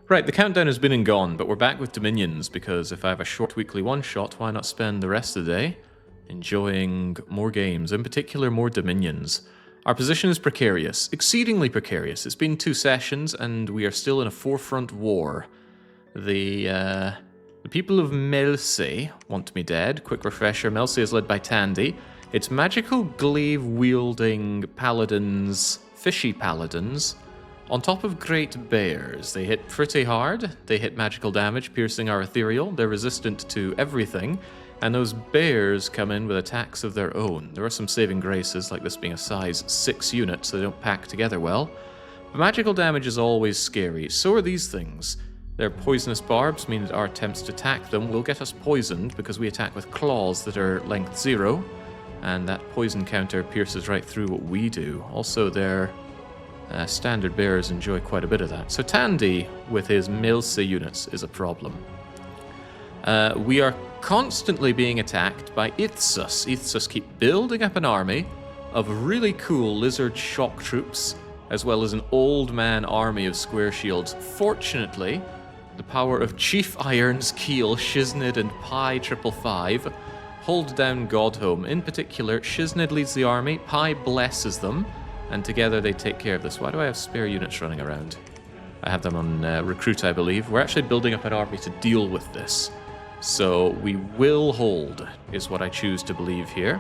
Right, the countdown has been and gone, but we're back with Dominions, because if I have a short weekly one-shot, why not spend the rest of the day enjoying more games, in particular more Dominions. Our position is precarious, exceedingly precarious. It's been 2 sessions, and we are still in a forefront war. The people of Melie want me dead. Quick refresher, Melie is led by Tandee. It's magical glaive-wielding paladins, fishy paladins, on top of great bears. They hit pretty hard, they hit magical damage, piercing our ethereal, they're resistant to everything, and those bears come in with attacks of their own. There are some saving graces, like this being a size 6 unit, so they don't pack together well. But magical damage is always scary, so are these things. Their poisonous barbs mean that our attempts to attack them will get us poisoned because we attack with claws that are length 0, and that poison counter pierces right through what we do. Also, their standard bears enjoy quite a bit of that. So Tandee, with his Melie units, is a problem. We are constantly being attacked by Ithsus. Ithsus keep building up an army of really cool lizard shock troops, as well as an old man army of square shields. Fortunately, the power of Chief Iron's Keel, Zishdod, and Pi 555 hold down Godhome. In particular, Zishdod leads the army, Pi blesses them, and together they take care of this. Why do I have spare units running around? I have them on recruit, I believe. We're actually building up an army to deal with this. So we will hold, is what I choose to believe here.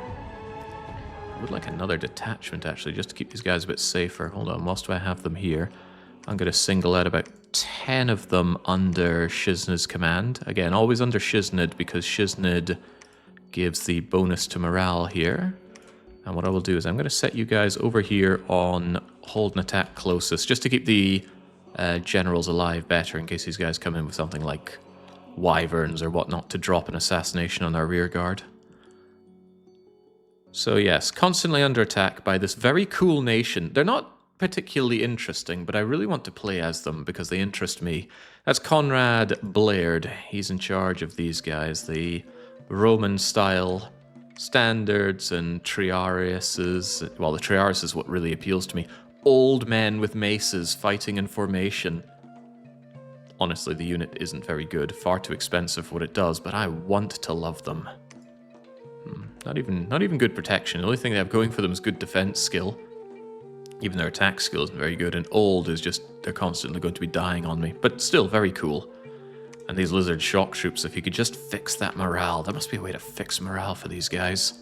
I would like another detachment, actually, just to keep these guys a bit safer. Hold on, whilst I have them here, I'm going to single out about 10 of them under Zishdod's command. Again, always under Zishdod, because Zishdod gives the bonus to morale here. And what I will do is I'm going to set you guys over here on hold and attack closest, just to keep the generals alive better in case these guys come in with something like wyverns or whatnot to drop an assassination on our rear guard. So yes, constantly under attack by this very cool nation. They're not particularly interesting, but I really want to play as them because they interest me. That's Conrad Blaird. He's in charge of these guys, the Roman-style standards and triariuses. Well, the triarius is what really appeals to me. Old men with maces fighting in formation. Honestly, the unit isn't very good. Far too expensive for what it does, but I want to love them. Not even good protection. The only thing they have going for them is good defense skill. Even their attack skill isn't very good, and old is just, they're constantly going to be dying on me. But still, very cool. And these lizard shock troops, if you could just fix that morale. There must be a way to fix morale for these guys.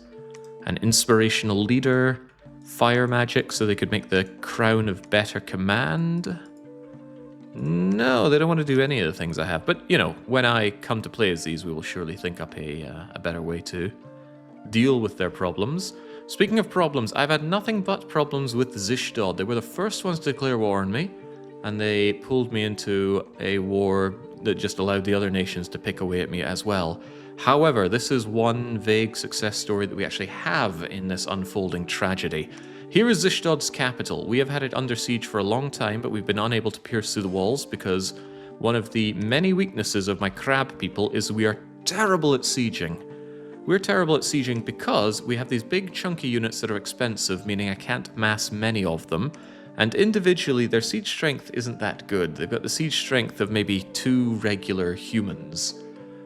An inspirational leader, fire magic, so they could make the crown of better command. No, they don't want to do any of the things I have. But, you know, when I come to play as these, we will surely think up a better way to deal with their problems. Speaking of problems, I've had nothing but problems with Zishdod. They were the first ones to declare war on me, and they pulled me into a war that just allowed the other nations to pick away at me as well. However, this is one vague success story that we actually have in this unfolding tragedy. Here is Zishdod's capital. We have had it under siege for a long time, but we've been unable to pierce through the walls because one of the many weaknesses of my crab people is we are terrible at sieging. We're terrible at sieging because we have these big chunky units that are expensive, meaning I can't mass many of them, and individually their siege strength isn't that good. They've got the siege strength of maybe 2 regular humans.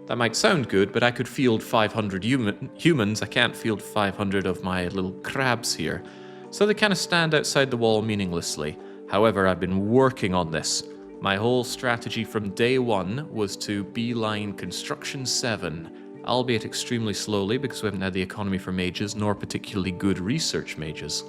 That might sound good, but I could field 500 humans. I can't field 500 of my little crabs here. So they kind of stand outside the wall meaninglessly. However, I've been working on this. My whole strategy from day 1 was to beeline Construction 7, albeit extremely slowly because we haven't had the economy for mages, nor particularly good research mages.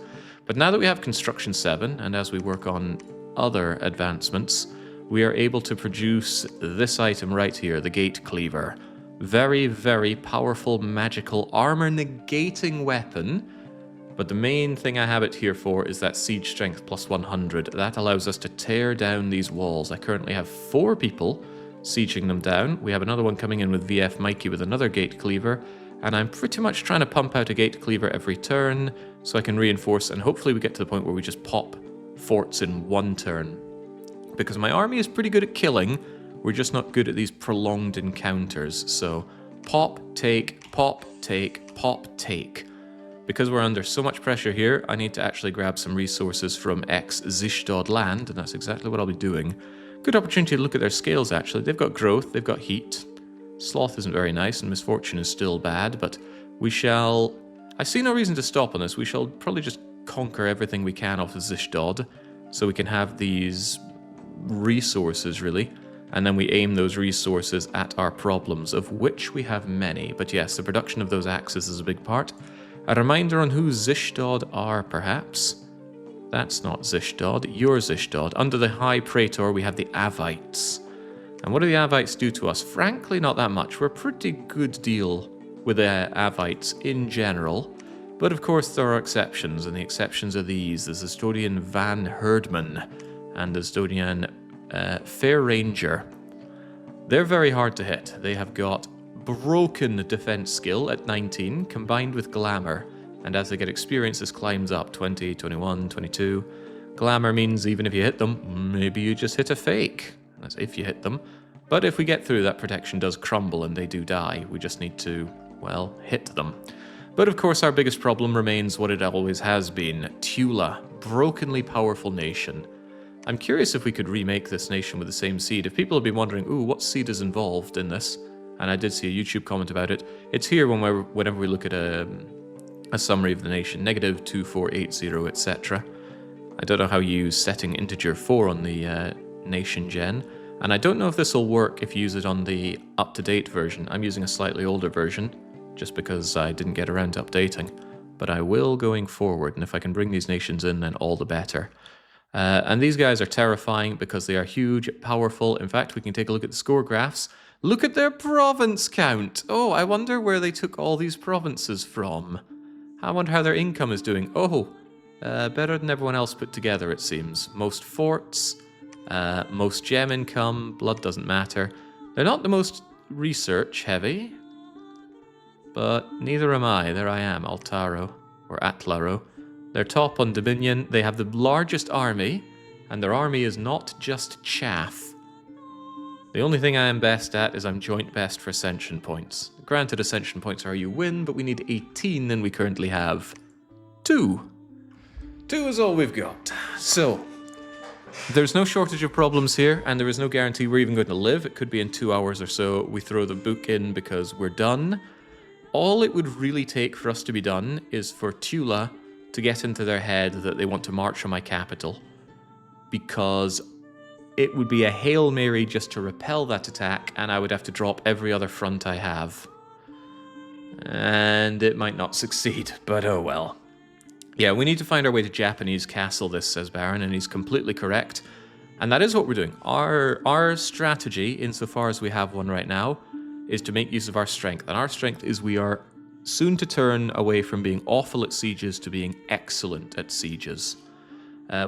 But now that we have Construction 7, and as we work on other advancements, we are able to produce this item right here, the Gate Cleaver. Very, very powerful magical armor negating weapon. But the main thing I have it here for is that siege strength plus 100. That allows us to tear down these walls. I currently have 4 people sieging them down. We have another one coming in with VF Mikey with another Gate Cleaver. And I'm pretty much trying to pump out a Gate Cleaver every turn so I can reinforce, and hopefully we get to the point where we just pop forts in 1 turn. Because my army is pretty good at killing, we're just not good at these prolonged encounters. So pop, take, pop, take, pop, take. Because we're under so much pressure here, I need to actually grab some resources from ex-Zishdod land, and that's exactly what I'll be doing. Good opportunity to look at their scales, actually. They've got growth, they've got heat. Sloth isn't very nice, and misfortune is still bad, but we shall... I see no reason to stop on this. We shall probably just conquer everything we can off of Zishdod, so we can have these resources, really, and then we aim those resources at our problems, of which we have many. But yes, the production of those axes is a big part. A reminder on who Zishdod are, perhaps. That's not Zishdod, you're Zishdod. Under the High Praetor, we have the Avites. And what do the Avites do to us? Frankly, not that much. We're a pretty good deal with the Avites in general. But of course, there are exceptions, and the exceptions are these. The Zishdodian Van Herdman and the Zishdodian Fair Ranger. They're very hard to hit. They have got broken defense skill at 19, combined with glamour. And as they get experience, this climbs up 20, 21, 22. Glamour means even if you hit them, maybe you just hit a fake. That's if you hit them. But if we get through, that protection does crumble and they do die. We just need to, well, hit them. But of course, our biggest problem remains what it always has been. Tula, brokenly powerful nation. I'm curious if we could remake this nation with the same seed. If people have been wondering, ooh, what seed is involved in this? And I did see a YouTube comment about it. It's here whenever we look at a summary of the nation. -2480, etc. I don't know how you use setting integer 4 on the nation gen. And I don't know if this will work if you use it on the up-to-date version. I'm using a slightly older version, just because I didn't get around to updating. But I will going forward, and if I can bring these nations in, then all the better. And these guys are terrifying because they are huge, powerful. In fact, we can take a look at the score graphs. Look at their province count! Oh, I wonder where they took all these provinces from. I wonder how their income is doing. Oh, better than everyone else put together, it seems. Most forts, most gem income, blood doesn't matter. They're not the most research heavy, but neither am I. There I am, Altaro, or Atlaro. They're top on Dominion, they have the largest army, and their army is not just chaff. The only thing I am best at is I'm joint best for ascension points. Granted, ascension points are you win, but we need 18 and we currently have 2. 2 is all we've got. So, there's no shortage of problems here, and there is no guarantee we're even going to live. It could be in 2 hours or so we throw the book in because we're done. All it would really take for us to be done is for Tula to get into their head that they want to march on my capital. Because it would be a Hail Mary just to repel that attack, and I would have to drop every other front I have. And it might not succeed, but oh well. Yeah, we need to find our way to Japanese castle, this says Baron, and he's completely correct. And that is what we're doing. Our strategy, insofar as we have one right now, is to make use of our strength. And our strength is we are soon to turn away from being awful at sieges to being excellent at sieges.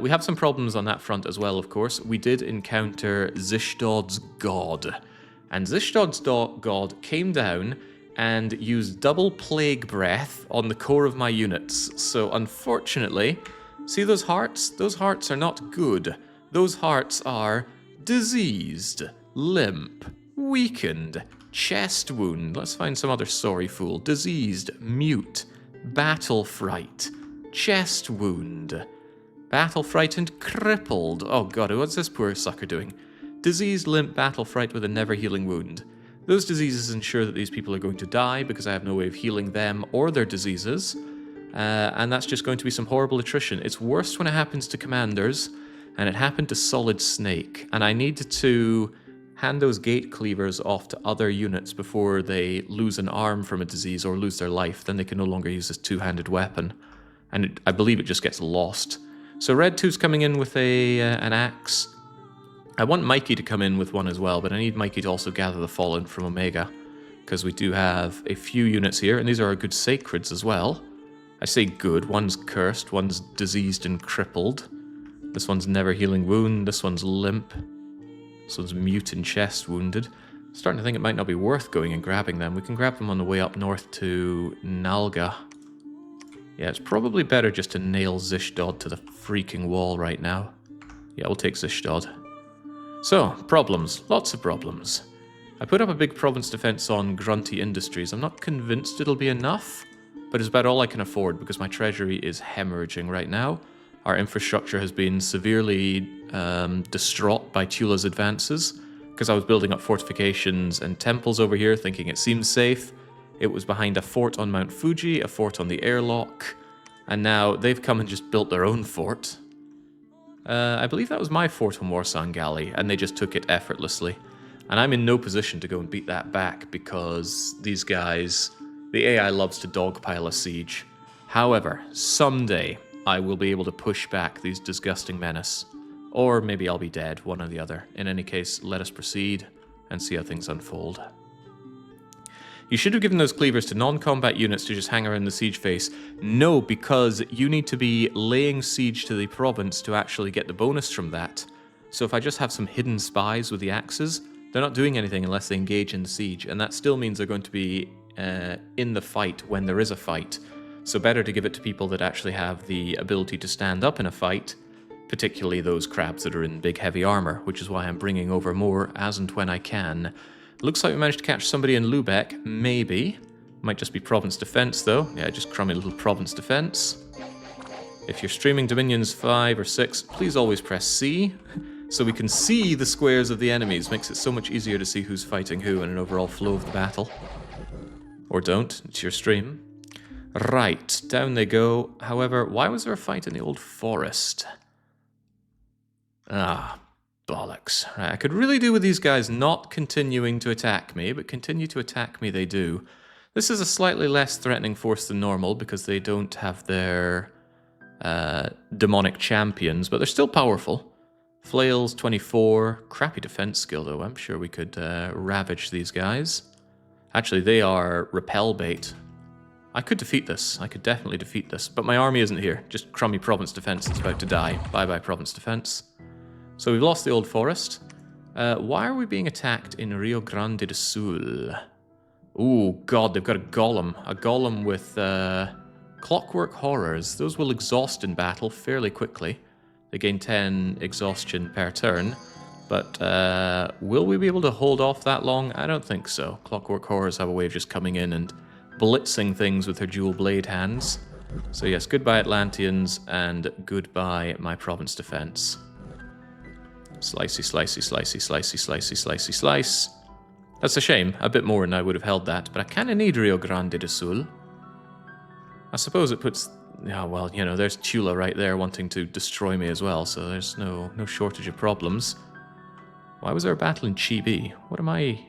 We have some problems on that front as well, of course. We did encounter Zishdod's god. And Zishdod's god came down and used double plague breath on the core of my units. So unfortunately, see those hearts? Those hearts are not good. Those hearts are diseased, limp, weakened, chest wound. Let's find some other sorry fool. Diseased, mute, battle fright, chest wound, battle frightened, crippled. Oh god, what's this poor sucker doing? Diseased, limp, battle fright with a never healing wound. Those diseases ensure that these people are going to die because I have no way of healing them or their diseases. And that's just going to be some horrible attrition. It's worse when it happens to commanders, and it happened to Solid Snake. And I need to hand those gate cleavers off to other units before they lose an arm from a disease or lose their life. Then they can no longer use this two-handed weapon. And I believe it just gets lost. So Red 2's coming in with an axe. I want Mikey to come in with one as well, but I need Mikey to also gather the Fallen from Omega, because we do have a few units here, and these are our good Sacreds as well. I say good, one's cursed, one's diseased and crippled. This one's never healing wound, this one's limp. This one's mute and chest wounded. Starting to think it might not be worth going and grabbing them. We can grab them on the way up north to Nalga. Yeah, it's probably better just to nail Zishdod to the freaking wall right now. Yeah, we'll take Zishdod. So, problems. Lots of problems. I put up a big province defense on Grunty Industries. I'm not convinced it'll be enough, but it's about all I can afford because my treasury is hemorrhaging right now. Our infrastructure has been severely distraught by Tula's advances, because I was building up fortifications and temples over here thinking it seems safe. It was behind a fort on Mount Fuji, a fort on the airlock, and now they've come and just built their own fort. I believe that was my fort on Warsan Galley, and they just took it effortlessly. And I'm in no position to go and beat that back because these guys, the AI loves to dogpile a siege. However, someday I will be able to push back these disgusting menace. Or maybe I'll be dead, one or the other. In any case, let us proceed and see how things unfold. You should have given those cleavers to non-combat units to just hang around the siege face. No, because you need to be laying siege to the province to actually get the bonus from that. So if I just have some hidden spies with the axes, they're not doing anything unless they engage in the siege, and that still means they're going to be in the fight when there is a fight. So better to give it to people that actually have the ability to stand up in a fight, particularly those crabs that are in big heavy armor, which is why I'm bringing over more as and when I can. Looks like we managed to catch somebody in Lubeck, maybe. Might just be province defense though. Yeah, just crummy little province defense. If you're streaming Dominions 5 or 6, please always press C, so we can see the squares of the enemies. Makes it so much easier to see who's fighting who and an overall flow of the battle. Or don't, it's your stream. Right, down they go. However, why was there a fight in the old forest? Ah, bollocks. Right, I could really do with these guys not continuing to attack me, but continue to attack me they do. This is a slightly less threatening force than normal because they don't have their demonic champions, but they're still powerful. Flails 24, crappy defense skill though. I'm sure we could ravage these guys. Actually, they are repel bait. I could defeat this. I could definitely defeat this, but my army isn't here. Just crummy province defense that's about to die. Bye-bye province defense. So we've lost the old forest. Why are we being attacked in Rio Grande do Sul? Ooh, God, they've got a golem with clockwork horrors. Those will exhaust in battle fairly quickly. They gain 10 exhaustion per turn. But will we be able to hold off that long? I don't think so. Clockwork horrors have a way of just coming in and blitzing things with their dual blade hands. So yes, goodbye Atlanteans, and goodbye my province defense. Slicey, slicey, slicey, slicey, slicey, slicey, slice. That's a shame. A bit more and I would have held that, but I kind of need Rio Grande do Sul. I suppose it puts... Yeah, well, you know, there's Tula right there wanting to destroy me as well, so there's no shortage of problems. Why was there a battle in Chibi? What am I...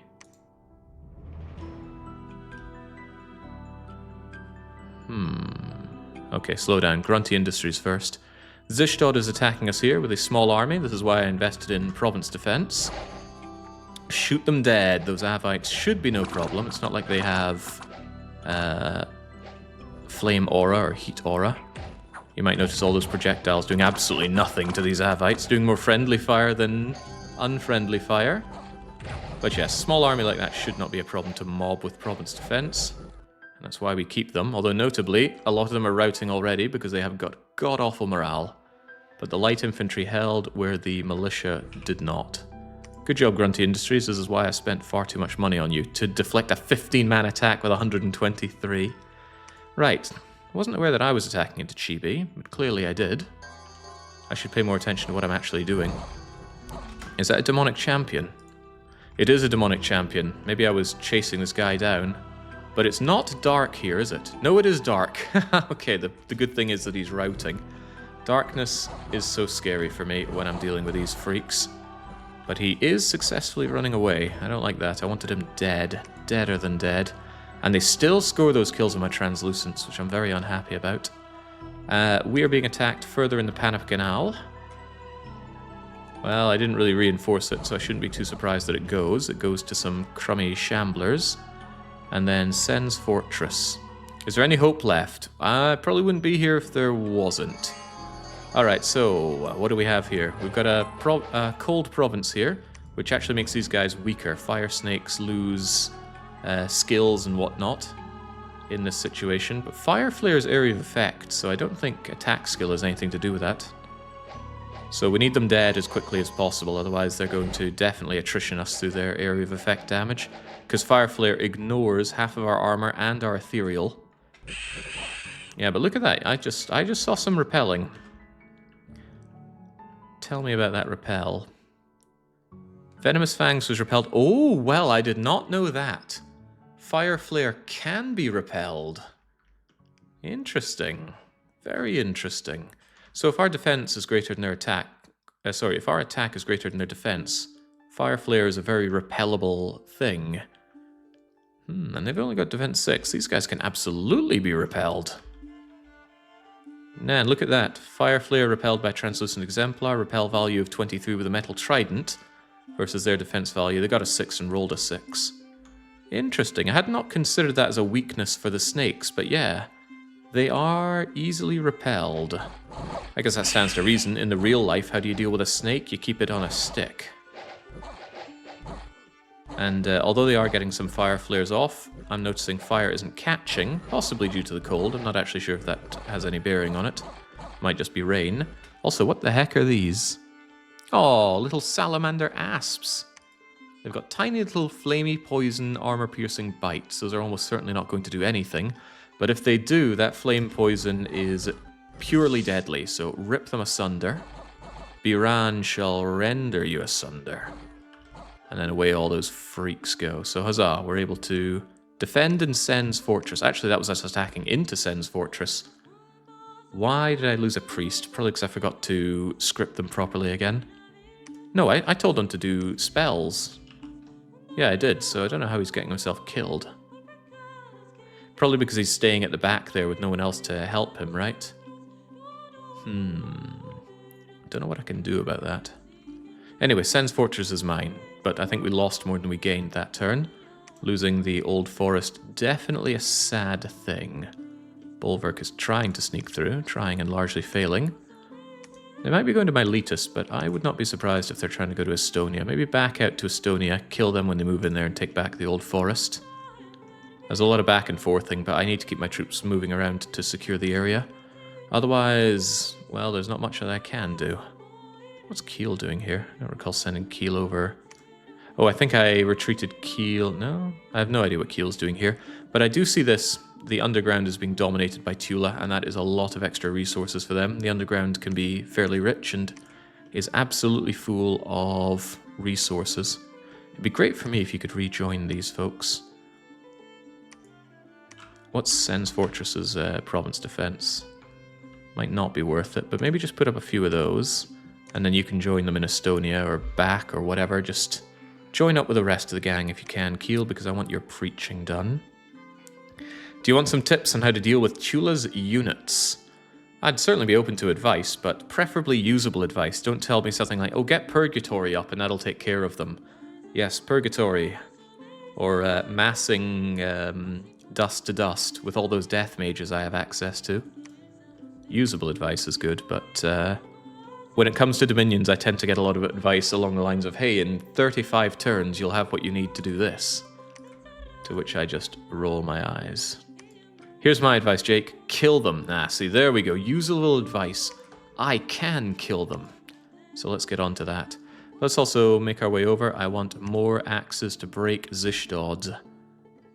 Okay, slow down. Grunty Industries first. Zishdod is attacking us here with a small army. This is why I invested in province defense. Shoot them dead. Those Avites should be no problem. It's not like they have flame aura or heat aura. You might notice all those projectiles doing absolutely nothing to these Avites, doing more friendly fire than unfriendly fire. But yes, small army like that should not be a problem to mob with province defense. And that's why we keep them, although notably, a lot of them are routing already because they have got god-awful morale. But the light infantry held where the militia did not. Good job, Grunty Industries. This is why I spent far too much money on you, to deflect a 15-man attack with 123. Right. I wasn't aware that I was attacking into Chibi, but clearly I did. I should pay more attention to what I'm actually doing. Is that a demonic champion? It is a demonic champion. Maybe I was chasing this guy down. But it's not dark here, is it? No, it is dark. Okay, the good thing is that he's routing. Darkness is so scary for me when I'm dealing with these freaks. But he is successfully running away. I don't like that. I wanted him dead. Deader than dead. And they still score those kills on my translucents, which I'm very unhappy about. We are being attacked further in the Panama Canal. Well, I didn't really reinforce it, so I shouldn't be too surprised that it goes. It goes to some crummy shamblers. And then Sen's Fortress. Is there any hope left? I probably wouldn't be here if there wasn't. Alright, so what do we have here? We've got a cold province here, which actually makes these guys weaker. Fire snakes lose skills and whatnot in this situation. But Fire Flare's area of effect, so I don't think attack skill has anything to do with that. So we need them dead as quickly as possible, otherwise they're going to definitely attrition us through their area of effect damage. Because Fire Flare ignores half of our armor and our ethereal. Yeah, but look at that. I just saw some repelling. Tell me about that repel. Venomous Fangs was repelled. Oh, well, I did not know that. Fire Flare can be repelled. Interesting. Very interesting. So if our defense is greater than their attack... if our attack is greater than their defense, Fire Flare is a very repellable thing. And they've only got defense 6. These guys can absolutely be repelled. Man, look at that. Fire Flare repelled by Translucent Exemplar, repel value of 23 with a Metal Trident, versus their defense value. They got a 6 and rolled a 6. Interesting. I had not considered that as a weakness for the snakes, but yeah. They are easily repelled. I guess that stands to reason. In the real life, how do you deal with a snake? You keep it on a stick. And although they are getting some fire flares off, I'm noticing fire isn't catching, possibly due to the cold. I'm not actually sure if that has any bearing on it. Might just be rain. Also, what the heck are these? Oh, little salamander asps. They've got tiny little flamey poison armor-piercing bites. Those are almost certainly not going to do anything. But if they do, that flame poison is purely deadly, so rip them asunder. Biran shall render you asunder. And then away all those freaks go. So huzzah, we're able to defend in Sen's fortress. Actually, that was us attacking into Sen's fortress. Why did I lose a priest? Probably because I forgot to script them properly again. No, I told him to do spells. Yeah, I did, so I don't know how he's getting himself killed. Probably because he's staying at the back there with no one else to help him, right? Don't know what I can do about that. Anyway, Sen's fortress is mine, but I think we lost more than we gained that turn. Losing the old forest, definitely a sad thing. Bulwark is trying to sneak through, trying and largely failing. They might be going to Miletus, but I would not be surprised if they're trying to go to Estonia. Maybe back out to Estonia, kill them when they move in there and take back the old forest. There's a lot of back and forthing, but I need to keep my troops moving around to secure the area. Otherwise, well, there's not much that I can do. What's Kiel doing here? I don't recall sending Kiel over. Oh, I think I retreated Kiel. No, I have no idea what Kiel's doing here. But I do see this. The underground is being dominated by Tula, and that is a lot of extra resources for them. The underground can be fairly rich and is absolutely full of resources. It'd be great for me if you could rejoin these folks. What's Sen's Fortress's province defense? Might not be worth it, but maybe just put up a few of those, and then you can join them in Estonia or back or whatever. Just join up with the rest of the gang if you can, Kiel, because I want your preaching done. Do you want some tips on how to deal with Tula's units? I'd certainly be open to advice, but preferably usable advice. Don't tell me something like, oh, get Purgatory up and that'll take care of them. Yes, Purgatory. Or massing dust to dust with all those death mages I have access to. Usable advice is good, but when it comes to Dominions, I tend to get a lot of advice along the lines of, hey, in 35 turns, you'll have what you need to do this. To which I just roll my eyes. Here's my advice, Jake. Kill them. Ah, see, there we go. Usable advice. I can kill them. So let's get on to that. Let's also make our way over. I want more axes to break Zishdod.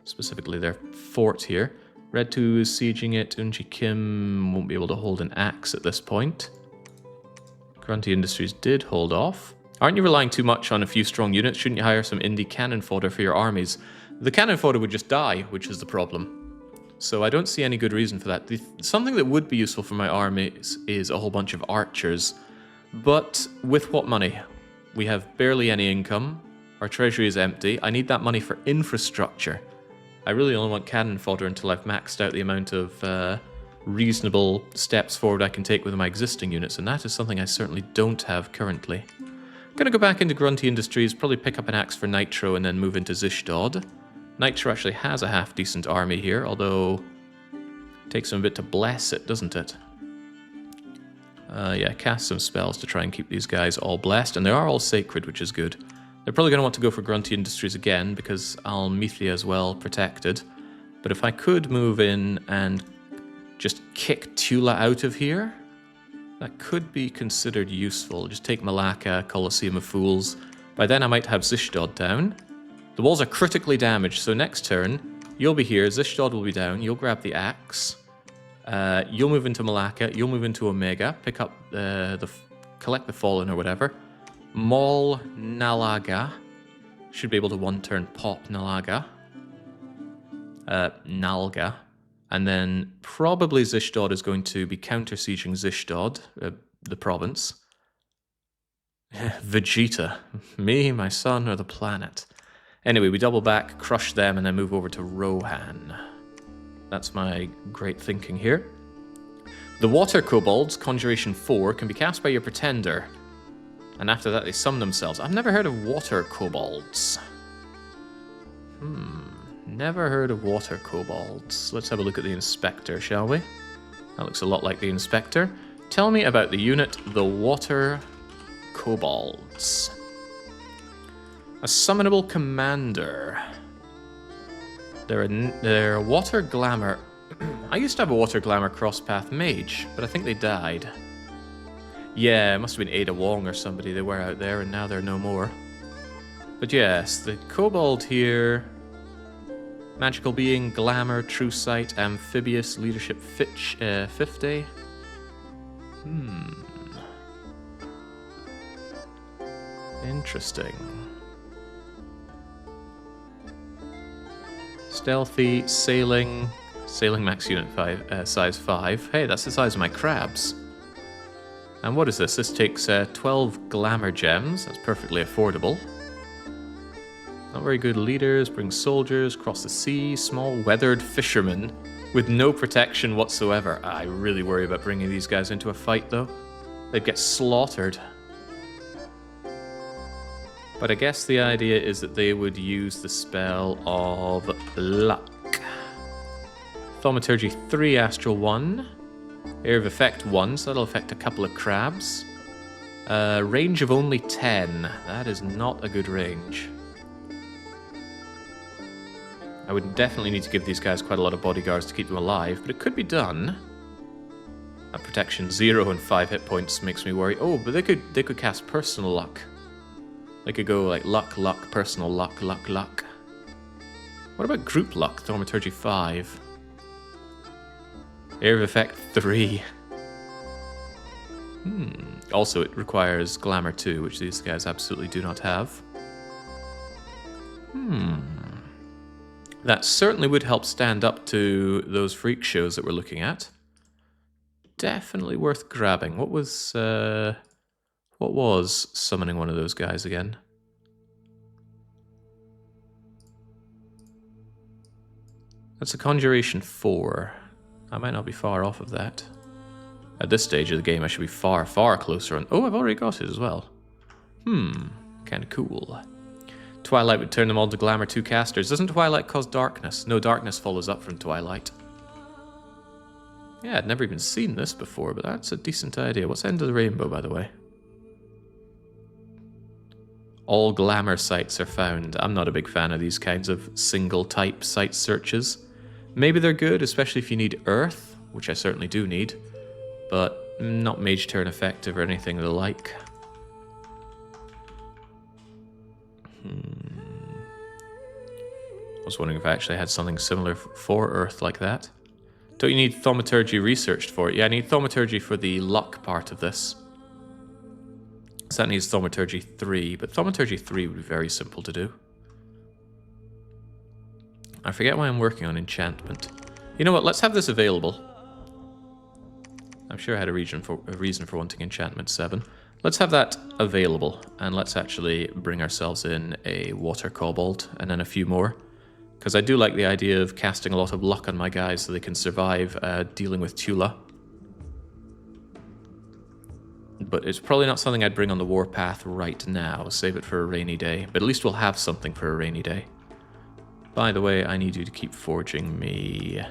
Specifically their fort here. Red 2 is sieging it. Unji Kim won't be able to hold an axe at this point. Grunty Industries did hold off. Aren't you relying too much on a few strong units? Shouldn't you hire some indie cannon fodder for your armies? The cannon fodder would just die, which is the problem. So I don't see any good reason for that. Something that would be useful for my armies is a whole bunch of archers. But with what money? We have barely any income. Our treasury is empty. I need that money for infrastructure. I really only want cannon fodder until I've maxed out the amount of reasonable steps forward I can take with my existing units, and that is something I certainly don't have currently. I'm going to go back into Grunty Industries, probably pick up an axe for Nitro, and then move into Zishdod. Nitro actually has a half-decent army here, although it takes him a bit to bless it, doesn't it? Yeah, cast some spells to try and keep these guys all blessed, and they are all sacred, which is good. They're probably going to want to go for Grunty Industries again, because Almithia is well protected. But if I could move in and just kick Tula out of here, that could be considered useful. Just take Malacca, Colosseum of Fools. By then I might have Zishdod down. The walls are critically damaged, so next turn, you'll be here, Zishdod will be down, you'll grab the axe. You'll move into Malacca, you'll move into Omega, pick up the collect the fallen or whatever. Maul Nalaga. Should be able to one-turn pop Nalaga. Nalga. And then probably Zishdod is going to be counter-sieging Zishdod, the province. Vegeta. Me, my son, or the planet. Anyway, we double back, crush them, and then move over to Rohan. That's my great thinking here. The Water Kobolds, Conjuration 4, can be cast by your Pretender. And after that, they summon themselves. I've never heard of Water Kobolds. Never heard of Water Kobolds. Let's have a look at the Inspector, shall we? That looks a lot like the Inspector. Tell me about the unit, the Water Kobolds. A summonable commander. They're a Water Glamour. I used to have a Water Glamour Crosspath Mage, but I think they died. Yeah, it must have been Ada Wong or somebody. They were out there, and now they're no more. But yes, the Kobold here... Magical Being, Glamour, True Sight, Amphibious, Leadership 50. Interesting. Stealthy, Sailing... Sailing max unit size 5. Hey, that's the size of my crabs. And what is this? This takes 12 Glamour Gems. That's perfectly affordable. Not very good leaders, bring soldiers, cross the sea, small weathered fishermen with no protection whatsoever. I really worry about bringing these guys into a fight though. They'd get slaughtered. But I guess the idea is that they would use the spell of luck. Thaumaturgy 3, Astral 1. Area of Effect 1, so that'll affect a couple of crabs. Range of only 10. That is not a good range. I would definitely need to give these guys quite a lot of bodyguards to keep them alive, but it could be done. A protection 0 and 5 hit points makes me worry. Oh, but they could cast personal luck. They could go like luck, luck, personal luck, luck, luck. What about group luck? Thaumaturgy 5. Area of Effect 3. Also, it requires Glamour 2, which these guys absolutely do not have. That certainly would help stand up to those freak shows that we're looking at. Definitely worth grabbing. What was summoning one of those guys again? That's a Conjuration 4. I might not be far off of that. At this stage of the game, I should be far, far closer. Oh, I've already got it as well. Kind of cool. Twilight would turn them all to Glamour 2 casters. Doesn't Twilight cause darkness? No, darkness follows up from Twilight. Yeah, I'd never even seen this before, but that's a decent idea. What's End of the Rainbow, by the way? All Glamour sites are found. I'm not a big fan of these kinds of single-type site searches. Maybe they're good, especially if you need Earth, which I certainly do need, but not Mage Turn effective or anything of the like. I was wondering if I actually had something similar for Earth like that. Don't you need Thaumaturgy researched for it? Yeah, I need Thaumaturgy for the luck part of this. So that needs Thaumaturgy 3, but Thaumaturgy 3 would be very simple to do. I forget why I'm working on enchantment. You know what, let's have this available. I'm sure I had a reason for wanting enchantment 7. Let's have that available, and let's actually bring ourselves in a Water Kobold, and then a few more. Because I do like the idea of casting a lot of luck on my guys so they can survive dealing with Tula. But it's probably not something I'd bring on the warpath right now. Save it for a rainy day. But at least we'll have something for a rainy day. By the way, I need you to keep forging me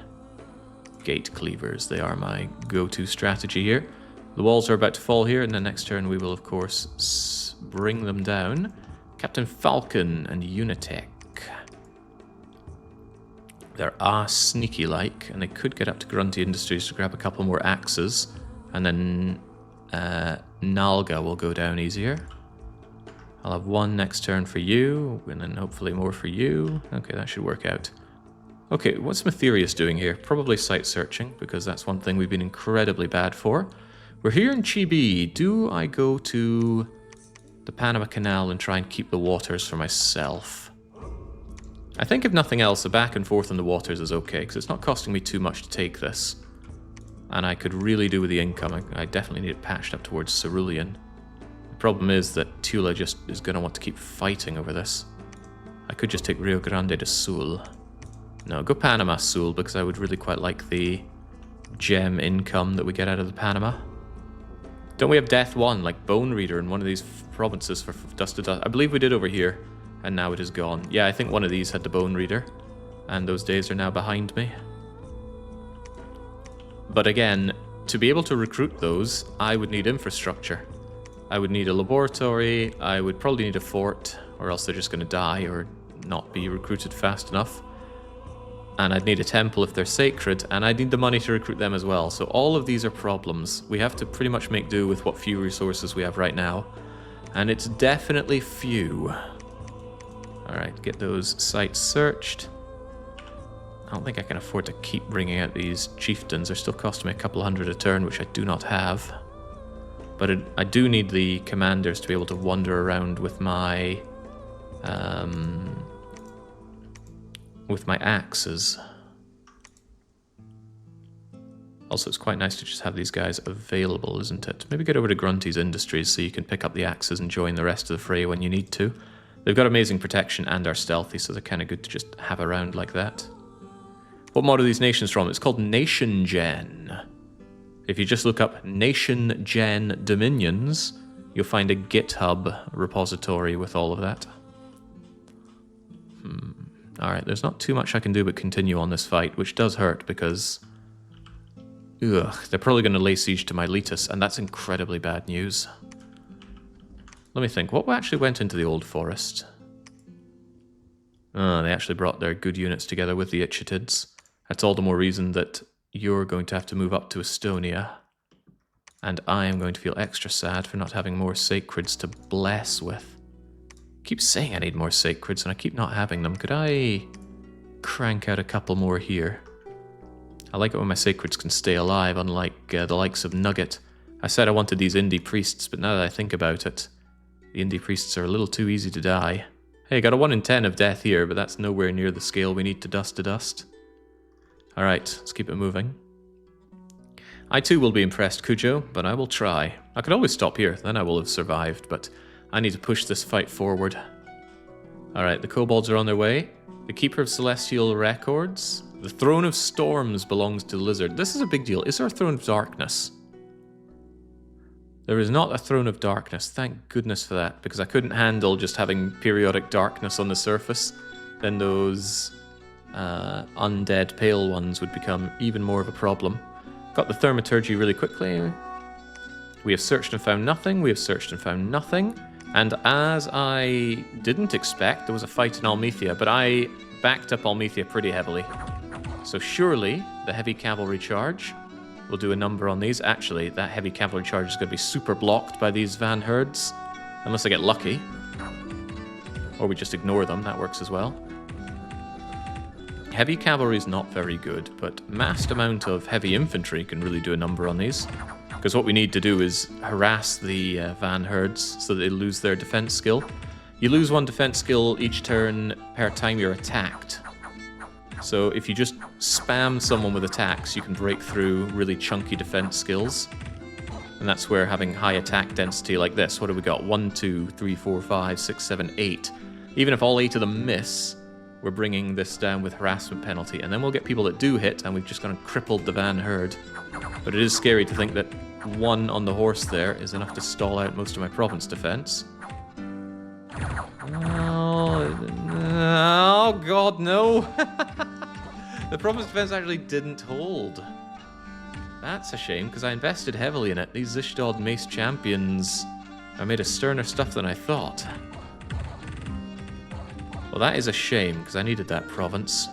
gate cleavers. They are my go-to strategy here. The walls are about to fall here, and the next turn we will, of course, bring them down. Captain Falcon and Unitech. They're sneaky-like, and they could get up to Grunty Industries to grab a couple more axes, and then Nalga will go down easier. I'll have one next turn for you, and then hopefully more for you. Okay, that should work out. Okay, what's Matherius doing here? Probably site searching, because that's one thing we've been incredibly bad for. We're here in Chibi. Do I go to the Panama Canal and try and keep the waters for myself? I think if nothing else, the back and forth on the waters is okay, because it's not costing me too much to take this. And I could really do with the income. I definitely need it patched up towards Cerulean. The problem is that Tula just is going to want to keep fighting over this. I could just take Rio Grande do Sul. No, go Panama Sul, because I would really quite like the gem income that we get out of the Panama. Don't we have Death 1, like Bone Reader in one of these provinces for Dust to Dust? I believe we did over here, and now it is gone. Yeah, I think one of these had the Bone Reader, and those days are now behind me. But again, to be able to recruit those, I would need infrastructure. I would need a laboratory, I would probably need a fort, or else they're just going to die or not be recruited fast enough. And I'd need a temple if they're sacred, and I'd need the money to recruit them as well. So all of these are problems. We have to pretty much make do with what few resources we have right now. And it's definitely few. Alright, get those sites searched. I don't think I can afford to keep bringing out these chieftains. They're still costing me a couple hundred a turn, which I do not have. But I do need the commanders to be able to wander around with my axes. Also, it's quite nice to just have these guys available, isn't it? Maybe get over to Grunty's Industries so you can pick up the axes and join the rest of the fray when you need to. They've got amazing protection and are stealthy, so they're kind of good to just have around like that. What mod are these nations from? It's called Nation Gen. If you just look up Nation Gen Dominions, you'll find a GitHub repository with all of that. Alright, there's not too much I can do but continue on this fight, which does hurt because... they're probably going to lay siege to Miletus, and that's incredibly bad news. Let me think, what actually went into the Old Forest? Oh, they actually brought their good units together with the Ichitids. That's all the more reason that you're going to have to move up to Estonia. And I am going to feel extra sad for not having more sacreds to bless with. I keep saying I need more sacreds and I keep not having them. Could I crank out a couple more here? I like it when my sacreds can stay alive, unlike the likes of Nugget. I said I wanted these indie priests, but now that I think about it, the indie priests are a little too easy to die. Hey, got a 1 in 10 of death here, but that's nowhere near the scale we need to dust. Alright, let's keep it moving. I too will be impressed, Cujo, but I will try. I could always stop here, then I will have survived, but I need to push this fight forward. Alright, the kobolds are on their way. The Keeper of Celestial Records. The Throne of Storms belongs to Lizard. This is a big deal. Is there a Throne of Darkness? There is not a Throne of Darkness. Thank goodness for that, because I couldn't handle just having periodic darkness on the surface. Then those undead pale ones would become even more of a problem. Got the Thaumaturgy really quickly. We have searched and found nothing. We have searched and found nothing. And as I didn't expect, there was a fight in Almethea, but I backed up Almethea pretty heavily. So surely the heavy cavalry charge will do a number on these. Actually, that heavy cavalry charge is going to be super blocked by these van herds, unless I get lucky. Or we just ignore them, that works as well. Heavy cavalry is not very good, but massed amount of heavy infantry can really do a number on these. Because what we need to do is harass the van herds so that they lose their defense skill. You lose 1 defense skill each turn per time you're attacked. So if you just spam someone with attacks, you can break through really chunky defense skills. And that's where having high attack density like this, what do we got? 1, 2, 3, 4, 5, 6, 7, 8. Even if all 8 of them miss, we're bringing this down with harassment penalty. And then we'll get people that do hit, and we've just kind of crippled the van herd. But it is scary to think that 1 on the horse there is enough to stall out most of my province defense. Oh god, no! The province defense actually didn't hold. That's a shame, because I invested heavily in it. These Zishdod Mace champions are made of sterner stuff than I thought. Well, that is a shame, because I needed that province.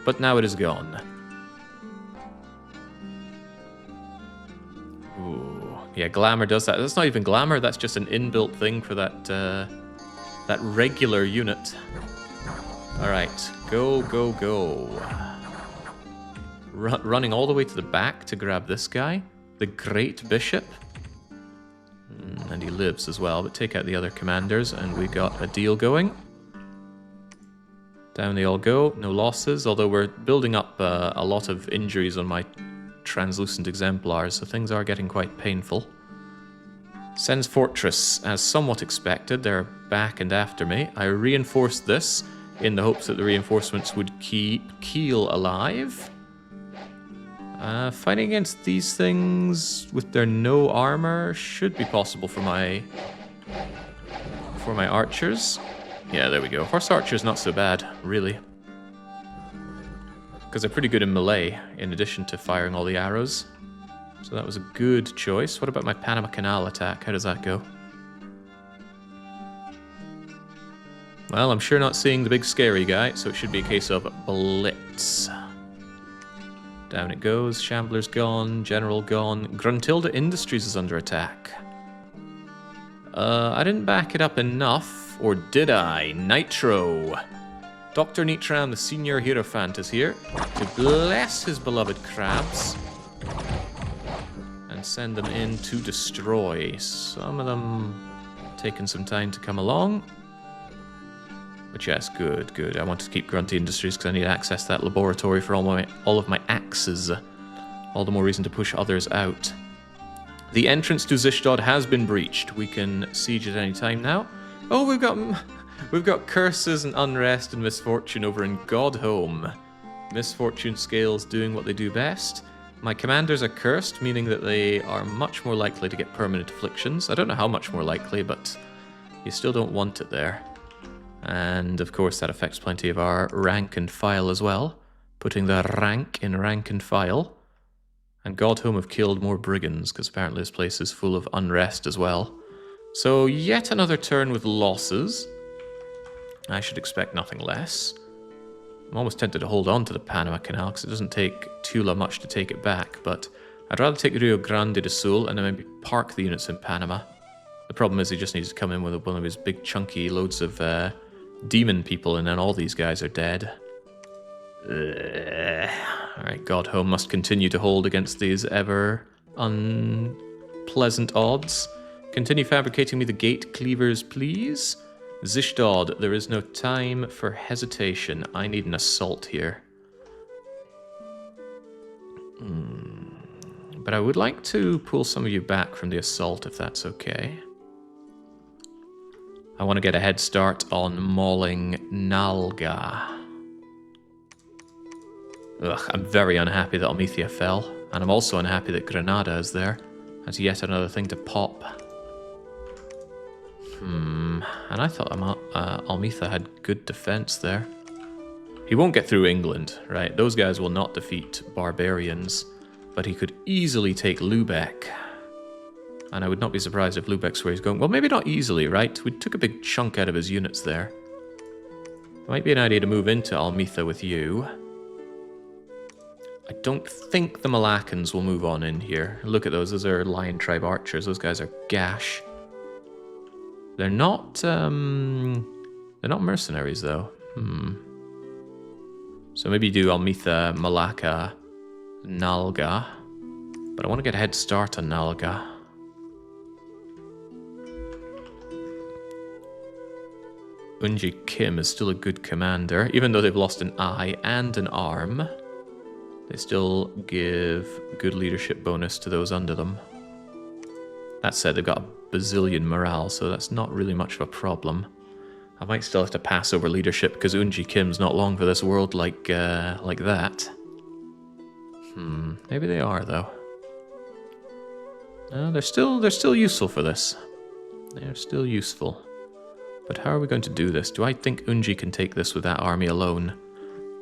But now it is gone. Ooh. Yeah, glamour does that. That's not even glamour, that's just an inbuilt thing for that, that regular unit. Alright, go, go, go. Running all the way to the back to grab this guy. The Great Bishop. he lives as well, but take out the other commanders, and we got a deal going. Down they all go, no losses, although we're building up a lot of injuries on my translucent exemplars, so things are getting quite painful. Sends Fortress, as somewhat expected. They're back and after me. I reinforced this in the hopes that the reinforcements would keep Kiel alive. Fighting against these things with their no armor should be possible for my archers. Yeah, there we go. Horse archers not so bad, really. Because they're pretty good in melee, in addition to firing all the arrows. So that was a good choice. What about my Panama Canal attack? How does that go? Well, I'm sure not seeing the big scary guy, so it should be a case of blitz. Down it goes. Shambler's gone. General gone. Gruntilda Industries is under attack. I didn't back it up enough, or did I? Nitro. Dr. Nitram, the senior hierophant, is here to bless his beloved crabs and send them in to destroy. Some of them taking some time to come along. But yes, good, good. I want to keep Grunty Industries because I need access to that laboratory for all of my axes. All the more reason to push others out. The entrance to Zishdod has been breached. We can siege at any time now. Oh, we've got curses and unrest and misfortune over in Godhome. Misfortune scales doing what they do best. My commanders are cursed, meaning that they are much more likely to get permanent afflictions. I don't know how much more likely, but you still don't want it there. And of course that affects plenty of our rank and file as well. Putting the rank in rank and file. And Godhome have killed more brigands, because apparently this place is full of unrest as well. So yet another turn with losses. I should expect nothing less. I'm almost tempted to hold on to the Panama Canal, because it doesn't take Tula much to take it back, but I'd rather take Rio Grande do Sul and then maybe park the units in Panama. The problem is he just needs to come in with one of his big chunky loads of demon people, and then all these guys are dead. Alright, Godhome must continue to hold against these ever unpleasant odds. Continue fabricating me the gate cleavers, please. Zishdod, there is no time for hesitation. I need an assault here. But I would like to pull some of you back from the assault, if that's okay. I want to get a head start on mauling Nalga. Ugh, I'm very unhappy that Almithia fell, and I'm also unhappy that Granada is there. That's yet another thing to pop. And I thought Almitha had good defense there. He won't get through England, right? Those guys will not defeat barbarians, but he could easily take Lubeck. And I would not be surprised if Lubeck's where he's going. Well, maybe not easily, right? We took a big chunk out of his units there. Might be an idea to move into Almitha with you. I don't think the Malaccans will move on in here. Look at those. Those are Lion Tribe archers. Those guys are gash. They're not mercenaries, though. So maybe do Almitha, Malacca, Nalga. But I want to get a head start on Nalga. Unji Kim is still a good commander. Even though they've lost an eye and an arm, they still give good leadership bonus to those under them. That said, they've got a bazillion morale, so that's not really much of a problem. I might still have to pass over leadership because Unji Kim's not long for this world like that. Maybe they are though. No, they're still useful for this. They're still useful. But how are we going to do this? Do I think Unji can take this with that army alone?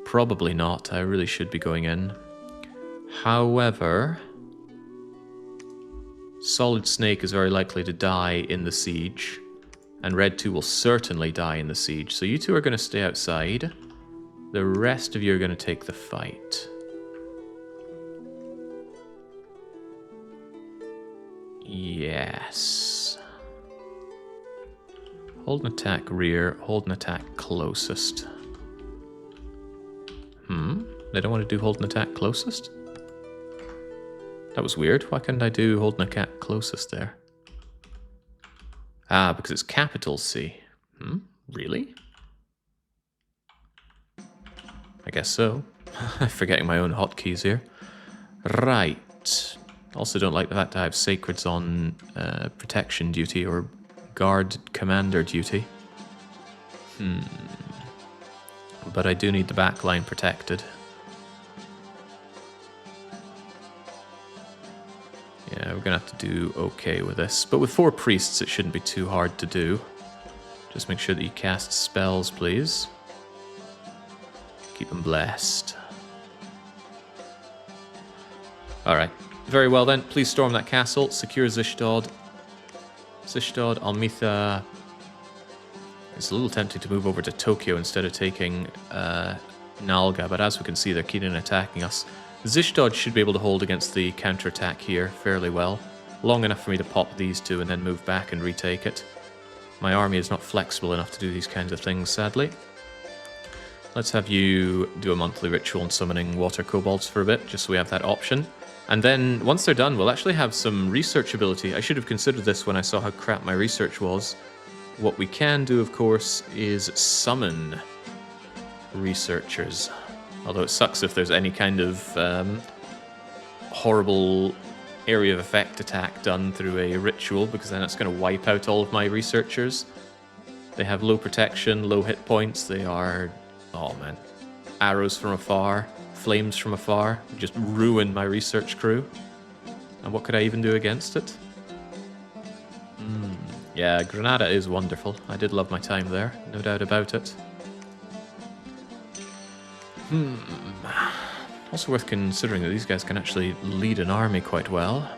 Probably not. I really should be going in. However, Solid Snake is very likely to die in the siege, and Red 2 will certainly die in the siege. So you two are going to stay outside. The rest of you are going to take the fight. Yes. Hold an attack rear, hold an attack closest. They don't want to do hold an attack closest? That was weird. Why couldn't I do hold an attack closest there? Ah, because it's capital C. Really? I guess so. I'm forgetting my own hotkeys here. Right. Also don't like the fact I have sacreds on protection duty or guard commander duty. But I do need the backline protected. Yeah, we're gonna have to do okay with this. But with 4 priests, it shouldn't be too hard to do. Just make sure that you cast spells, please. Keep them blessed. Alright. Very well then. Please storm that castle. Secure Zishdod. Zishdod, Almitha. It's a little tempting to move over to Tokyo instead of taking Nalga, but as we can see, they're keen on attacking us. Zishdod should be able to hold against the counterattack here fairly well. Long enough for me to pop these 2 and then move back and retake it. My army is not flexible enough to do these kinds of things, sadly. Let's have you do a monthly ritual on summoning water kobolds for a bit, just so we have that option. And then, once they're done, we'll actually have some research ability. I should have considered this when I saw how crap my research was. What we can do, of course, is summon researchers. Although it sucks if there's any kind of horrible area of effect attack done through a ritual, because then it's going to wipe out all of my researchers. They have low protection, low hit points. They are, oh man, arrows from afar, flames from afar, just ruin my research crew. And what could I even do against it? Yeah, Granada is wonderful. I did love my time there, no doubt about it. Also worth considering that these guys can actually lead an army quite well.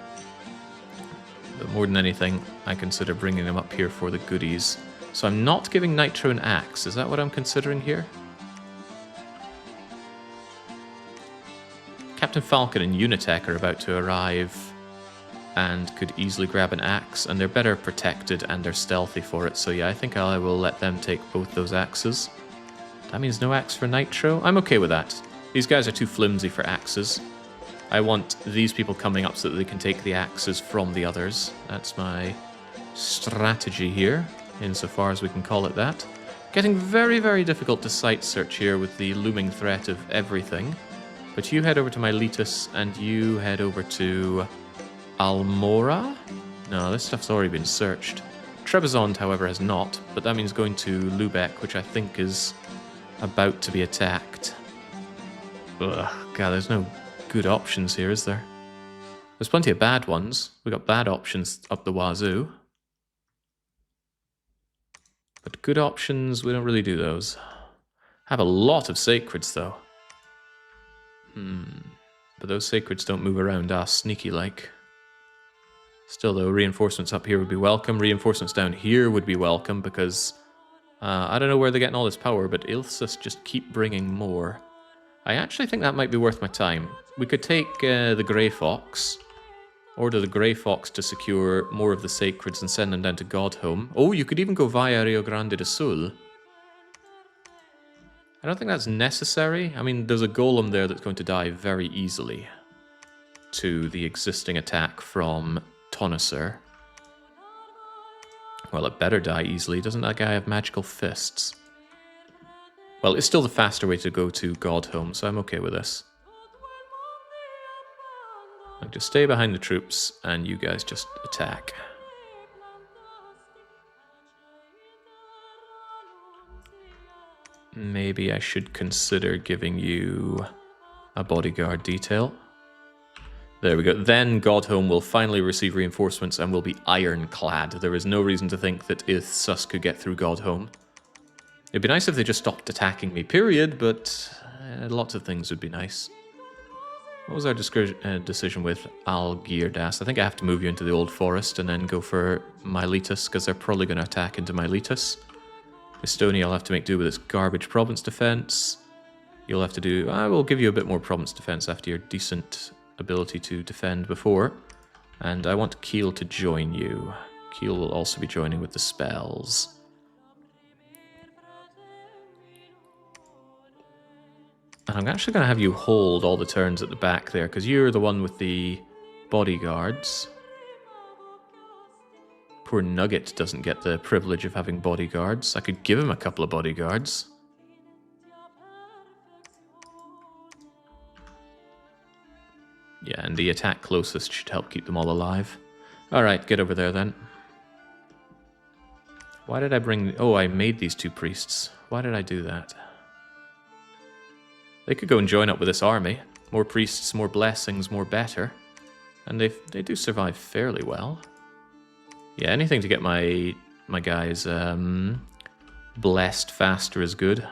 But more than anything, I consider bringing them up here for the goodies. So I'm not giving Nitro an axe. Is that what I'm considering here? Captain Falcon and Unitech are about to arrive and could easily grab an axe, and they're better protected and they're stealthy for it. So yeah, I think I will let them take both those axes. That means no axe for Nitro. I'm okay with that. These guys are too flimsy for axes. I want these people coming up so that they can take the axes from the others. That's my strategy here, insofar as we can call it that. Getting very, very difficult to sight search here with the looming threat of everything. But you head over to Miletus, and you head over to Almora? No, this stuff's already been searched. Trebizond, however, has not, but that means going to Lubeck, which I think is about to be attacked. Ugh, God, there's no good options here, is there? There's plenty of bad ones. We got bad options up the wazoo. But good options, we don't really do those. Have a lot of sacreds, though. But those sacreds don't move around us, sneaky-like. Still, though, reinforcements up here would be welcome. Reinforcements down here would be welcome, because I don't know where they're getting all this power, but Ilthus just keep bringing more. I actually think that might be worth my time. We could take the Grey Fox, order the Grey Fox to secure more of the sacreds and send them down to Godhome. Oh, you could even go via Rio Grande do Sul. I don't think that's necessary. I mean, there's a golem there that's going to die very easily to the existing attack from Tonoser. Well, it better die easily. Doesn't that guy have magical fists? Well, it's still the faster way to go to Godhome, so I'm okay with this. I'll just stay behind the troops, and you guys just attack. Maybe I should consider giving you a bodyguard detail. There we go. Then Godhome will finally receive reinforcements and will be ironclad. There is no reason to think that Ithsus could get through Godhome. It'd be nice if they just stopped attacking me, period, but lots of things would be nice. What was our decision with Algirdas? I think I have to move you into the Old Forest and then go for Miletus, because they're probably going to attack into Miletus. Estonia, I'll have to make do with its garbage province defense. You'll have to do... I will give you a bit more province defense after your decent ability to defend before. And I want Kiel to join you. Kiel will also be joining with the spells. And I'm actually going to have you hold all the turns at the back there, because you're the one with the bodyguards. Poor Nugget doesn't get the privilege of having bodyguards. I could give him a couple of bodyguards. Yeah, and the attack closest should help keep them all alive. Alright, get over there then. Why did I bring... Oh, I made these 2 priests. Why did I do that? They could go and join up with this army. More priests, more blessings, more better. And they do survive fairly well. Yeah, anything to get my guys blessed faster is good.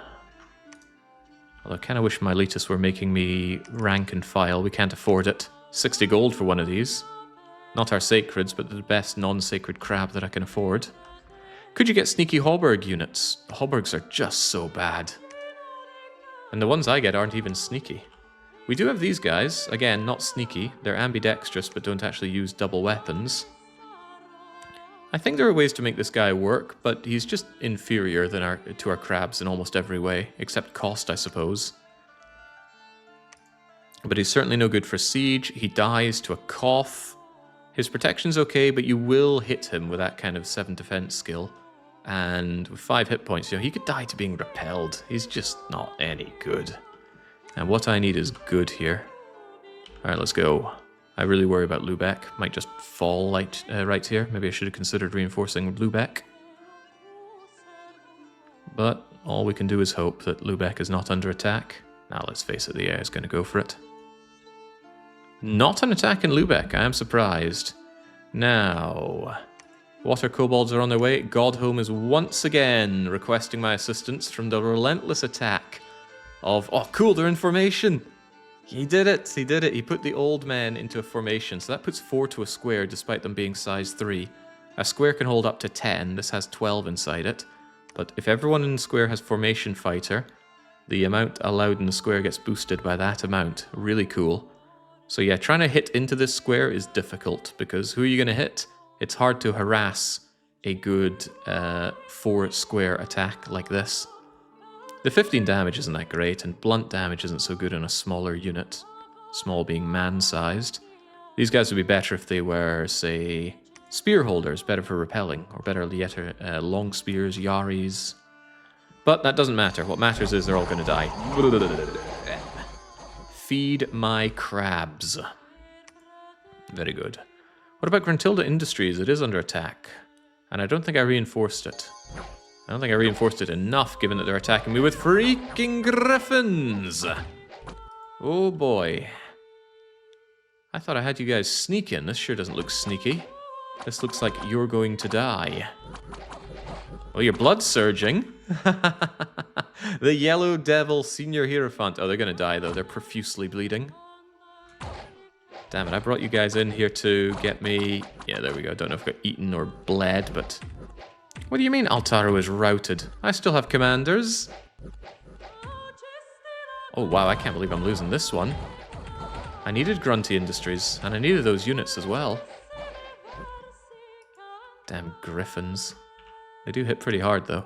Although I kind of wish Miletus were making me rank and file. We can't afford it. 60 gold for one of these. Not our sacreds, but the best non-sacred crab that I can afford. Could you get sneaky Hauberg units? The Haubergs are just so bad. And the ones I get aren't even sneaky. We do have these guys. Again, not sneaky. They're ambidextrous, but don't actually use double weapons. I think there are ways to make this guy work, but he's just inferior to our crabs in almost every way, except cost, I suppose. But he's certainly no good for siege. He dies to a cough. His protection's okay, but you will hit him with that kind of 7 defense skill. And with 5 hit points, you know, he could die to being repelled. He's just not any good. And what I need is good here. Alright, let's go. I really worry about Lubeck. Might just fall right here. Maybe I should have considered reinforcing Lubeck. But all we can do is hope that Lubeck is not under attack. Now, let's face it, the AI is going to go for it. Not an attack in Lubeck. I am surprised. Now, water kobolds are on their way. Godhome is once again requesting my assistance from the relentless attack of... Oh, cool, they're in formation! He did it! He did it! He put the old men into a formation, so that puts 4 to a square despite them being size 3. A square can hold up to 10, this has 12 inside it. But if everyone in the square has formation fighter, the amount allowed in the square gets boosted by that amount. Really cool. So yeah, trying to hit into this square is difficult, because who are you going to hit? It's hard to harass a good 4 square attack like this. The 15 damage isn't that great, and blunt damage isn't so good on a smaller unit. Small being man-sized. These guys would be better if they were, say, spear holders, better for repelling, or better yet, long spears, yaris. But that doesn't matter. What matters is they're all going to die. Feed my crabs. Very good. What about Gruntilda Industries? It is under attack. And I don't think I reinforced it. I don't think I reinforced it enough, given that they're attacking me with freaking griffins! Oh boy. I thought I had you guys sneaking. This sure doesn't look sneaky. This looks like you're going to die. Oh, your blood's surging. The Yellow Devil Senior Hierophant. Oh, they're going to die, though. They're profusely bleeding. Damn it, I brought you guys in here to get me... Yeah, there we go. Don't know if I got eaten or bled, but... What do you mean Atlaro is routed? I still have commanders. Oh, wow, I can't believe I'm losing this one. I needed Grunty Industries, and I needed those units as well. Damn griffins. They do hit pretty hard, though.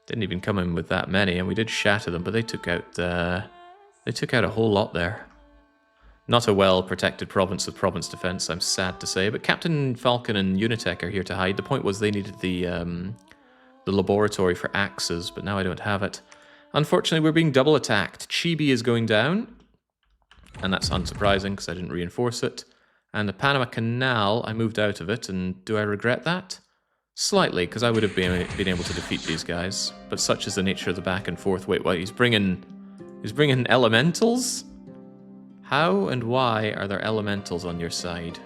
Didn't even come in with that many, and we did shatter them, but they took out a whole lot there. Not a well-protected province with province defense, I'm sad to say, but Captain Falcon and Unitech are here to hide. The point was they needed the laboratory for axes, but now I don't have it. Unfortunately, we're being double attacked. Chibi is going down, and that's unsurprising because I didn't reinforce it. And the Panama Canal, I moved out of it, and do I regret that? Slightly, because I would have been able to defeat these guys. But such is the nature of the back and forth. Wait, what? He's bringing elementals? How and why are there elementals on your side?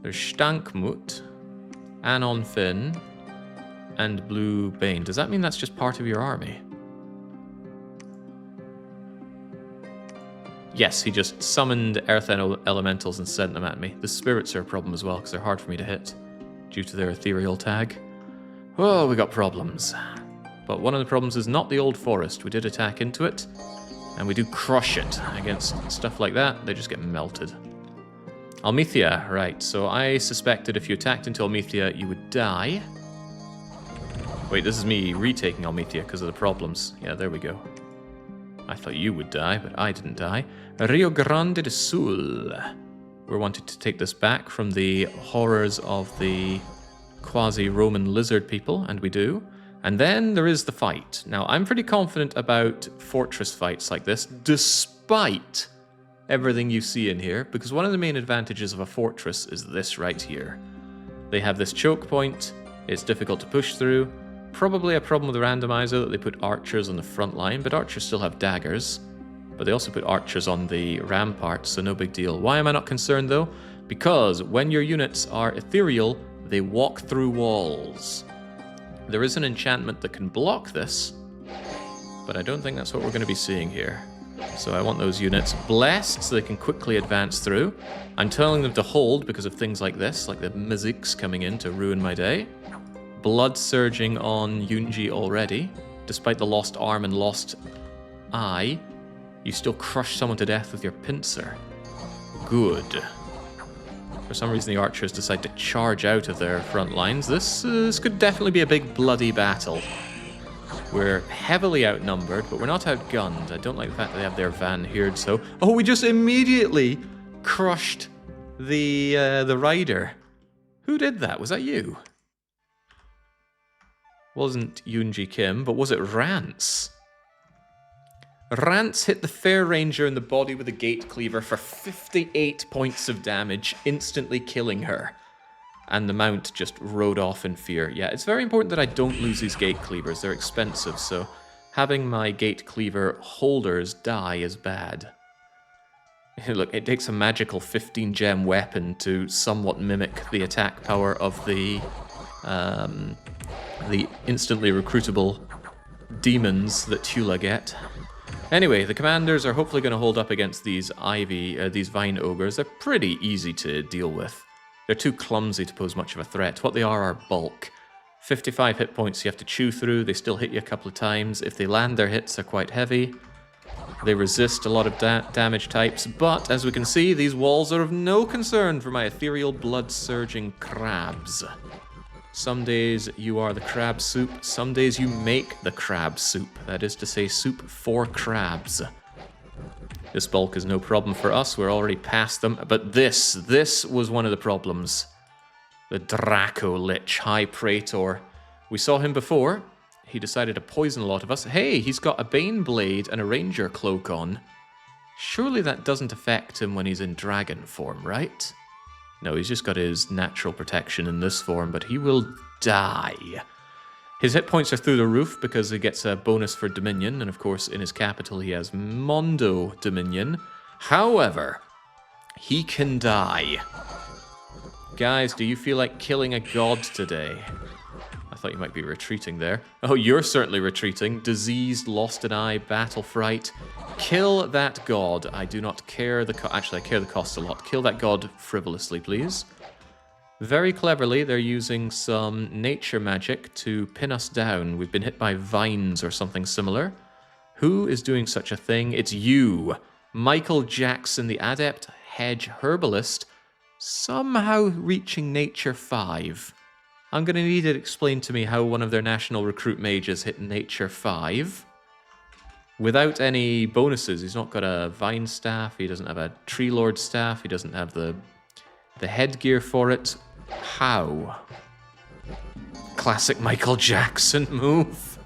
There's Stankmut, Anon Finn, and Blue Bane. Does that mean that's just part of your army? Yes, he just summoned Earth Elementals and sent them at me. The spirits are a problem as well, because they're hard for me to hit, due to their ethereal tag. Oh, we got problems. But one of the problems is not the old forest. We did attack into it, and we do crush it against stuff like that. They just get melted. Almethea, right. So I suspected if you attacked into Almethea, you would die. Wait, this is me retaking Almethea because of the problems. Yeah, there we go. I thought you would die, but I didn't die. Rio Grande do Sul. We're wanting to take this back from the horrors of the quasi-Roman lizard people, and we do. And then there is the fight. Now, I'm pretty confident about fortress fights like this, despite everything you see in here, because one of the main advantages of a fortress is this right here. They have this choke point, it's difficult to push through, probably a problem with the randomizer that they put archers on the front line, but archers still have daggers. But they also put archers on the ramparts, so no big deal. Why am I not concerned though? Because when your units are ethereal, they walk through walls. There is an enchantment that can block this, but I don't think that's what we're going to be seeing here. So I want those units blessed so they can quickly advance through. I'm telling them to hold because of things like this, like the Miziks coming in to ruin my day. Blood surging on Yunji already. Despite the lost arm and lost eye, you still crush someone to death with your pincer. Good. For some reason the archers decide to charge out of their front lines. This could definitely be a big bloody battle. We're heavily outnumbered, but we're not outgunned. I don't like the fact that they have their Van Heerd, so... Oh, we just immediately crushed the rider. Who did that? Was that you? Wasn't Yoonji Kim, but was it Rance? Rance hit the Fair Ranger in the body with a gate cleaver for 58 points of damage, instantly killing her. And the mount just rode off in fear. Yeah, it's very important that I don't lose these gate cleavers. They're expensive, so having my gate cleaver holders die is bad. Look, it takes a magical 15-gem weapon to somewhat mimic the attack power of the instantly recruitable demons that Tula get. Anyway, the commanders are hopefully going to hold up against these these vine ogres. They're pretty easy to deal with. They're too clumsy to pose much of a threat. What they are bulk. 55 hit points you have to chew through. They still hit you a couple of times. If they land their hits, they're quite heavy. They resist a lot of damage types, but as we can see, these walls are of no concern for my ethereal blood-surging crabs. Some days you are the crab soup, some days you make the crab soup. That is to say, soup for crabs. This bulk is no problem for us, we're already past them, but this was one of the problems. The Draco Lich, High Praetor. We saw him before, he decided to poison a lot of us. Hey, he's got a Bane Blade and a Ranger Cloak on. Surely that doesn't affect him when he's in dragon form, right? No, he's just got his natural protection in this form, but he will die. His hit points are through the roof because he gets a bonus for Dominion, and of course in his capital he has Mondo Dominion. However, he can die. Guys, do you feel like killing a god today? I thought you might be retreating there. Oh, you're certainly retreating. Diseased, lost an eye, battle fright. Kill that god. I do not care the cost. Actually, I care the cost a lot. Kill that god frivolously, please. Very cleverly, they're using some nature magic to pin us down. We've been hit by vines or something similar. Who is doing such a thing? It's you. Michael Jackson, the adept hedge herbalist, somehow reaching nature 5. I'm going to need it explained to me how one of their national recruit mages hit nature 5. Without any bonuses. He's not got a vine staff, he doesn't have a tree lord staff, he doesn't have the headgear for it. How? Classic Michael Jackson move.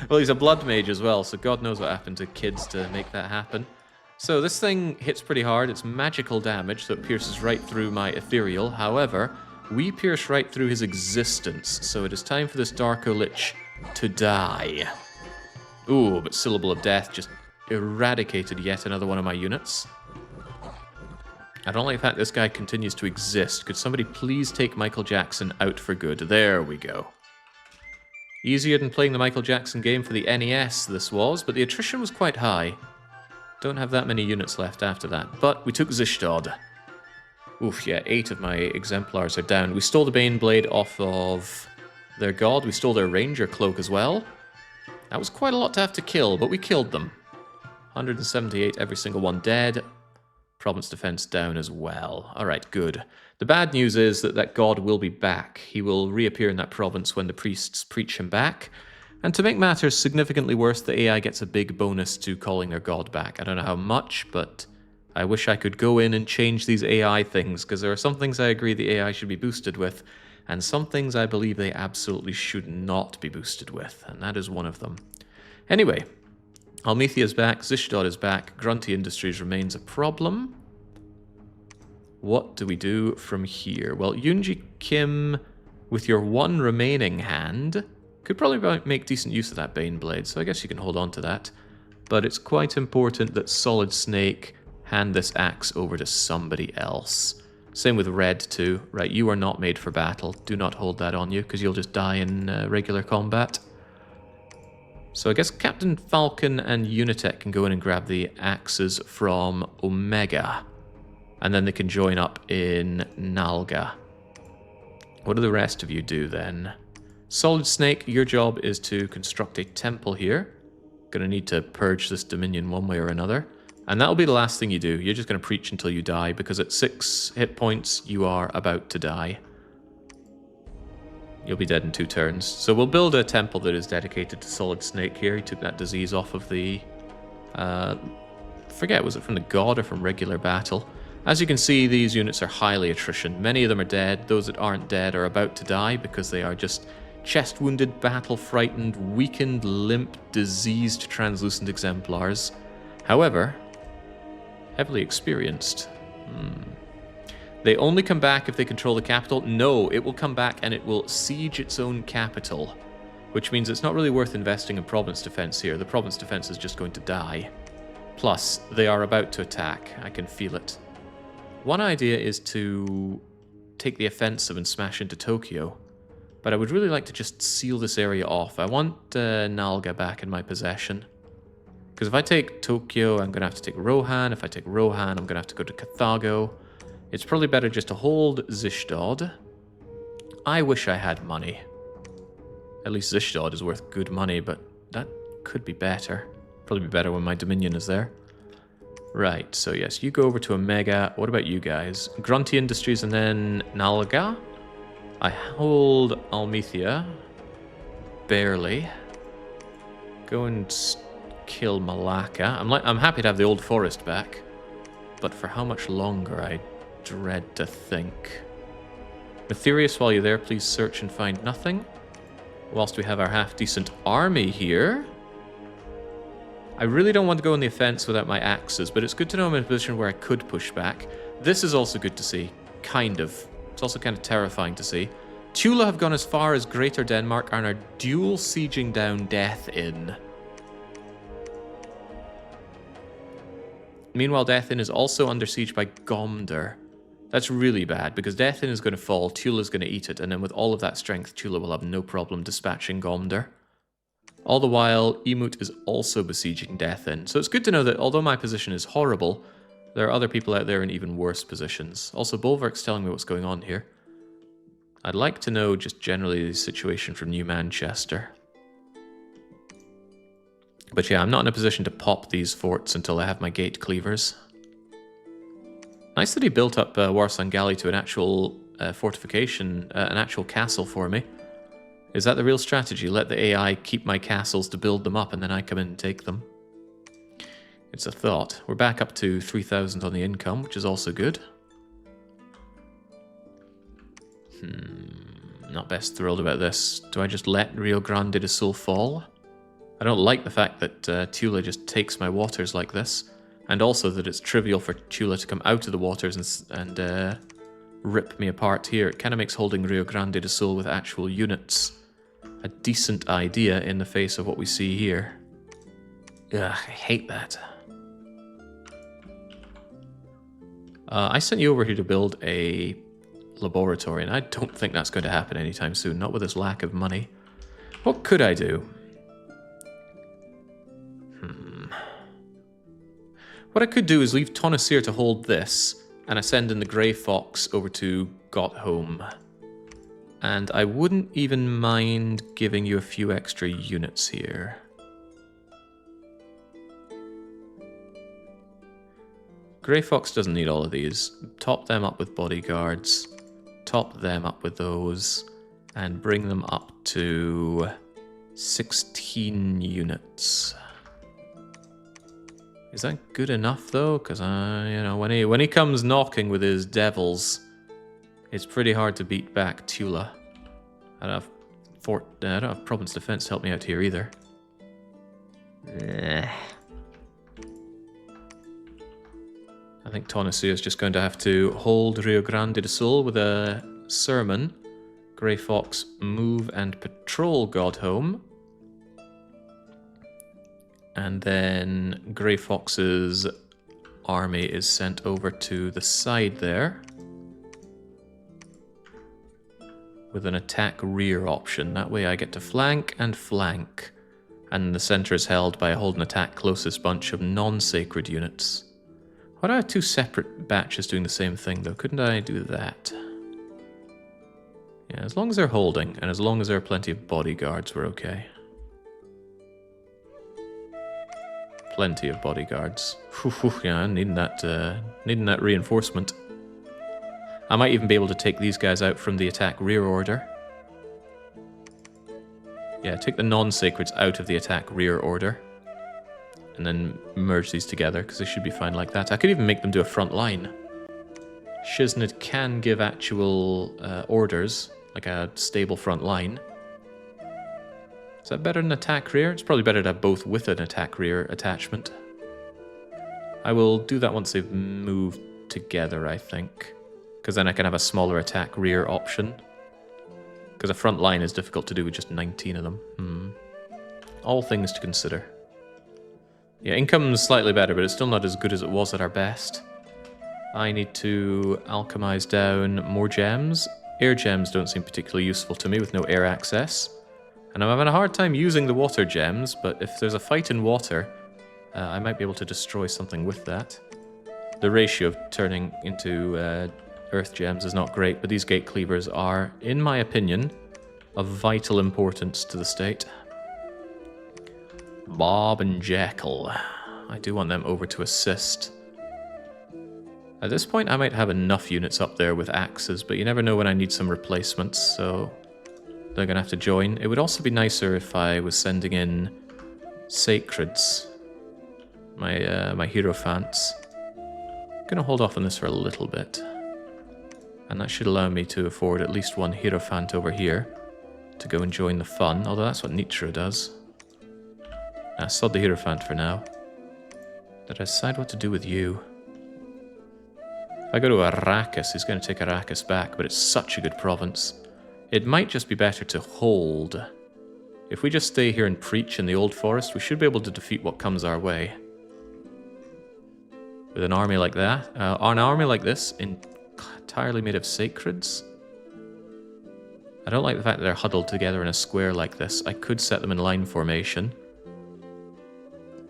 Well, he's a blood mage as well, so God knows what happened to kids to make that happen. So this thing hits pretty hard. It's magical damage, so it pierces right through my ethereal. However, we pierce right through his existence, so it is time for this Darko Lich to die. Ooh, but Syllable of Death just eradicated yet another one of my units. I don't like the fact this guy continues to exist. Could somebody please take Michael Jackson out for good? There we go. Easier than playing the Michael Jackson game for the NES this was, but the attrition was quite high. Don't have that many units left after that. But we took Zishdod. Oof, yeah, 8 of my exemplars are down. We stole the Bane Blade off of their god. We stole their Ranger Cloak as well. That was quite a lot to have to kill, but we killed them. 178, every single one dead. Province defense down as well. Alright, good. The bad news is that god will be back. He will reappear in that province when the priests preach him back. And to make matters significantly worse, the AI gets a big bonus to calling their god back. I don't know how much, but I wish I could go in and change these AI things, because there are some things I agree the AI should be boosted with, and some things I believe they absolutely should not be boosted with, and that is one of them. Anyway, Almethea is back, Zishdod is back, Grunty Industries remains a problem. What do we do from here? Well, Yunji Kim, with your one remaining hand, could probably make decent use of that Bane Blade, so I guess you can hold on to that. But it's quite important that Solid Snake hand this axe over to somebody else. Same with Red too. Right, you are not made for battle. Do not hold that on you, because you'll just die in regular combat. So I guess Captain Falcon and Unitech can go in and grab the axes from Omega. And then they can join up in Nalga. What do the rest of you do then? Solid Snake, your job is to construct a temple here. Gonna need to purge this Dominion one way or another. And that'll be the last thing you do. You're just gonna preach until you die, because at 6 hit points, you are about to die. You'll be dead in 2 turns. So we'll build a temple that is dedicated to Solid Snake here. He took that disease off of the... forget, was it from the god or from regular battle? As you can see, these units are highly attrition. Many of them are dead. Those that aren't dead are about to die, because they are just chest-wounded, battle-frightened, weakened, limp, diseased, translucent exemplars. However, heavily experienced. They only come back if they control the capital? No, it will come back and it will siege its own capital, which means it's not really worth investing in province defense here. The province defense is just going to die. Plus, they are about to attack. I can feel it. One idea is to take the offensive and smash into Tokyo, but I would really like to just seal this area off. I want Nalga back in my possession. Because if I take Tokyo, I'm going to have to take Rohan. If I take Rohan, I'm going to have to go to Carthago. It's probably better just to hold Zishdod. I wish I had money. At least Zishdod is worth good money, but that could be better. Probably be better when my Dominion is there. Right, so yes, you go over to Omega. What about you guys? Grunty Industries and then Nalga. I hold Almethea. Barely. Go and kill Malacca. I'm happy to have the Old Forest back. But for how much longer, I dread to think. Aetherius, while you're there, please search and find nothing. Whilst we have our half-decent army here. I really don't want to go on the offense without my axes, but it's good to know I'm in a position where I could push back. This is also good to see. Kind of. It's also kind of terrifying to see. Tula have gone as far as Greater Denmark and are dual sieging down Death Inn. Meanwhile, Death Inn is also under siege by Gomder. That's really bad, because Death Inn is going to fall, Tula's going to eat it, and then with all of that strength, Tula will have no problem dispatching Gomder. All the while, Emut is also besieging Death Inn. So it's good to know that although my position is horrible, there are other people out there in even worse positions. Also, Bulwark's telling me what's going on here. I'd like to know just generally the situation from New Manchester. But yeah, I'm not in a position to pop these forts until I have my gate cleavers. Nice that he built up Warsangali to an actual fortification, an actual castle for me. Is that the real strategy? Let the AI keep my castles to build them up and then I come in and take them. It's a thought. We're back up to 3,000 on the income, which is also good. Not best thrilled about this. Do I just let Rio Grande do Sul fall? I don't like the fact that Tula just takes my waters like this. And also that it's trivial for Tula to come out of the waters and rip me apart here. It kind of makes holding Rio Grande do Sul with actual units a decent idea in the face of what we see here. Ugh, I hate that. I sent you over here to build a laboratory, and I don't think that's going to happen anytime soon, not with this lack of money. What could I do? What I could do is leave Tonasir to hold this, and I send in the Grey Fox over to Gotholm. And I wouldn't even mind giving you a few extra units here. Grey Fox doesn't need all of these. Top them up with bodyguards. Top them up with those. And bring them up to 16 units. Is that good enough though? Because you know, when he comes knocking with his devils, it's pretty hard to beat back Tula. I don't have Province Defense to help me out here either. I think Tonasu is just going to have to hold Rio Grande do Sul with a sermon. Grey Fox move and patrol Godhome. And then Grey Fox's army is sent over to the side there. With an attack rear option. That way I get to flank and flank. And the center is held by a hold and attack closest bunch of non-sacred units. Why do I have two separate batches doing the same thing though? Couldn't I do that? Yeah, as long as they're holding, and as long as there are plenty of bodyguards, we're okay. Plenty of bodyguards. Yeah, needing that reinforcement. I might even be able to take these guys out from the attack rear order. Yeah, take the non-sacreds out of the attack rear order. And then merge these together, because they should be fine like that. I could even make them do a front line. Shizned can give actual orders, like a stable front line. Is that better than attack rear? It's probably better to have both with an attack rear attachment. I will do that once they've moved together, I think. Because then I can have a smaller attack rear option. Because a front line is difficult to do with just 19 of them. All things to consider. Yeah, income's slightly better, but it's still not as good as it was at our best. I need to alchemize down more gems. Air gems don't seem particularly useful to me with no air access. And I'm having a hard time using the water gems, but if there's a fight in water, I might be able to destroy something with that. The ratio of turning into earth gems is not great, but these gate cleavers are, in my opinion, of vital importance to the state. Bob and Jekyll. I do want them over to assist. At this point, I might have enough units up there with axes, but you never know when I need some replacements, so they're going to have to join. It would also be nicer if I was sending in sacreds, my hierophants. I'm going to hold off on this for a little bit. And that should allow me to afford at least one hierophant over here to go and join the fun, although that's what Nitro does. I sod the hierophant for now. Did I decide what to do with you? If I go to Arrakis, he's going to take Arrakis back, but it's such a good province. It might just be better to hold. If we just stay here and preach in the Old Forest, we should be able to defeat what comes our way. With an army like that, an army like this, entirely made of sacreds. I don't like the fact that they're huddled together in a square like this. I could set them in line formation.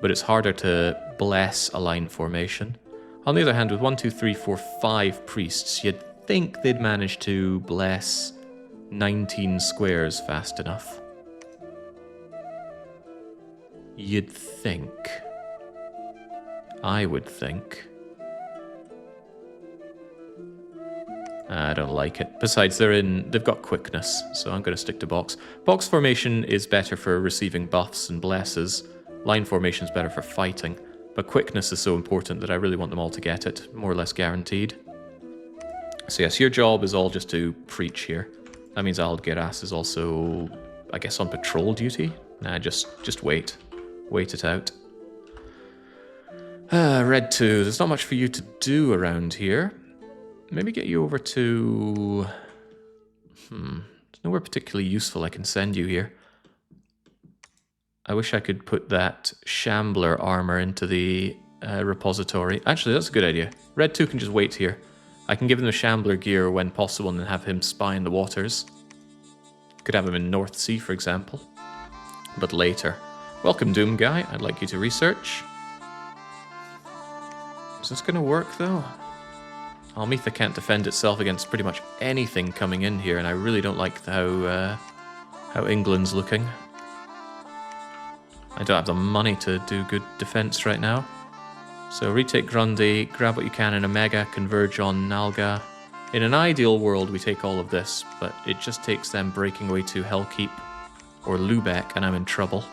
But it's harder to bless a line formation. On the other hand, with 1, 2, 3, 4, 5 priests, you'd think they'd manage to bless 19 squares fast enough. You'd think. I would think. I don't like it. Besides, they've got quickness, so I'm going to stick to box. Box formation is better for receiving buffs and blesses. Line formation is better for fighting, but quickness is so important that I really want them all to get it, more or less guaranteed. So yes, your job is all just to preach here. That means Aldgeras is also, I guess, on patrol duty. Nah, just wait. Wait it out. Red 2, there's not much for you to do around here. Maybe get you over to... There's nowhere particularly useful I can send you here. I wish I could put that Shambler armor into the repository. Actually, that's a good idea. Red 2 can just wait here. I can give him the Shambler gear when possible and then have him spy in the waters. Could have him in North Sea, for example. But later. Welcome, Doom Guy. I'd like you to research. Is this going to work, though? Almetha can't defend itself against pretty much anything coming in here, and I really don't like how England's looking. I don't have the money to do good defense right now. So retake Grundy, grab what you can in Omega, converge on Nalga. In an ideal world, we take all of this, but it just takes them breaking away to Hellkeep or Lubeck, and I'm in trouble.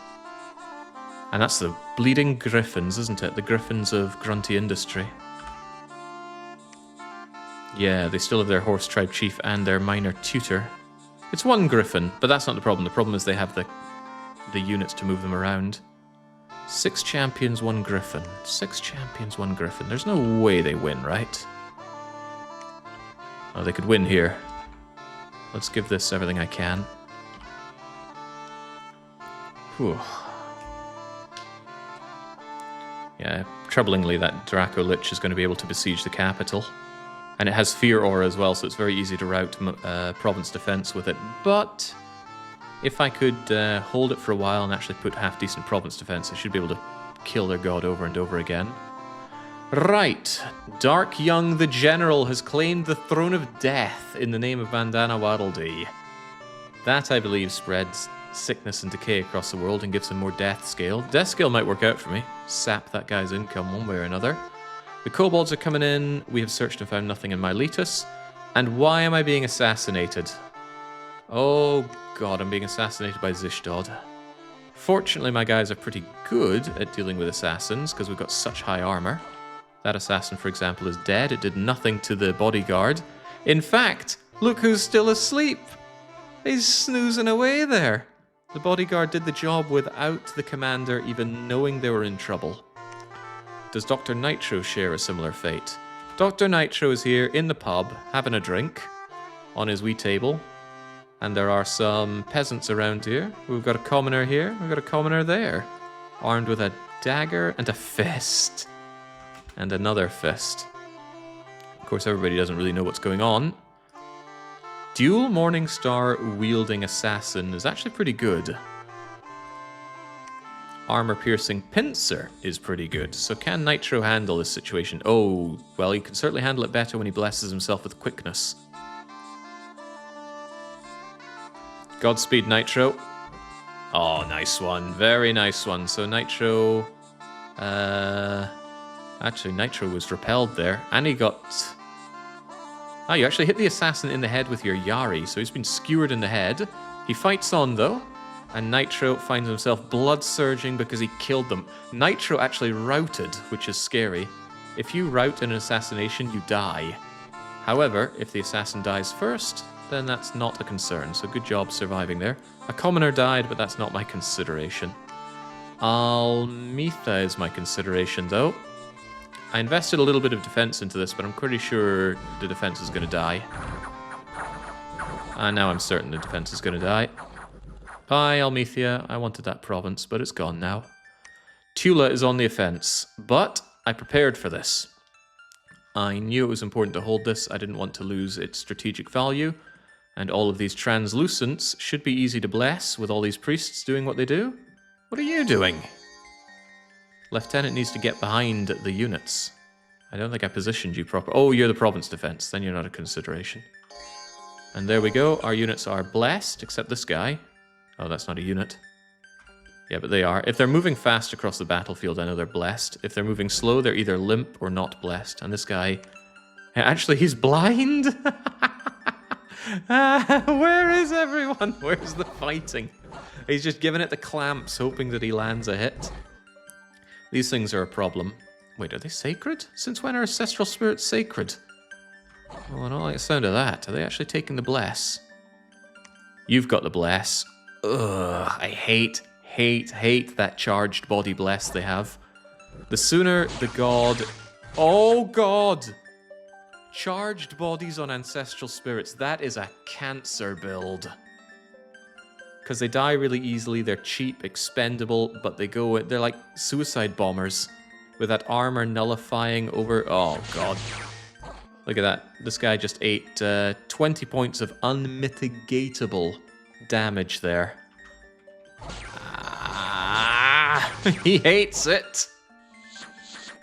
And that's the bleeding griffins, isn't it? The griffins of grunty industry. Yeah, they still have their horse tribe chief and their minor tutor. It's one griffin, but that's not the problem. The problem is they have the units to move them around. 6 champions, 1 griffin. 6 champions, 1 griffin. There's no way they win, right? Oh, they could win here. Let's give this everything I can. Whew. Yeah, troublingly, that Draco Lich is going to be able to besiege the capital. And it has Fear Aura as well, so it's very easy to rout province defense with it. But if I could hold it for a while and actually put half-decent province defense, I should be able to kill their god over and over again. Right. Dark Young the General has claimed the Throne of Death in the name of Bandana Waddle-Dee. That, I believe, spreads sickness and decay across the world and gives him more death scale. Death scale might work out for me. Sap that guy's income one way or another. The kobolds are coming in. We have searched and found nothing in Miletus. And why am I being assassinated? Oh god, I'm being assassinated by Zishdod. Fortunately, my guys are pretty good at dealing with assassins because we've got such high armor. That assassin, for example, is dead. It did nothing to the bodyguard. In fact, look who's still asleep. He's snoozing away there. The bodyguard did the job without the commander even knowing they were in trouble. Does Dr. Nitro share a similar fate? Dr. Nitro is here in the pub, having a drink, on his wee table. And there are some peasants around here. We've got a commoner here, we've got a commoner there. Armed with a dagger and a fist. And another fist. Of course, everybody doesn't really know what's going on. Dual Morningstar wielding assassin is actually pretty good. Armor-piercing pincer is pretty good. So can Nitro handle this situation? Oh, well, he can certainly handle it better when he blesses himself with quickness. Godspeed, Nitro. Oh, nice one. Very nice one. So Nitro... Actually, Nitro was repelled there. And he got... Ah, you actually hit the assassin in the head with your Yari, so he's been skewered in the head. He fights on, though. And Nitro finds himself blood-surging because he killed them. Nitro actually routed, which is scary. If you rout in an assassination, you die. However, if the assassin dies first, then that's not a concern. So good job surviving there. A commoner died, but that's not my consideration. Almitha is my consideration, though. I invested a little bit of defense into this, but I'm pretty sure the defense is going to die. And now I'm certain the defense is going to die. Bye, Almethea. I wanted that province, but it's gone now. Tula is on the offense, but I prepared for this. I knew it was important to hold this. I didn't want to lose its strategic value. And all of these translucents should be easy to bless with all these priests doing what they do. What are you doing? Lieutenant needs to get behind the units. I don't think I positioned you properly. Oh, you're the province defense. Then you're not a consideration. And there we go. Our units are blessed, except this guy. Oh, that's not a unit. Yeah, but they are. If they're moving fast across the battlefield, I know they're blessed. If they're moving slow, they're either limp or not blessed. And this guy... Actually, he's blind! Where is everyone? Where's the fighting? He's just giving it the clamps, hoping that he lands a hit. These things are a problem. Wait, are they sacred? Since when are ancestral spirits sacred? Well, I don't like the sound of that. Are they actually taking the bless? You've got the bless. Ugh, I hate that charged body bless they have. The sooner the god... Oh, God! Charged bodies on ancestral spirits. That is a cancer build. Because they die really easily, they're cheap, expendable, but they're like suicide bombers with that armor nullifying over... Oh, God. Look at that. This guy just ate 20 points of unmitigatable damage there. Ah, he hates it!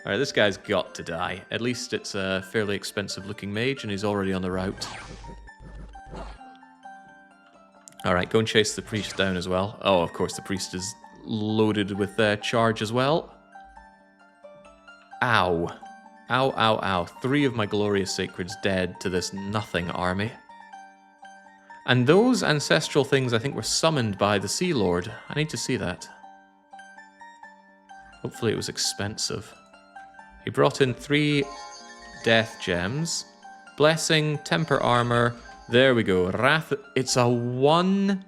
Alright, this guy's got to die. At least it's a fairly expensive-looking mage, and he's already on the route. Alright, go and chase the priest down as well. Oh, of course, the priest is loaded with charge as well. Ow. Ow, ow, ow. 3 of my glorious sacreds dead to this nothing army. And those ancestral things, I think, were summoned by the Sea Lord. I need to see that. Hopefully it was expensive. He brought in 3 death gems. Blessing, temper armor. There we go. Wrath. It's a one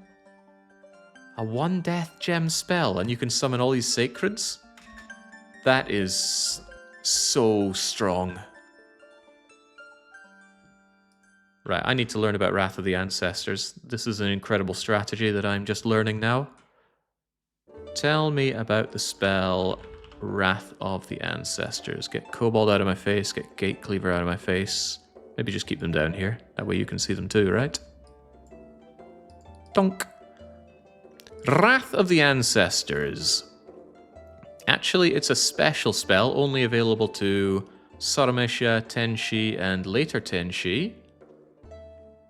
death gem spell, and you can summon all these sacreds. That is so strong. Right, I need to learn about Wrath of the Ancestors. This is an incredible strategy that I'm just learning now. Tell me about the spell Wrath of the Ancestors. Get Cobalt out of my face, get Gatecleaver out of my face. Maybe just keep them down here. That way you can see them too, right? Donk. Wrath of the Ancestors. Actually, it's a special spell only available to Saramisha, Tenshi, and later Tenshi.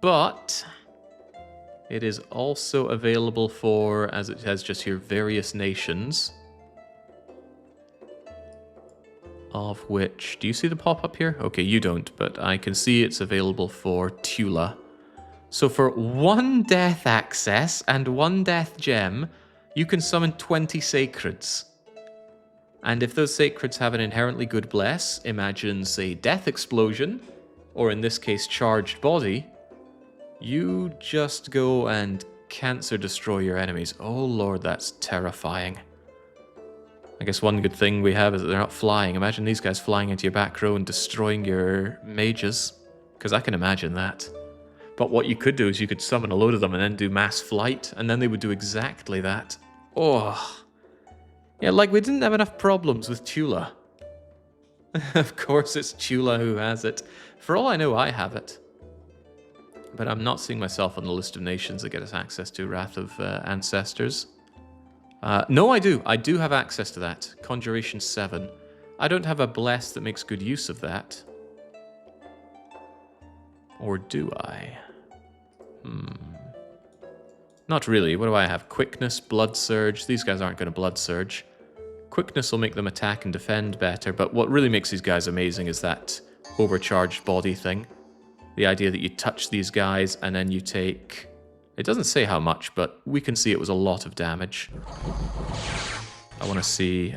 But it is also available for, as it has just here, various nations. Of which, do you see the pop-up here? Okay, you don't, but I can see it's available for Tula. So for 1 death access and 1 death gem, you can summon 20 sacreds. And if those sacreds have an inherently good bless, imagine, say, Death Explosion, or in this case, Charged Body, you just go and cancer destroy your enemies. Oh lord, that's terrifying. I guess one good thing we have is that they're not flying. Imagine these guys flying into your back row and destroying your mages. Because I can imagine that. But what you could do is you could summon a load of them and then do mass flight, and then they would do exactly that. Oh. Yeah, like we didn't have enough problems with Tula. Of course it's Tula who has it. For all I know, I have it. But I'm not seeing myself on the list of nations that get us access to Wrath of Ancestors. No, I do. I do have access to that. Conjuration 7. I don't have a bless that makes good use of that. Or do I? Not really. What do I have? Quickness, Blood Surge. These guys aren't going to Blood Surge. Quickness will make them attack and defend better, but what really makes these guys amazing is that overcharged body thing. The idea that you touch these guys and then you take... It doesn't say how much, but we can see it was a lot of damage. I want to see.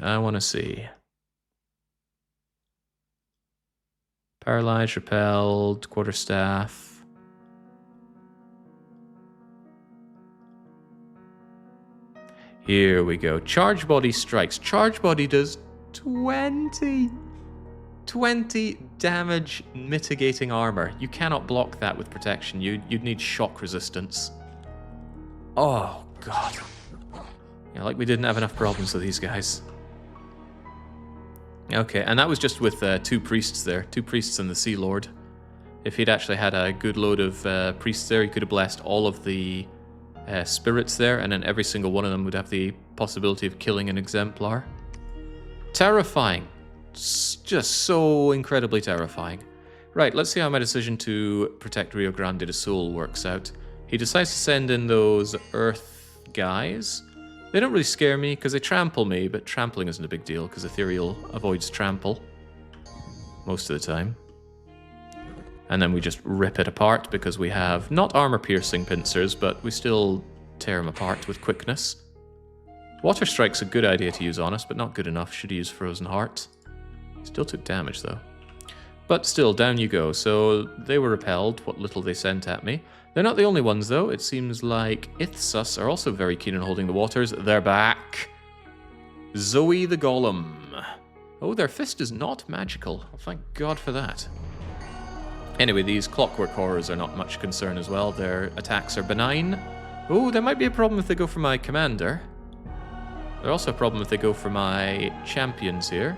Paralyzed, repelled, quarterstaff. Here we go. Charge body strikes. Charge body does 20 damage mitigating armor. You cannot block that with protection. You'd need shock resistance. Oh, God. Yeah, like we didn't have enough problems with these guys. Okay, and that was just with 2 priests there. 2 priests and the Sea Lord. If he'd actually had a good load of priests there, he could have blessed all of the spirits there, and then every single one of them would have the possibility of killing an exemplar. Terrifying. It's just so incredibly terrifying. Right, let's see how my decision to protect Rio Grande do Sul works out. He decides to send in those Earth guys. They don't really scare me because they trample me, but trampling isn't a big deal because Ethereal avoids trample most of the time. And then we just rip it apart because we have not armor-piercing pincers, but we still tear them apart with quickness. Water Strike's a good idea to use on us, but not good enough. Should use Frozen Heart. Still took damage, though. But still, down you go. So they were repelled, what little they sent at me. They're not the only ones, though. It seems like Ithsus are also very keen on holding the waters. They're back. Zoe the Golem. Oh, their fist is not magical. Oh, thank God for that. Anyway, these Clockwork Horrors are not much concern as well. Their attacks are benign. Oh, there might be a problem if they go for my commander. There's also a problem if they go for my champions here.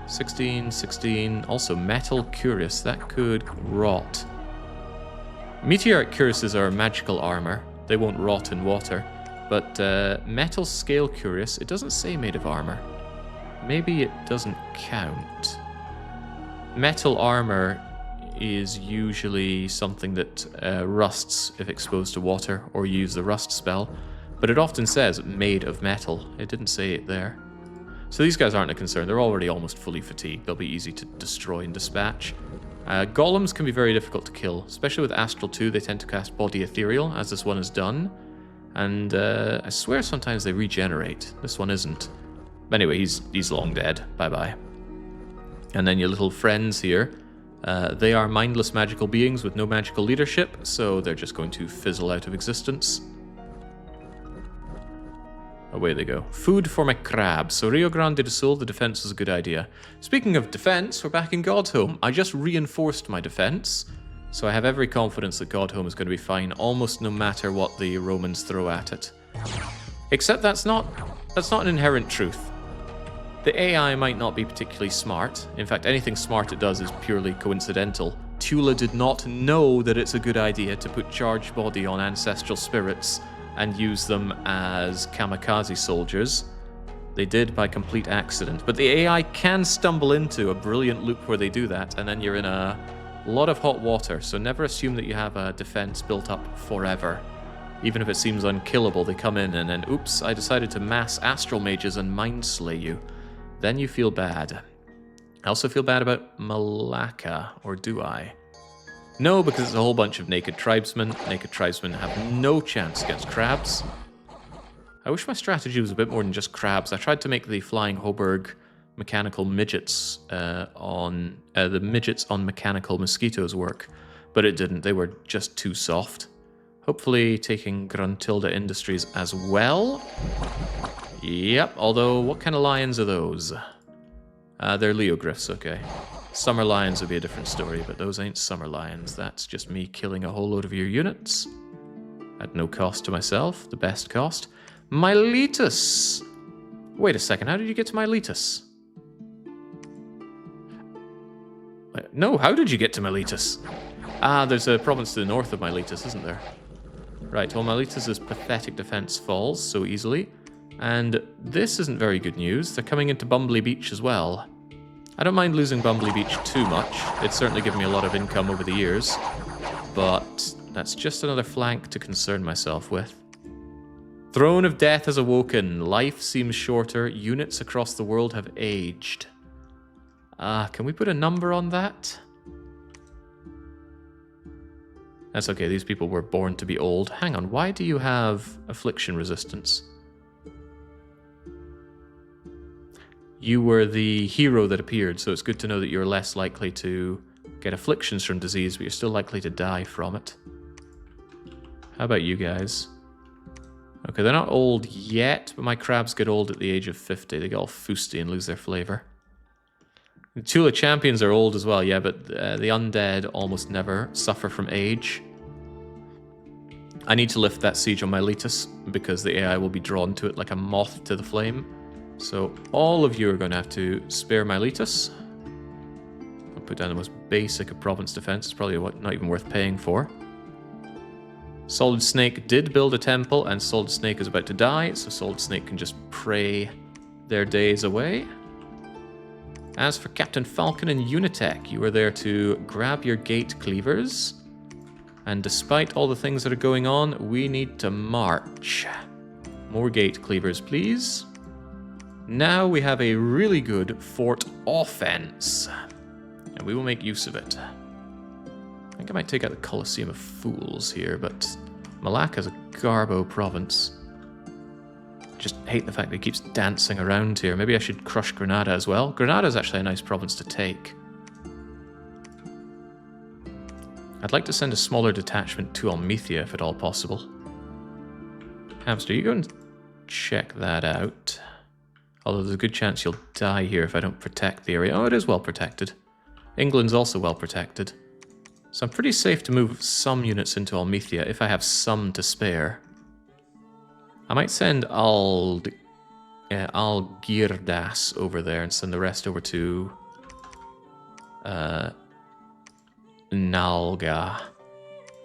16, 16. Also, Metal Cuirass. That could rot. Meteoric Cuirasses are magical armor. They won't rot in water. But Metal Scale Cuirass, it doesn't say made of armor. Maybe it doesn't count. Metal armor is usually something that rusts if exposed to water or you use the rust spell. But it often says made of metal. It didn't say it there. So these guys aren't a concern. They're already almost fully fatigued. They'll be easy to destroy and dispatch. Golems can be very difficult to kill, especially with Astral 2. They tend to cast Body Ethereal, as this one has done. And I swear sometimes they regenerate. This one isn't. Anyway, he's long dead. Bye-bye. And then your little friends here. They are mindless magical beings with no magical leadership, so they're just going to fizzle out of existence. Away they go. Food for my crabs. So Rio Grande do Sul, the defense was a good idea. Speaking of defense, we're back in Godhome. I just reinforced my defense, so I have every confidence that Godhome is going to be fine, almost no matter what the Romans throw at it. Except that's not an inherent truth. The AI might not be particularly smart. In fact, anything smart it does is purely coincidental. Tula did not know that it's a good idea to put charged body on ancestral spirits and use them as kamikaze soldiers. They did by complete accident. But the AI can stumble into a brilliant loop where they do that, and then you're in a lot of hot water. So never assume that you have a defense built up forever. Even if it seems unkillable, they come in and then, oops, I decided to mass astral mages and mind slay you. Then you feel bad. I also feel bad about Malacca, or do I? No, because it's a whole bunch of naked tribesmen. Naked tribesmen have no chance against crabs. I wish my strategy was a bit more than just crabs. I tried to make the flying Hoburg mechanical midgets on the midgets on mechanical mosquitoes work, but it didn't. They were just too soft. Hopefully taking Gruntilda Industries as well. Yep, although what kind of lions are those? They're Leogryphs, okay. Summer lions would be a different story, but those ain't summer lions. That's just me killing a whole load of your units. At no cost to myself, the best cost. Miletus! Wait a second, how did you get to Miletus? No, how did you get to Miletus? Ah, there's a province to the north of Miletus, isn't there? Right, well, Miletus' pathetic defense falls so easily. And this isn't very good news. They're coming into Bumbly Beach as well. I don't mind losing Bumbly Beach too much. It's certainly given me a lot of income over the years. But that's just another flank to concern myself with. Throne of Death has awoken. Life seems shorter. Units across the world have aged. Can we put a number on that? That's okay, these people were born to be old. Hang on, why do you have affliction resistance? You were the hero that appeared, so it's good to know that you're less likely to get afflictions from disease, but you're still likely to die from it. How about you guys? Okay, they're not old yet, but my crabs get old at the age of 50. They get all foosty and lose their flavor. The Tula champions are old as well, yeah, but the undead almost never suffer from age. I need to lift that siege on Miletus, because the AI will be drawn to it like a moth to the flame. So all of you are going to have to spare Miletus. I'll put down the most basic of province defense. It's probably not even worth paying for. Solid Snake did build a temple, and Solid Snake is about to die, so Solid Snake can just pray their days away. As for Captain Falcon and Unitech, you are there to grab your gate cleavers. And despite all the things that are going on, we need to march. More gate cleavers, please. Now we have a really good fort offense, and we will make use of it. I think I might take out the Colosseum of Fools here, but Malacca's a Garbo province. Just hate the fact that he keeps dancing around here. Maybe I should crush Granada as well. Granada is actually a nice province to take. I'd like to send a smaller detachment to Almethea if at all possible. Hamster, you go and check that out. Although there's a good chance you'll die here if I don't protect the area. Oh, it is well protected. England's also well protected. So I'm pretty safe to move some units into Almethea if I have some to spare. I might send Algirdas over there and send the rest over to Nalga.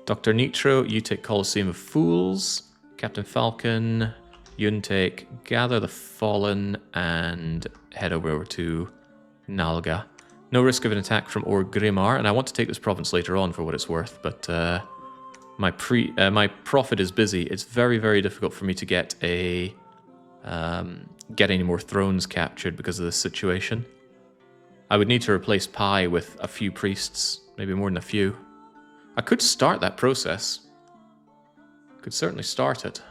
Dr. Nitro, you take Colosseum of Fools. Captain Falcon, Yuntake, gather the Fallen, and head over to Nalga. No risk of an attack from Orgrimmar, and I want to take this province later on for what it's worth, but my prophet is busy. It's very, very difficult for me to get any more thrones captured because of this situation. I would need to replace Pi with a few priests, maybe more than a few. I could start that process. Could certainly start it.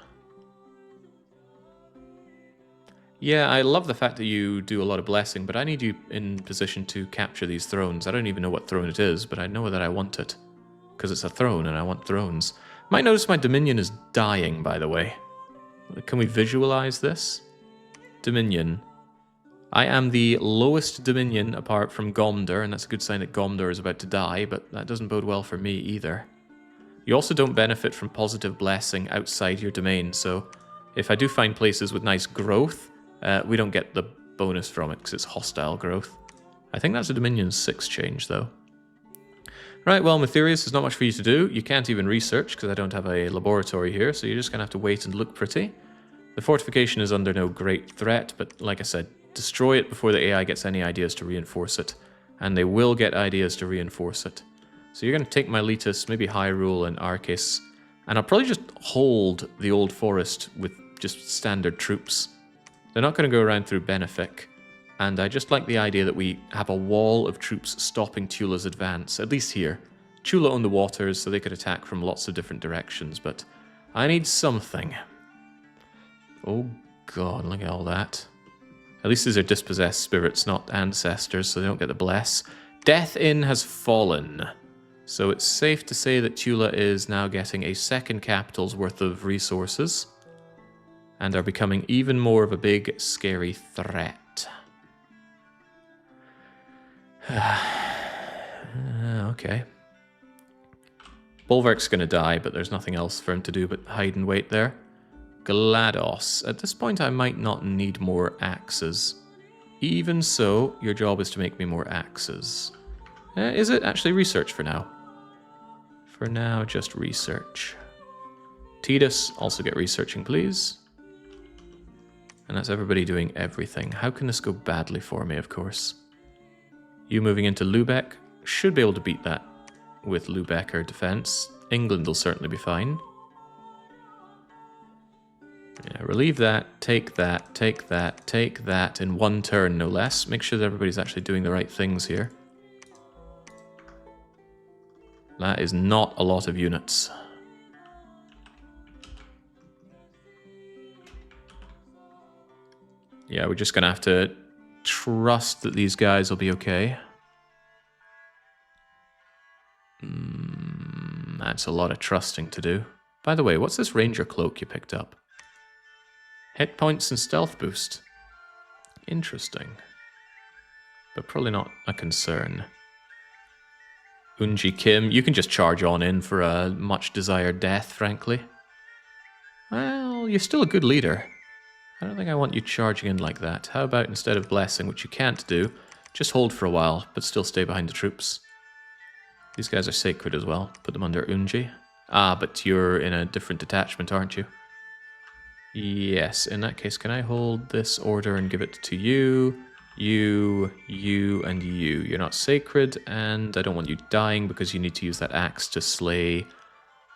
Yeah, I love the fact that you do a lot of blessing, but I need you in position to capture these thrones. I don't even know what throne it is, but I know that I want it. Because it's a throne and I want thrones. Might notice my Dominion is dying, by the way. Can we visualize this? Dominion. I am the lowest Dominion apart from Gomdor, and that's a good sign that Gomdor is about to die, but that doesn't bode well for me either. You also don't benefit from positive blessing outside your domain, so if I do find places with nice growth, we don't get the bonus from it because it's hostile growth. I think that's a Dominion 6 change, though. Right, well, Matherius, there's not much for you to do. You can't even research because I don't have a laboratory here, so you're just going to have to wait and look pretty. The fortification is under no great threat, but like I said, destroy it before the AI gets any ideas to reinforce it. And they will get ideas to reinforce it. So you're going to take Miletus, maybe Hyrule and Arceus, and I'll probably just hold the old forest with just standard troops. They're not going to go around through Benefic, and I just like the idea that we have a wall of troops stopping Tula's advance, at least here. Tula owned the waters, so they could attack from lots of different directions, but I need something. Oh god, look at all that. At least these are dispossessed spirits, not ancestors, so they don't get the bless. Death Inn has fallen. So it's safe to say that Tula is now getting a second capital's worth of resources and are becoming even more of a big, scary threat. Okay. Bulwark's going to die, but there's nothing else for him to do but hide and wait there. GLaDOS. At this point, I might not need more axes. Even so, your job is to make me more axes. Is it? Actually, research for now. For now, just research. Tidus, also get researching, please. And that's everybody doing everything. How can this go badly for me, of course? You moving into Lubeck. Should be able to beat that with Lubecker defense. England will certainly be fine. Yeah, relieve that, take that, take that, take that in one turn, no less. Make sure that everybody's actually doing the right things here. That is not a lot of units. Yeah, we're just going to have to trust that these guys will be okay. That's a lot of trusting to do. By the way, what's this ranger cloak you picked up? Hit points and stealth boost. Interesting. But probably not a concern. Unji Kim, you can just charge on in for a much desired death, frankly. Well, you're still a good leader. I don't think I want you charging in like that. How about instead of blessing, which you can't do, just hold for a while, but still stay behind the troops. These guys are sacred as well. Put them under Unji. Ah, but you're in a different detachment, aren't you? Yes, in that case, can I hold this order and give it to you, you, and you? You're not sacred, and I don't want you dying because you need to use that axe to slay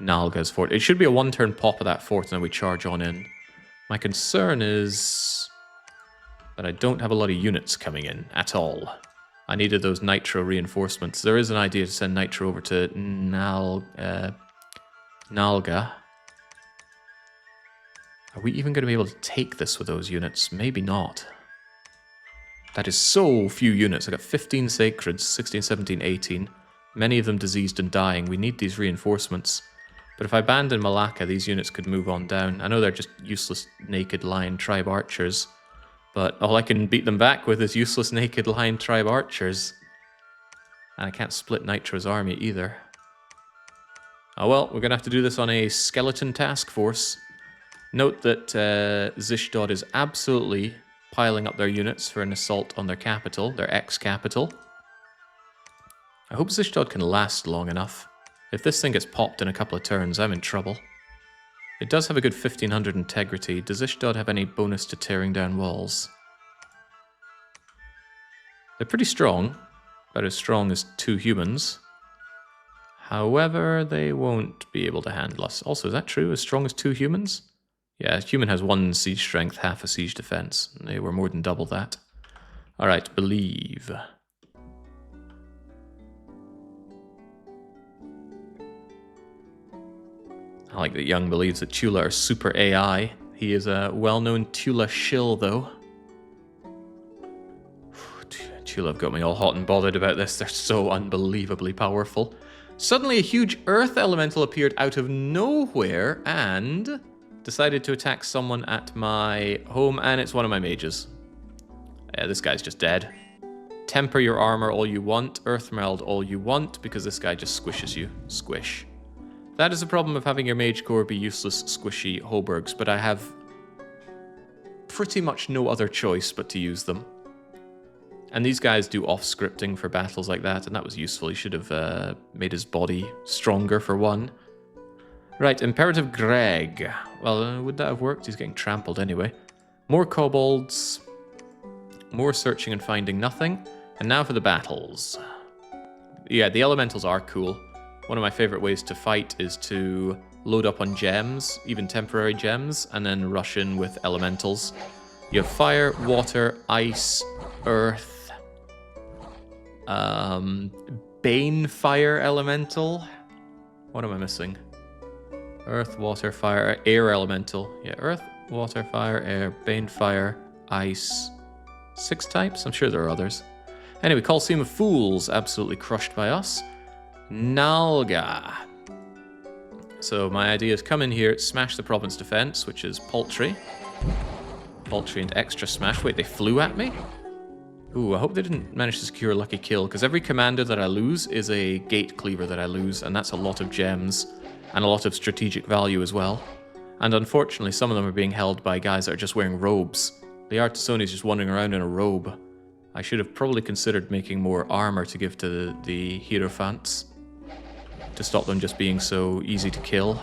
Nalga's fort. It should be a one-turn pop of that fort, and then we charge on in. My concern is that I don't have a lot of units coming in at all. I needed those Nitro reinforcements. There is an idea to send Nitro over to Nalga. Are we even going to be able to take this with those units? Maybe not. That is so few units. I got 15 Sacreds, 16, 17, 18. Many of them diseased and dying. We need these reinforcements. But if I abandon Malacca, these units could move on down. I know they're just useless naked lion tribe archers. But all I can beat them back with is useless naked lion tribe archers. And I can't split Nitro's army either. Oh well, we're going to have to do this on a skeleton task force. Note that Zishdod is absolutely piling up their units for an assault on their capital, their ex-capital. I hope Zishdod can last long enough. If this thing gets popped in a couple of turns, I'm in trouble. It does have a good 1500 integrity. Does Zishdod have any bonus to tearing down walls? They're pretty strong, about as strong as 2 humans. However, they won't be able to handle us. Also, is that true? As strong as 2 humans? Yeah, a human has 1 siege strength, half a siege defense. They were more than double that. Alright, believe. I like that Young believes that Tula are super AI. He is a well-known Tula shill, though. Tula have got me all hot and bothered about this. They're so unbelievably powerful. Suddenly a huge earth elemental appeared out of nowhere and decided to attack someone at my home, and it's one of my mages. Yeah, this guy's just dead. Temper your armor all you want, earth meld all you want, because this guy just squishes you. Squish. That is the problem of having your mage core be useless, squishy Hobergs, but I have pretty much no other choice but to use them. And these guys do off-scripting for battles like that, and that was useful. He should have made his body stronger for one. Right, Imperative Greg. Well, would that have worked? He's getting trampled anyway. More kobolds. More searching and finding nothing. And now for the battles. Yeah, the elementals are cool. One of my favorite ways to fight is to load up on gems, even temporary gems, and then rush in with elementals. You have fire, water, ice, earth, Bane Fire Elemental. What am I missing? Earth, water, fire, air elemental. Yeah, earth, water, fire, air, Bane Fire, ice. 6 types? I'm sure there are others. Anyway, Colosseum of Fools, absolutely crushed by us. Nalga. So my idea is come in here, smash the province defense, which is paltry. Paltry and extra smash. Wait, they flew at me? Ooh, I hope they didn't manage to secure a lucky kill, because every commander that I lose is a gate cleaver that I lose, and that's a lot of gems, and a lot of strategic value as well. And unfortunately, some of them are being held by guys that are just wearing robes. The Artisone is just wandering around in a robe. I should have probably considered making more armor to give to the Hierophants, to stop them just being so easy to kill.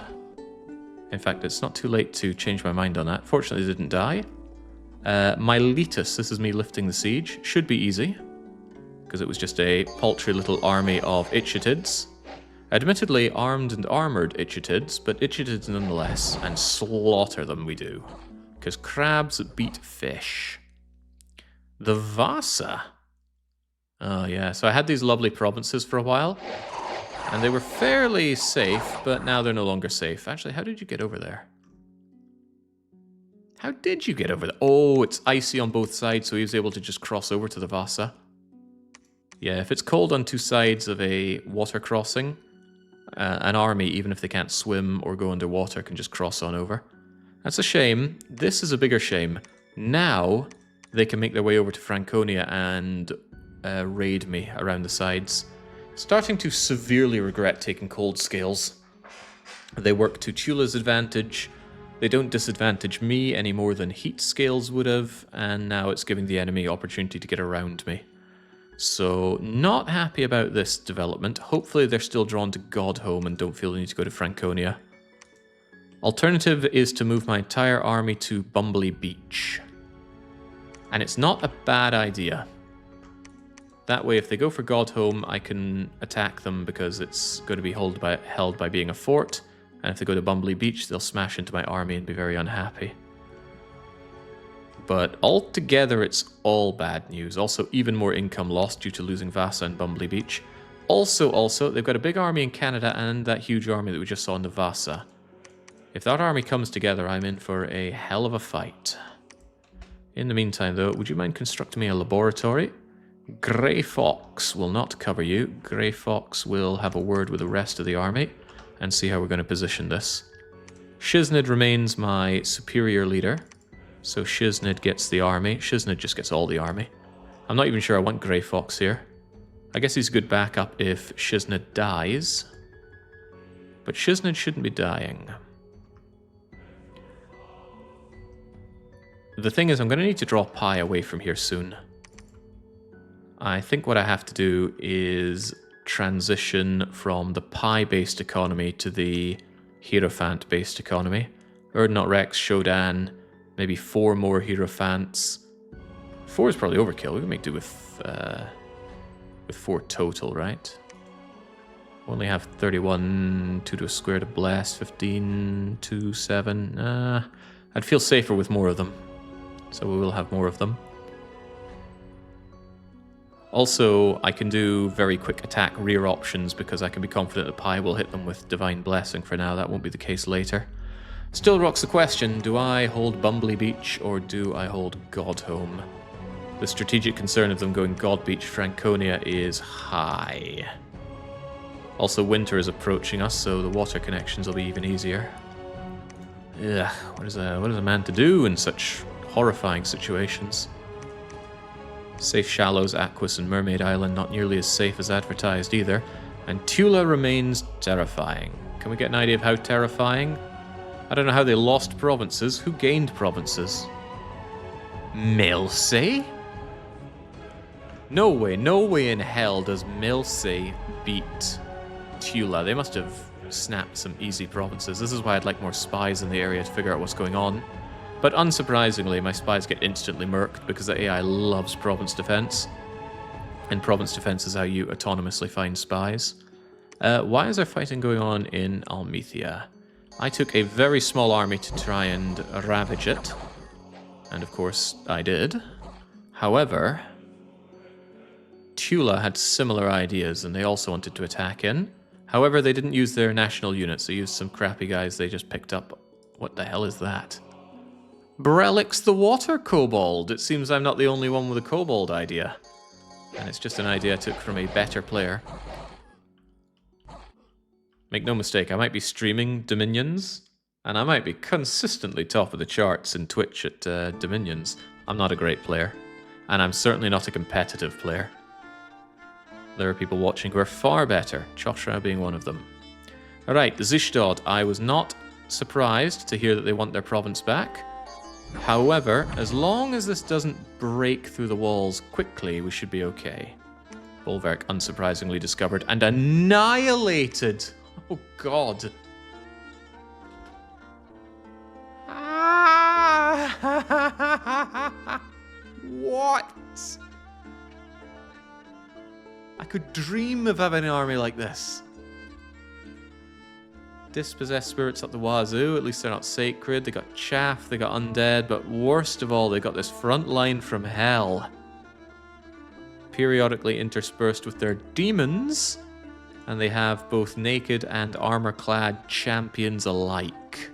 In fact, it's not too late to change my mind on that. Fortunately, they didn't die. Miletus, this is me lifting the siege, should be easy, because it was just a paltry little army of Ichthyids. Admittedly armed and armored Ichthyids, but Ichthyids nonetheless, and slaughter them we do, because crabs beat fish. The Vasa. Oh yeah, so I had these lovely provinces for a while, and they were fairly safe, but now they're no longer safe. Actually, how did you get over there? How did you get over there? Oh, it's icy on both sides, so he was able to just cross over to the Vasa. Yeah, if it's cold on 2 sides of a water crossing, an army, even if they can't swim or go underwater, can just cross on over. That's a shame. This is a bigger shame. Now, they can make their way over to Franconia and raid me around the sides. Starting to severely regret taking cold scales. They work to Tula's advantage. They don't disadvantage me any more than heat scales would have, and now it's giving the enemy opportunity to get around me. So, not happy about this development. Hopefully they're still drawn to Godhome and don't feel the need to go to Franconia. Alternative is to move my entire army to Bumbly Beach. And it's not a bad idea. That way, if they go for Godhome, I can attack them because it's going to be held by being a fort. And if they go to Bumbly Beach, they'll smash into my army and be very unhappy. But altogether, it's all bad news. Also, even more income lost due to losing Vasa and Bumbly Beach. Also, they've got a big army in Canada and that huge army that we just saw in the Vasa. If that army comes together, I'm in for a hell of a fight. In the meantime, though, would you mind constructing me a laboratory? Grey Fox will not cover you. Grey Fox will have a word with the rest of the army and see how we're going to position this. Shiznid remains my superior leader, so Shiznid gets the army. Shiznid just gets all the army. I'm not even sure I want Grey Fox here. I guess he's a good backup if Shiznid dies, but Shiznid shouldn't be dying. The thing is, I'm going to need to draw Pi away from here soon. I think what I have to do is transition from the Pi-based economy to the Hierophant-based economy. Urdnot Rex, Shodan, maybe 4 more Hierophants. 4 is probably overkill. We can make do with 4 total, right? Only have 31, 2 to a square to bless, 15, 2, 7. I'd feel safer with more of them. So we will have more of them. Also, I can do very quick attack rear options because I can be confident that Pi will hit them with Divine Blessing for now. That won't be the case later. Still rocks the question, do I hold Bumbly Beach or do I hold Godhome? The strategic concern of them going God Beach Franconia is high. Also, winter is approaching us, so the water connections will be even easier. Ugh, what is a man to do in such horrifying situations? Safe shallows, Aquas, and Mermaid Island not nearly as safe as advertised either. And Tula remains terrifying. Can we get an idea of how terrifying? I don't know how they lost provinces. Who gained provinces? Melie? No way in hell does Melie beat Tula. They must have snapped some easy provinces. This is why I'd like more spies in the area to figure out what's going on. But unsurprisingly, my spies get instantly murked because the AI loves province defense. And province defense is how you autonomously find spies. Why is there fighting going on in Almethea? I took a very small army to try and ravage it. And of course, I did. However, Tula had similar ideas and they also wanted to attack in. However, they didn't use their national units. They used some crappy guys they just picked up. What the hell is that? Brelix the Water Kobold. It seems I'm not the only one with a kobold idea. And it's just an idea I took from a better player. Make no mistake, I might be streaming Dominions, and I might be consistently top of the charts in Twitch at Dominions. I'm not a great player, and I'm certainly not a competitive player. There are people watching who are far better, Choshra being one of them. Alright, Zishdod. I was not surprised to hear that they want their province back. However, as long as this doesn't break through the walls quickly, we should be okay. Bolverk unsurprisingly discovered and annihilated! Oh god. What? I could dream of having an army like this. Dispossessed spirits up the wazoo. At least they're not sacred. They got chaff, they got undead, but worst of all, they got this front line from hell. Periodically interspersed with their demons, and they have both naked and armor-clad champions alike.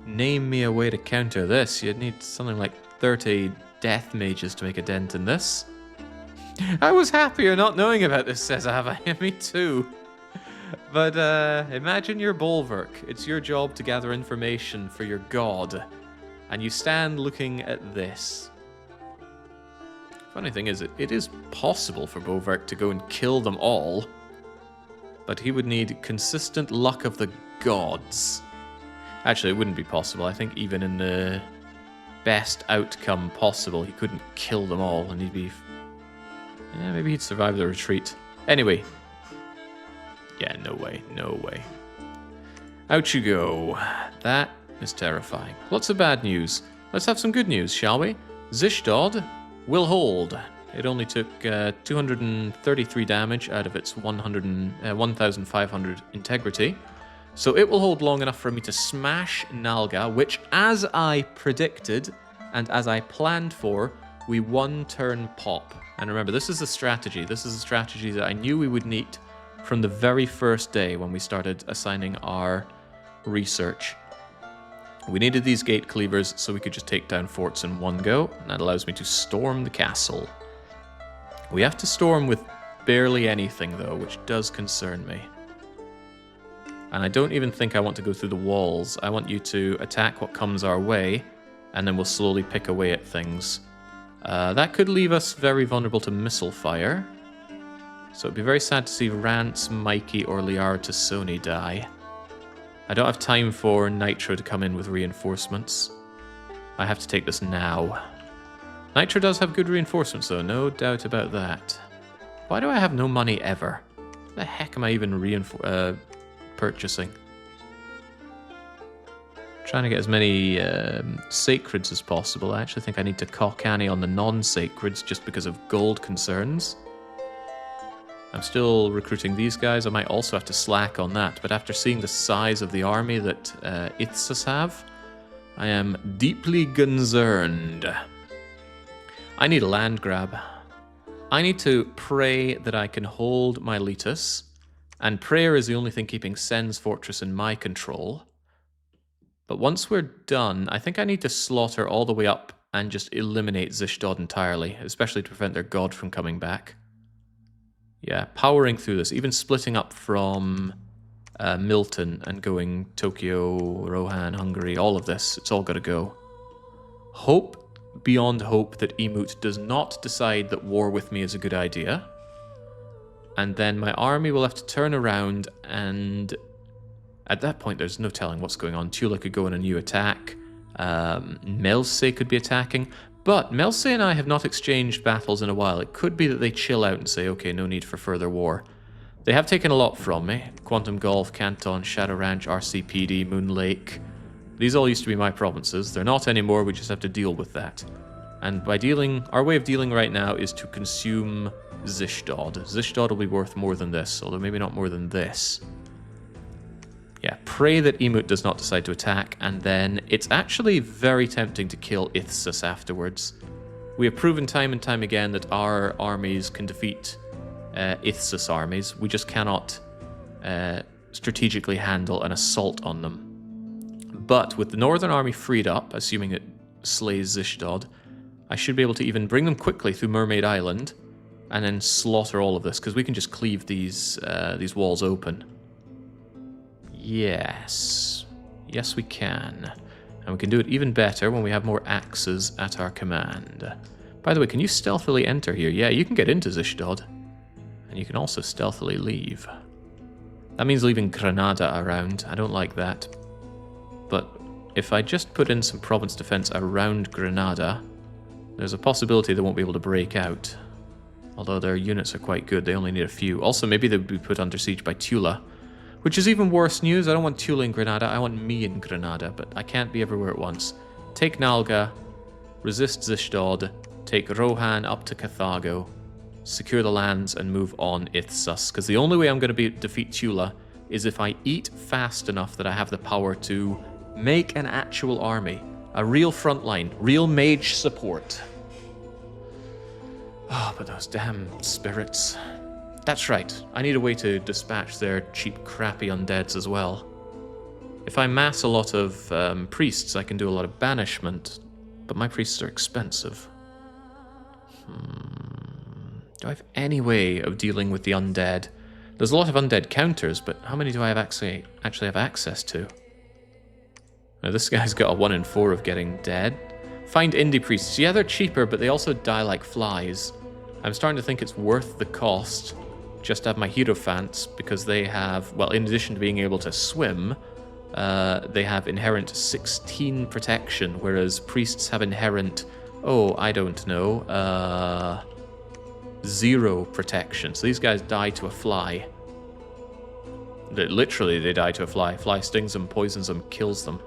Name me a way to counter this. You'd need something like 30 death mages to make a dent in this. I was happier not knowing about this, says Ava. Me too. But imagine your Bolverk. It's your job to gather information for your god. And you stand looking at this. Funny thing is, it is possible for Bolverk to go and kill them all. But he would need consistent luck of the gods. Actually, it wouldn't be possible. I think even in the best outcome possible, he couldn't kill them all. And he'd be... yeah, maybe he'd survive the retreat. Anyway... yeah, no way, no way. Out you go. That is terrifying. Lots of bad news. Let's have some good news, shall we? Zishdod will hold. It only took 233 damage out of its 1,500 integrity. So it will hold long enough for me to smash Nalga, which, as I predicted and as I planned for, we one-turn pop. And remember, this is a strategy. This is a strategy that I knew we would need from the very first day when we started assigning our research. We needed these gate cleavers so we could just take down forts in one go, and that allows me to storm the castle. We have to storm with barely anything though, which does concern me. And I don't even think I want to go through the walls. I want you to attack what comes our way, and then we'll slowly pick away at things. That could leave us very vulnerable to missile fire. So it'd be very sad to see Rance, Mikey, or Liara Tassoni die. I don't have time for Nitro to come in with reinforcements. I have to take this now. Nitro does have good reinforcements though, no doubt about that. Why do I have no money ever? What the heck am I even purchasing? Trying to get as many sacreds as possible. I actually think I need to cock Annie on the non-sacreds just because of gold concerns. I'm still recruiting these guys. I might also have to slack on that, but after seeing the size of the army that Ithsus have, I am deeply concerned. I need a land grab. I need to pray that I can hold Miletus, and prayer is the only thing keeping Sen's fortress in my control. But once we're done, I think I need to slaughter all the way up and just eliminate Zishdod entirely, especially to prevent their god from coming back. Yeah, powering through this, even splitting up from Milton and going Tokyo, Rohan, Hungary, all of this, it's all got to go. Hope beyond hope that Emut does not decide that war with me is a good idea. And then my army will have to turn around, and at that point there's no telling what's going on. Tula could go on a new attack. Melie could be attacking. But Melie and I have not exchanged battles in a while. It could be that they chill out and say, okay, no need for further war. They have taken a lot from me. Quantum Golf, Canton, Shadow Ranch, RCPD, Moon Lake. These all used to be my provinces. They're not anymore, we just have to deal with that. And by dealing, our way of dealing right now is to consume Zishdod. Zishdod will be worth more than this, although maybe not more than this. Yeah, pray that Emut does not decide to attack, and then it's actually very tempting to kill Ithsus afterwards. We have proven time and time again that our armies can defeat Ithsus armies. We just cannot strategically handle an assault on them. But with the Northern Army freed up, assuming it slays Zishdod, I should be able to even bring them quickly through Mermaid Island and then slaughter all of this, because we can just cleave these walls open. Yes. Yes, we can. And we can do it even better when we have more axes at our command. By the way, can you stealthily enter here? Yeah, you can get into Zishdod. And you can also stealthily leave. That means leaving Granada around. I don't like that. But if I just put in some province defense around Granada, there's a possibility they won't be able to break out. Although their units are quite good, they only need a few. Also, maybe they would be put under siege by Tula, which is even worse news. I don't want Tula in Granada, I want me in Granada, but I can't be everywhere at once. Take Nalga, resist Zishdod, take Rohan up to Carthago, secure the lands, and move on Ithsus, because the only way I'm going to defeat Tula is if I eat fast enough that I have the power to make an actual army. A real front line, real mage support. Oh, but those damn spirits. That's right, I need a way to dispatch their cheap, crappy undeads as well. If I mass a lot of priests, I can do a lot of banishment, but my priests are expensive. Do I have any way of dealing with the undead? There's a lot of undead counters, but how many do I have actually have access to? Now, this guy's got a 1 in 4 of getting dead. Find indie priests. Yeah, they're cheaper, but they also die like flies. I'm starting to think it's worth the cost just to have my Hierophants, because they have, well, in addition to being able to swim, they have inherent 16 protection, whereas priests have inherent, oh, I don't know, 0 protection. So these guys die to a fly. Literally, they die to a fly. Fly stings them, poisons them, kills them.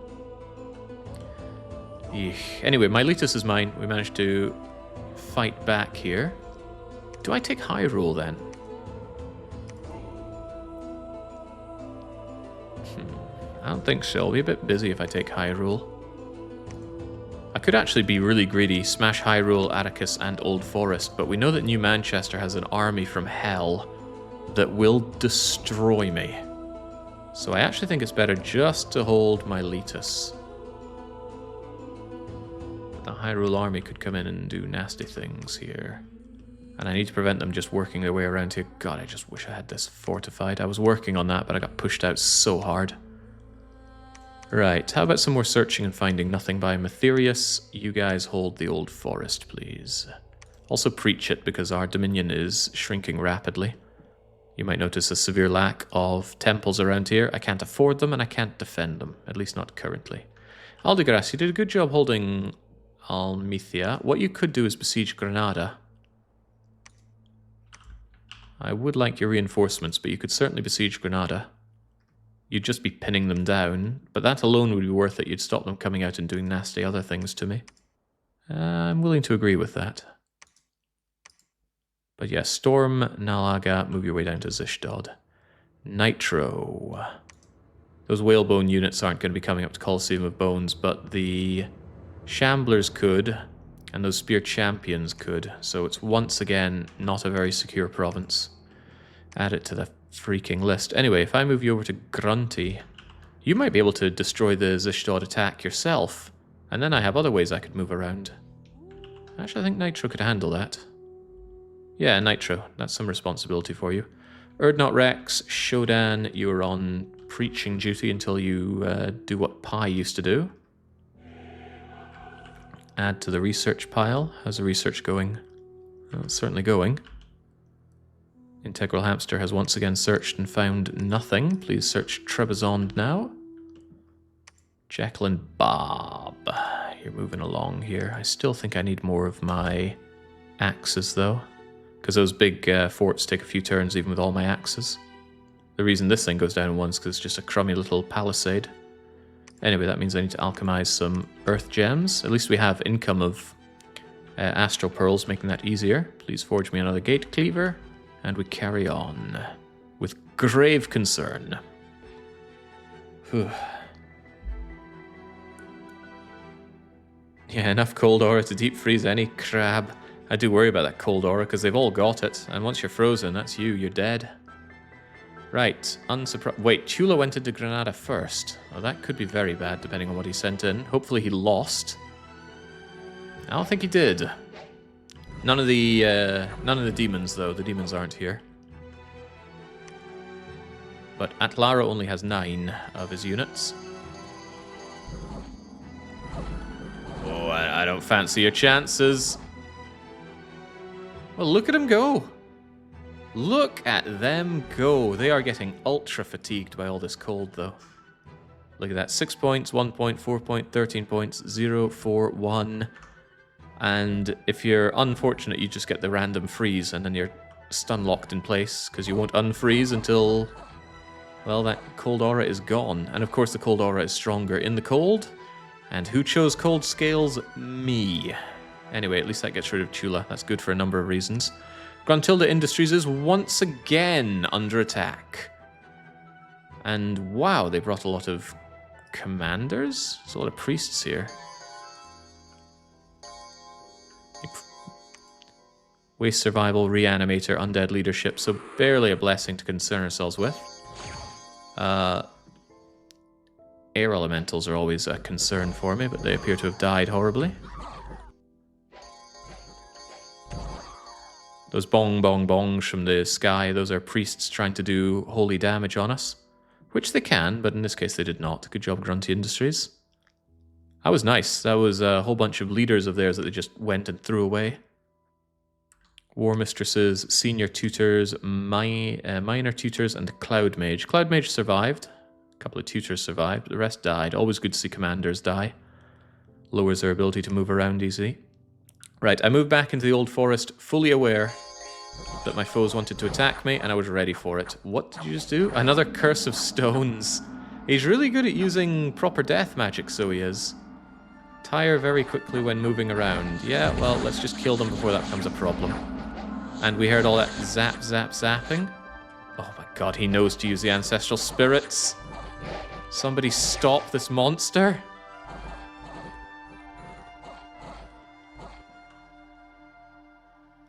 Eesh. Anyway, Miletus is mine. We managed to fight back here. Do I take Hyrule then? I don't think so. I'll be a bit busy if I take Hyrule. I could actually be really greedy, smash Hyrule, Atticus, and Old Forest, but we know that New Manchester has an army from hell that will destroy me. So I actually think it's better just to hold Miletus. The Hyrule army could come in and do nasty things here. And I need to prevent them just working their way around here. God, I just wish I had this fortified. I was working on that, but I got pushed out so hard. Right, how about some more searching and finding? Nothing by Matherius. You guys hold the Old Forest, please. Also preach it, because our dominion is shrinking rapidly. You might notice a severe lack of temples around here. I can't afford them, and I can't defend them. At least not currently. Aldegras, you did a good job holding Almithia. What you could do is besiege Granada. I would like your reinforcements, but you could certainly besiege Granada. You'd just be pinning them down, but that alone would be worth it. You'd stop them coming out and doing nasty other things to me. I'm willing to agree with that. But yeah, storm Nalaga, move your way down to Zishdod. Nitro. Those whalebone units aren't going to be coming up to Colosseum of Bones, but the Shamblers could, and those Spear Champions could. So it's once again not a very secure province. Add it to the freaking list. Anyway, if I move you over to Grunty, you might be able to destroy the Zishdod attack yourself, and then I have other ways I could move around. Actually, I think Nitro could handle that. Yeah, Nitro. That's some responsibility for you. Erdnot Rex, Shodan, you're on preaching duty until you do what Pi used to do. Add to the research pile. How's the research going? Well, it's certainly going. Integral Hamster has once again searched and found nothing. Please search Trebizond now. Jacqueline Bob. You're moving along here. I still think I need more of my axes, though. Because those big forts take a few turns even with all my axes. The reason this thing goes down in one is because it's just a crummy little palisade. Anyway, that means I need to alchemize some earth gems. At least we have income of astral pearls, making that easier. Please forge me another gate cleaver. And we carry on with grave concern. Whew. Yeah, enough cold aura to deep freeze any crab. I do worry about that cold aura because they've all got it. And once you're frozen, that's you. You're dead. Right. Wait, Tula went into Granada first. Oh, that could be very bad depending on what he sent in. Hopefully he lost. I don't think he did. None of the demons, though. The demons aren't here. But Atlaro only has 9 of his units. Oh, I don't fancy your chances. Well, look at them go. Look at them go. They are getting ultra fatigued by all this cold, though. Look at that. 6 points, 1 point, 4 point, 13 points, 0, 4, 1. And if you're unfortunate, you just get the random freeze, and then you're stun locked in place, because you won't unfreeze until, well, that cold aura is gone. And of course the cold aura is stronger in the cold. And who chose cold scales? Me. Anyway, at least that gets rid of Tula. That's good for a number of reasons. Gruntilda Industries is once again under attack. And wow, they brought a lot of commanders? There's a lot of priests here. Waste survival, reanimator, undead leadership, so barely a blessing to concern ourselves with. Air elementals are always a concern for me, but they appear to have died horribly. Those bong bong bongs from the sky, those are priests trying to do holy damage on us. Which they can, but in this case they did not. Good job, Grunty Industries. That was nice. That was a whole bunch of leaders of theirs that they just went and threw away. War Mistresses, Senior Tutors, Minor Tutors, and Cloud Mage. Cloud Mage survived. A couple of tutors survived, but the rest died. Always good to see commanders die. Lowers their ability to move around easily. Right, I moved back into the old forest, fully aware that my foes wanted to attack me, and I was ready for it. What did you just do? Another Curse of Stones. He's really good at using proper death magic, so he is. Tire very quickly when moving around. Yeah, well, let's just kill them before that becomes a problem. And we heard all that zap, zap, zapping. Oh my god, he knows to use the ancestral spirits. Somebody stop this monster.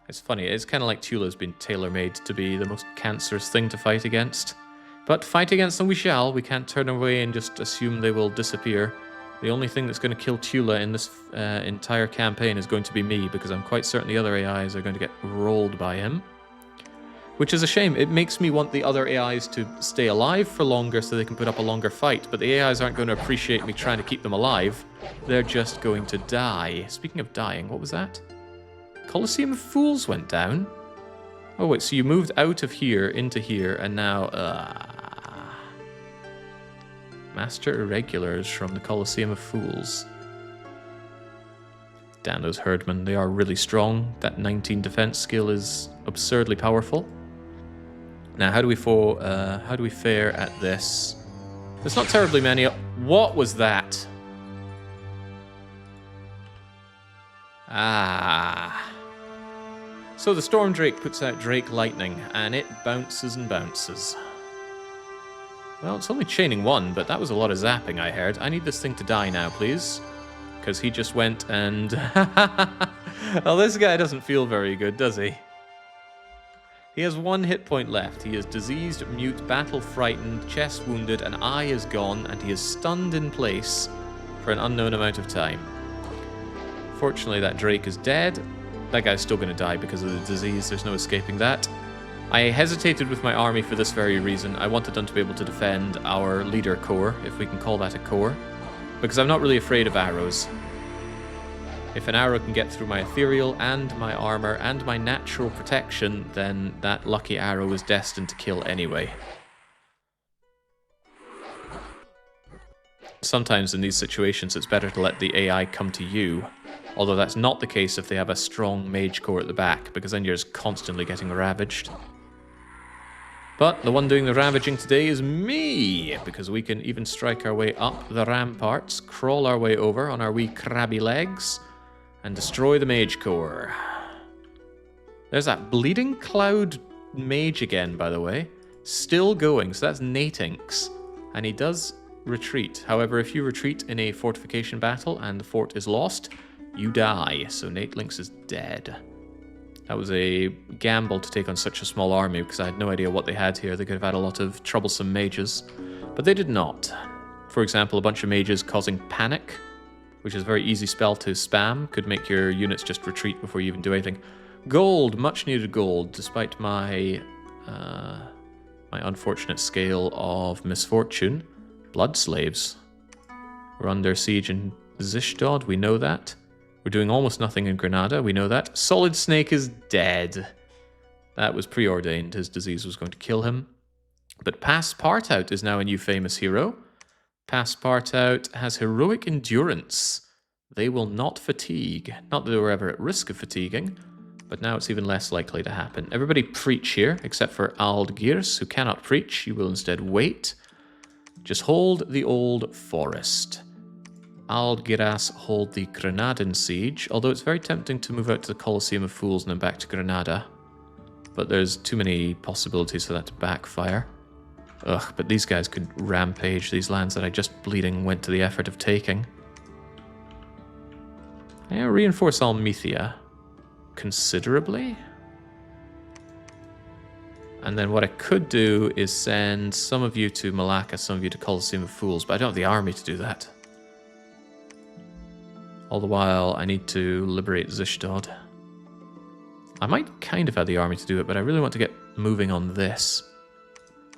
It's funny, it's kind of like Tula's been tailor-made to be the most cancerous thing to fight against. But fight against them we shall. We can't turn away and just assume they will disappear. The only thing that's going to kill Tula in this entire campaign is going to be me, because I'm quite certain the other AIs are going to get rolled by him. Which is a shame. It makes me want the other AIs to stay alive for longer so they can put up a longer fight, but the AIs aren't going to appreciate me trying to keep them alive. They're just going to die. Speaking of dying, what was that? Colosseum of Fools went down? Oh wait, so you moved out of here into here, and now... Master Irregulars from the Colosseum of Fools. Damn those herdmen, they are really strong. That 19 defense skill is absurdly powerful. Now, how do we fare at this? There's not terribly many. What was that? Ah. So the Storm Drake puts out Drake Lightning, and it bounces and bounces. Well, it's only chaining 1, but that was a lot of zapping I heard. I need this thing to die now, please. Because he just went and... Well, this guy doesn't feel very good, does he? He has 1 hit point left. He is diseased, mute, battle-frightened, chest-wounded, an eye is gone, and he is stunned in place for an unknown amount of time. Fortunately, that Drake is dead. That guy's still going to die because of the disease. There's no escaping that. I hesitated with my army for this very reason. I wanted them to be able to defend our leader core, if we can call that a core, because I'm not really afraid of arrows. If an arrow can get through my ethereal and my armor and my natural protection, then that lucky arrow is destined to kill anyway. Sometimes in these situations it's better to let the AI come to you, although that's not the case if they have a strong mage core at the back, because then you're just constantly getting ravaged. But the one doing the ravaging today is me, because we can even strike our way up the ramparts, crawl our way over on our wee crabby legs, and destroy the mage core. There's that bleeding cloud mage again, by the way. Still going, so that's Natinx. And he does retreat. However, if you retreat in a fortification battle and the fort is lost, you die. So Natinx is dead. That was a gamble to take on such a small army because I had no idea what they had here. They could have had a lot of troublesome mages, but they did not. For example, a bunch of mages causing panic, which is a very easy spell to spam, could make your units just retreat before you even do anything. Gold, much needed gold, despite my my unfortunate scale of misfortune. Blood slaves. We're under siege in Zishdod, we know that. We're doing almost nothing in Granada, we know that. Solid Snake is dead. That was preordained, his disease was going to kill him. But Passepartout is now a new famous hero. Passepartout has heroic endurance. They will not fatigue. Not that they were ever at risk of fatiguing, but now it's even less likely to happen. Everybody preach here, except for Aldgirs, who cannot preach. You will instead wait. Just hold the old forest. Aldgiras hold the Granadan siege, although it's very tempting to move out to the Colosseum of Fools and then back to Granada. But there's too many possibilities for that to backfire. Ugh, but these guys could rampage these lands that I just bleeding went to the effort of taking. I reinforce Almethea considerably. And then what I could do is send some of you to Malacca, some of you to Colosseum of Fools, but I don't have the army to do that. All the while, I need to liberate Zishdod. I might kind of have the army to do it, but I really want to get moving on this.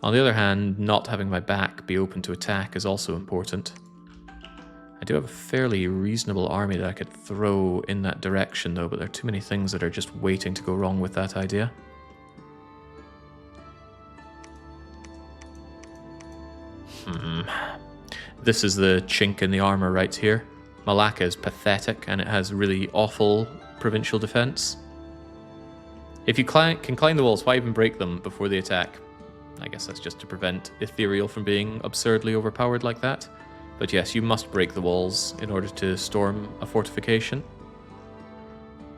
On the other hand, not having my back be open to attack is also important. I do have a fairly reasonable army that I could throw in that direction, though, but there are too many things that are just waiting to go wrong with that idea. This is the chink in the armor right here. Malacca is pathetic, and it has really awful provincial defense. If you can climb the walls, why even break them before the attack? I guess that's just to prevent Ethereal from being absurdly overpowered like that. But yes, you must break the walls in order to storm a fortification.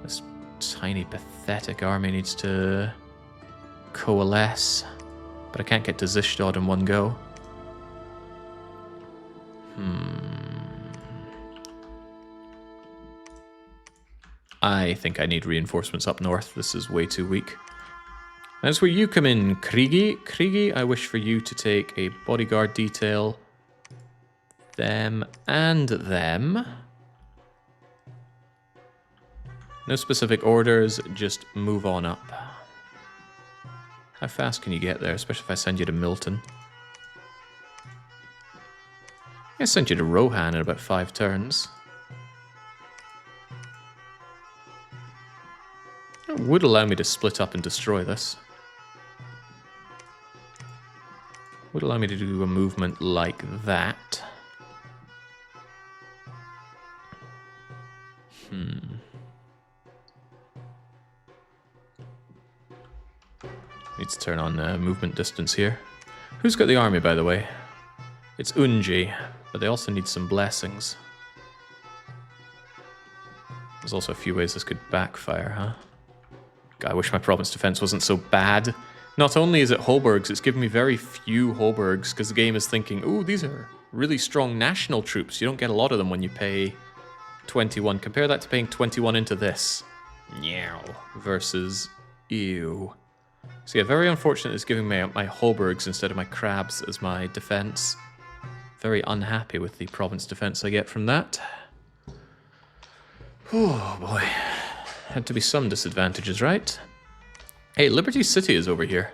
This tiny, pathetic army needs to coalesce. But I can't get to Zishdod in one go. I think I need reinforcements up north. This is way too weak. That's where you come in, Kriegi. Kriegi, I wish for you to take a bodyguard detail. Them and them. No specific orders, just move on up. How fast can you get there, especially if I send you to Milton? I sent you to Rohan in about 5 turns. That would allow me to split up and destroy this. Would allow me to do a movement like that. Need to turn on movement distance here. Who's got the army, by the way? It's Unji, but they also need some blessings. There's also a few ways this could backfire, huh? God, I wish my province defense wasn't so bad. Not only is it Holbergs, it's giving me very few Holbergs, because the game is thinking, ooh, these are really strong national troops. You don't get a lot of them when you pay 21. Compare that to paying 21 into this. Meow. Versus, ew. So yeah, very unfortunate it's giving me my Holbergs instead of my crabs as my defense. Very unhappy with the province defense I get from that. Oh boy. Had to be some disadvantages, right? Hey, Liberty City is over here.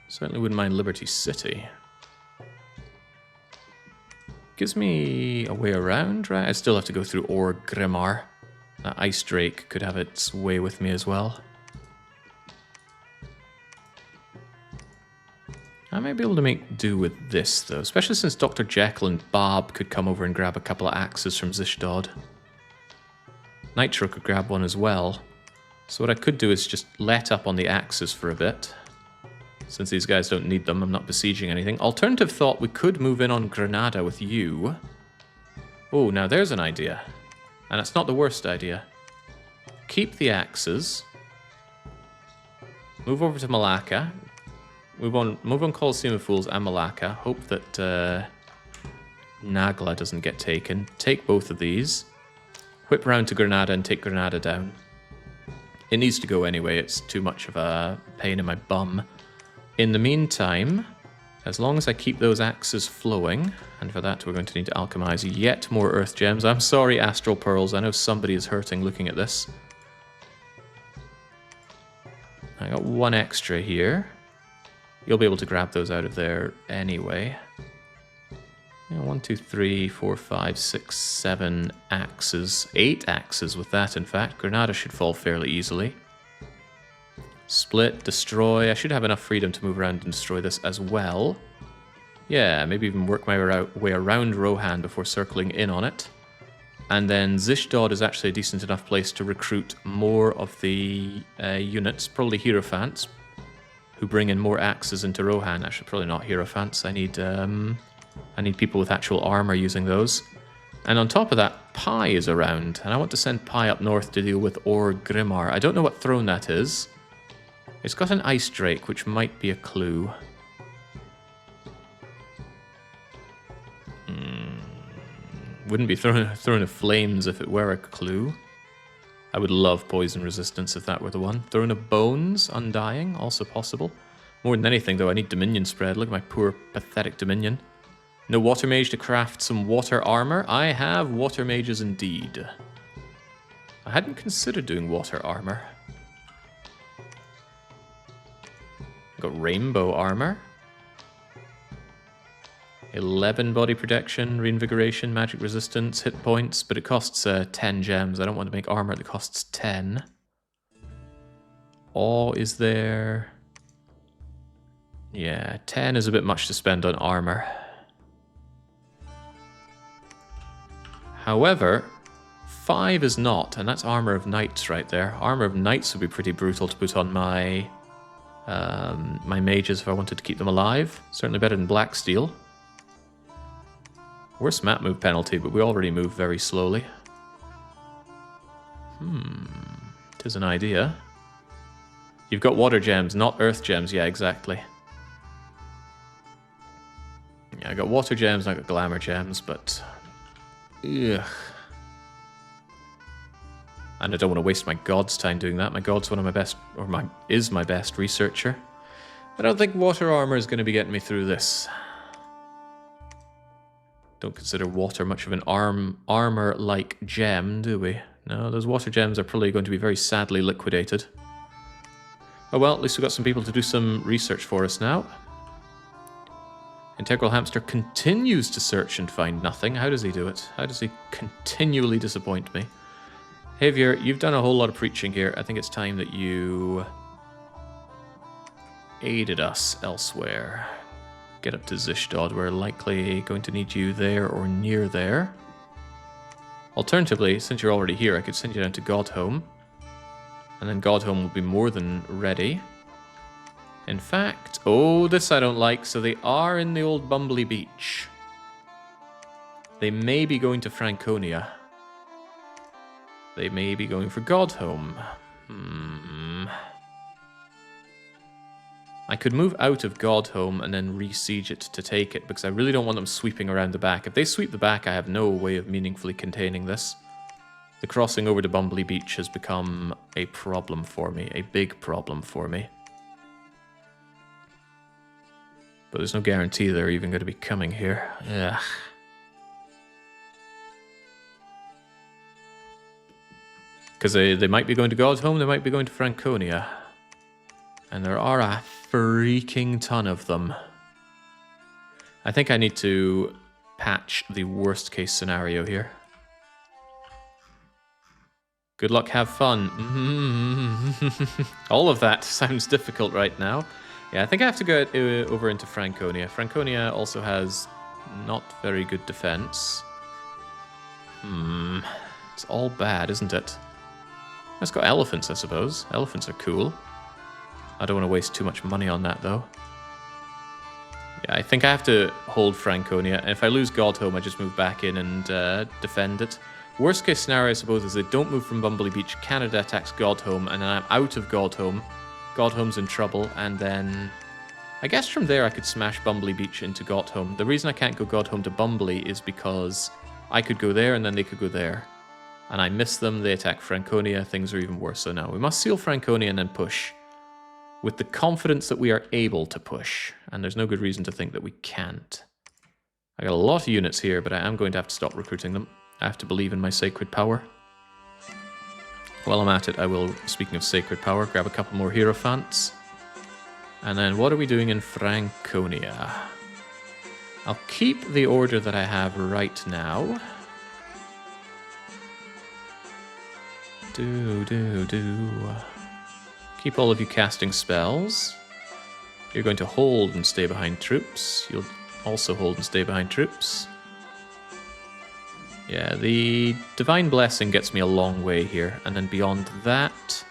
Certainly wouldn't mind Liberty City. Gives me a way around, right? I still have to go through Or Grimmar. That Ice Drake could have its way with me as well. I might be able to make do with this, though. Especially since Dr. Jekyll and Bob could come over and grab a couple of axes from Zishdod. Nitro could grab one as well. So what I could do is just let up on the axes for a bit. Since these guys don't need them, I'm not besieging anything. Alternative thought, we could move in on Granada with you. Oh, now there's an idea. And it's not the worst idea. Keep the axes. Move over to Malacca. Move on Colosseum of Fools and Malacca. Hope that Nagla doesn't get taken. Take both of these. Whip round to Granada and take Granada down. It needs to go anyway. It's too much of a pain in my bum. In the meantime, as long as I keep those axes flowing, and for that we're going to need to alchemize yet more earth gems. I'm sorry, Astral Pearls. I know somebody is hurting looking at this. I got one extra here. You'll be able to grab those out of there anyway. 1, 2, 3, 4, 5, 6, 7 axes. 8 axes with that, in fact. Granada should fall fairly easily. Split, destroy. I should have enough freedom to move around and destroy this as well. Yeah, maybe even work my way around Rohan before circling in on it. And then Zishdod is actually a decent enough place to recruit more of the units, probably Hierophants, who bring in more axes into Rohan. Actually, probably not Hierophants. I need people with actual armor using those. And on top of that, Pi is around, and I want to send Pi up north to deal with Or Grimmar. I don't know what throne that is. It's got an Ice Drake, which might be a clue. Wouldn't be Throne of Flames if it were a clue. I would love Poison Resistance if that were the one. Throne of Bones, Undying, also possible. More than anything, though, I need Dominion spread. Look at my poor, pathetic Dominion. No Water Mage to craft some water armor. I have Water Mages indeed. I hadn't considered doing water armor. Got Rainbow armor. 11 body protection, reinvigoration, magic resistance, hit points, but it costs 10 gems. I don't want to make armor that costs 10. Awe is there. Yeah, 10 is a bit much to spend on armor. However, 5 is not, and that's Armor of Knights right there. Armor of Knights would be pretty brutal to put on my my mages if I wanted to keep them alive. Certainly better than Black Steel. Worse map move penalty, but we already move very slowly. Tis an idea. You've got water gems, not earth gems. Yeah, exactly. Yeah, I got water gems, I got glamour gems, but... ugh. And I don't want to waste my god's time doing that. My god's one of my best, or is my best researcher. I don't think water armor is going to be getting me through this. Don't consider water much of an armor-like gem, do we? No, those water gems are probably going to be very sadly liquidated. Oh well, at least we've got some people to do some research for us now. Integral Hamster continues to search and find nothing. How does he do it? How does he continually disappoint me? Javier, you've done a whole lot of preaching here. I think it's time that you aided us elsewhere. Get up to Zishdod. We're likely going to need you there or near there. Alternatively, since you're already here, I could send you down to Godhome. And then Godhome will be more than ready. In fact, oh, this I don't like. So they are in the old Bumbly Beach. They may be going to Franconia. They may be going for Godhome. I could move out of Godhome and then re-siege it to take it, because I really don't want them sweeping around the back. If they sweep the back, I have no way of meaningfully containing this. The crossing over to Bumbly Beach has become a problem for me, a big problem for me. But there's no guarantee they're even going to be coming here. Ugh. Because they might be going to Godhome, they might be going to Franconia. And there are a freaking ton of them. I think I need to patch the worst case scenario here. Good luck, have fun. All of that sounds difficult right now. Yeah, I think I have to go over into Franconia. Franconia also has not very good defense. It's all bad, isn't it? It's got elephants, I suppose. Elephants are cool. I don't want to waste too much money on that, though. Yeah, I think I have to hold Franconia. And if I lose Godhome, I just move back in and defend it. Worst case scenario, I suppose, is they don't move from Bumbley Beach. Canada attacks Godhome, and then I'm out of Godhome. Godhome's in trouble, and then... I guess from there I could smash Bumbley Beach into Godhome. The reason I can't go Godhome to Bumbley is because I could go there, and then they could go there. And I miss them, they attack Franconia, things are even worse. So now we must seal Franconia and then push. With the confidence that we are able to push. And there's no good reason to think that we can't. I got a lot of units here, but I am going to have to stop recruiting them. I have to believe in my sacred power. While I'm at it, I will, speaking of sacred power, grab a couple more Hierophants. And then what are we doing in Franconia? I'll keep the order that I have right now. Keep all of you casting spells. You're going to hold and stay behind troops. You'll also hold and stay behind troops. Yeah, the Divine Blessing gets me a long way here. And then beyond that,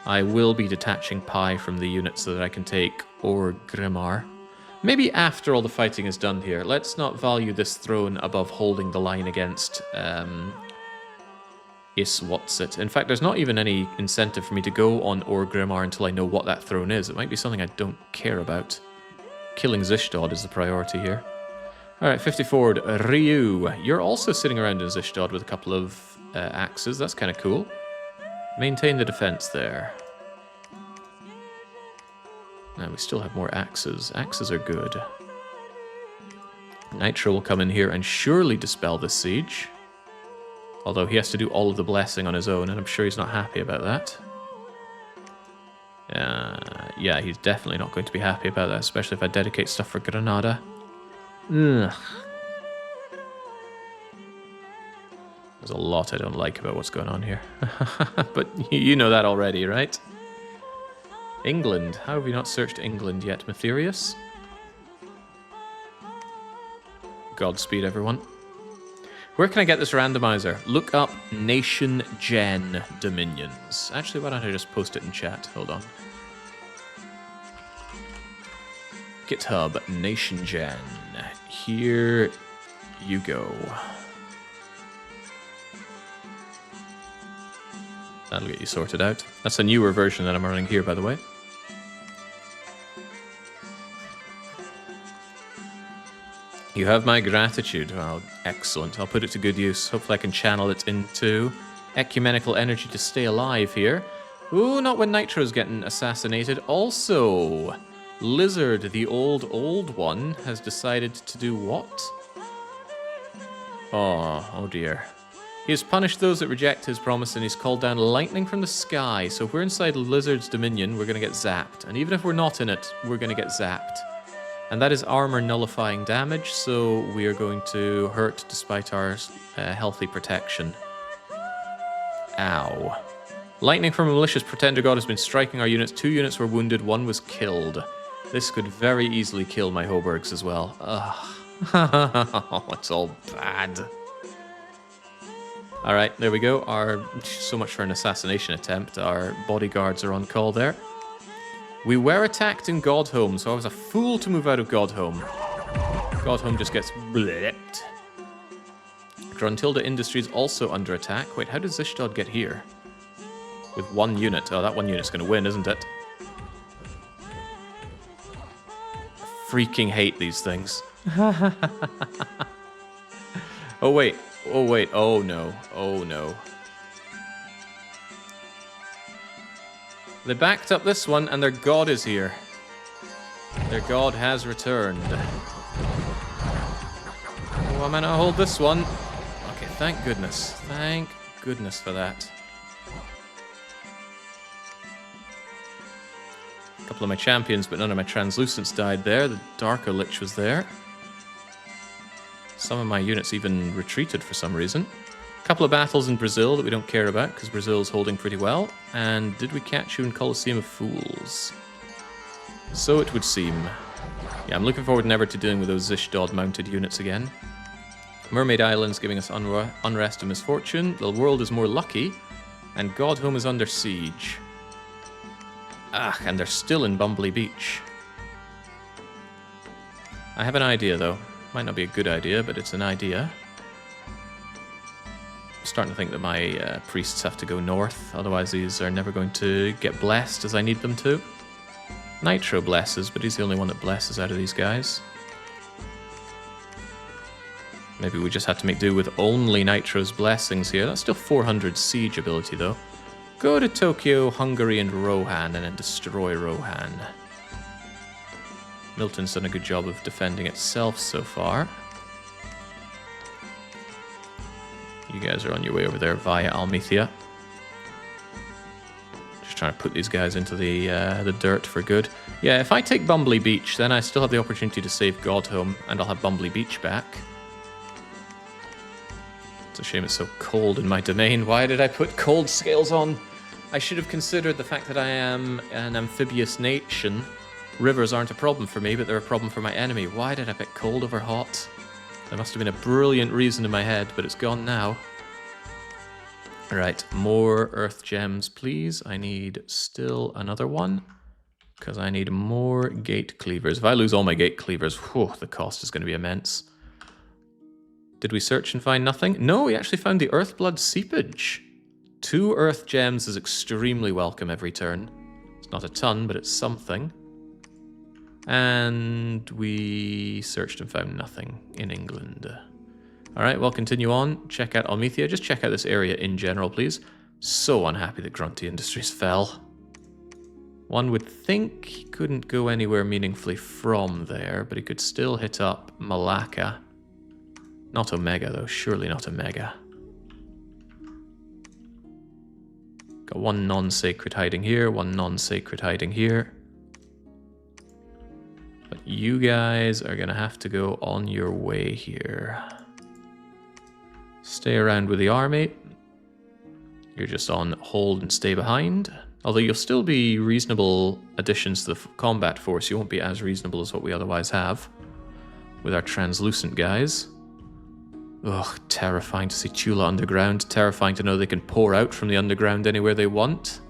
I will be detaching Pi from the units so that I can take or Grimmar. Maybe after all the fighting is done here. Let's not value this throne above holding the line against... What's-it. In fact, there's not even any incentive for me to go on Orgrimmar until I know what that throne is. It might be something I don't care about. Killing Zishdod is the priority here. Alright, 50 forward. Ryu. You're also sitting around in Zishdod with a couple of axes. That's kind of cool. Maintain the defense there. Now, we still have more axes. Axes are good. Nitro will come in here and surely dispel this siege. Although he has to do all of the blessing on his own, and I'm sure he's not happy about that. Yeah, he's definitely not going to be happy about that, especially if I dedicate stuff for Granada. Ugh. There's a lot I don't like about what's going on here. But you know that already, right? England. How have we not searched England yet? Matherius? Godspeed, everyone. Where can I get this randomizer? Look up Nation Gen Dominions. Actually, why don't I just post it in chat? Hold on. GitHub Nation Gen. Here you go. That'll get you sorted out. That's a newer version that I'm running here, by the way. You have my gratitude. Well, excellent. I'll put it to good use. Hopefully I can channel it into ecumenical energy to stay alive here. Ooh, not when Nitro's getting assassinated. Also, Lizard, the old one, has decided to do what? Oh dear. He has punished those that reject his promise, and he's called down lightning from the sky. So if we're inside Lizard's dominion, we're going to get zapped. And even if we're not in it, we're going to get zapped. And that is armor nullifying damage, so we are going to hurt despite our healthy protection. Ow. Lightning from a malicious pretender god has been striking our units. 2 units were wounded, 1 was killed. This could very easily kill my Hoburgs as well. Ugh. It's all bad. Alright, there we go. So much for an assassination attempt. Our bodyguards are on call there. We were attacked in Godhome, so I was a fool to move out of Godhome. Godhome just gets blipped. Gruntilda Industries also under attack. Wait, how did Zishdod get here? With 1 unit. Oh, that 1 unit's going to win, isn't it? I freaking hate these things. Oh, wait. Oh, wait. Oh, no. Oh, no. They backed up this one, and their god is here. Their god has returned. Oh, I might not hold this one. Okay, thank goodness. Thank goodness for that. A couple of my champions, but none of my translucents died there. The Darker Lich was there. Some of my units even retreated for some reason. A couple of battles in Brazil that we don't care about, because Brazil's holding pretty well. And did we catch you in Colosseum of Fools? So it would seem. Yeah, I'm looking forward never to dealing with those Zishdod mounted units again. Mermaid Island's giving us unrest and misfortune. The world is more lucky. And Godhome is under siege. Ah, and they're still in Bumbley Beach. I have an idea, though. Might not be a good idea, but it's an idea. I'm starting to think that my priests have to go north. Otherwise, these are never going to get blessed as I need them to. Nitro blesses, but he's the only one that blesses out of these guys. Maybe we just have to make do with only Nitro's blessings here. That's still 400 siege ability, though. Go to Tokyo, Hungary, and Rohan, and then destroy Rohan. Milton's done a good job of defending itself so far. You guys are on your way over there via Almethea. Just trying to put these guys into the dirt for good. Yeah, if I take Bumbley Beach, then I still have the opportunity to save Godhome, and I'll have Bumbley Beach back. It's a shame it's so cold in my domain. Why did I put cold scales on? I should have considered the fact that I am an amphibious nation. Rivers aren't a problem for me, but they're a problem for my enemy. Why did I pick cold over hot? There must have been a brilliant reason in my head, but it's gone now. Right, more earth gems, please. I need still another one, because I need more gate cleavers. If I lose all my gate cleavers, whew, the cost is going to be immense. Did we search and find nothing? No, we actually found the Earthblood Seepage. 2 earth gems is extremely welcome every turn. It's not a ton, but it's something. And we searched and found nothing in England. Alright, well, continue on. Check out Almethea. Just check out this area in general, please. So unhappy that Grunty Industries fell. One would think he couldn't go anywhere meaningfully from there, but he could still hit up Malacca. Not Omega, though. Surely not Omega. Got one non-sacred hiding here, one non-sacred hiding here. But you guys are going to have to go on your way here. Stay around with the army. You're just on hold and stay behind. Although you'll still be reasonable additions to the combat force. You won't be as reasonable as what we otherwise have with our translucent guys. Ugh, terrifying to see Tula underground. Terrifying to know they can pour out from the underground anywhere they want.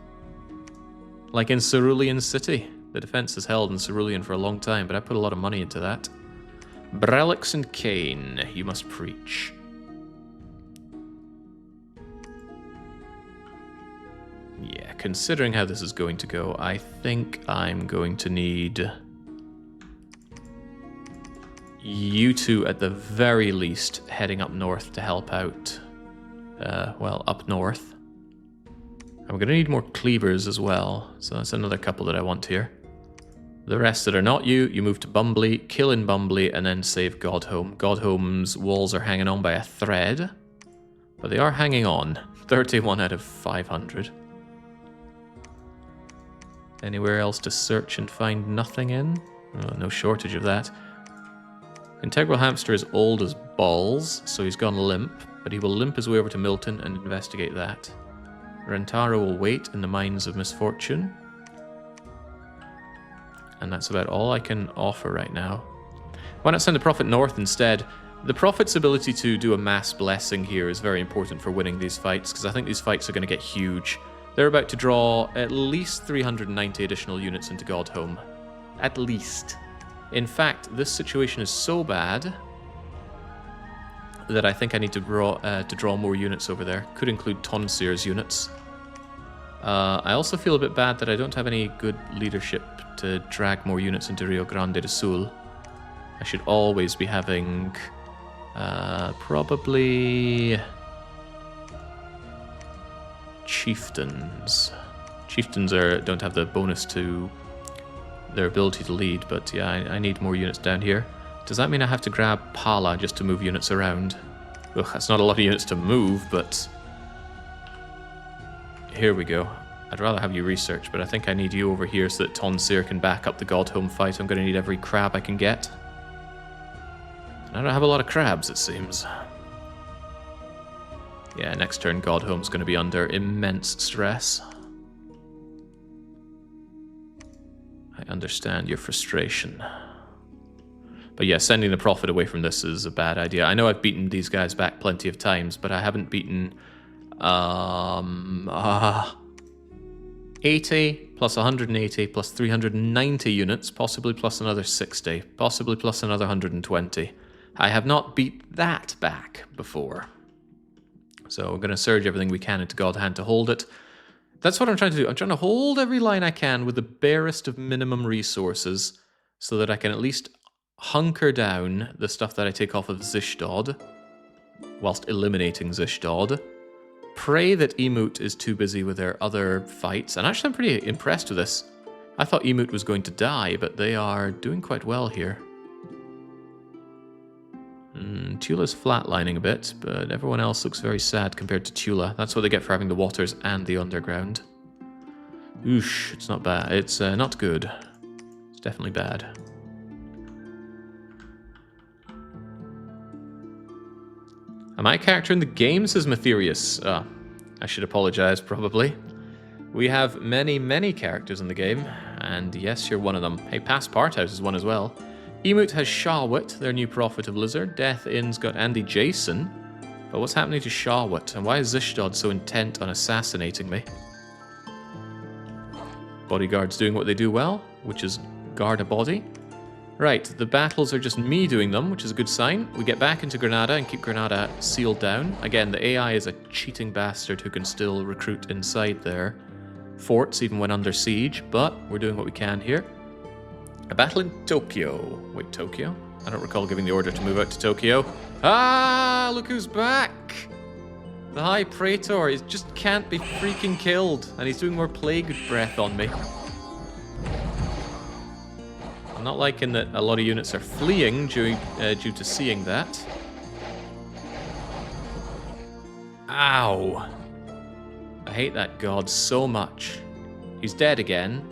Like in Cerulean City. The defense is held in Cerulean for a long time, but I put a lot of money into that. Brelix and Kane, you must preach. Yeah, considering how this is going to go, I think I'm going to need you two at the very least heading up north to help out. Well, up north. And we're going to need more cleavers as well, so that's another couple that I want here. The rest that are not you, you move to Bumbley, kill in Bumbley, and then save Godhome. Godhome's walls are hanging on by a thread, but they are hanging on. 31 out of 500. Anywhere else to search and find nothing in? Oh, no shortage of that. Integral Hamster is old as balls, so he's gone limp, but he will limp his way over to Milton and investigate that. Rentaro will wait in the Mines of Misfortune. And that's about all I can offer right now. Why not send the Prophet north instead? The Prophet's ability to do a mass blessing here is very important for winning these fights, because I think these fights are going to get huge. They're about to draw at least 390 additional units into Godhome. At least. In fact, this situation is so bad that I think I need to draw more units over there. Could include Tonsir's units. I also feel a bit bad that I don't have any good leadership to drag more units into Rio Grande do Sul. I should always be having probably chieftains. Chieftains don't have the bonus to their ability to lead, but yeah, I need more units down here. Does that mean I have to grab Pala just to move units around? Ugh, that's not a lot of units to move, but here we go. I'd rather have you research, but I think I need you over here so that Tonsir can back up the God Home fight. I'm going to need every crab I can get. I don't have a lot of crabs, it seems. Yeah, next turn God Home's going to be under immense stress. I understand your frustration. But yeah, sending the Prophet away from this is a bad idea. I know I've beaten these guys back plenty of times, but I haven't beaten... 80 plus 180 plus 390 units, possibly plus another 60, possibly plus another 120. I have not beat that back before. So we're going to surge everything we can into God Hand to hold it. That's what I'm trying to do. I'm trying to hold every line I can with the barest of minimum resources so that I can at least hunker down the stuff that I take off of Zishdod whilst eliminating Zishdod. Pray that Emoot is too busy with their other fights. And actually I'm pretty impressed with this. I thought Emoot was going to die, but they are doing quite well here. Tula's flatlining a bit, but everyone else looks very sad compared to Tula. That's what they get for having the waters and the underground. Oosh, it's not bad. It's not good. It's definitely bad. My character in the game, says Matherius. I should apologize, probably. We have many, many characters in the game, and yes, you're one of them. Hey, Past Part House is one as well. Emoot has Shawwit, their new prophet of Lizard. Death Inn's got Andy Jason. But what's happening to Shawwit, and why is Zishdod so intent on assassinating me? Bodyguards doing what they do well, which is guard a body. Right, the battles are just me doing them, which is a good sign. We get back into Granada and keep Granada sealed down. Again, the AI is a cheating bastard who can still recruit inside their forts, even when under siege, but we're doing what we can here. A battle in Tokyo. Wait, Tokyo? I don't recall giving the order to move out to Tokyo. Ah, look who's back! The High Praetor, he just can't be freaking killed, and he's doing more plague breath on me. I'm not liking that a lot of units are fleeing due to seeing that. Ow! I hate that god so much. He's dead again.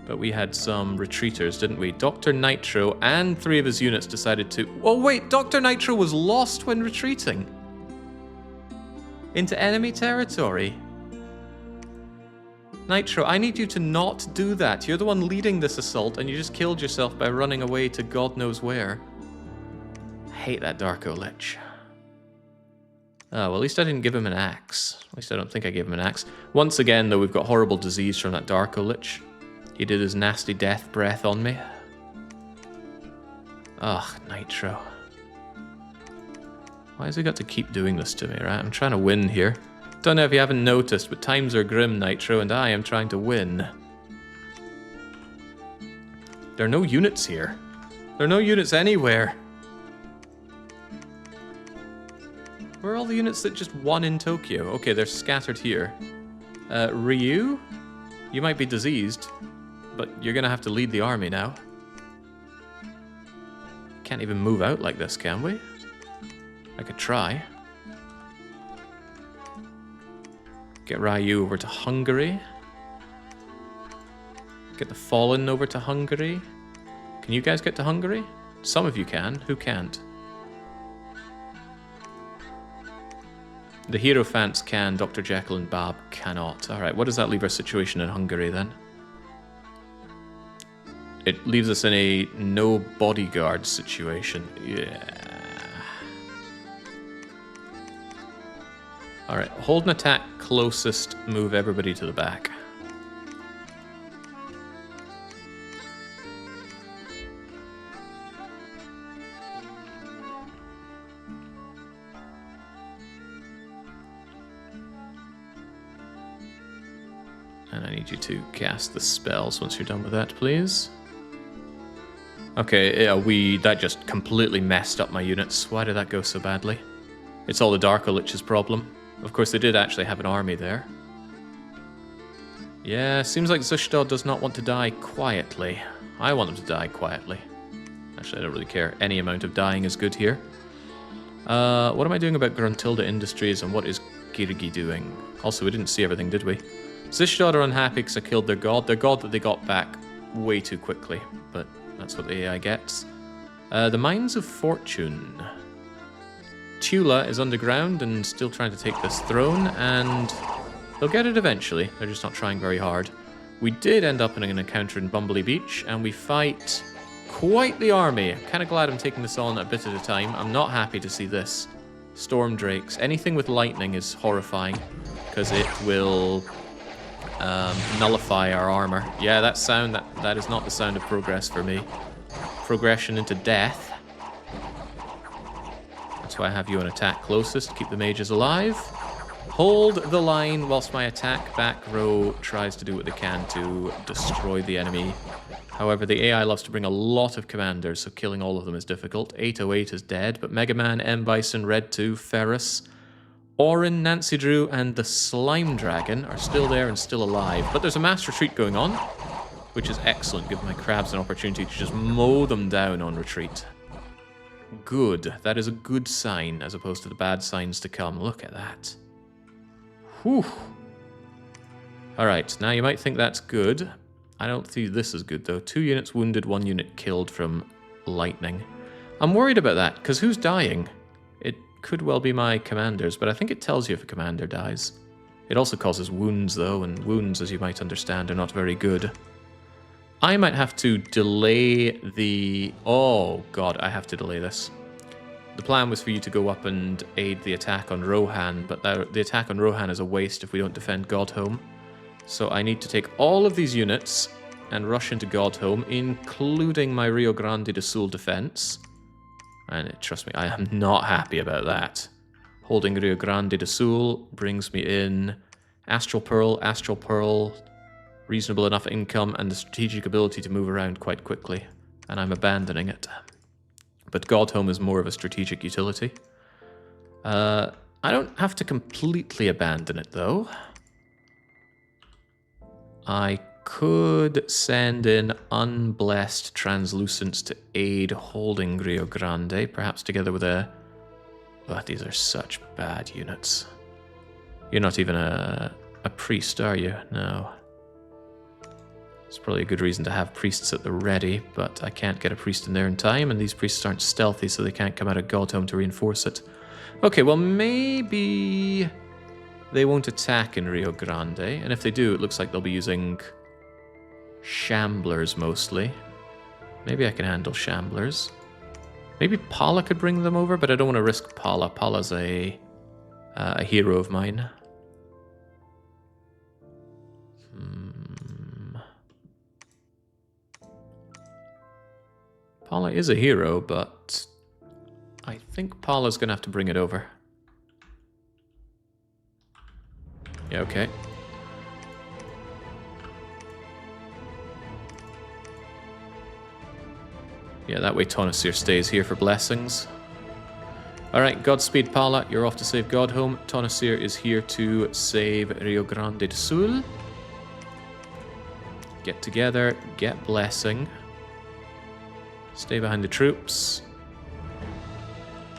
But we had some retreaters, didn't we? Dr. Nitro and 3 of his units decided to... Oh wait, Dr. Nitro was lost when retreating. Into enemy territory. Nitro, I need you to not do that. You're the one leading this assault, and you just killed yourself by running away to God knows where. I hate that Darko Lich. Oh, well, at least I didn't give him an axe. At least I don't think I gave him an axe. Once again, though, we've got horrible disease from that Darko Lich. He did his nasty death breath on me. Ugh, Nitro. Why has he got to keep doing this to me, right? I'm trying to win here. Don't know if you haven't noticed, but times are grim, Nitro, and I am trying to win. There are no units here. There are no units anywhere. Where are all the units that just won in Tokyo? Okay, they're scattered here. Ryu? You might be diseased, but you're gonna have to lead the army now. Can't even move out like this, can we? I could try. Get Ryu over to Hungary. Get the Fallen over to Hungary. Can you guys get to Hungary? Some of you can. Who can't? The Hierophants can. Dr. Jekyll and Bab cannot. Alright, what does that leave our situation in Hungary then? It leaves us in a no bodyguard situation. Yeah. Alright, hold an attack closest, move everybody to the back. And I need you to cast the spells once you're done with that, please. Okay, yeah, that just completely messed up my units. Why did that go so badly? It's all the Darko Lich's problem. Of course, they did actually have an army there. Yeah, seems like Zishdod does not want to die quietly. I want him to die quietly. Actually, I don't really care. Any amount of dying is good here. What am I doing about Gruntilda Industries, and what is Kirgi doing? Also, we didn't see everything, did we? Zishdod are unhappy because I killed their god that they got back way too quickly, but that's what the AI gets. The Mines of Fortune. Tula is underground and still trying to take this throne, and they'll get it eventually. They're just not trying very hard. We did end up in an encounter in Bumbley Beach, and we fight quite the army. I'm kind of glad I'm taking this on a bit at a time. I'm not happy to see this. Storm Drakes. Anything with lightning is horrifying, because it will nullify our armor. Yeah, that sound, that is not the sound of progress for me. Progression into death. That's why I have you on attack closest, keep the mages alive. Hold the line whilst my attack back row tries to do what they can to destroy the enemy. However, the AI loves to bring a lot of commanders, so killing all of them is difficult. 808 is dead, but Mega Man, M. Bison, Red 2, Ferris, Orin, Nancy Drew, and the Slime Dragon are still there and still alive. But there's a mass retreat going on, which is excellent, giving my crabs an opportunity to just mow them down on retreat. Good. That is a good sign, as opposed to the bad signs to come. Look at that. Whew. Alright, now you might think that's good. I don't think this is good, though. 2 units wounded, 1 unit killed from lightning. I'm worried about that, because who's dying? It could well be my commanders, but I think it tells you if a commander dies. It also causes wounds, though, and wounds, as you might understand, are not very good. I might have to delay the... Oh, God, I have to delay this. The plan was for you to go up and aid the attack on Rohan, but the attack on Rohan is a waste if we don't defend Godhome. So I need to take all of these units and rush into Godhome, including my Rio Grande do Sul defense. And trust me, I am not happy about that. Holding Rio Grande do Sul brings me in Astral Pearl, reasonable enough income, and the strategic ability to move around quite quickly. And I'm abandoning it. But Godhome is more of a strategic utility. I don't have to completely abandon it, though. I could send in Unblessed Translucents to aid holding Rio Grande, perhaps together with a... Oh, these are such bad units. You're not even a priest, are you? No. It's probably a good reason to have priests at the ready, but I can't get a priest in there in time, and these priests aren't stealthy, so they can't come out of Godhome to reinforce it. Okay, well, maybe they won't attack in Rio Grande, and if they do, it looks like they'll be using Shamblers mostly. Maybe I can handle Shamblers. Maybe Paula could bring them over, but I don't want to risk Paula. Paula's a hero of mine. Paula is a hero, but I think Paula's going to have to bring it over. Yeah, okay. Yeah, that way Tonasir stays here for blessings. Alright, Godspeed Paula, you're off to save Godhome. Tonasir is here to save Rio Grande do Sul. Get together, get blessing. Stay behind the troops.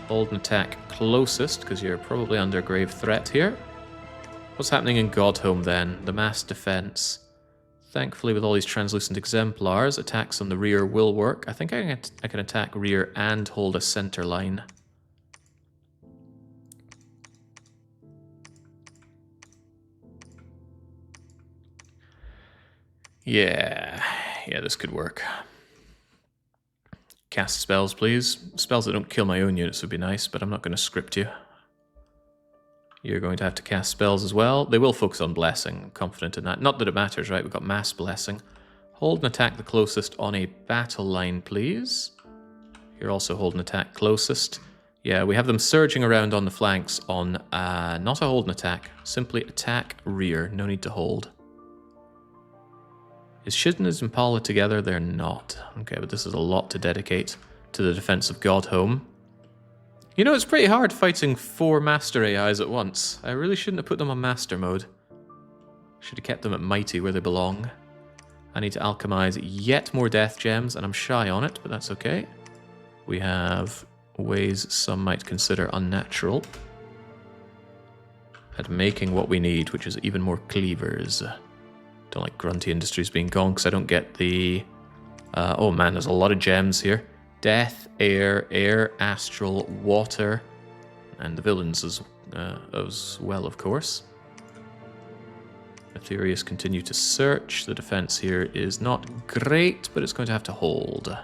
Hold and attack closest, because you're probably under grave threat here. What's happening in Godhome then? The mass defense. Thankfully, with all these translucent exemplars, attacks on the rear will work. I think I can attack rear and hold a center line. Yeah, this could work. Cast spells, please. Spells that don't kill my own units would be nice, but I'm not going to script you. You're going to have to cast spells as well. They will focus on blessing. I'm confident in that. Not that it matters, right? We've got mass blessing. Hold and attack the closest on a battle line, please. You're also hold and attack closest. Yeah, we have them surging around on the flanks on not a hold and attack. Simply attack rear. No need to hold. Is Shidden and Impala together? They're not. Okay, but this is a lot to dedicate to the defense of Godhome. You know, it's pretty hard fighting 4 Master AIs at once. I really shouldn't have put them on Master mode. Should have kept them at Mighty where they belong. I need to alchemize yet more Death Gems, and I'm shy on it, but that's okay. We have ways some might consider unnatural. at making what we need, which is even more cleavers. Don't like Grunty Industries being gone because I don't get the... oh man, there's a lot of gems here. Death, air, astral, water, and the villains as well, of course. Ethereus continue to search. The defense here is not great, but it's going to have to hold.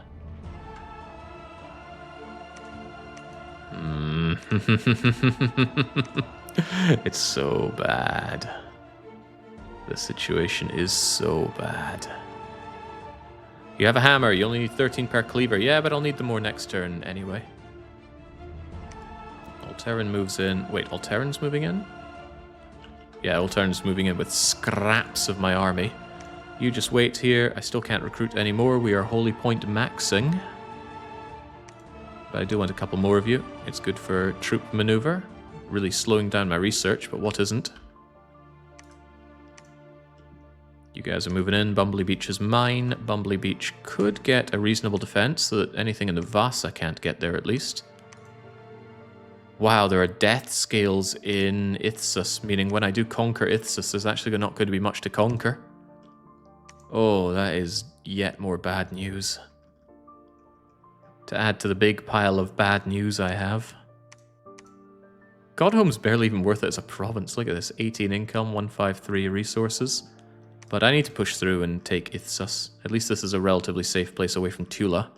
It's so bad. The situation is so bad. You have a hammer. You only need 13 per cleaver. Yeah, but I'll need them more next turn anyway. Alteran moves in. Wait, Alteran's moving in? Yeah, Alteran's moving in with scraps of my army. You just wait here. I still can't recruit anymore. We are holy point maxing. But I do want a couple more of you. It's good for troop maneuver. Really slowing down my research, but what isn't? You guys are moving in. Bumbly Beach is mine. Bumbly Beach could get a reasonable defense so that anything in the Vasa can't get there at least. Wow, there are death scales in Ithsus, meaning when I do conquer Ithsus, there's actually not going to be much to conquer. Oh, that is yet more bad news. To add to the big pile of bad news I have. Godhome's barely even worth it as a province. Look at this, 18 income, 153 resources. But I need to push through and take Ithsus. At least this is a relatively safe place away from Tula.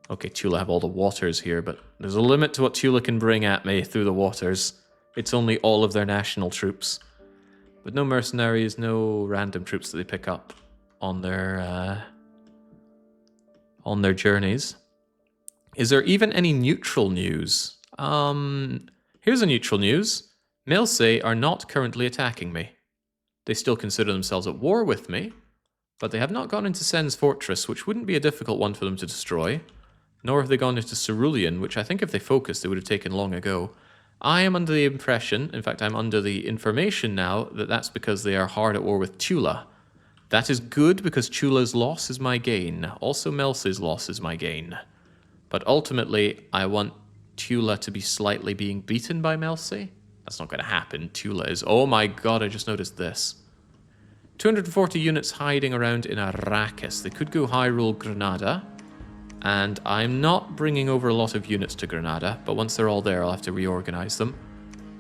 Okay, Tula have all the waters here, but there's a limit to what Tula can bring at me through the waters. It's only all of their national troops. But no mercenaries, no random troops that they pick up on their journeys. Is there even any neutral news? Here's a neutral news. Melie are not currently attacking me. They still consider themselves at war with me, but they have not gone into Sen's fortress, which wouldn't be a difficult one for them to destroy. Nor have they gone into Cerulean, which I think if they focused, they would have taken long ago. I am under the impression, in fact, I'm under the information now, that that's because they are hard at war with Tula. That is good because Tula's loss is my gain. Also, Melse's loss is my gain. But ultimately, I want Tula to be slightly being beaten by Melie. That's not going to happen. Tula is... Oh my god, I just noticed this. 240 units hiding around in Arrakis. They could go Hyrule Granada. And I'm not bringing over a lot of units to Granada, but once they're all there, I'll have to reorganize them.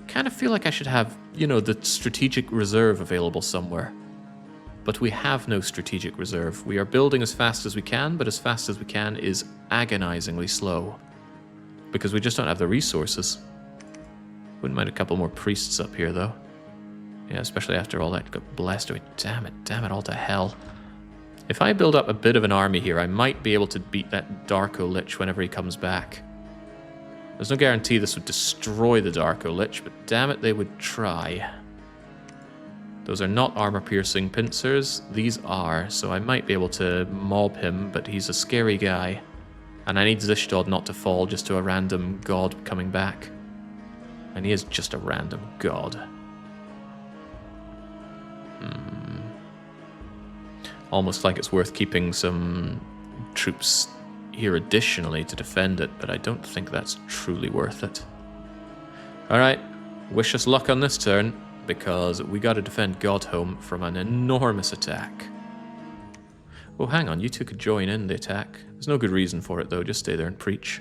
Kind of feel like I should have, you know, the strategic reserve available somewhere. But we have no strategic reserve. We are building as fast as we can, but as fast as we can is agonizingly slow. Because we just don't have the resources. Wouldn't mind a couple more priests up here, though. Yeah, especially after all that got blessed. Oh, damn it all to hell. If I build up a bit of an army here, I might be able to beat that Darko Lich whenever he comes back. There's no guarantee this would destroy the Darko Lich, but damn it, they would try. Those are not armor-piercing pincers. These are, so I might be able to mob him, but he's a scary guy. And I need Zishdod not to fall just to a random god coming back. And he is just a random god. Almost like it's worth keeping some troops here additionally to defend it, but I don't think that's truly worth it. Alright, wish us luck on this turn, because we gotta defend Godhome from an enormous attack. Oh, hang on, you two could join in the attack. There's no good reason for it, though. Just stay there and preach.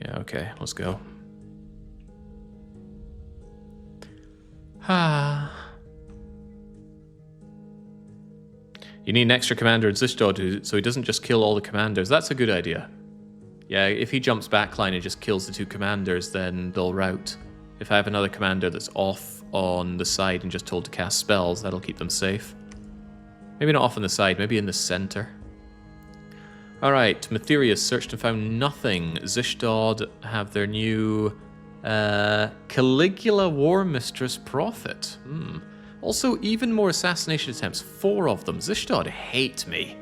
Yeah, okay, let's go. You need an extra commander at Zishdod so he doesn't just kill all the commanders. That's a good idea. Yeah, if he jumps backline and just kills the two commanders, then they'll rout. If I have another commander that's off on the side and just told to cast spells, that'll keep them safe. Maybe not off on the side, maybe in the center. Alright, Matherius searched and found nothing. Zishdod have their new Caligula War Mistress Prophet. Also, even more assassination attempts, 4 of them. Zishdod hate me.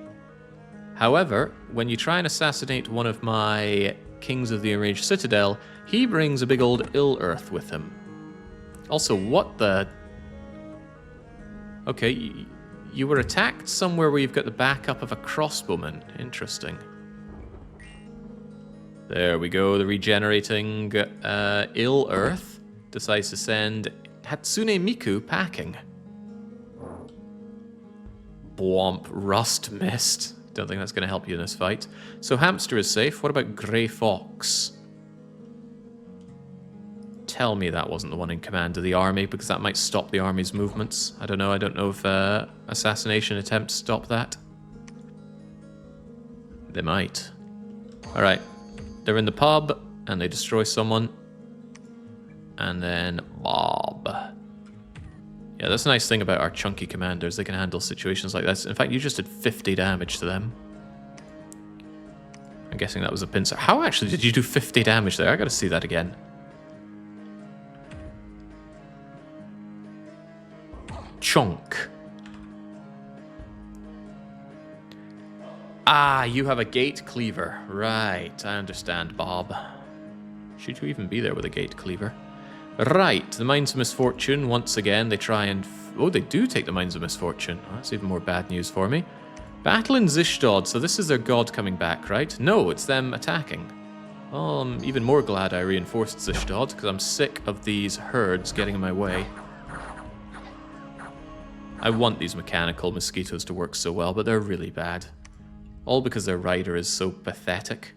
However, when you try and assassinate one of my kings of the Enraged Citadel, he brings a big old ill earth with him. Also, what the... Okay, you were attacked somewhere where you've got the backup of a crossbowman. Interesting. There we go, the regenerating ill earth decides to send Hatsune Miku packing. Bwomp. Rust Mist. Don't think that's going to help you in this fight. So Hamster is safe. What about Grey Fox? Tell me that wasn't the one in command of the army, because that might stop the army's movements. I don't know. I don't know if assassination attempts stop that. They might. Alright. They're in the pub, and they destroy someone. And then Bob. Yeah, that's a nice thing about our chunky commanders. They can handle situations like this. In fact, you just did 50 damage to them. I'm guessing that was a pincer. How actually did you do 50 damage there? I gotta see that again. Chunk. Ah, you have a gate cleaver. Right, I understand, Bob. Should you even be there with a gate cleaver? Right, the Mines of Misfortune, once again, they try and... Oh, they do take the Mines of Misfortune. Oh, that's even more bad news for me. Battle in Zishdod, so this is their god coming back, right? No, it's them attacking. Well, I'm even more glad I reinforced Zishdod, because I'm sick of these herds getting in my way. I want these mechanical mosquitoes to work so well, but they're really bad. All because their rider is so pathetic.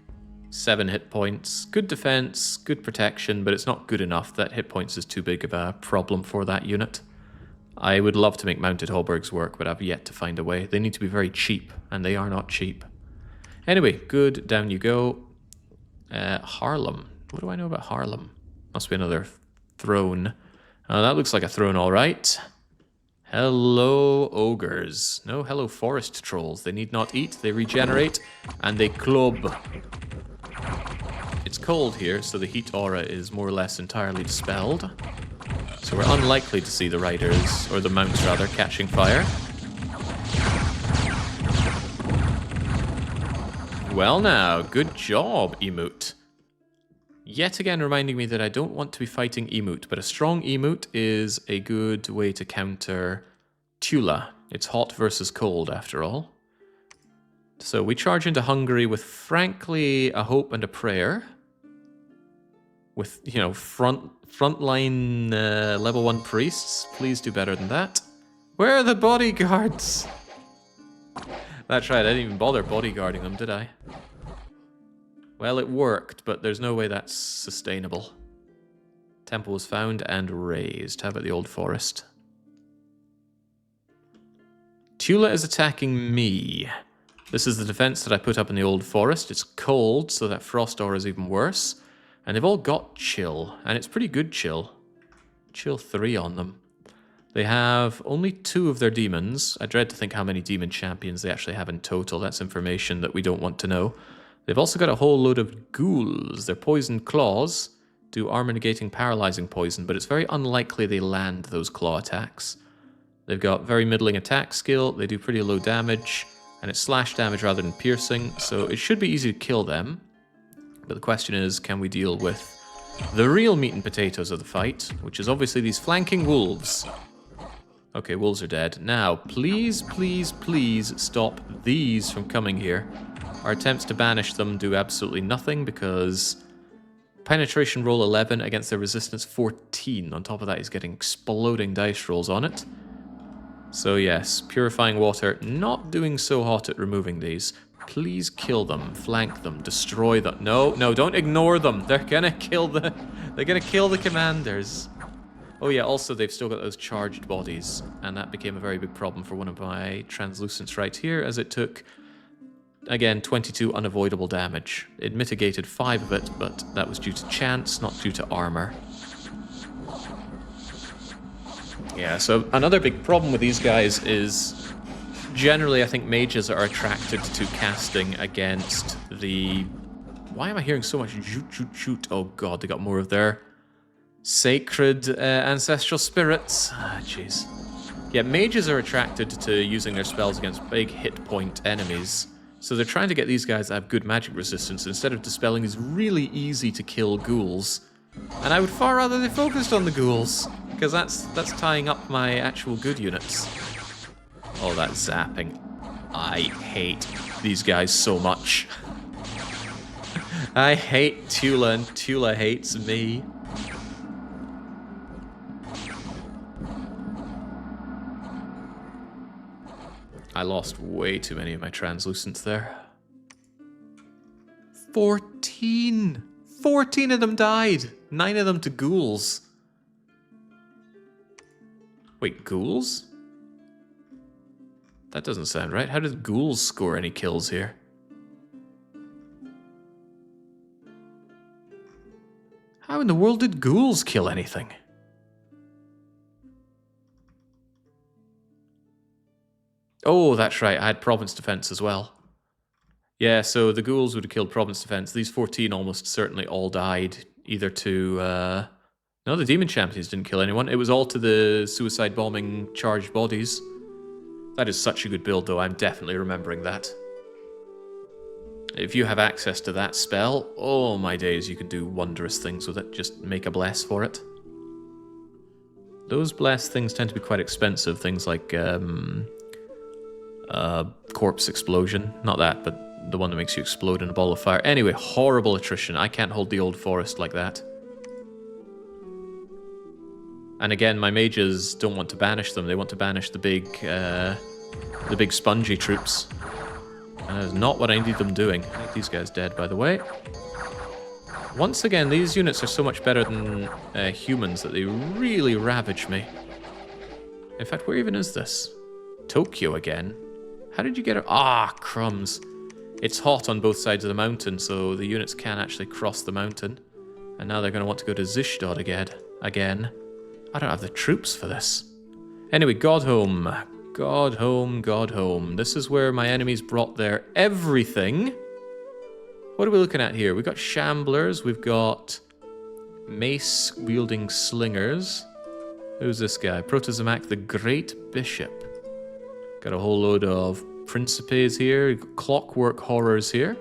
7 hit points, good defense, good protection, but it's not good enough. That hit points is too big of a problem for that unit. I would love to make mounted Haubergs work, but I've yet to find a way. They need to be very cheap, and they are not cheap. Anyway, good, down you go. Harlem. What do I know about Harlem? Must be another throne. That looks like a throne, all right. Hello, ogres. No, hello, forest trolls. They need not eat, they regenerate, and they club. It's cold here, so the heat aura is more or less entirely dispelled. So we're unlikely to see the riders, or the mounts rather, catching fire. Well now, good job, Emoot. Yet again reminding me that I don't want to be fighting Emoot, but a strong Emoot is a good way to counter Tula. It's hot versus cold, after all. So we charge into Hungary with, frankly, a hope and a prayer. With, you know, frontline level 1 priests. Please do better than that. Where are the bodyguards? That's right, I didn't even bother bodyguarding them, did I? Well, it worked, but there's no way that's sustainable. Temple was found and razed. How about the old forest? Tula is attacking me. This is the defense that I put up in the old forest. It's cold, so that frost aura is even worse. And they've all got chill, and it's pretty good chill. Chill 3 on them. They have only 2 of their demons. I dread to think how many demon champions they actually have in total. That's information that we don't want to know. They've also got a whole load of ghouls. Their poisoned claws do armor-negating paralyzing poison, but it's very unlikely they land those claw attacks. They've got very middling attack skill, they do pretty low damage, and it's slash damage rather than piercing, so it should be easy to kill them. But the question is, can we deal with the real meat and potatoes of the fight, which is obviously these flanking wolves. Okay, wolves are dead. Now, please, please, please stop these from coming here. Our attempts to banish them do absolutely nothing because penetration roll 11 against their resistance 14. On top of that, he's getting exploding dice rolls on it. So yes, purifying water, not doing so hot at removing these. Please kill them, flank them, destroy them. No, no, don't ignore them. They're gonna kill the commanders. Oh yeah, also they've still got those charged bodies, and that became a very big problem for one of my translucents right here, as it took, again, 22 unavoidable damage. It mitigated 5 of it, but that was due to chance, not due to armor. Yeah, so another big problem with these guys is generally I think mages are attracted to casting against the... Why am I hearing so much shoot, shoot, shoot? Oh god, they got more of their sacred ancestral spirits. Ah, jeez. Yeah, mages are attracted to using their spells against big hit point enemies. So they're trying to get these guys to have good magic resistance instead of dispelling these really easy to kill ghouls. And I would far rather they focused on the ghouls, because that's tying up my actual good units. Oh, that zapping. I hate these guys so much. I hate Tula and Tula hates me. I lost way too many of my translucents there. 14! 14 of them died! 9 of them to ghouls. Wait, ghouls? That doesn't sound right. How did ghouls score any kills here? How in the world did ghouls kill anything? Oh, that's right. I had province defense as well. Yeah, so the ghouls would have killed province defense. These 14 almost certainly all died. Either to... No, the demon champions didn't kill anyone. It was all to the suicide bombing charged bodies. That is such a good build, though. I'm definitely remembering that. If you have access to that spell, oh my days, you can do wondrous things with it. Just make a bless for it. Those bless things tend to be quite expensive. Things like corpse explosion. Not that, but the one that makes you explode in a ball of fire. Anyway, horrible attrition. I can't hold the old forest like that. And again, my mages don't want to banish them. They want to banish the big spongy troops. And that is not what I need them doing. I think these guys dead, by the way. Once again, these units are so much better than humans that they really ravage me. In fact, where even is this? Tokyo again? How did you get it? Ah, crumbs. It's hot on both sides of the mountain, so the units can actually cross the mountain. And now they're going to want to go to Zishdod again. I don't have the troops for this. Anyway, Godhome. Godhome. This is where my enemies brought their everything. What are we looking at here? We've got shamblers. We've got mace-wielding slingers. Who's this guy? Protozomac the Great Bishop. Got a whole load of principes here. Clockwork horrors here.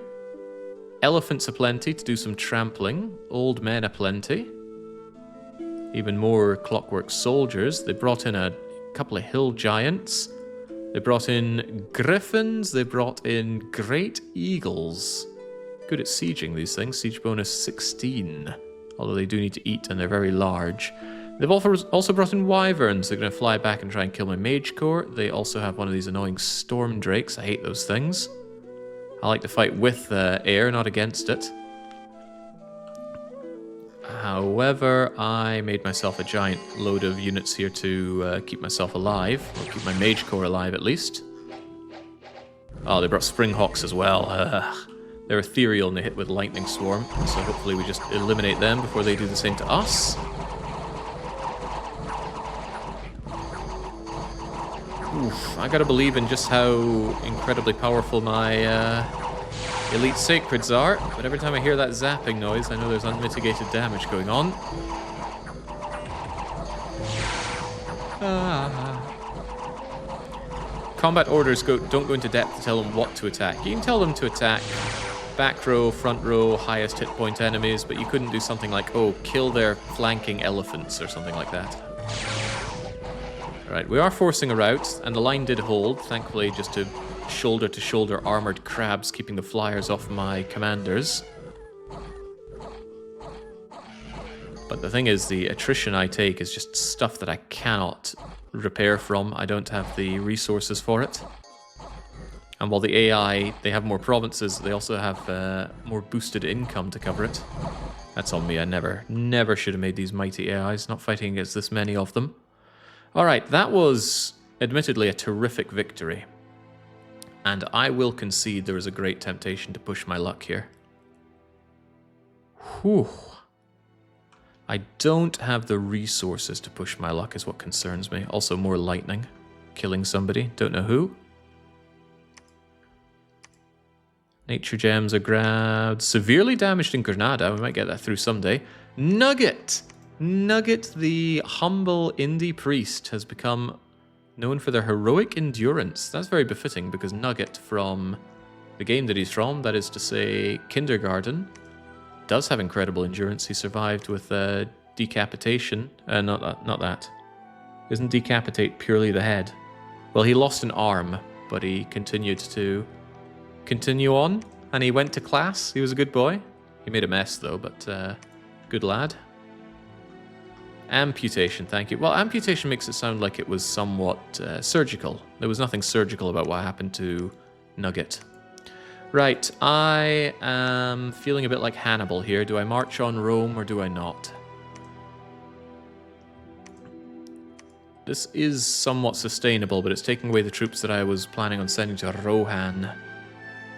Elephants aplenty to do some trampling. Old men aplenty. Even more clockwork soldiers. They brought in a couple of hill giants. They brought in griffins. They brought in great eagles. Good at sieging these things. Siege bonus 16. Although they do need to eat and they're very large. They've also brought in wyverns. They're going to fly back and try and kill my mage corps. They also have one of these annoying storm drakes. I hate those things. I like to fight with air, not against it. However, I made myself a giant load of units here to keep myself alive. Or keep my mage corps alive, at least. Oh, they brought springhawks as well. They're ethereal and they hit with lightning swarm. So hopefully we just eliminate them before they do the same to us. Oof, I gotta believe in just how incredibly powerful my elite sacreds are, but every time I hear that zapping noise, I know there's unmitigated damage going on. Combat orders don't go into depth to tell them what to attack. You can tell them to attack back row, front row, highest hit point enemies, but you couldn't do something like, oh, kill their flanking elephants or something like that. Right, we are forcing a rout, and the line did hold, thankfully just to shoulder armored crabs keeping the flyers off my commanders. But the thing is, the attrition I take is just stuff that I cannot repair from. I don't have the resources for it. And while the AI, they have more provinces, they also have more boosted income to cover it. That's on me. I never should have made these mighty AIs, not fighting against this many of them. Alright, that was admittedly a terrific victory. And I will concede there is a great temptation to push my luck here. Whew. I don't have the resources to push my luck is what concerns me. Also more lightning. Killing somebody. Don't know who. Nature gems are grabbed. Severely damaged in Granada. We might get that through someday. Nugget! Nugget, the humble indie priest, has become known for their heroic endurance. That's very befitting because Nugget from the game that he's from, that is to say Kindergarten, does have incredible endurance. He survived with decapitation. Not that. Isn't decapitate purely the head? Well, he lost an arm, but he continued to continue on, and he went to class. He was a good boy. He made a mess, though, but good lad. Amputation, thank you. Well, amputation makes it sound like it was somewhat surgical. There was nothing surgical about what happened to Nugget. Right, I am feeling a bit like Hannibal here. Do I march on Rome or do I not? This is somewhat sustainable, but it's taking away the troops that I was planning on sending to Rohan.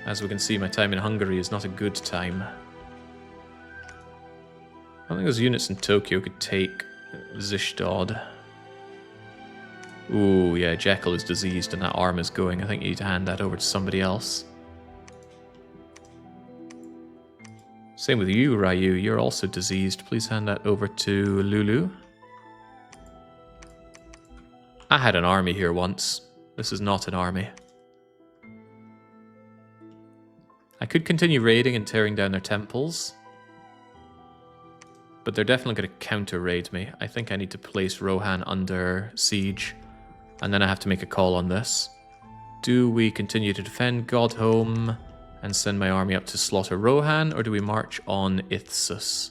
As we can see, my time in Hungary is not a good time. I think those units in Tokyo could take Zishdod. Ooh, yeah, Jekyll is diseased and that arm is going. I think you need to hand that over to somebody else. Same with you, Ryu. You're also diseased. Please hand that over to Lulu. I had an army here once. This is not an army. I could continue raiding and tearing down their temples. But they're definitely going to counter-raid me. I think I need to place Rohan under siege. And then I have to make a call on this. Do we continue to defend Godhome and send my army up to slaughter Rohan? Or do we march on Ithsus?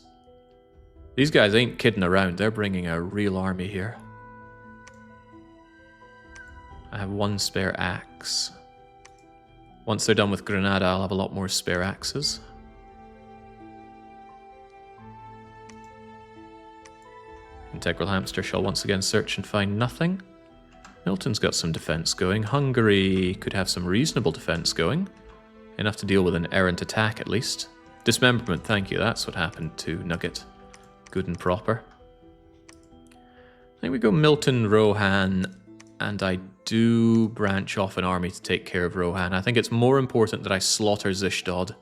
These guys ain't kidding around. They're bringing a real army here. I have one spare axe. Once they're done with Granada, I'll have a lot more spare axes. Integral Hamster shall once again search and find nothing. Milton's got some defense going. Hungary could have some reasonable defense going. Enough to deal with an errant attack at least. Dismemberment, thank you. That's what happened to Nugget. Good and proper. I think we go Milton, Rohan, and I do branch off an army to take care of Rohan. I think it's more important that I slaughter Zishdod.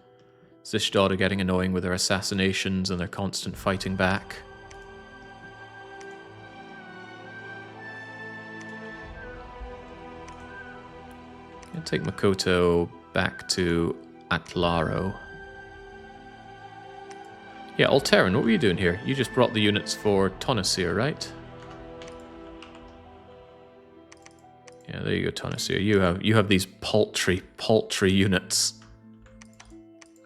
Zishdod are getting annoying with their assassinations and their constant fighting back. I'll take Makoto back to Atlaro. Yeah, Alteran, what were you doing here? You just brought the units for Tonasir, right? Yeah, there you go, Tonasir. You have these paltry units.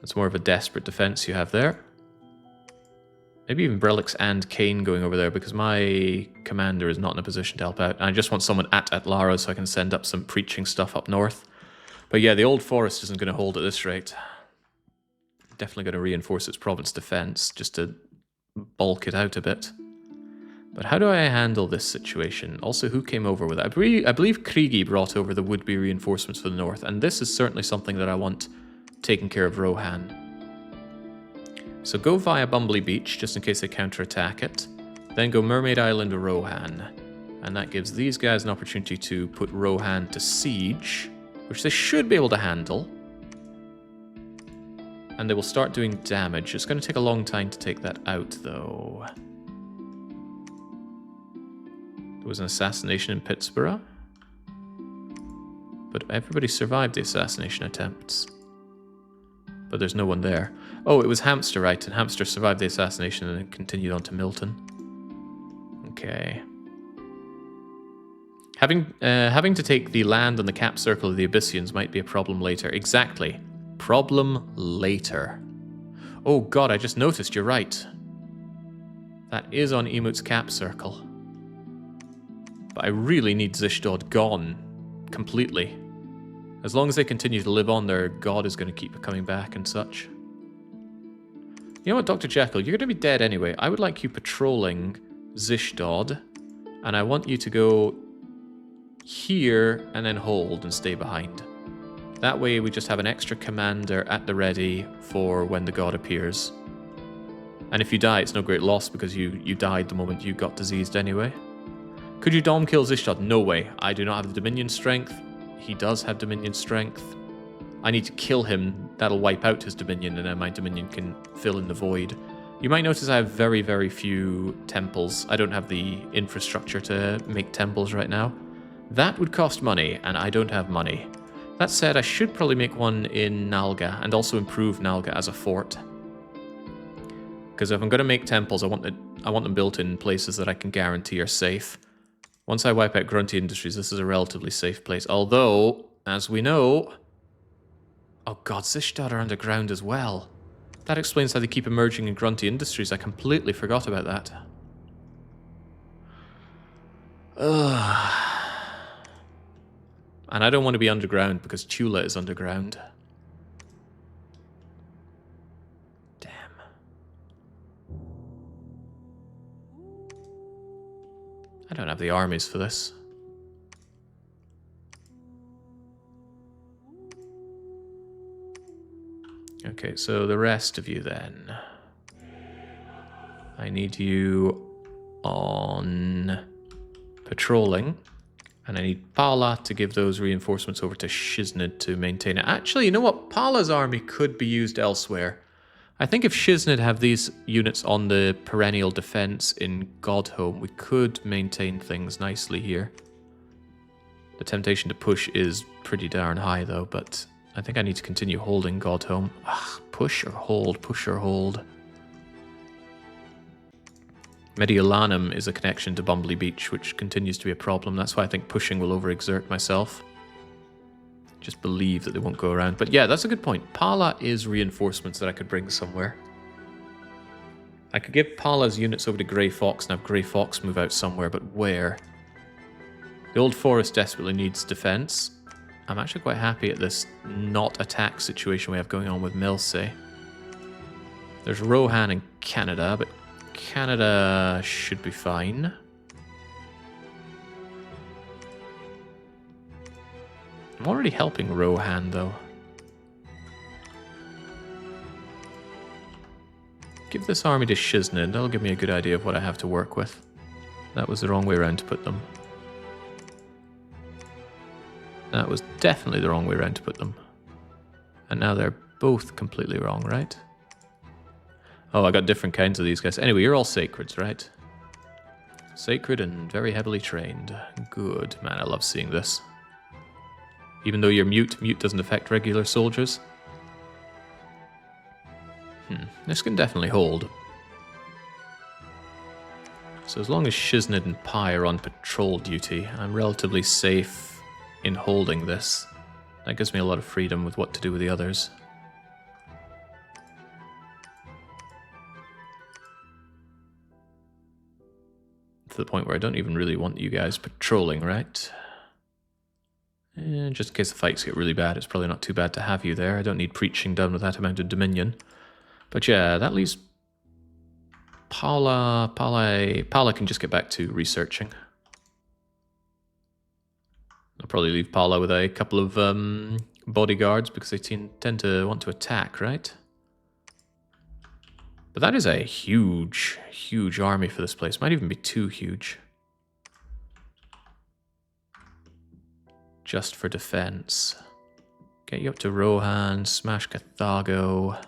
That's more of a desperate defense you have there. Maybe even Brelix and Kane going over there, because my commander is not in a position to help out. And I just want someone at Atlaro so I can send up some preaching stuff up north. But yeah, the Old Forest isn't going to hold at this rate. Definitely going to reinforce its province defense, just to bulk it out a bit. But how do I handle this situation? Also, who came over with it? I believe Kriegi brought over the would-be reinforcements for the north, and this is certainly something that I want taken care of Rohan. So go via Bumbly Beach, just in case they counterattack it. Then go Mermaid Island to Rohan. And that gives these guys an opportunity to put Rohan to siege, which they should be able to handle. And they will start doing damage. It's going to take a long time to take that out, though. There was an assassination in Pittsburgh. But everybody survived the assassination attempts. But there's no one there. Oh, it was Hamster, right? And Hamster survived the assassination and then continued on to Milton. Okay. Having to take the land on the cap circle of the Abyssians might be a problem later. Exactly. Problem later. Oh god, I just noticed, you're right. That is on Emut's cap circle. But I really need Zishdod gone. Completely. As long as they continue to live on, their god is going to keep coming back and such. You know what, Dr. Jekyll, you're going to be dead anyway. I would like you patrolling Zishdod, and I want you to go here and then hold and stay behind. That way we just have an extra commander at the ready for when the god appears. And if you die, it's no great loss because you died the moment you got diseased anyway. Could you dom kill Zishdod? No way. I do not have the Dominion strength. He does have Dominion strength. I need to kill him. That'll wipe out his Dominion, and then my Dominion can fill in the void. You might notice I have very, very few temples. I don't have the infrastructure to make temples right now. That would cost money, and I don't have money. That said, I should probably make one in Nalga, and also improve Nalga as a fort. Because if I'm going to make temples, I want them built in places that I can guarantee are safe. Once I wipe out Grunty Industries, this is a relatively safe place. Although, as we know... Oh god, Zishdod are underground as well. That explains how they keep emerging in Grunty Industries. I completely forgot about that. Ugh. And I don't want to be underground because Tula is underground. Damn. I don't have the armies for this. Okay, so the rest of you then. I need you on patrolling. And I need Pala to give those reinforcements over to Zishdod to maintain it. Actually, you know what? Pala's army could be used elsewhere. I think if Zishdod have these units on the perennial defense in Godhome, we could maintain things nicely here. The temptation to push is pretty darn high though, but I think I need to continue holding Godhome. Ugh, push or hold, push or hold. Mediolanum is a connection to Bumbley Beach, which continues to be a problem. That's why I think pushing will overexert myself. Just believe that they won't go around. But yeah, that's a good point. Pala is reinforcements that I could bring somewhere. I could give Pala's units over to Grey Fox and have Grey Fox move out somewhere, but where? The Old Forest desperately needs defense. I'm actually quite happy at this not attack situation we have going on with Melie. There's Rohan in Canada, but Canada should be fine. I'm already helping Rohan, though. Give this army to Zishdod. That'll give me a good idea of what I have to work with. That was the wrong way around to put them. That was definitely the wrong way around to put them. And now they're both completely wrong, right? Oh, I got different kinds of these guys. Anyway, you're all sacreds, right? Sacred and very heavily trained. Good. Man, I love seeing this. Even though you're mute, mute doesn't affect regular soldiers. This can definitely hold. So as long as Zishdod and Pi are on patrol duty, I'm relatively safe in holding this. That gives me a lot of freedom with what to do with the others. To the point where I don't even really want you guys patrolling, right? And just in case the fights get really bad, it's probably not too bad to have you there. I don't need preaching done with that amount of dominion. But yeah, that leaves Paula can just get back to researching. I'll probably leave Paula with a couple of bodyguards because they tend to want to attack, right? But that is a huge, huge army for this place. Might even be too huge. Just for defense. Get you up to Rohan, smash Carthago.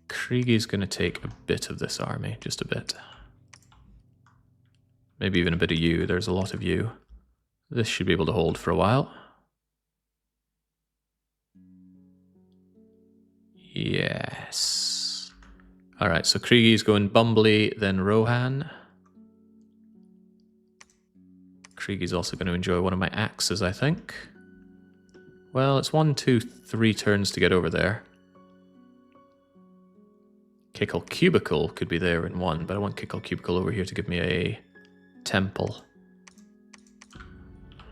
Kriegi's going to take a bit of this army, just a bit. Maybe even a bit of you. There's a lot of you. This should be able to hold for a while. Yes. Alright, so Kriegi's going Bumbley, then Rohan. Kriegi's also going to enjoy one of my axes, I think. Well, it's 1, 2, 3 turns to get over there. Kickle Cubicle could be there in one, but I want Kickle Cubicle over here to give me a temple.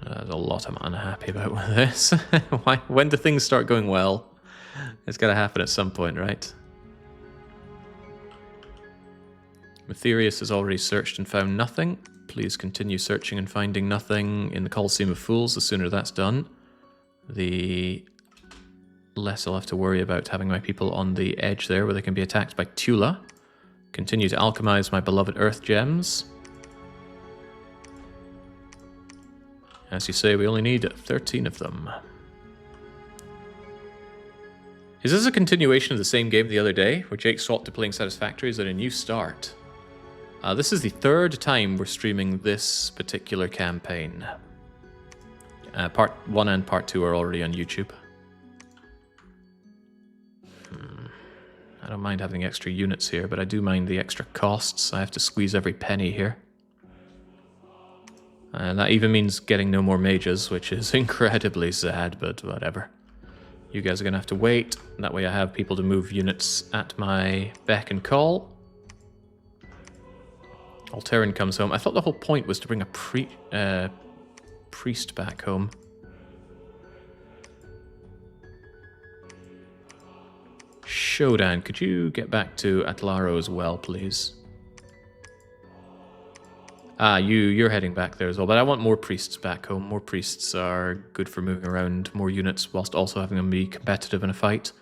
There's a lot I'm unhappy about with this. When do things start going well? It's got to happen at some point, right? Matherius has already searched and found nothing. Please continue searching and finding nothing in the Colosseum of Fools. The sooner that's done, the less I'll have to worry about having my people on the edge there where they can be attacked by Tula. Continue to alchemize my beloved earth gems. As you say, we only need 13 of them. Is this a continuation of the same game the other day, where Jake swapped to playing Satisfactory? Is it a new start? This is the third time we're streaming this particular campaign. Part 1 and Part 2 are already on YouTube. I don't mind having extra units here, but I do mind the extra costs. I have to squeeze every penny here. And that even means getting no more mages, which is incredibly sad, but whatever. You guys are going to have to wait. That way I have people to move units at my beck and call. Alteran comes home. I thought the whole point was to bring a priest back home. Shodan, could you get back to Atlaro as well, please? Ah, you're heading back there as well, but I want more priests back home. More priests are good for moving around more units whilst also having them be competitive in a fight.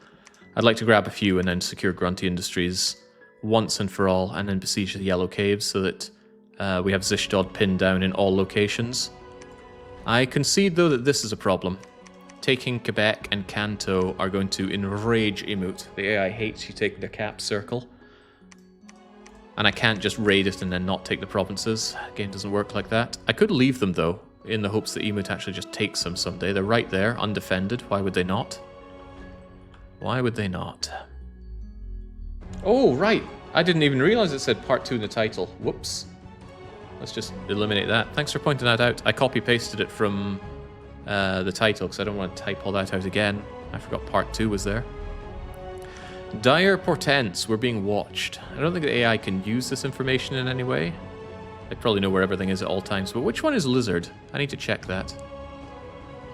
I'd like to grab a few and then secure Grunty Industries once and for all, and then besiege the Yellow Caves so that we have Zishdod pinned down in all locations. I concede, though, that this is a problem. Taking Quebec and Kanto are going to enrage Emut. The AI hates you taking the cap circle. And I can't just raid it and then not take the provinces. The game doesn't work like that. I could leave them, though, in the hopes that Emut actually just takes them someday. They're right there, undefended. Why would they not? Why would they not? Oh, right. I didn't even realize it said Part 2 in the title. Whoops. Let's just eliminate that. Thanks for pointing that out. I copy-pasted it from the title because I don't want to type all that out again. I forgot Part 2 was there. Dire portents. We're being watched. I don't think the AI can use this information in any way. They probably know where everything is at all times, but which one is Lizard? I need to check that.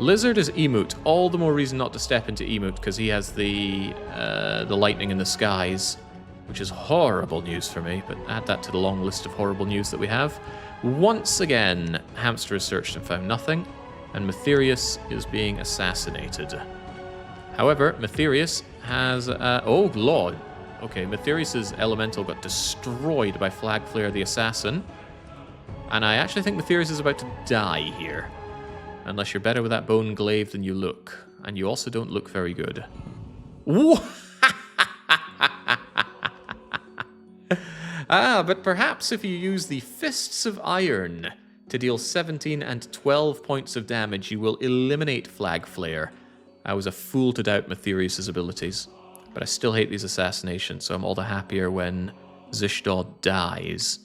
Lizard is Emut. All the more reason not to step into Emut because he has the lightning in the skies, which is horrible news for me, but add that to the long list of horrible news that we have. Once again, Hamster has searched and found nothing, and Matherius is being assassinated. However, Matherius has... oh, Lord. Okay, Matherius' elemental got destroyed by Flagflare the Assassin, and I actually think Matherius is about to die here. Unless you're better with that bone glaive than you look. And you also don't look very good. But perhaps if you use the Fists of Iron to deal 17 and 12 points of damage, you will eliminate Flagflare. I was a fool to doubt Matherius' abilities. But I still hate these assassinations, so I'm all the happier when Zishdod dies.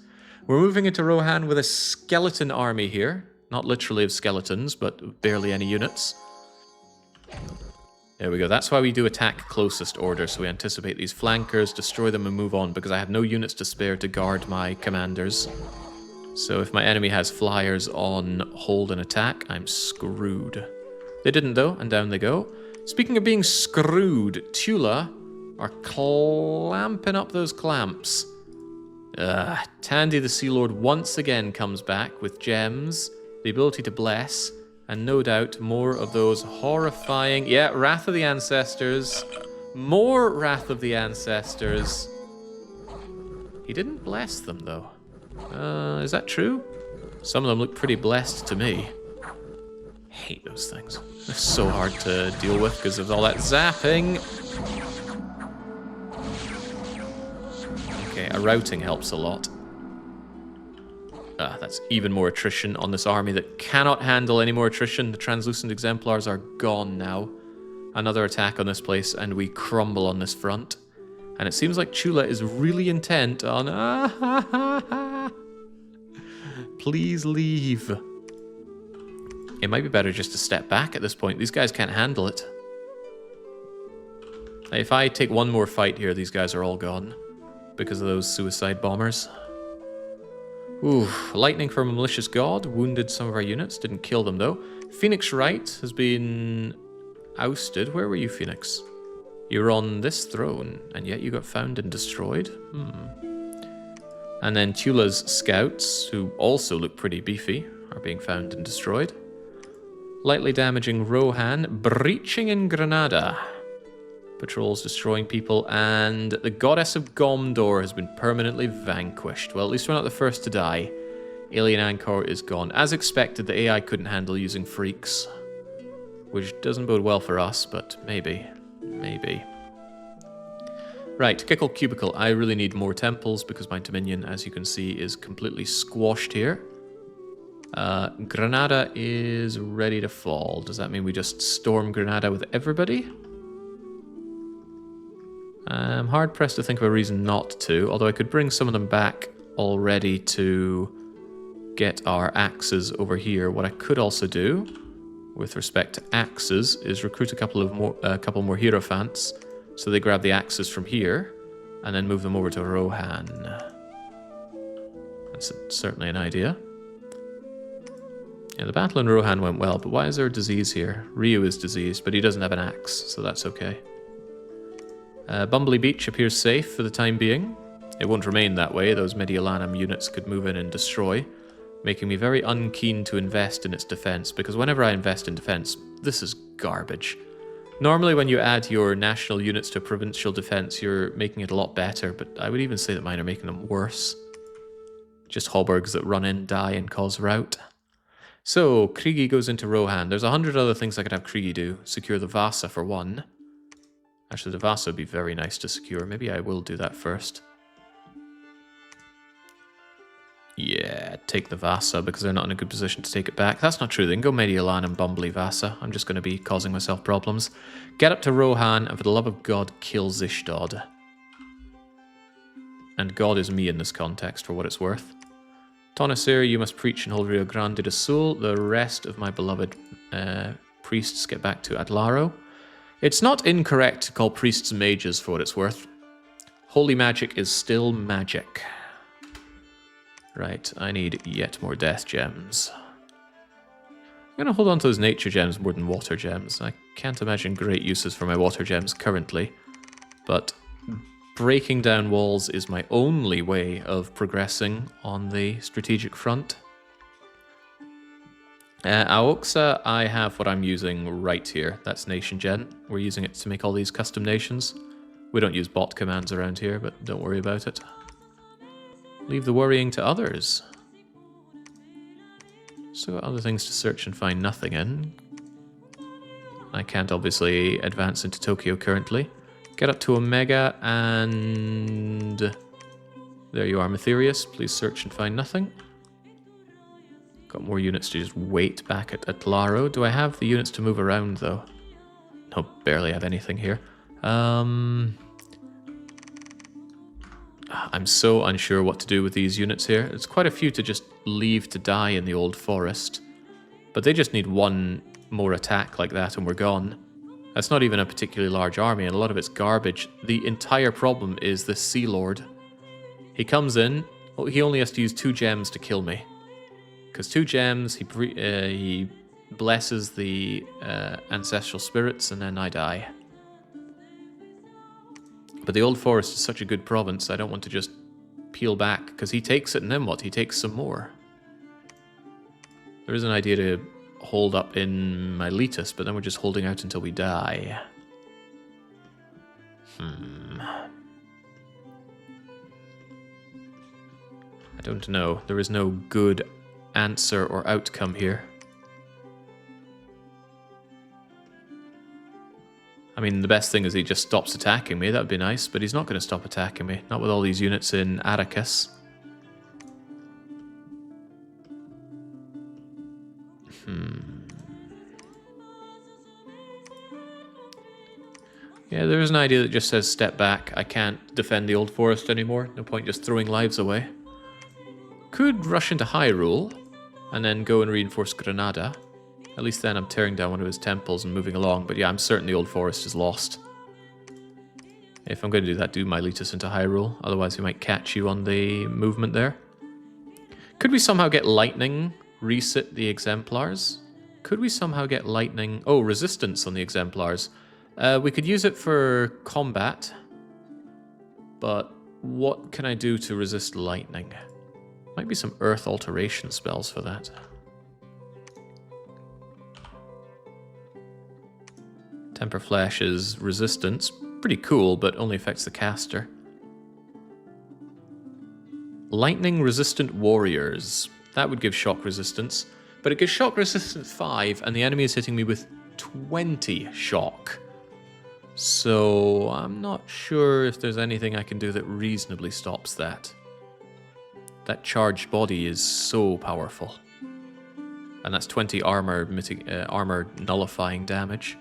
We're moving into Rohan with a skeleton army here. Not literally of skeletons, but barely any units. There we go. That's why we do attack closest order, so we anticipate these flankers, destroy them, and move on, because I have no units to spare to guard my commanders. So if my enemy has flyers on hold and attack, I'm screwed. They didn't, though, and down they go. Speaking of being screwed, Tula are clamping up those clamps. Tandee the Sea Lord once again comes back with gems, the ability to bless, and no doubt more of those horrifying... Yeah, Wrath of the Ancestors. More Wrath of the Ancestors. He didn't bless them, though. Is that true? Some of them look pretty blessed to me. I hate those things. They're so hard to deal with because of all that zapping. Okay, a routing helps a lot. That's even more attrition on this army that cannot handle any more attrition. The translucent exemplars are gone now. Another attack on this place, and we crumble on this front. And it seems like Tula is really intent on... Please leave. It might be better just to step back at this point. These guys can't handle it. If I take one more fight here, these guys are all gone. Because of those suicide bombers. Ooh, lightning from a malicious god. Wounded some of our units. Didn't kill them, though. Phoenix Wright has been ousted. Where were you, Phoenix? You were on this throne, and yet you got found and destroyed? And then Tula's scouts, who also look pretty beefy, are being found and destroyed. Lightly damaging Rohan. Breaching in Granada. Patrols destroying people, and the Goddess of Gomdor has been permanently vanquished. Well, at least we're not the first to die. Alien Angkor is gone. As expected, the AI couldn't handle using freaks. Which doesn't bode well for us, but maybe. Maybe. Right, Kickle Cubicle. I really need more temples because my Dominion, as you can see, is completely squashed here. Granada is ready to fall. Does that mean we just storm Granada with everybody? I'm hard-pressed to think of a reason not to, although I could bring some of them back already to get our axes over here. What I could also do, with respect to axes, is recruit a couple more Hierophants, so they grab the axes from here, and then move them over to Rohan. That's certainly an idea. Yeah, the battle in Rohan went well, but why is there a disease here? Ryu is diseased, but he doesn't have an axe, so that's okay. Bumbly Beach appears safe for the time being. It won't remain that way. Those Mediolanum units could move in and destroy, making me very unkeen to invest in its defense, because whenever I invest in defense, this is garbage. Normally when you add your national units to provincial defense, you're making it a lot better, but I would even say that mine are making them worse. Just haubergs that run in, die, and cause rout. So, Kriegi goes into Rohan. There's 100 other things I could have Kriegi do. Secure the Vasa for one. Actually, the Vasa would be very nice to secure. Maybe I will do that first. Yeah, take the Vasa because they're not in a good position to take it back. That's not true. They can go Mediolan and Bumbly Vasa. I'm just going to be causing myself problems. Get up to Rohan and for the love of God, kill Zishdod. And God is me in this context for what it's worth. Tonasir, you must preach and hold Rio Grande do Sul. The rest of my beloved priests get back to Atlaro. It's not incorrect to call priests mages for what it's worth. Holy magic is still magic. Right, I need yet more death gems. I'm going to hold on to those nature gems more than water gems. I can't imagine great uses for my water gems currently, but breaking down walls is my only way of progressing on the strategic front. Aoxa, I have what I'm using right here. That's Nation Gen. We're using it to make all these custom nations. We don't use bot commands around here, but don't worry about it. Leave the worrying to others. So got other things to search and find nothing in. I can't obviously advance into Tokyo currently. Get up to Omega and... there you are, Matherius. Please search and find nothing. Got more units to just wait back at Atlaro. Do I have the units to move around, though? No, barely have anything here. I'm so unsure what to do with these units here. It's quite a few to just leave to die in the old forest. But they just need one more attack like that and we're gone. That's not even a particularly large army, and a lot of it's garbage. The entire problem is this Sea Lord. He comes in, he only has to use 2 gems to kill me. Because 2 gems, he blesses the ancestral spirits, and then I die. But the Old Forest is such a good province, I don't want to just peel back, because he takes it, and then what? He takes some more. There is an idea to hold up in Miletus, but then we're just holding out until we die. I don't know. There is no good answer or outcome here. I mean, the best thing is he just stops attacking me. That would be nice, but he's not going to stop attacking me. Not with all these units in Atticus. Yeah, there is an idea that just says step back. I can't defend the Old Forest anymore. No point just throwing lives away. Could rush into Hyrule and then go and reinforce Granada. At least then I'm tearing down one of his temples and moving along. But yeah, I'm certain the Old Forest is lost. If I'm going to do that, do Miletus into Hyrule. Otherwise we might catch you on the movement there. Could we somehow get lightning? Reset the exemplars? Could we somehow get lightning? Oh, resistance on the exemplars. We could use it for combat. But what can I do to resist lightning? Might be some earth alteration spells for that. Temper Flash's resistance. Pretty cool, but only affects the caster. Lightning resistant warriors. That would give shock resistance. But it gives shock resistance 5, and the enemy is hitting me with 20 shock. So I'm not sure if there's anything I can do that reasonably stops that. That charged body is so powerful. And that's 20 armor nullifying damage.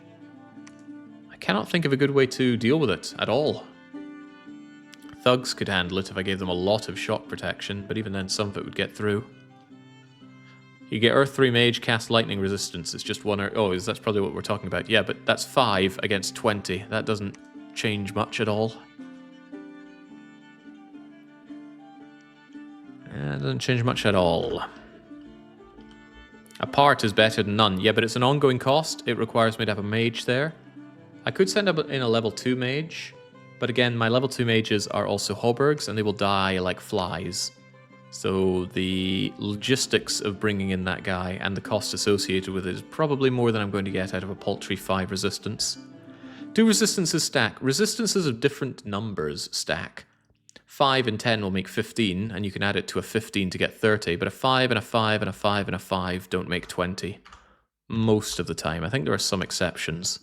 I cannot think of a good way to deal with it at all. Thugs could handle it if I gave them a lot of shock protection, but even then some of it would get through. You get Earth 3 Mage, cast Lightning Resistance. It's just 1 or... oh, that's probably what we're talking about. Yeah, but that's 5 against 20. That doesn't change much at all. It doesn't change much at all. A part is better than none. Yeah, but it's an ongoing cost. It requires me to have a mage there. I could send in a level 2 mage, but again, my level 2 mages are also Hobergs, and they will die like flies. So the logistics of bringing in that guy and the cost associated with it is probably more than I'm going to get out of a paltry 5 resistance. Do resistances stack? Resistances of different numbers stack. 5 and 10 will make 15, and you can add it to a 15 to get 30, but a 5 and a 5 and a 5 and a 5 don't make 20. Most of the time. I think there are some exceptions.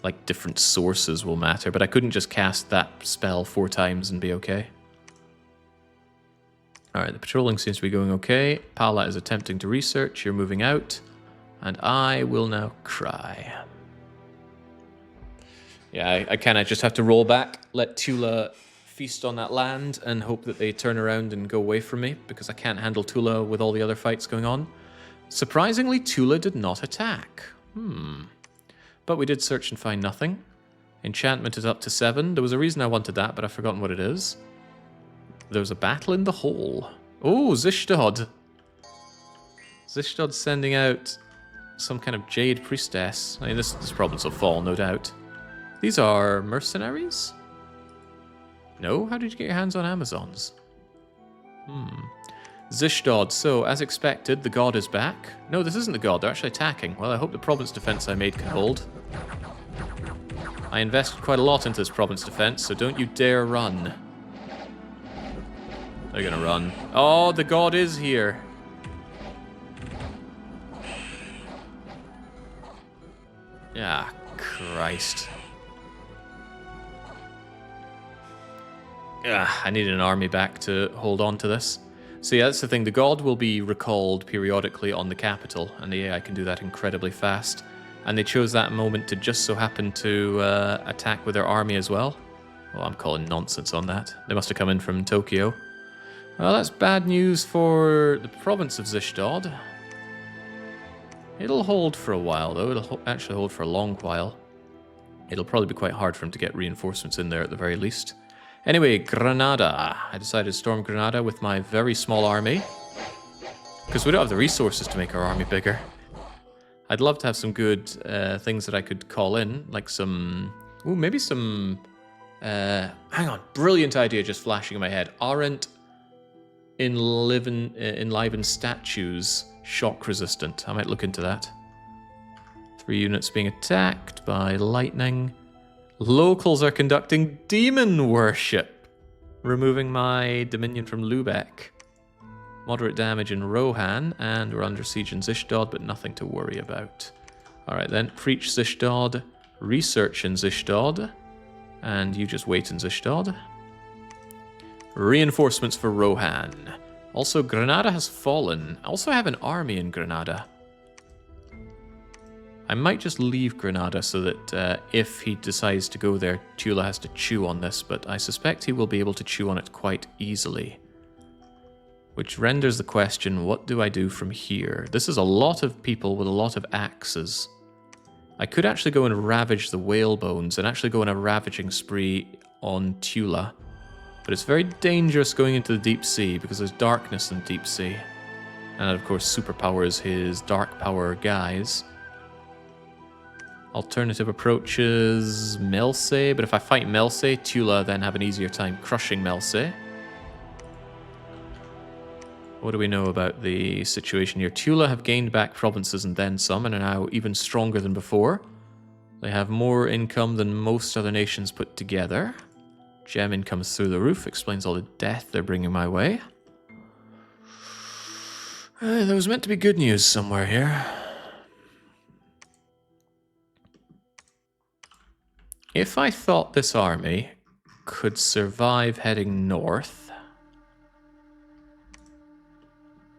Like different sources will matter, but I couldn't just cast that spell 4 times and be okay. Alright, the patrolling seems to be going okay. Pala is attempting to research, you're moving out, and I will now cry. Yeah, I kind of just have to roll back, let Tula feast on that land, and hope that they turn around and go away from me, because I can't handle Tula with all the other fights going on. Surprisingly, Tula did not attack. But we did search and find nothing. Enchantment is up to 7. There was a reason I wanted that, but I've forgotten what it is. There was a battle in the hole. Oh, Zishdod. Zishdod's sending out some kind of Jade Priestess. I mean, this province will fall, no doubt. These are mercenaries? No? How did you get your hands on Amazons? Zishdod. So, as expected, the god is back. No, this isn't the god. They're actually attacking. Well, I hope the province defense I made can hold. I invested quite a lot into this province defense, so don't you dare run. They're gonna run. Oh, the god is here. Ah, Christ. I needed an army back to hold on to this. So yeah, that's the thing. The god will be recalled periodically on the capital, and the AI can do that incredibly fast. And they chose that moment to just so happen to attack with their army as well. Well, I'm calling nonsense on that. They must have come in from Tokyo. Well, that's bad news for the province of Zishdod. It'll hold for a while, though. It'll actually hold for a long while. It'll probably be quite hard for him to get reinforcements in there at the very least. Anyway, Granada. I decided to storm Granada with my very small army. Because we don't have the resources to make our army bigger. I'd love to have some good things that I could call in. Like some... Ooh, maybe some... hang on. Brilliant idea just flashing in my head. Aren't enlivened statues shock resistant? I might look into that. 3 units being attacked by lightning. Locals are conducting demon worship. Removing my dominion from Lubeck. Moderate damage in Rohan, and we're under siege in Zishdod, but nothing to worry about. Alright then, preach Zishdod, research in Zishdod, and you just wait in Zishdod. Reinforcements for Rohan. Also, Granada has fallen. I also have an army in Granada. I might just leave Granada so that if he decides to go there, Tula has to chew on this, but I suspect he will be able to chew on it quite easily. Which renders the question, what do I do from here? This is a lot of people with a lot of axes. I could actually go and ravage the whalebones and actually go on a ravaging spree on Tula. But it's very dangerous going into the deep sea because there's darkness in the deep sea. And that, of course, superpowers his dark power guys. Alternative approaches Melie, but if I fight Melie, Tula then have an easier time crushing Melie. What do we know about the situation here? Tula have gained back provinces and then some, and are now even stronger than before. They have more income than most other nations put together. Gem income's through the roof, explains all the death they're bringing my way. There was meant to be good news somewhere here. If I thought this army could survive heading north,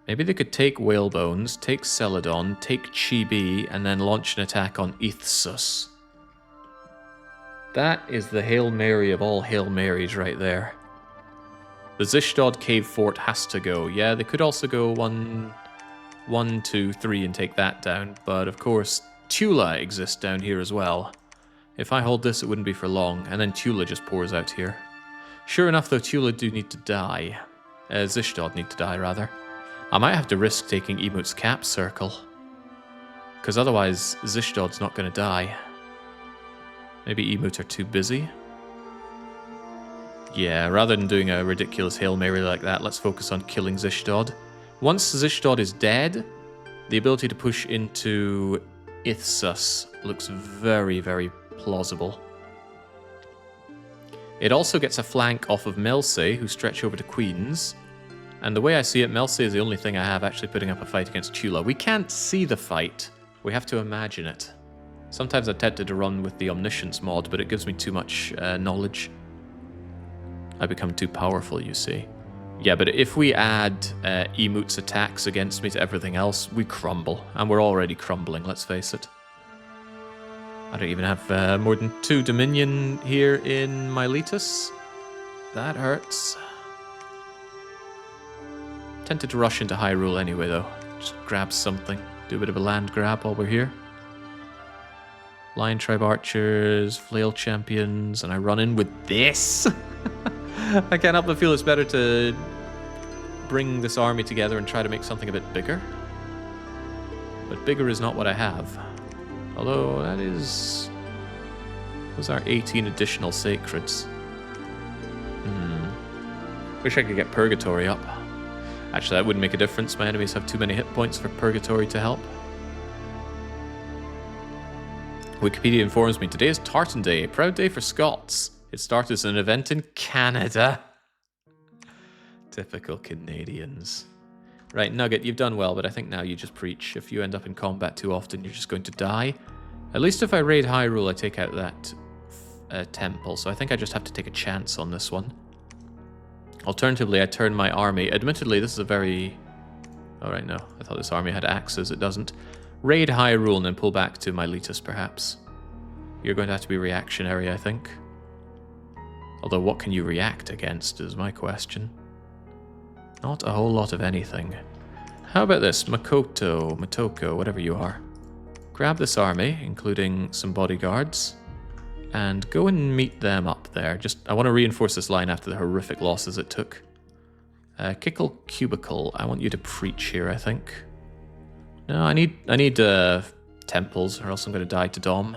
maybe they could take Whalebones, take Celadon, take Chibi, and then launch an attack on Ithsus. That is the Hail Mary of all Hail Marys right there. The Zishdod Cave Fort has to go. Yeah, they could also go 1, 2, 3 and take that down, but of course Tula exists down here as well. If I hold this, it wouldn't be for long, and then Tula just pours out here. Sure enough, though, Tula do need to die. Zishdod need to die, rather. I might have to risk taking Emote's cap circle. Because otherwise, Zishdod's not going to die. Maybe Emote are too busy. Yeah, rather than doing a ridiculous Hail Mary like that, let's focus on killing Zishdod. Once Zishdod is dead, the ability to push into Ithsus looks very, very plausible. It also gets a flank off of Melie, who stretch over to Queens. And the way I see it, Melie is the only thing I have actually putting up a fight against Tula. We can't see the fight. We have to imagine it. Sometimes I'm tempted to run with the Omniscience mod, but it gives me too much knowledge. I become too powerful, you see. Yeah, but if we add Emote's attacks against me to everything else, we crumble. And we're already crumbling, let's face it. I don't even have more than 2 Dominion here in Miletus. That hurts. Tempted to rush into Hyrule anyway, though. Just grab something. Do a bit of a land grab while we're here. Lion Tribe Archers, Flail Champions, and I run in with this! I can't help but feel it's better to bring this army together and try to make something a bit bigger. But bigger is not what I have. Although, that is... Those are 18 additional Sacreds. Wish I could get Purgatory up. Actually, that wouldn't make a difference. My enemies have too many hit points for Purgatory to help. Wikipedia informs me today is Tartan Day, a proud day for Scots. It started as an event in Canada. Typical Canadians. Right, Nugget, you've done well, but I think now you just preach. If you end up in combat too often, you're just going to die. At least if I raid Hyrule, I take out that temple, so I think I just have to take a chance on this one. Alternatively, I turn my army. Admittedly, this is a very... Alright, no. I thought this army had axes. It doesn't. Raid Hyrule and then pull back to Miletus, perhaps. You're going to have to be reactionary, I think. Although, what can you react against is my question. Not a whole lot of anything. How about this? Matoko, whatever you are. Grab this army, including some bodyguards, and go and meet them up there. I want to reinforce this line after the horrific losses it took. Kickle Cubicle, I want you to preach here, I think. No, I need temples, or else I'm going to die to Dom.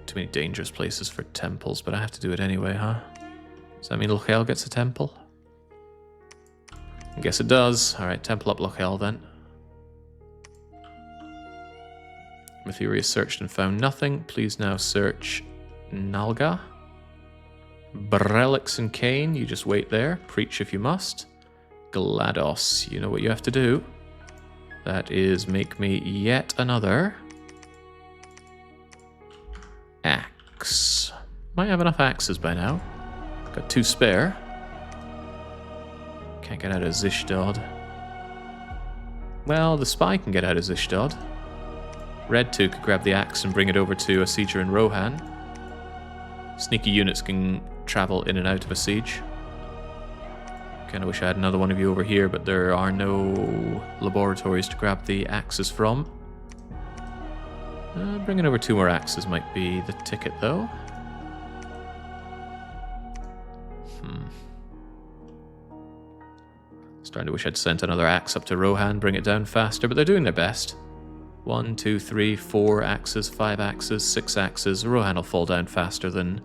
Too many dangerous places for temples, but I have to do it anyway, huh? Does that mean Lochel gets a temple? I guess it does. Alright, temple up Lochel then. Matheria searched and found nothing. Please now search Nalga. Brelix and Kane, you just wait there. Preach if you must. GLaDOS, you know what you have to do. That is make me yet another axe. Might have enough axes by now. Got 2 spare. Can't get out of Zishdod. Well, the spy can get out of Zishdod. Red 2 could grab the axe and bring it over to a sieger in Rohan. Sneaky units can travel in and out of a siege. Kinda wish I had another one of you over here, but there are no laboratories to grab the axes from. Bringing over 2 more axes might be the ticket, though. Starting to wish I'd sent another axe up to Rohan, bring it down faster, but they're doing their best. 1, 2, 3, 4 axes, 5 axes, 6 axes. Rohan will fall down faster than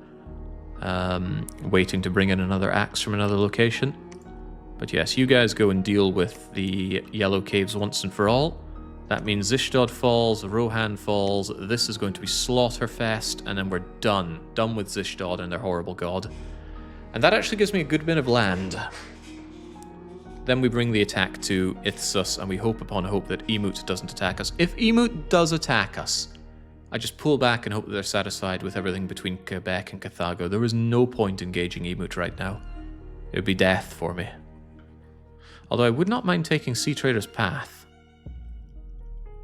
waiting to bring in another axe from another location. But yes, you guys go and deal with the Yellow Caves once and for all. That means Zishdod falls, Rohan falls, this is going to be Slaughterfest, and then we're done. Done with Zishdod and their horrible god. And that actually gives me a good bit of land. Then we bring the attack to Ithsus, and we hope upon hope that Emote doesn't attack us. If Emote does attack us, I just pull back and hope that they're satisfied with everything between Quebec and Carthago. There is no point engaging Emote right now. It would be death for me. Although I would not mind taking Sea Trader's Path.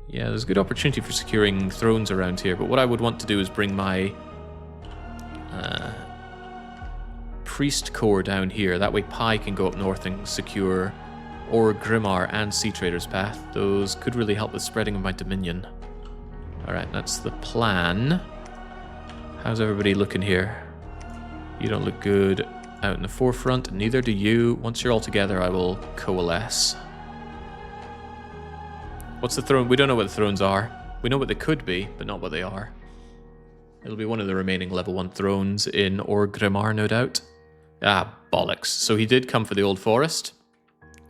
Yeah, there's a good opportunity for securing thrones around here, but what I would want to do is bring my Priest Corps down here. That way Pi can go up north and secure Or Grimmar and Sea Trader's Path. Those could really help with spreading of my dominion. Alright, that's the plan. How's everybody looking here? You don't look good out in the forefront, neither do you. Once you're all together, I will coalesce. What's the throne? We don't know what the thrones are. We know what they could be, but not what they are. It'll be one of the remaining level 1 thrones in Orgrimmar, no doubt. Ah, bollocks. So he did come for the Old Forest.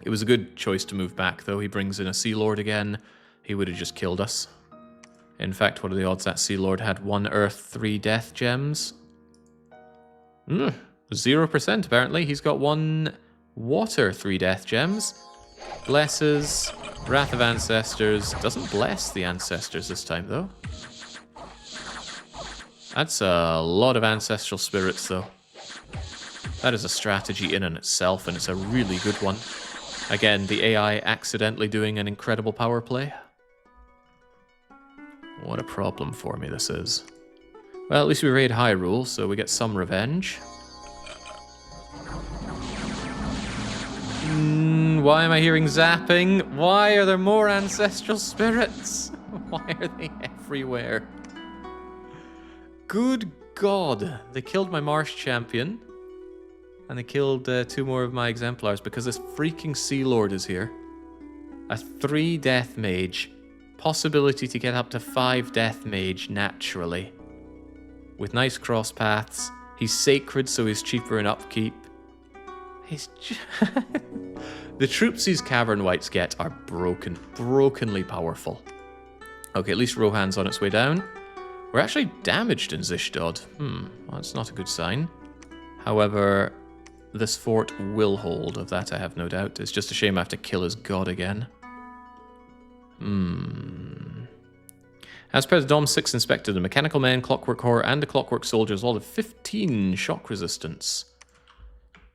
It was a good choice to move back, though. He brings in a Sea Lord again. He would have just killed us. In fact, what are the odds that Sea Lord had 1 Earth, 3 Death gems? 0% apparently. He's got 1 Water, 3 Death gems. Blesses. Wrath of Ancestors. Doesn't bless the Ancestors this time, though. That's a lot of Ancestral Spirits, though. That is a strategy in and itself, and it's a really good one. Again, the AI accidentally doing an incredible power play. What a problem for me this is. Well, at least we raid Hyrule, so we get some revenge. Why am I hearing zapping? Why are there more Ancestral Spirits? Why are they everywhere? Good God. They killed my Marsh Champion. And they killed 2 more of my Exemplars because this freaking Sea Lord is here. A 3 Death Mage. Possibility to get up to 5 Death Mage naturally. With nice cross paths. He's sacred, so he's cheaper in upkeep. He's the troops these Cavern Wights get are brokenly powerful. Okay, at least Rohan's on its way down. We're actually damaged in Zishdod. Well, that's not a good sign. However, this fort will hold, of that I have no doubt. It's just a shame I have to kill his god again. As per the Dom 6 inspected, the Mechanical Men, Clockwork Horror, and the Clockwork Soldiers all have 15 shock resistance.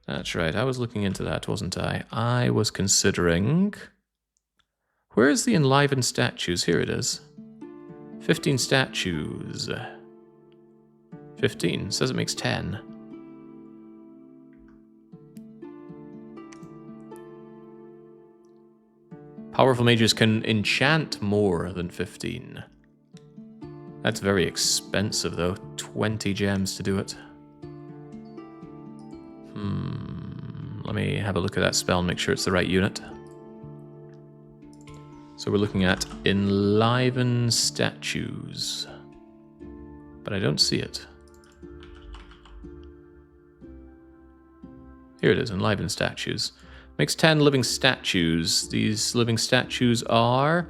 That's right, I was looking into that, wasn't I? I was considering... Where is the Enlivened Statues? Here it is. 15 statues. 15. Says it makes 10. Powerful mages can enchant more than 15. That's very expensive, though. 20 gems to do it. Let me have a look at that spell and make sure it's the right unit. So we're looking at Enliven Statues. But I don't see it. Here it is, Enliven Statues. Makes 10 living statues. These living statues are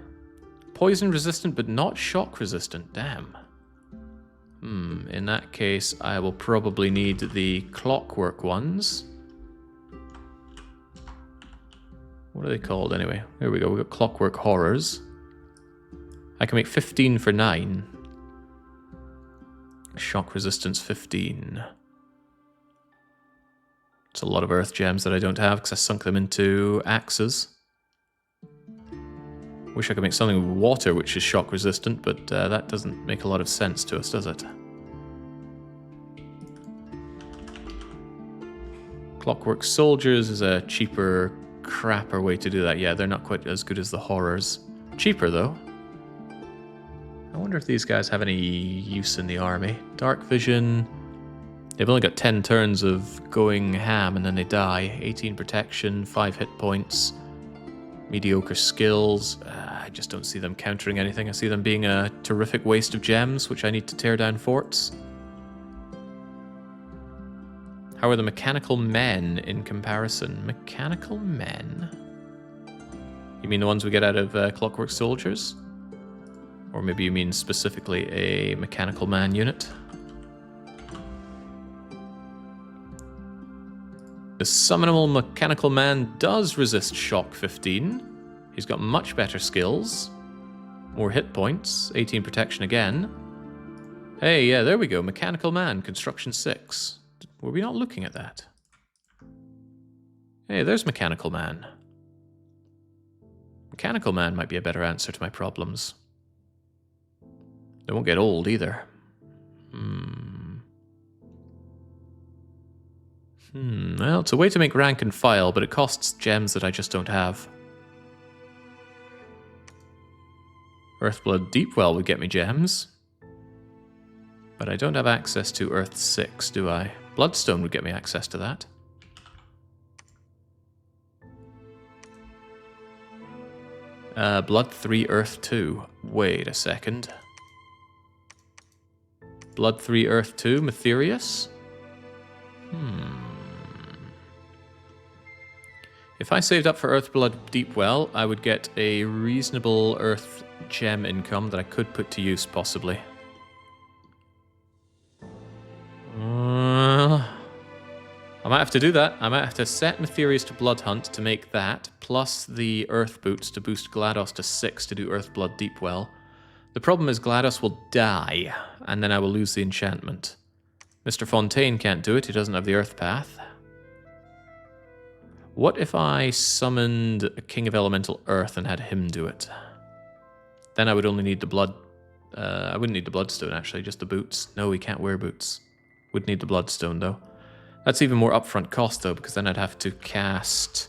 poison resistant but not shock resistant. Damn. In that case, I will probably need the clockwork ones. What are they called anyway? Here we go. We've got Clockwork Horrors. I can make 15 for 9. Shock resistance 15. It's a lot of earth gems that I don't have because I sunk them into axes. Wish I could make something with water which is shock resistant, but that doesn't make a lot of sense to us, does it? Clockwork Soldiers is a cheaper, crapper way to do that. Yeah, they're not quite as good as the horrors. Cheaper, though. I wonder if these guys have any use in the army. Dark Vision. They've only got 10 turns of going ham and then they die. 18 protection, 5 hit points. Mediocre skills. I just don't see them countering anything. I see them being a terrific waste of gems, which I need to tear down forts. How are the Mechanical Men in comparison? Mechanical Men? You mean the ones we get out of Clockwork Soldiers? Or maybe you mean specifically a Mechanical Man unit? The Summonable Mechanical Man does resist Shock 15. He's got much better skills. More hit points. 18 protection again. Hey, yeah, there we go. Mechanical Man, Construction 6. Were we not looking at that? Hey, there's Mechanical Man. Mechanical Man might be a better answer to my problems. They won't get old either. Well, it's a way to make rank and file, but it costs gems that I just don't have. Earthblood Deepwell would get me gems. But I don't have access to Earth 6, do I? Bloodstone would get me access to that. Blood 3, Earth 2. Wait a second. Blood 3, Earth 2, Mysterious? If I saved up for Earthblood Deepwell, I would get a reasonable Earth gem income that I could put to use, possibly. I might have to do that. I might have to set Mysterious to Blood Hunt to make that, plus the Earth Boots to boost GLaDOS to 6 to do Earthblood Deepwell. The problem is GLaDOS will die, and then I will lose the enchantment. Mr. Fontaine can't do it, he doesn't have the Earth Path. What if I summoned a King of Elemental Earth and had him do it? Then I would only need the blood... I wouldn't need the Bloodstone, actually, just the boots. No, he can't wear boots. Would need the Bloodstone, though. That's even more upfront cost, though, because then I'd have to cast...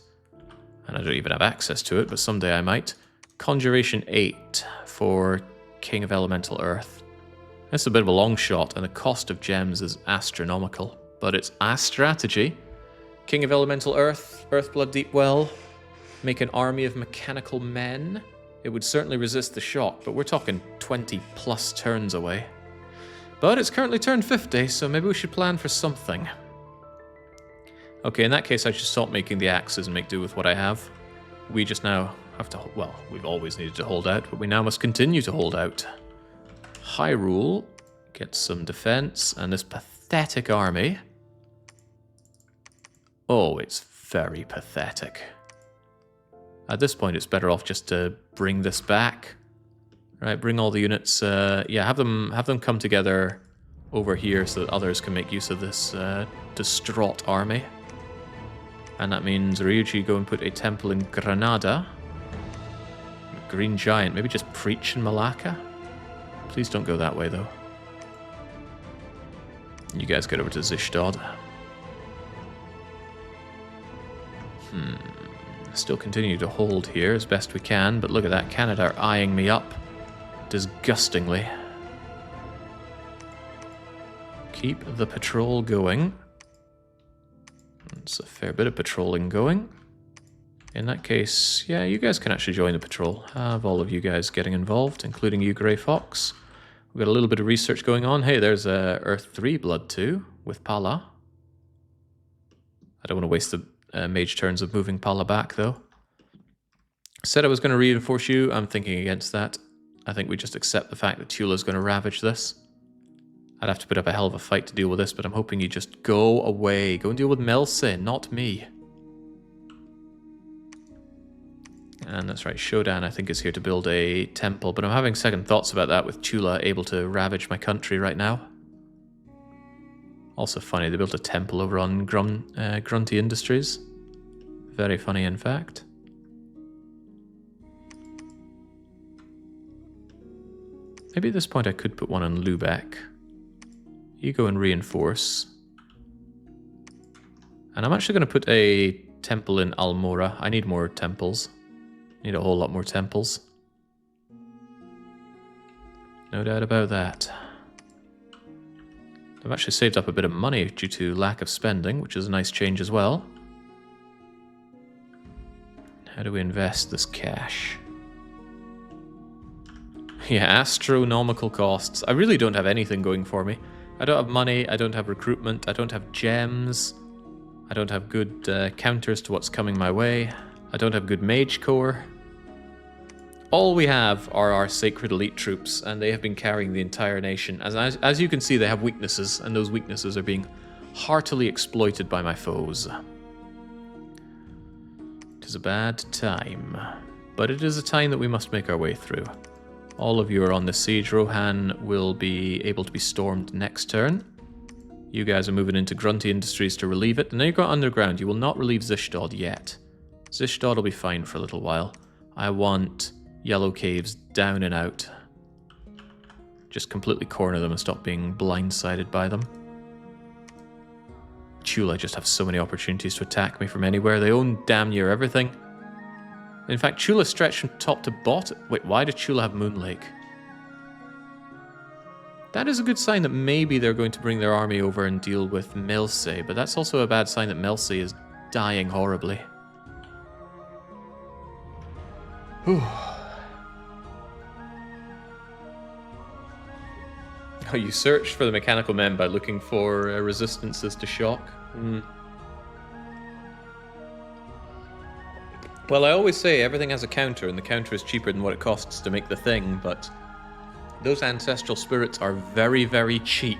And I don't even have access to it, but someday I might. Conjuration 8 for King of Elemental Earth. That's a bit of a long shot, and the cost of gems is astronomical. But it's a strategy. King of Elemental Earth, Earthblood Deepwell, make an army of mechanical men. It would certainly resist the shock, but we're talking 20 plus turns away. But it's currently turn 50, so maybe we should plan for something. Okay, in that case I should stop making the axes and make do with what I have. We just now have to, well, we've always needed to hold out, but we now must continue to hold out. Hyrule gets some defense, and this pathetic army. Oh, it's very pathetic. At this point, it's better off just to bring this back. Right, bring all the units. Yeah, have them come together over here so that others can make use of this distraught army. And that means Ryuji go and put a temple in Granada. Green Giant, maybe just preach in Malacca? Please don't go that way, though. You guys get over to Zishdod. Still continue to hold here as best we can, but look at that, Canada are eyeing me up disgustingly. Keep the patrol going. It's a fair bit of patrolling going. In that case, yeah, you guys can actually join the patrol. Have all of you guys getting involved, including you, Grey Fox. We've got a little bit of research going on. Hey, there's Earth 3 Blood 2 with Pala. I don't want to waste the mage turns of moving Pala back, though. Said I was going to reinforce you. I'm thinking against that. I think we just accept the fact that Tula's going to ravage this. I'd have to put up a hell of a fight to deal with this, but I'm hoping you just go away. Go and deal with Melie, not me. And that's right, Shodan, I think, is here to build a temple, but I'm having second thoughts about that with Tula able to ravage my country right now. Also funny, they built a temple over on Grunty Industries. Very funny, in fact. Maybe at this point I could put one on Lubeck. You go and reinforce. And I'm actually going to put a temple in Almora. I need more temples. I need a whole lot more temples. No doubt about that. I've actually saved up a bit of money due to lack of spending, which is a nice change as well. How do we invest this cash? Yeah, astronomical costs. I really don't have anything going for me. I don't have money, I don't have recruitment, I don't have gems. I don't have good counters to what's coming my way. I don't have good mage core. All we have are our sacred elite troops, and they have been carrying the entire nation. As you can see, they have weaknesses, and those weaknesses are being heartily exploited by my foes. It is a bad time, but it is a time that we must make our way through. All of you are on the siege. Rohan will be able to be stormed next turn. You guys are moving into Grunty Industries to relieve it, and then you've got underground. You will not relieve Zishdod yet. Zishdod will be fine for a little while. I want Yellow Caves down and out. Just completely corner them and stop being blindsided by them. Tula just have so many opportunities to attack me from anywhere. They own damn near everything. In fact, Chula stretched from top to bottom. Wait, why did Chula have Moon Lake? That is a good sign that maybe they're going to bring their army over and deal with Melie, but that's also a bad sign that Melie is dying horribly. Whew. Oh, you searched for the mechanical men by looking for resistances to shock? Well, I always say everything has a counter, and the counter is cheaper than what it costs to make the thing, but those ancestral spirits are very, very cheap.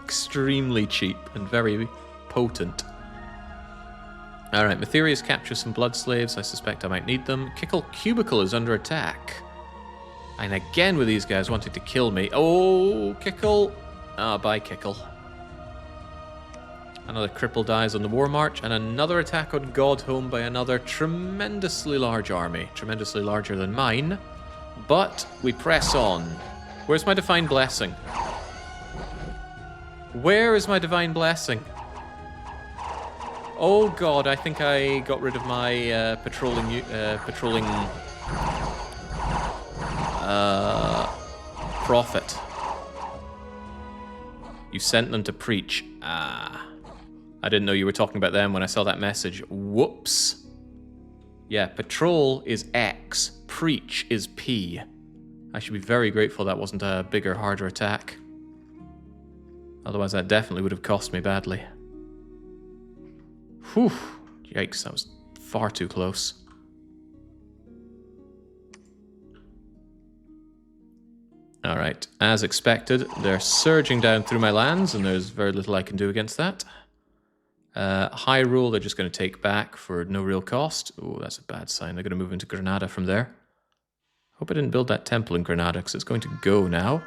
Extremely cheap and very potent. Alright, Matherius captures some blood slaves. I suspect I might need them. Kickle Cubicle is under attack. And again with these guys wanting to kill me. Oh, Kickle. Bye, Kickle. Another cripple dies on the war march, and another attack on Godhome by another tremendously large army. Tremendously larger than mine. But we press on. Where's my Divine Blessing? Where is my Divine Blessing? Oh god, I think I got rid of my patrolling prophet. You sent them to preach. Ah. I didn't know you were talking about them when I saw that message. Whoops. Yeah, patrol is X. Preach is P. I should be very grateful that wasn't a bigger, harder attack. Otherwise that definitely would have cost me badly. Whew. Yikes, that was far too close. Alright, as expected, they're surging down through my lands, and there's very little I can do against that. Hyrule, they're just going to take back for no real cost. Oh, that's a bad sign. They're going to move into Granada from there. Hope I didn't build that temple in Granada, because it's going to go now.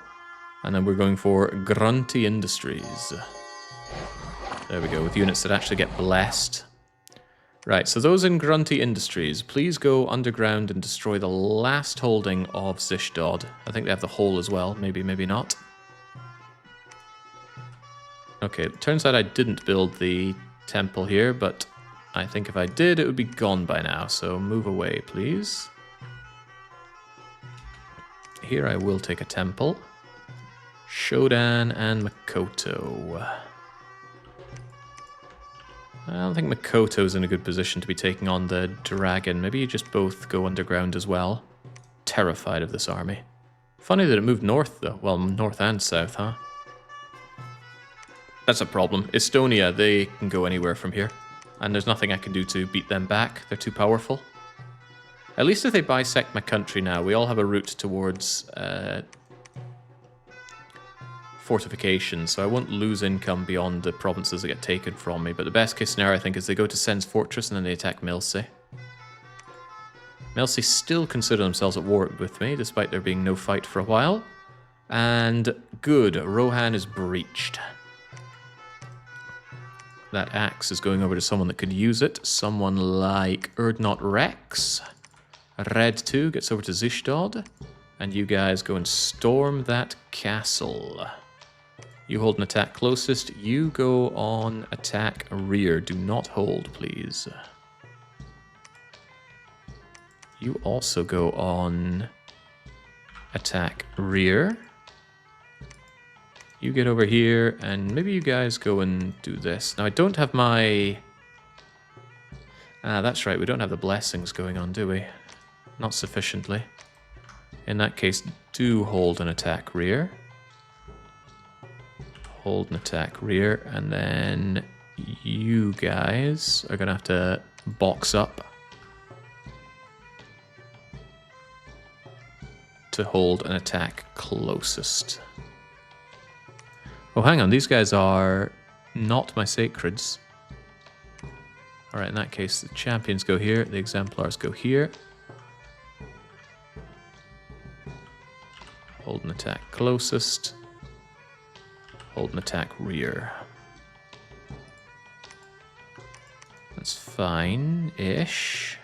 And then we're going for Grunty Industries. There we go, with units that actually get blessed. Right, so those in Grunty Industries, please go underground and destroy the last holding of Zishdod. I think they have the whole as well, maybe, maybe not. Okay, it turns out I didn't build the temple here, but I think if I did, it would be gone by now, so move away, please. Here I will take a temple. Shodan and Makoto. I don't think Makoto's in a good position to be taking on the dragon. Maybe you just both go underground as well. Terrified of this army. Funny that it moved north, though. Well, north and south, huh? That's a problem. Estonia, they can go anywhere from here. And there's nothing I can do to beat them back. They're too powerful. At least if they bisect my country now, we all have a route towards fortification, so I won't lose income beyond the provinces that get taken from me. But the best case scenario, I think, is they go to Sen's Fortress and then they attack Melie. Melie still consider themselves at war with me, despite there being no fight for a while. And good, Rohan is breached. That axe is going over to someone that could use it. Someone like Erdnot Rex. Red 2 gets over to Zishdod. And you guys go and storm that castle. You hold an attack closest. You go on attack rear. Do not hold, please. You also go on attack rear. You get over here, and maybe you guys go and do this. Now, I don't have my... that's right, we don't have the blessings going on, do we? Not sufficiently. In that case, do hold an attack rear. Hold an attack rear, and then you guys are going to have to box up to hold an attack closest. Oh, hang on, these guys are not my sacreds. Alright, in that case, the champions go here, the exemplars go here. Hold an attack closest. Hold an attack rear. That's fine-ish.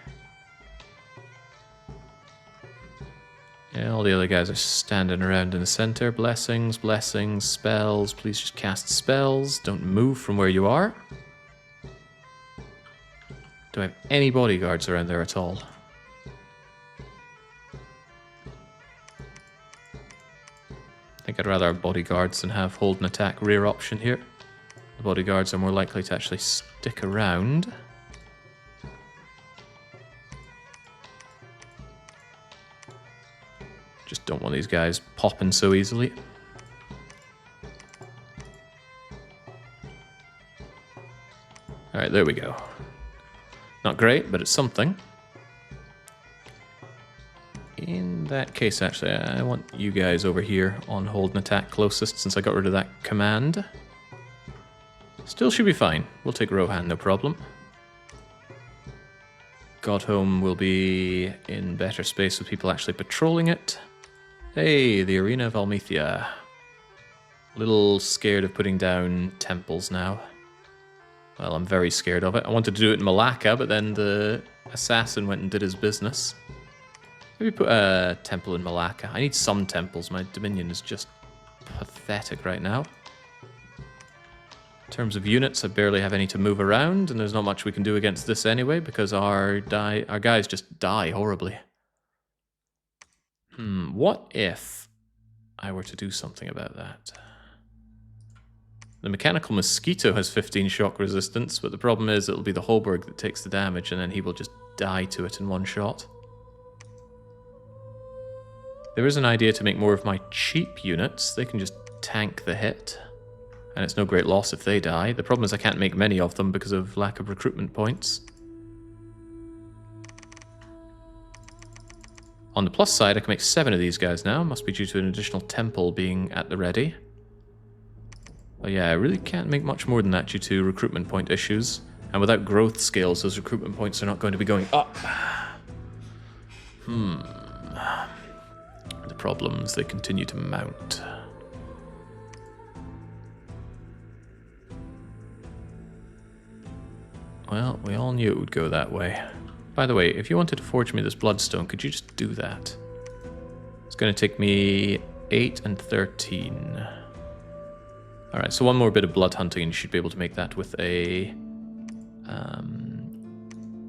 Yeah, all the other guys are standing around in the center. Blessings, blessings, spells. Please just cast spells. Don't move from where you are. Do I have any bodyguards around there at all? think I'd rather have bodyguards than have hold and attack rear option here. The bodyguards are more likely to actually stick around. Just don't want these guys popping so easily. Alright, there we go. Not great, but it's something. In that case, actually, I want you guys over here on hold and attack closest since I got rid of that command. Still should be fine. We'll take Rohan, no problem. Godhome will be in better space with people actually patrolling it. Hey, the Arena of Almethea. A little scared of putting down temples now. Well, I'm very scared of it. I wanted to do it in Malacca, but then the assassin went and did his business. Maybe put a temple in Malacca. I need some temples. My Dominion is just pathetic right now. In terms of units, I barely have any to move around, and there's not much we can do against this anyway, because our guys just die horribly. What if I were to do something about that? The mechanical mosquito has 15 shock resistance, but the problem is it'll be the Holberg that takes the damage, and then he will just die to it in one shot. There is an idea to make more of my cheap units. They can just tank the hit, and it's no great loss if they die. The problem is I can't make many of them because of lack of recruitment points. On the plus side, I can make 7 of these guys now. Must be due to an additional temple being at the ready. But yeah, I really can't make much more than that due to recruitment point issues. And without growth scales, those recruitment points are not going to be going up. The problems, they continue to mount. Well, we all knew it would go that way. By the way, if you wanted to forge me this bloodstone, could you just do that? It's going to take me 8 and 13. Alright, so one more bit of blood hunting and you should be able to make that with a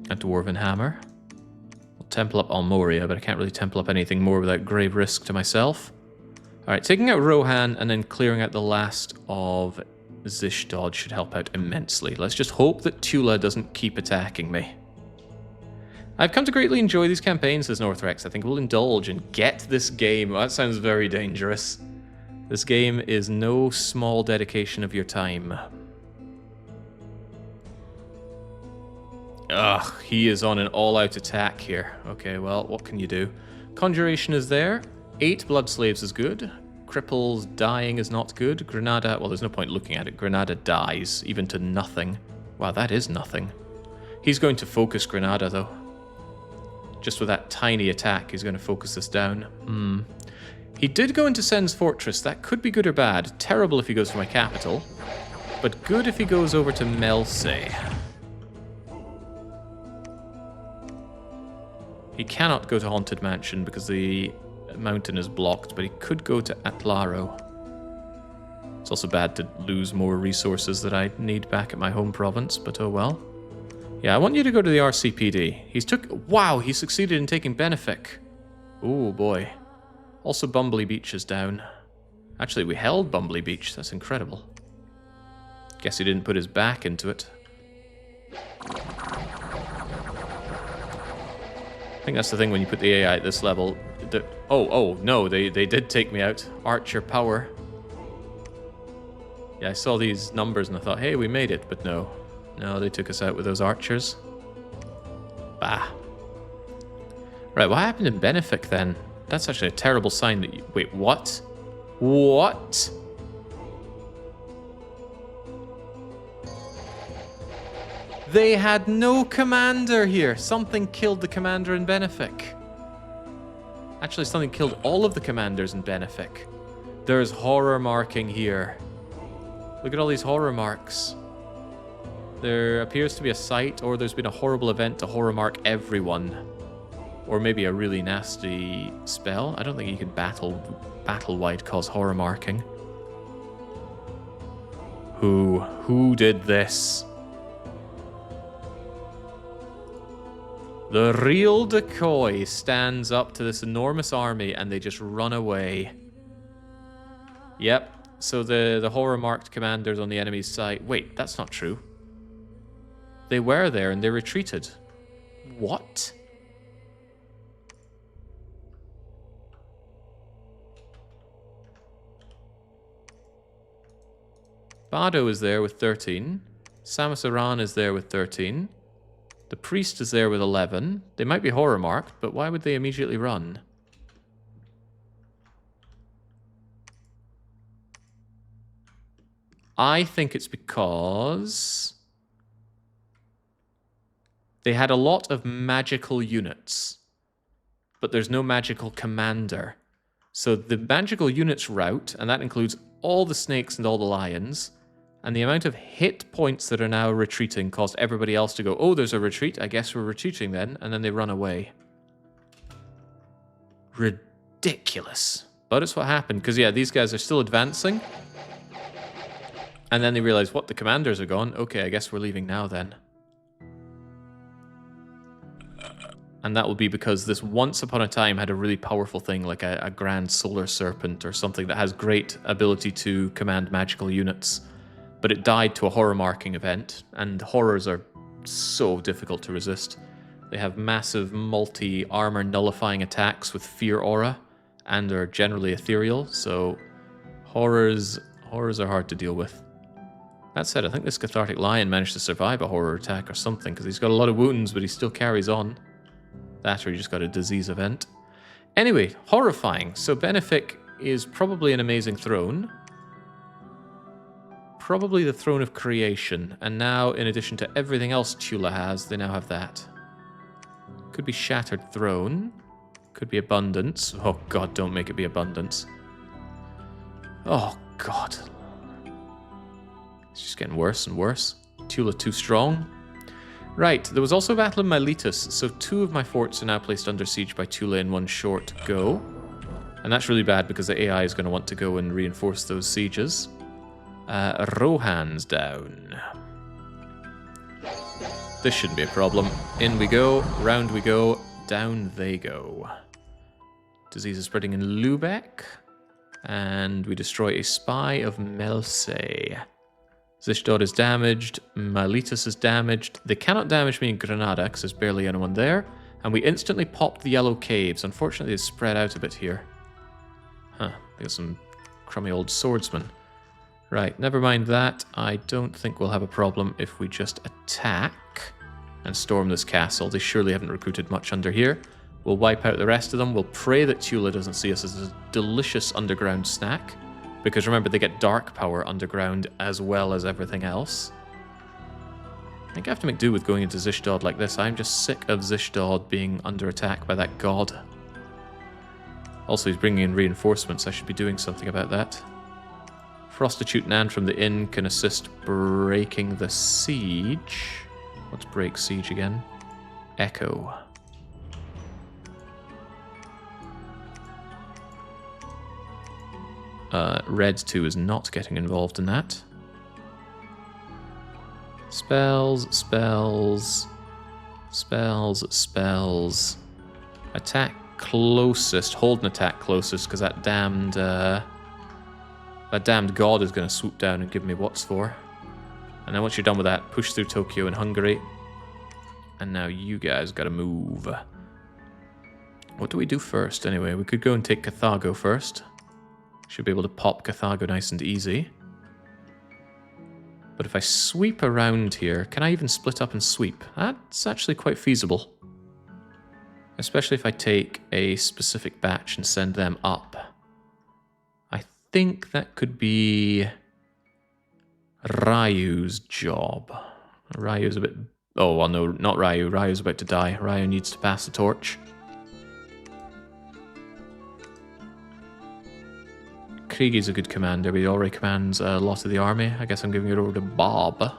dwarven hammer. I'll temple up Almoria, but I can't really temple up anything more without grave risk to myself. Alright, taking out Rohan and then clearing out the last of Zishdod should help out immensely. Let's just hope that Tula doesn't keep attacking me. I've come to greatly enjoy these campaigns, says Northrex. I think we'll indulge and get this game. Well, that sounds very dangerous. This game is no small dedication of your time. Ugh, he is on an all-out attack here. Okay, well, what can you do? Conjuration is there. 8 blood slaves is good. Cripples dying is not good. Granada, well, there's no point looking at it. Granada dies, even to nothing. Wow, that is nothing. He's going to focus Granada, though. Just with that tiny attack, he's going to focus this down. He did go into Sen's Fortress. That could be good or bad. Terrible if he goes for my capital, but good if he goes over to Melie. He cannot go to Haunted Mansion because the mountain is blocked, but he could go to Atlaro. It's also bad to lose more resources that I need back at my home province, but oh well. Yeah, I want you to go to the RCPD. Wow, he succeeded in taking Benefic. Oh boy. Also, Bumbly Beach is down. Actually, we held Bumbly Beach. That's incredible. Guess he didn't put his back into it. I think that's the thing when you put the AI at this level. Oh, no, they did take me out. Archer power. Yeah, I saw these numbers and I thought, hey, we made it. But no. No, they took us out with those archers. Bah. Right, what happened in Benefic then? That's actually a terrible sign that you... Wait, what? What? They had no commander here. Something killed the commander in Benefic. Actually, something killed all of the commanders in Benefic. There's horror marking here. Look at all these horror marks. There appears to be a site, or there's been a horrible event to horror mark everyone. Or maybe a really nasty spell. I don't think you can battle-wide cause horror marking. Who did this? The real decoy stands up to this enormous army and they just run away. Yep. So the horror marked commanders on the enemy's side. Wait, that's not true. They were there and they retreated. What? Bado is there with 13. Samus Aran is there with 13. The priest is there with 11. They might be horror marked, but why would they immediately run? I think it's because they had a lot of magical units, but there's no magical commander. So the magical units route, and that includes all the snakes and all the lions, and the amount of hit points that are now retreating caused everybody else to go, oh, there's a retreat, I guess we're retreating then, and then they run away. Ridiculous. But it's what happened, because yeah, these guys are still advancing. And then they realize, what, the commanders are gone? Okay, I guess we're leaving now then. And that will be because this once upon a time had a really powerful thing like a grand solar serpent or something that has great ability to command magical units. But it died to a horror marking event, and horrors are so difficult to resist. They have massive multi-armor nullifying attacks with fear aura, and are generally ethereal, so horrors are hard to deal with. That said, I think this Cathartic Lion managed to survive a horror attack or something, because he's got a lot of wounds, but he still carries on. That or he just got a disease event. Anyway, horrifying. So Benefic is probably an amazing throne. Probably the throne of creation. And now, in addition to everything else Tula has, they now have that. Could be Shattered Throne. Could be Abundance. Oh god, don't make it be Abundance. Oh god. It's just getting worse and worse. Tula too strong. Right, there was also a battle in Miletus, so 2 of my forts are now placed under siege by Tula in one short go. And that's really bad because the AI is going to want to go and reinforce those sieges. Rohan's down. This shouldn't be a problem. In we go, round we go, down they go. Disease is spreading in Lubeck. And we destroy a spy of Melie. Zishdod is damaged, Miletus is damaged. They cannot damage me in Granada because there's barely anyone there. And we instantly popped the yellow caves. Unfortunately, they've spread out a bit here. Huh, they got some crummy old swordsmen. Right, never mind that. I don't think we'll have a problem if we just attack and storm this castle. They surely haven't recruited much under here. We'll wipe out the rest of them. We'll pray that Tula doesn't see us as a delicious underground snack. Because remember, they get dark power underground as well as everything else. I think I have to make do with going into Zishdod like this. I'm just sick of Zishdod being under attack by that god. Also, he's bringing in reinforcements. I should be doing something about that. Prostitute Nan from the inn can assist breaking the siege. Let's break siege again. Echo. Red 2 is not getting involved in that. Spells, spells, spells, spells. Attack closest. Hold an attack closest, because that damned god is going to swoop down and give me what's for. And then once you're done with that, push through Tokyo and Hungary. And now you guys got to move. What do we do first, anyway? We could go and take Carthago first. Should be able to pop Carthago nice and easy. But if I sweep around here, can I even split up and sweep? That's actually quite feasible. Especially if I take a specific batch and send them up. I think that could be Ryu's job. Ryu's a bit... Oh, well, no, not Ryu. Ryu's about to die. Ryu needs to pass the torch. Kriegi's a good commander, but he already commands a lot of the army. I guess I'm giving it over to Bob.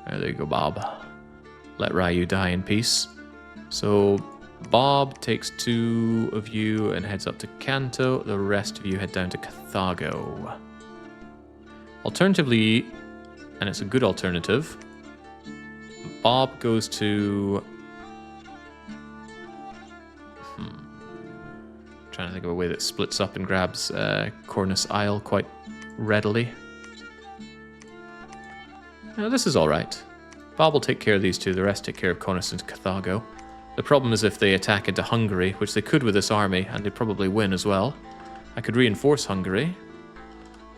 There you go, Bob. Let Ryu die in peace. So Bob takes 2 of you and heads up to Kanto. The rest of you head down to Carthago. Alternatively, and it's a good alternative, Bob goes to... Trying to think of a way that splits up and grabs Cornus Isle quite readily. Now, this is alright. Bob will take care of these two, the rest take care of Cornus and Carthago. The problem is if they attack into Hungary, which they could with this army, and they'd probably win as well. I could reinforce Hungary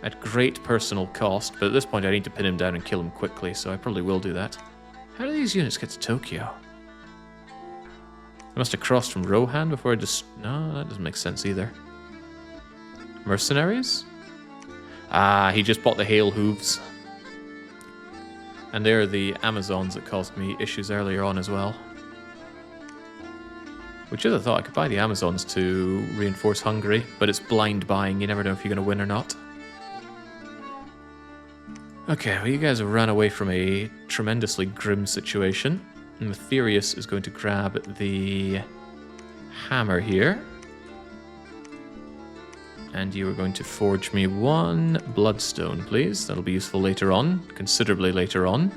at great personal cost, but at this point I need to pin him down and kill him quickly, so I probably will do that. How do these units get to Tokyo? I must have crossed from Rohan before I just... No, that doesn't make sense either. Mercenaries? Ah, he just bought the Hail Hooves. And they're the Amazons that caused me issues earlier on as well. Which is a thought, I could buy the Amazons to reinforce Hungary, but it's blind buying, you never know if you're going to win or not. Okay, well you guys have run away from a tremendously grim situation. And Matherius is going to grab the hammer here. And you are going to forge me one bloodstone, please. That'll be useful later on, considerably later on.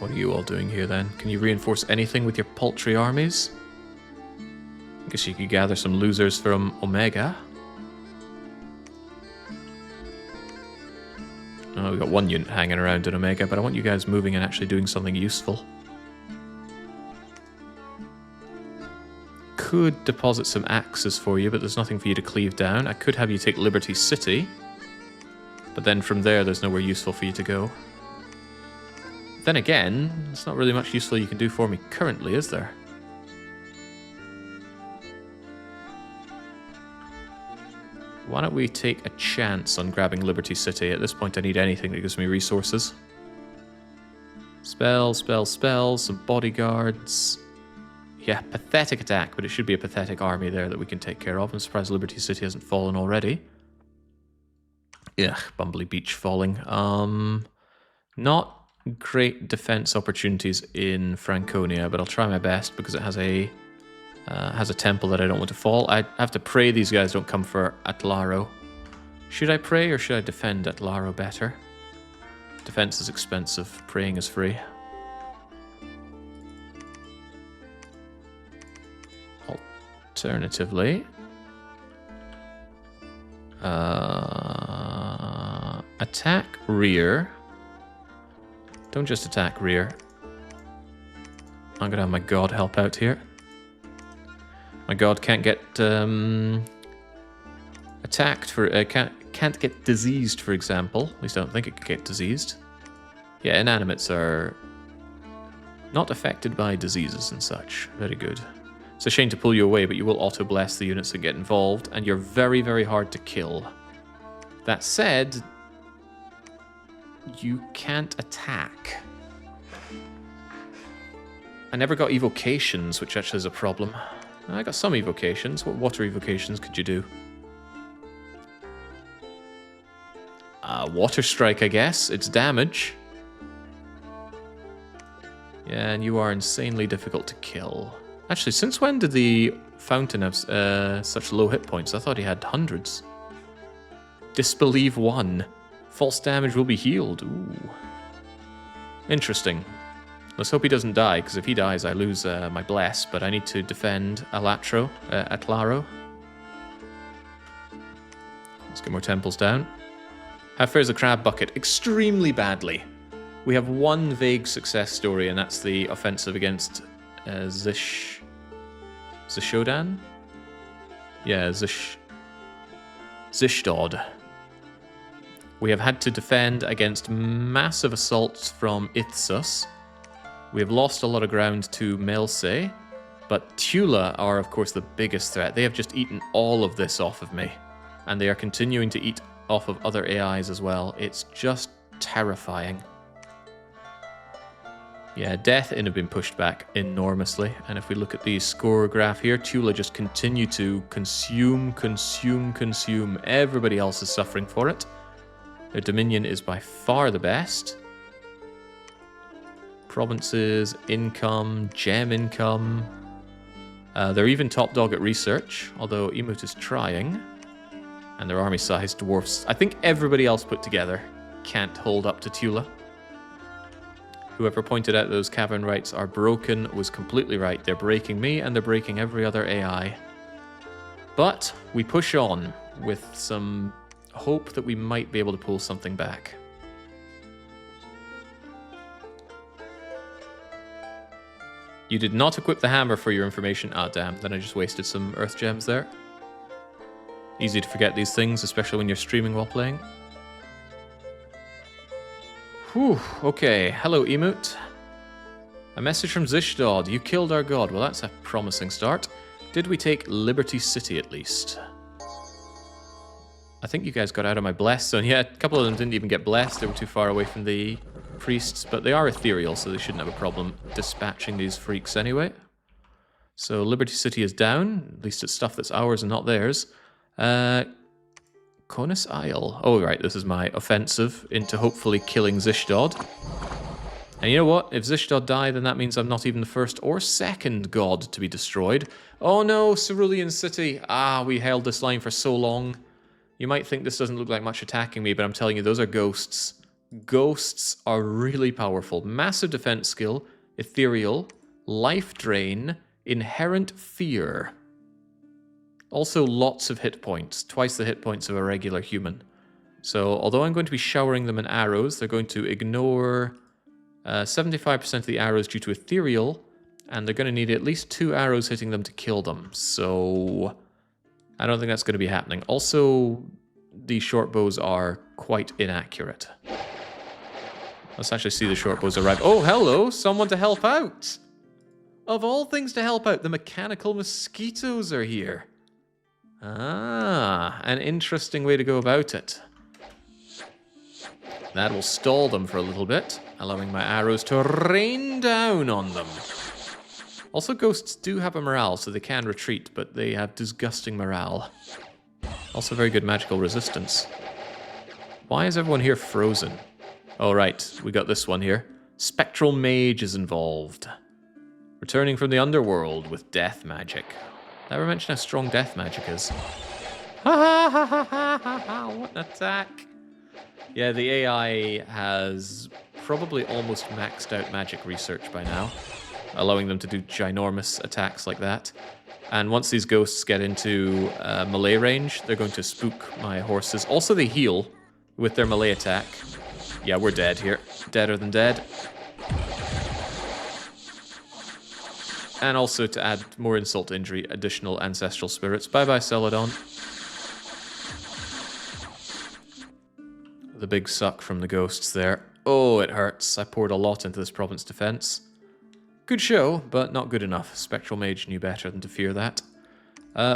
What are you all doing here then? Can you reinforce anything with your paltry armies? I guess you could gather some losers from Omega. Oh, we've got one unit hanging around in Omega, but I want you guys moving and actually doing something useful. Could deposit some axes for you, but there's nothing for you to cleave down. I could have you take Liberty City, but then from there there's nowhere useful for you to go. Then again, there's not really much useful you can do for me currently, is there? Why don't we take a chance on grabbing Liberty City? At this point I need anything that gives me resources. Spells, spells, spells, some bodyguards. Yeah, pathetic attack, but it should be a pathetic army there that we can take care of. I'm surprised Liberty City hasn't fallen already. Ugh, Bumbly Beach falling. Not great defense opportunities in Franconia, but I'll try my best because it has a temple that I don't want to fall. I have to pray these guys don't come for Atlaro. Should I pray or should I defend Atlaro better? Defense is expensive, praying is free. Alternatively, attack rear. Don't just attack rear. I'm gonna have my god help out here. My god can't get attacked for can't get diseased, for example. At least I don't think it could get diseased. Yeah, inanimates are not affected by diseases and such. Very good. It's a shame to pull you away, but you will auto-bless the units that get involved, and you're very, very hard to kill. That said, you can't attack. I never got evocations, which actually is a problem. I got some evocations. What water evocations could you do? Water Strike, I guess. It's damage. Yeah, and you are insanely difficult to kill. Actually, since when did the Fountain have such low hit points? I thought he had hundreds. Disbelieve 1. False damage will be healed. Ooh. Interesting. Let's hope he doesn't die, because if he dies, I lose my bless, but I need to defend Atlaro. Let's get more temples down. How fares the crab bucket? Extremely badly. We have one vague success story, and that's the offensive against Zishdod? Yeah, Zishdod. We have had to defend against massive assaults from Ithsus. We have lost a lot of ground to Melie, but Tula are, of course, the biggest threat. They have just eaten all of this off of me, and they are continuing to eat off of other AIs as well. It's just terrifying. Yeah, Death In have been pushed back enormously, and if we look at the score graph here, Tula just continue to consume. Everybody else is suffering for it. Their Dominion is by far the best. Provinces, income, gem income. They're even top dog at research, although Emut is trying. And their army size dwarfs. I think everybody else put together can't hold up to Tula. Whoever pointed out those cavern rights are broken was completely right. They're breaking me, and they're breaking every other AI. But we push on with some hope that we might be able to pull something back. You did not equip the hammer for your information. Ah, damn. Then I just wasted some earth gems there. Easy to forget these things, especially when you're streaming while playing. Whew, okay. Hello, Emote. A message from Zishdod. You killed our god. Well, that's a promising start. Did we take Liberty City at least? I think you guys got out of my blessed zone. Yeah, a couple of them didn't even get blessed. They were too far away from the priests, but they are ethereal, so they shouldn't have a problem dispatching these freaks anyway. So Liberty City is down. At least it's stuff that's ours and not theirs. Conus Isle. Oh, right, this is my offensive into hopefully killing Zishdod. And you know what? If Zishdod die, then that means I'm not even the first or second god to be destroyed. Oh no, Cerulean City. Ah, we held this line for so long. You might think this doesn't look like much attacking me, but I'm telling you, those are ghosts. Ghosts are really powerful. Massive defense skill, ethereal, life drain, inherent fear. Also lots of hit points, twice the hit points of a regular human. So although I'm going to be showering them in arrows, they're going to ignore 75% of the arrows due to ethereal, and they're going to need at least 2 arrows hitting them to kill them. So I don't think that's going to be happening. Also, these short bows are quite inaccurate. Let's actually see the short bows arrive. Oh, hello! Someone to help out! Of all things to help out, the mechanical mosquitoes are here. Ah, an interesting way to go about it. That will stall them for a little bit, allowing my arrows to rain down on them. Also, ghosts do have a morale, so they can retreat, but they have disgusting morale. Also very good magical resistance. Why is everyone here frozen? Oh, right, we got this one here. Spectral Mage is involved. Returning from the underworld with death magic. Never mention how strong death magic is. Ha ha ha ha ha ha ha, what an attack. Yeah, the AI has probably almost maxed out magic research by now, allowing them to do ginormous attacks like that. And once these ghosts get into melee range, they're going to spook my horses. Also, they heal with their melee attack. Yeah, we're dead here. Deader than dead. And also, to add more insult to injury, additional ancestral spirits. Bye-bye, Celadon. The big suck from the ghosts there. Oh, it hurts. I poured a lot into this province defense. Good show, but not good enough. Spectral Mage knew better than to fear that.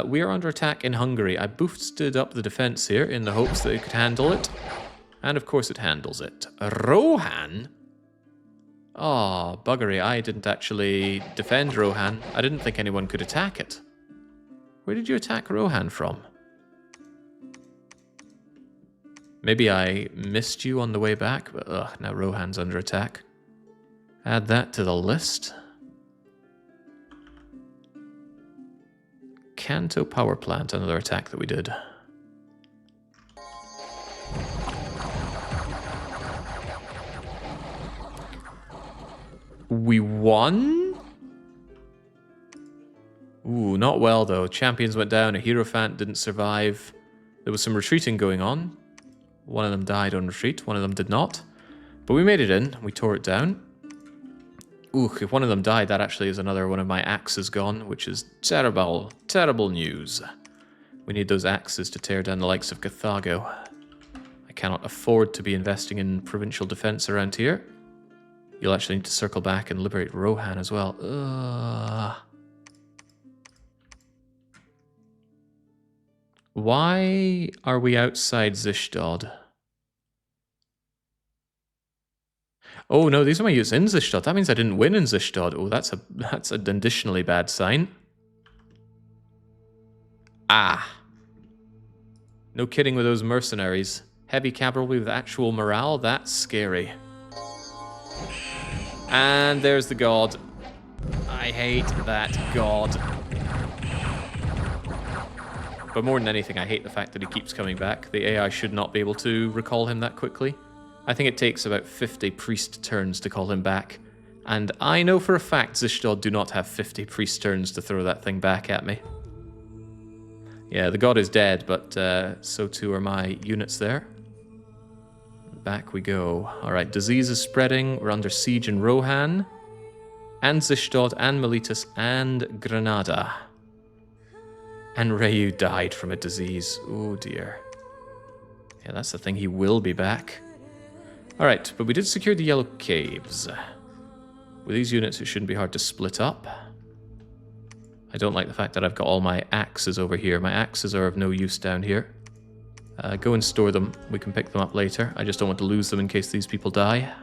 We are under attack in Hungary. I boosted up the defense here in the hopes that it could handle it. And of course it handles it. Rohan? Oh, buggery. I didn't actually defend Rohan. I didn't think anyone could attack it. Where did you attack Rohan from? Maybe I missed you on the way back, but now Rohan's under attack. Add that to the list. Kanto Power Plant, another attack that we did. We won? Ooh, not well though. Champions went down, a Hierophant didn't survive. There was some retreating going on. One of them died on retreat, one of them did not. But we made it in, we tore it down. Ooh, if one of them died, that actually is another one of my axes gone, which is terrible, terrible news. We need those axes to tear down the likes of Carthago. I cannot afford to be investing in provincial defense around here. You'll actually need to circle back and liberate Rohan as well. Why are we outside Zishdod? Oh no, these are my units in Zishdod. That means I didn't win in Zishdod. Oh, that's an additionally bad sign. Ah. No kidding with those mercenaries. Heavy cavalry with actual morale, that's scary. And there's the god. I hate that god. But more than anything, I hate the fact that he keeps coming back. The AI should not be able to recall him that quickly. I think it takes about 50 priest turns to call him back. And I know for a fact Zishdod do not have 50 priest turns to throw that thing back at me. Yeah, the god is dead, but so too are my units there. Back we go. Alright, disease is spreading. We're under siege in Rohan. And Zishdod, and Miletus, and Granada. And Rayu died from a disease. Oh dear. Yeah, that's the thing. He will be back. Alright, but we did secure the Yellow Caves. With these units, it shouldn't be hard to split up. I don't like the fact that I've got all my axes over here. My axes are of no use down here. Go and store them. We can pick them up later. I just don't want to lose them in case these people die.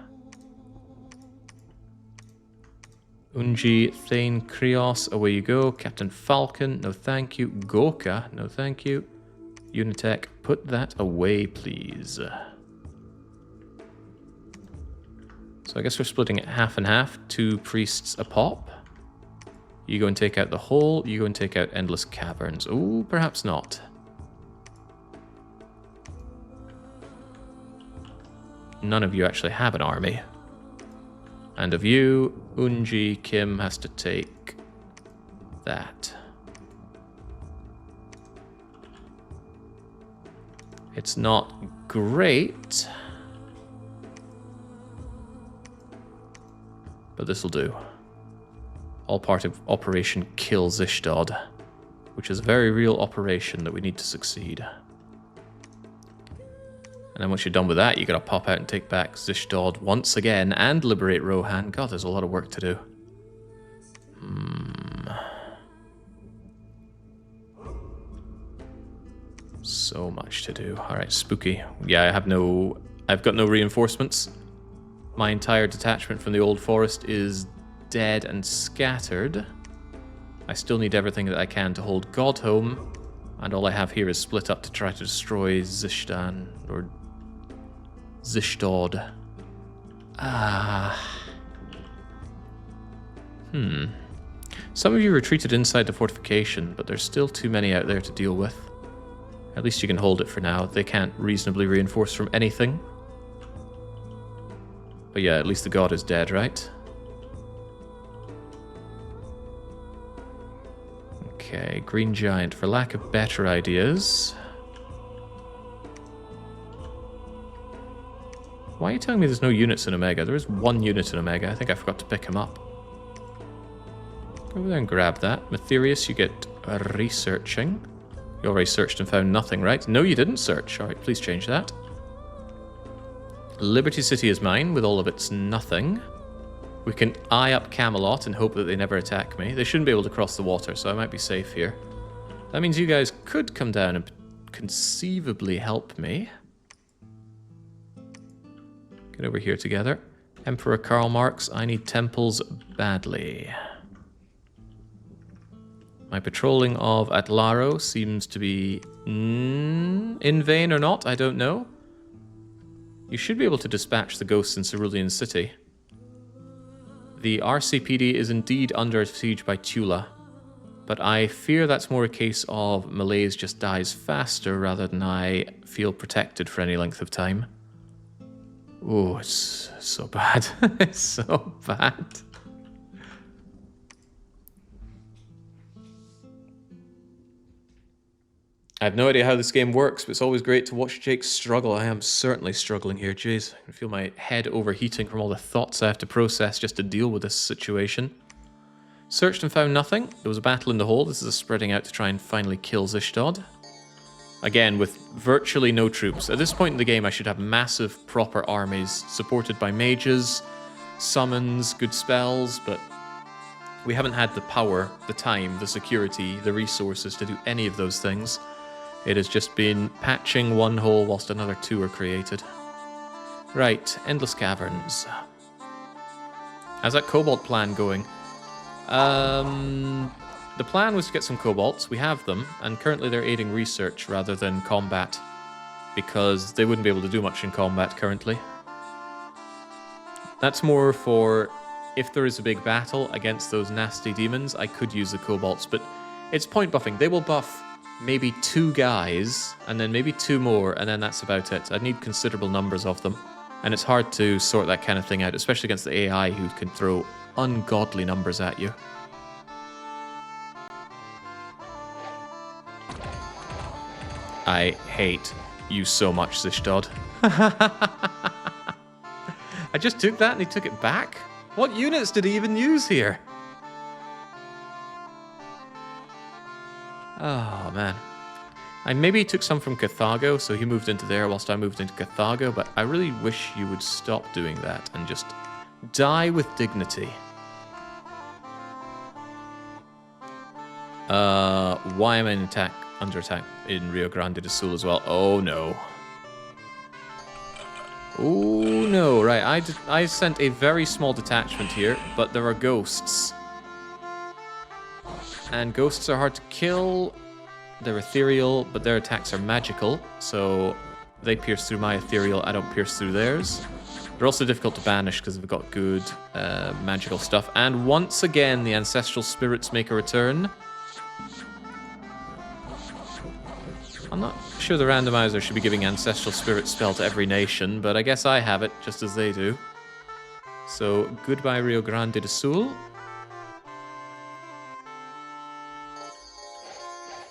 Unji, Thane, Krios, away you go. Captain Falcon, no thank you. Goka, no thank you. Unitech, put that away, please. So I guess we're splitting it half and half. 2 priests a pop. You go and take out the hole. You go and take out Endless Caverns. Ooh, perhaps not. None of you actually have an army. And of you, Unji Kim has to take that. It's not great, but this'll do. All part of Operation Kill Zishdod, which is a very real operation that we need to succeed. And then once you're done with that, you gotta pop out and take back Zishdod once again and liberate Rohan. God, there's a lot of work to do. So much to do. Alright, spooky. Yeah, I've got no reinforcements. My entire detachment from the Old Forest is dead and scattered. I still need everything that I can to hold Godhome, and all I have here is split up to try to destroy Zishdan, or Zishdod. Some of you retreated inside the fortification, but there's still too many out there to deal with. At least you can hold it for now. They can't reasonably reinforce from anything. But yeah, at least the god is dead, right? Okay, Green Giant, for lack of better ideas. Why are you telling me there's no units in Omega? There is 1 unit in Omega. I think I forgot to pick him up. Go over there and grab that. Matherius, you get researching. You already searched and found nothing, right? No, you didn't search. Alright, please change that. Liberty City is mine, with all of its nothing. We can eye up Camelot and hope that they never attack me. They shouldn't be able to cross the water, so I might be safe here. That means you guys could come down and conceivably help me. Get over here together. Emperor Karl Marx, I need temples badly. My patrolling of Atlaro seems to be in vain or not, I don't know. You should be able to dispatch the ghosts in Cerulean City. The RCPD is indeed under siege by Tula, but I fear that's more a case of Malaise just dies faster rather than I feel protected for any length of time. Oh, it's so bad. It's so bad. I have no idea how this game works, but it's always great to watch Jake struggle. I am certainly struggling here, jeez. I can feel my head overheating from all the thoughts I have to process just to deal with this situation. Searched and found nothing. There was a battle in the hole. This is a spreading out to try and finally kill Zishdod. Again, with virtually no troops. At this point in the game, I should have massive, proper armies, supported by mages, summons, good spells, but we haven't had the power, the time, the security, the resources to do any of those things. It has just been patching one hole whilst another 2 are created. Right, Endless Caverns. How's that cobalt plan going? The plan was to get some cobalts. We have them, and currently they're aiding research rather than combat, because they wouldn't be able to do much in combat currently. That's more for if there is a big battle against those nasty demons, I could use the cobalts, but it's point buffing. They will buff maybe 2 guys, and then maybe 2 more, and then that's about it. I'd need considerable numbers of them. And it's hard to sort that kind of thing out, especially against the AI who can throw ungodly numbers at you. I hate you so much, Zishdod. I just took that and he took it back? What units did he even use here? Oh, man. And maybe he took some from Carthago, so he moved into there whilst I moved into Carthago, but I really wish you would stop doing that and just die with dignity. Why am I under attack in Rio Grande do Sul as well? Oh, no. Oh, no. Right, I sent a very small detachment here, but there are ghosts. And ghosts are hard to kill. They're ethereal, but their attacks are magical, so they pierce through my ethereal, I don't pierce through theirs. They're also difficult to banish because they've got good magical stuff. And once again, the ancestral spirits make a return. I'm not sure the randomizer should be giving ancestral spirit spell to every nation, but I guess I have it just as they do. So goodbye Rio Grande do Sul.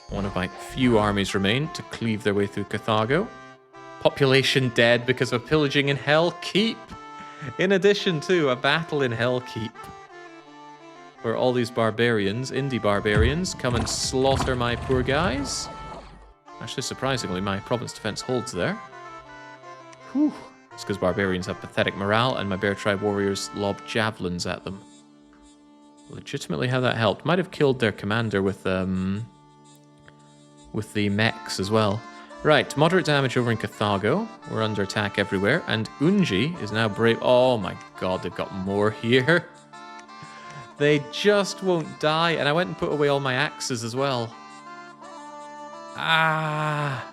One of my few armies remain to cleave their way through Carthago. Population dead because of pillaging in Hell Keep. In addition to a battle in Hell Keep, where all these barbarians, indie barbarians, come and slaughter my poor guys. Actually, surprisingly, my province defense holds there. Whew. It's because barbarians have pathetic morale and my bear tribe warriors lob javelins at them. Legitimately how that helped. Might have killed their commander with the mechs as well. Right, moderate damage over in Carthago. We're under attack everywhere. And Unji is now brave. Oh my god, they've got more here. They just won't die. And I went and put away all my axes as well. Ah.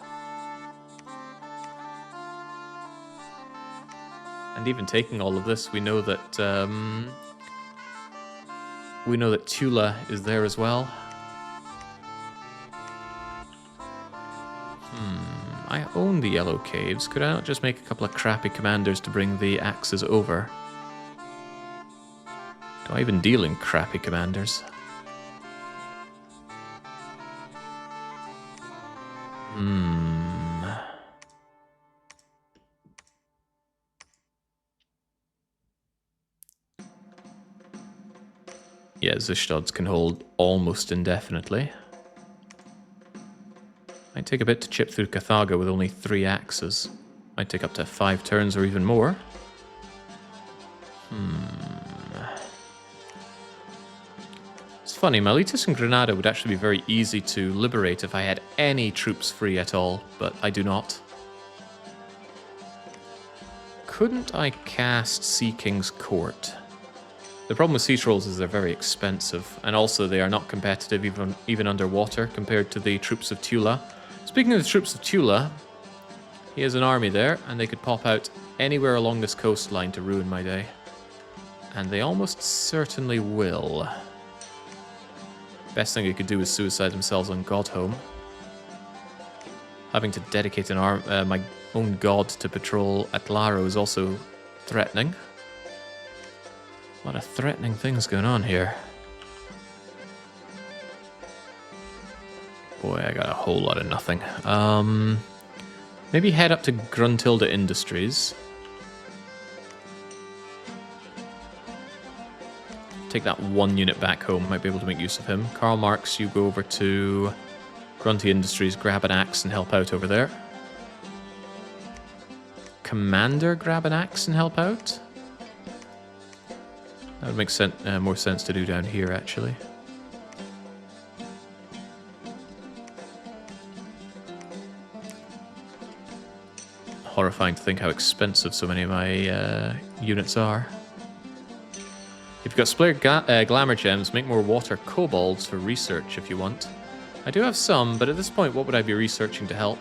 And even taking all of this, we know that Tula is there as well. I own the Yellow Caves. Could I not just make a couple of crappy commanders to bring the axes over? Do I even deal in crappy commanders? Yeah, Zishdods can hold almost indefinitely. Might take a bit to chip through Carthago with only 3 axes. Might take up to 5 turns or even more. It's funny, Miletus and Granada would actually be very easy to liberate if I had any troops free at all, but I do not. Couldn't I cast Sea King's Court? The problem with sea trolls is they're very expensive, and also they are not competitive even underwater compared to the troops of Tula. Speaking of the troops of Tula, he has an army there, and they could pop out anywhere along this coastline to ruin my day. And they almost certainly will. Best thing they could do is suicide themselves on Godhome. Having to dedicate my own god to patrol Atlaro is also threatening. A lot of threatening things going on here. Boy, I got a whole lot of nothing. Maybe head up to Gruntilda Industries. Take that 1 unit back home. Might be able to make use of him. Karl Marx, you go over to Grunty Industries, grab an axe and help out over there. Commander, grab an axe and help out. That would make more sense to do down here, actually. Horrifying to think how expensive so many of my units are. If you've got splendid glamour gems, make more water kobolds for research if you want. I do have some, but at this point, what would I be researching to help?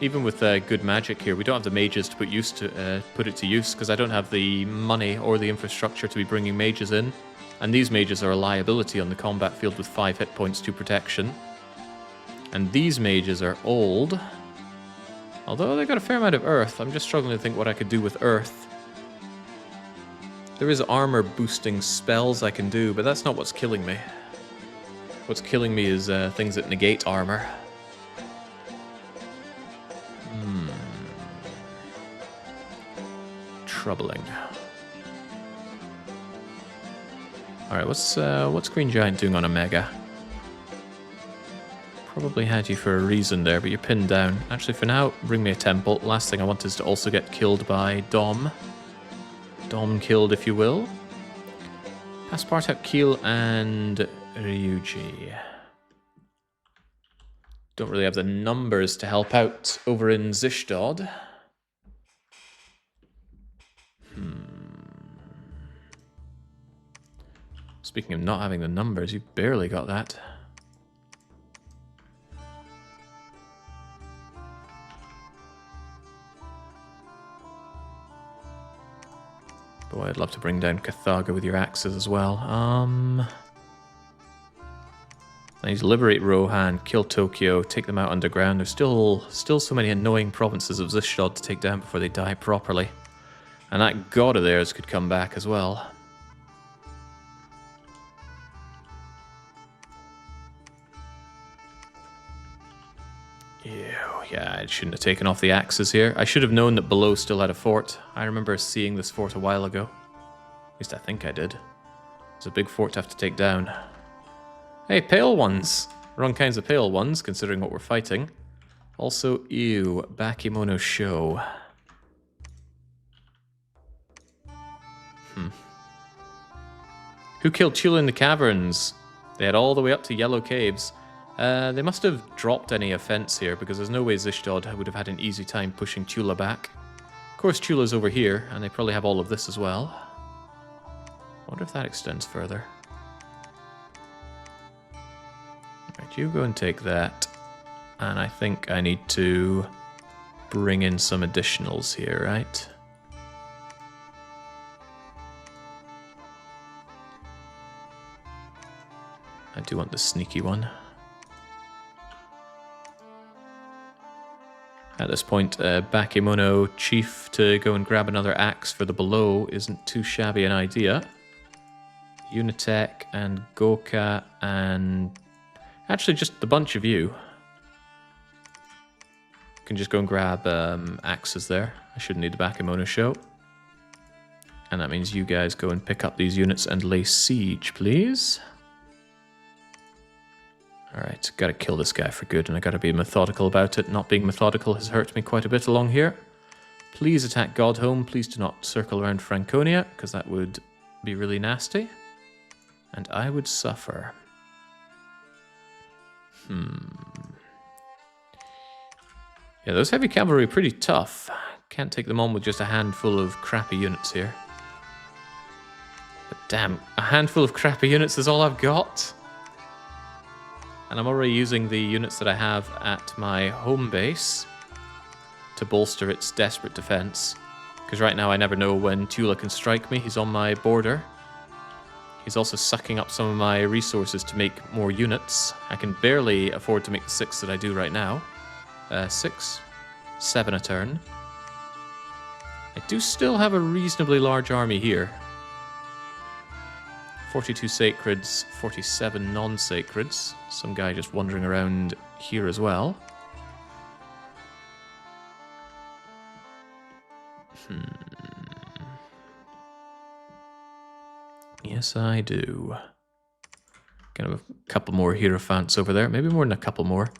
Even with good magic here, we don't have the mages to put it to use, because I don't have the money or the infrastructure to be bringing mages in. And these mages are a liability on the combat field with 5 hit points to protection. And these mages are old. Although they got a fair amount of earth, I'm just struggling to think what I could do with earth. There is armor boosting spells I can do, but that's not what's killing me. What's killing me is things that negate armor. Troubling. Alright, what's Green Giant doing on Omega? Probably had you for a reason there, but you're pinned down. Actually, for now, bring me a temple. Last thing I want is to also get killed by Dom. Dom killed, if you will. Passepartout, Keel, and Ryuji. Don't really have the numbers to help out over in Zishdod. Speaking of not having the numbers, you barely got that. Boy, I'd love to bring down Cathaga with your axes as well. I need to liberate Rohan, kill Tokyo, take them out underground. There's still so many annoying provinces of Zishdod to take down before they die properly. And that god of theirs could come back as well. Ew, yeah, I shouldn't have taken off the axes here. I should have known that below still had a fort. I remember seeing this fort a while ago. At least I think I did. It's a big fort to have to take down. Hey, pale ones! Wrong kinds of pale ones, considering what we're fighting. Also, ew, Bakemono Show. Who killed Tula in the caverns? They had all the way up to Yellow Caves. They must have dropped any offense here, because there's no way Zishdod would have had an easy time pushing Tula back. Of course, Tula's over here, and they probably have all of this as well. I wonder if that extends further. Right, you go and take that. And I think I need to bring in some additionals here, right? I do want the sneaky one. At this point, Bakemono Chief to go and grab another axe for the below isn't too shabby an idea. Unitech and Goka and... actually just the bunch of you. Can just go and grab axes there. I shouldn't need the Bakemono show. And that means you guys go and pick up these units and lay siege, please. Alright, gotta kill this guy for good, and I gotta be methodical about it. Not being methodical has hurt me quite a bit along here. Please attack Godhome. Please do not circle around Franconia, because that would be really nasty. And I would suffer. Yeah, those heavy cavalry are pretty tough. Can't take them on with just a handful of crappy units here. But damn, a handful of crappy units is all I've got? And I'm already using the units that I have at my home base to bolster its desperate defense. Because right now I never know when Tula can strike me. He's on my border. He's also sucking up some of my resources to make more units. I can barely afford to make the 6 that I do right now. 6, 7 a turn. I do still have a reasonably large army here. 42 sacreds, 47 non-sacreds. Some guy just wandering around here as well. Yes, I do. Kind of a couple more Hierophants over there. Maybe more than a couple more.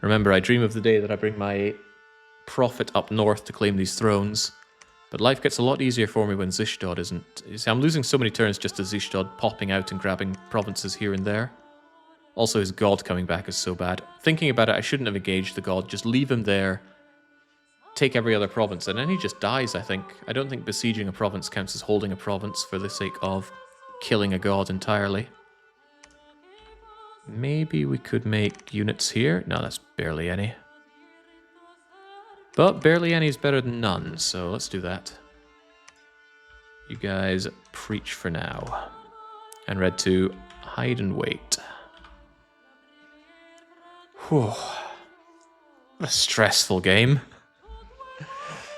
Remember, I dream of the day that I bring my prophet up north to claim these thrones. But life gets a lot easier for me when Zishdod isn't. You see, I'm losing so many turns just to Zishdod popping out and grabbing provinces here and there. Also, his god coming back is so bad. Thinking about it, I shouldn't have engaged the god. Just leave him there. Take every other province, and then he just dies, I think. I don't think besieging a province counts as holding a province for the sake of killing a god entirely. Maybe we could make units here. No, that's barely any. But barely any is better than none, so let's do that. You guys preach for now. And Red 2, hide and wait. Whew. What a stressful game.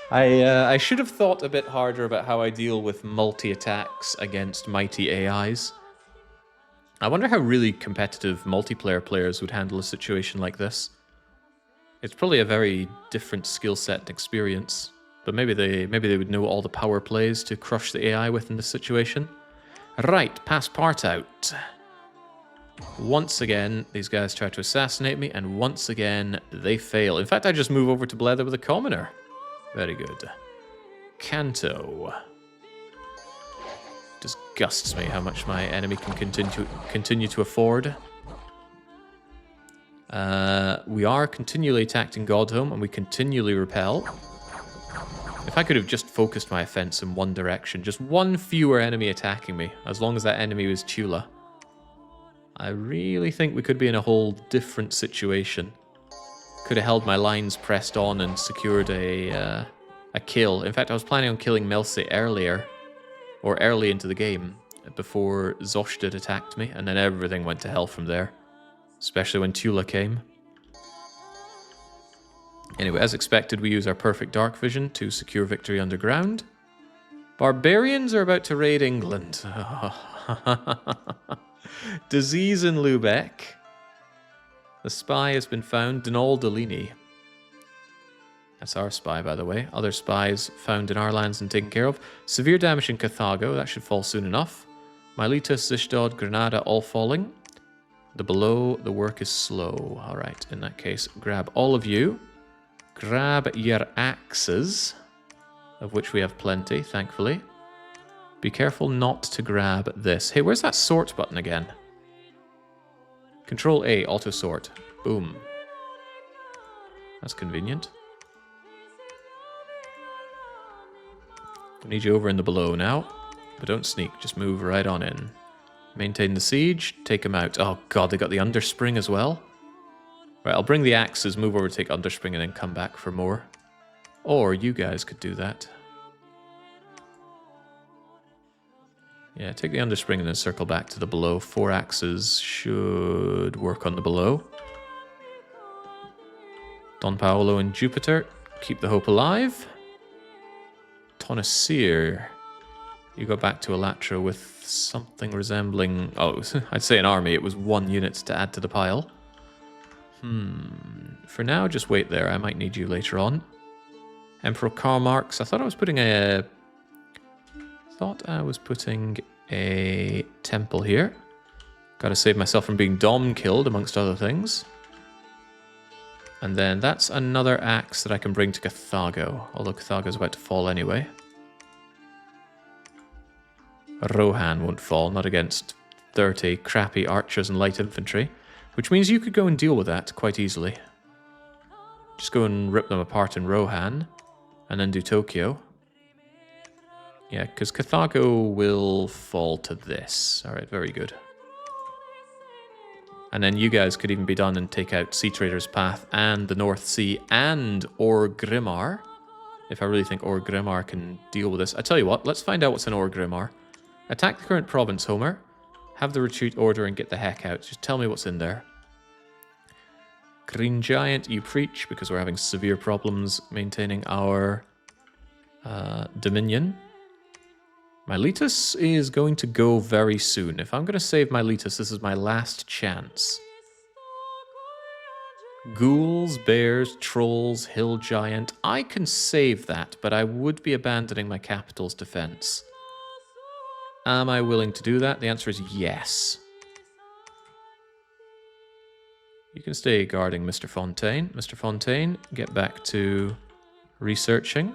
I should have thought a bit harder about how I deal with multi-attacks against mighty AIs. I wonder how really competitive multiplayer players would handle a situation like this. It's probably a very different skill set and experience, but maybe they would know all the power plays to crush the AI with in this situation. Right, pass part out. Once again, these guys try to assassinate me, and once again, they fail. In fact, I just move over to blether with a commoner. Very good. Canto. Disgusts me how much my enemy can continue to afford. We are continually attacked in Godhome, and we continually repel. If I could have just focused my offense in one direction, just one fewer enemy attacking me, as long as that enemy was Tula, I really think we could be in a whole different situation. Could have held my lines pressed on and secured a kill. In fact, I was planning on killing Melie earlier, or early into the game, before Zishdod attacked me, and then everything went to hell from there. Especially when Tula came. Anyway, as expected, we use our perfect dark vision to secure victory underground. Barbarians are about to raid England. Disease in Lubeck. The spy has been found, Donald Delini. That's our spy, by the way. Other spies found in our lands and taken care of. Severe damage in Carthago, that should fall soon enough. Miletus, Zishdod, Granada, all falling. The below, the work is slow. Alright, in that case, grab all of you. Grab your axes, of which we have plenty, thankfully. Be careful not to grab this. Hey, where's that sort button again? Control A, auto sort. Boom. That's convenient. I need you over in the below now, but don't sneak, just move right on in. Maintain the siege, take them out. Oh god, they got the underspring as well. Right, I'll bring the axes, move over to take underspring, and then come back for more. Or you guys could do that. Yeah, take the underspring and then circle back to the below. 4 axes should work on the below. Don Paolo and Jupiter, keep the hope alive. Tonasir, you go back to Atlaro with something resembling... Oh, I'd say an army. It was 1 unit to add to the pile. For now, just wait there. I might need you later on. Emperor Karl Marx. I thought I was putting a temple here. Gotta save myself from being Dom killed, amongst other things. And then that's another axe that I can bring to Carthago. Although Carthago's about to fall anyway. Rohan won't fall, not against 30 crappy archers and light infantry. Which means you could go and deal with that quite easily. Just go and rip them apart in Rohan. And then do Tokyo. Yeah, because Carthago will fall to this. Alright, very good. And then you guys could even be done and take out Sea Trader's Path and the North Sea and Orgrimmar. If I really think Orgrimmar can deal with this. I tell you what, let's find out what's in Orgrimmar. Attack the current province, Homer. Have the retreat order and get the heck out. Just tell me what's in there. Green Giant, you preach, because we're having severe problems maintaining our dominion. Miletus is going to go very soon. If I'm going to save Miletus, this is my last chance. Ghouls, bears, trolls, hill giant. I can save that, but I would be abandoning my capital's defense. Am I willing to do that? The answer is yes. You can stay guarding Mr. Fontaine. Mr. Fontaine, get back to researching.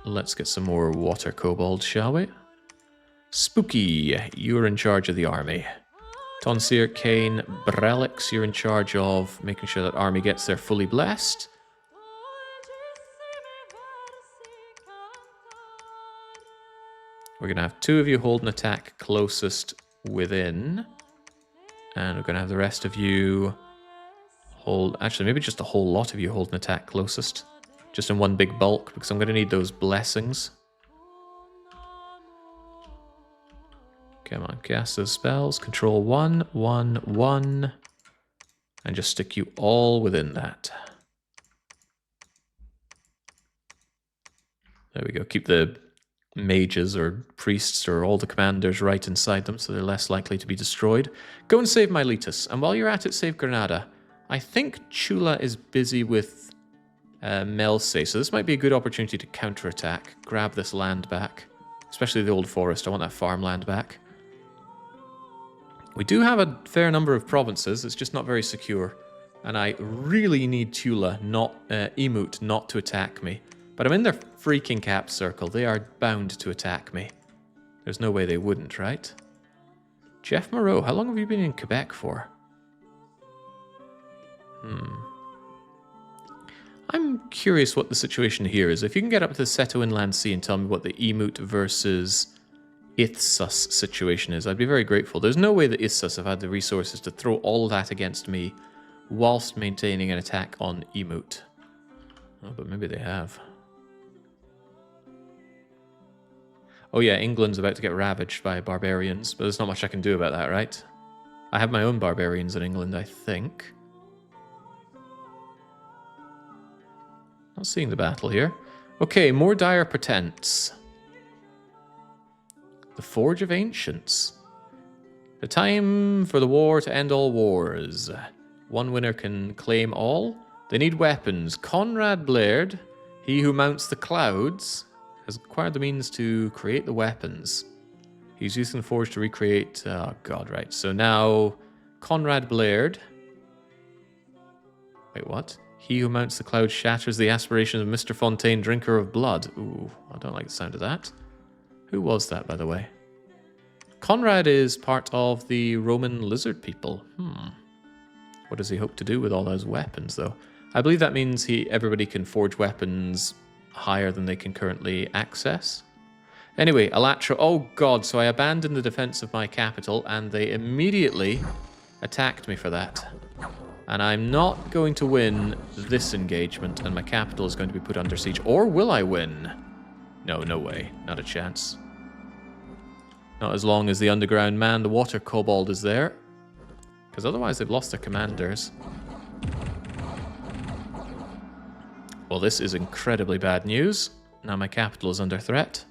Let's get some more water kobolds, shall we? Spooky, you're in charge of the army. Tonsir, Kane, Brelix, you're in charge of making sure that army gets there fully blessed. We're going to have 2 of you hold an attack closest within. And we're going to have the rest of you hold... Actually, maybe just a whole lot of you hold an attack closest. Just in one big bulk, because I'm going to need those blessings. Come on, cast those spells. Control 1, 1, 1. and just stick you all within that. There we go. Keep the mages or priests or all the commanders right inside them so they're less likely to be destroyed. Go and save Miletus, and while you're at it, save Granada. I think Tula is busy with Melie, so this might be a good opportunity to counterattack, grab this land back, especially the old forest. I want that farmland back. We do have a fair number of provinces, it's just not very secure, and I really need Tula, not Emut, not to attack me. But I'm in their freaking cap circle. They are bound to attack me. There's no way they wouldn't, right? Jeff Moreau, how long have you been in Quebec for? I'm curious what the situation here is. If you can get up to the Seto Inland Sea and tell me what the Emut versus Ithsus situation is, I'd be very grateful. There's no way that Ithsus have had the resources to throw all that against me whilst maintaining an attack on Emut. Oh, but maybe they have. Oh yeah, England's about to get ravaged by barbarians, but there's not much I can do about that, right? I have my own barbarians in England, I think. Not seeing the battle here. Okay, more dire pretense. The Forge of Ancients. The time for the war to end all wars. One winner can claim all. They need weapons. Conrad Blaird, he who mounts the clouds, has acquired the means to create the weapons. He's using the forge to recreate... Oh, God, right. So now, Conrad Blaird... Wait, what? He who mounts the clouds shatters the aspirations of Mr. Fontaine, drinker of blood. Ooh, I don't like the sound of that. Who was that, by the way? Conrad is part of the Roman lizard people. What does he hope to do with all those weapons, though? I believe that means everybody can forge weapons higher than they can currently access. Anyway, Atlaro. Oh god, so I abandoned the defense of my capital and they immediately attacked me for that. And I'm not going to win this engagement and my capital is going to be put under siege. Or will I win? No, no way. Not a chance. Not as long as the underground man, the water cobalt, is there. Because otherwise they've lost their commanders. Well, this is incredibly bad news. Now my capital is under threat.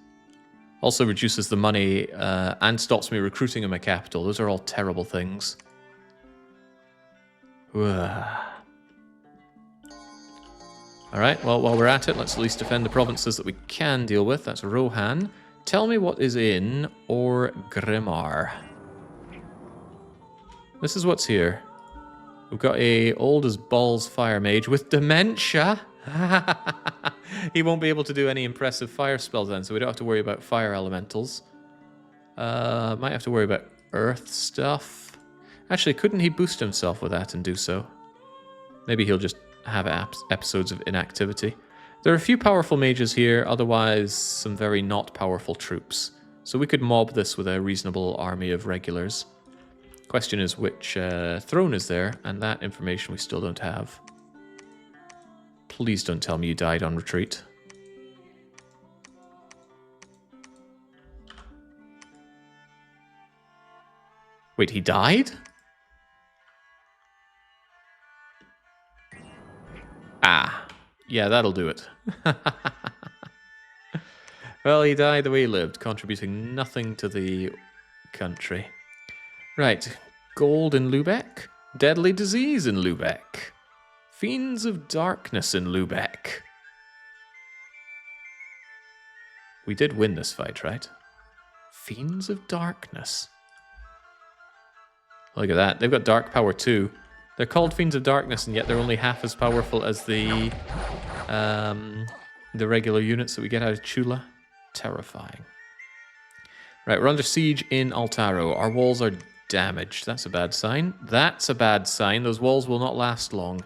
Also reduces the money and stops me recruiting in my capital. Those are all terrible things. Alright, well, while we're at it, let's at least defend the provinces that we can deal with. That's Rohan. Tell me what is in Or Grimmar. This is what's here. We've got a old as balls fire mage with dementia. He won't be able to do any impressive fire spells then, so we don't have to worry about fire elementals. Might have to worry about earth stuff. Actually, couldn't he boost himself with that and do so? Maybe he'll just have episodes of inactivity. There are a few powerful mages here, otherwise some very not powerful troops. So we could mob this with a reasonable army of regulars. Question is which throne is there, and that information we still don't have. Please don't tell me you died on retreat. Wait, he died? Ah, yeah, that'll do it. Well, he died the way he lived, contributing nothing to the country. Right, gold in Lubeck, deadly disease in Lubeck, fiends of darkness in Lubeck. We did win this fight, right? Fiends of darkness. Look at that, they've got dark power too. They're called Fiends of Darkness, and yet they're only half as powerful as the regular units that we get out of Tula. Terrifying. Right, we're under siege in Atlaro. Our walls are damaged. That's a bad sign. That's a bad sign. Those walls will not last long.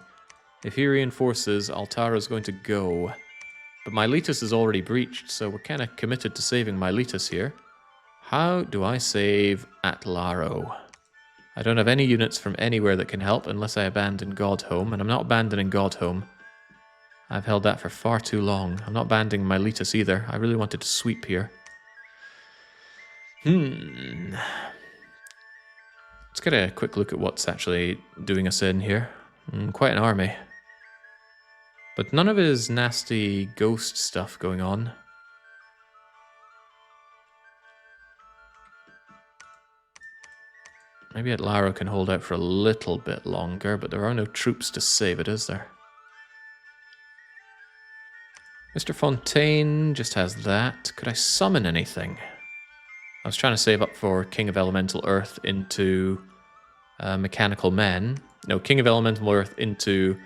If he reinforces, Atlaro is going to go. But Miletus is already breached, so we're kind of committed to saving Miletus here. How do I save Atlaro? I don't have any units from anywhere that can help unless I abandon Godhome, and I'm not abandoning Godhome. I've held that for far too long. I'm not abandoning Miletus either. I really wanted to sweep here. Let's get a quick look at what's actually doing us in here. Quite an army. But none of his nasty ghost stuff going on. Maybe Atlaro can hold out for a little bit longer, but there are no troops to save it, is there? Mr. Fontaine just has that. Could I summon anything? I was trying to save up for King of Elemental Earth into Mechanical Men. No, King of Elemental Earth into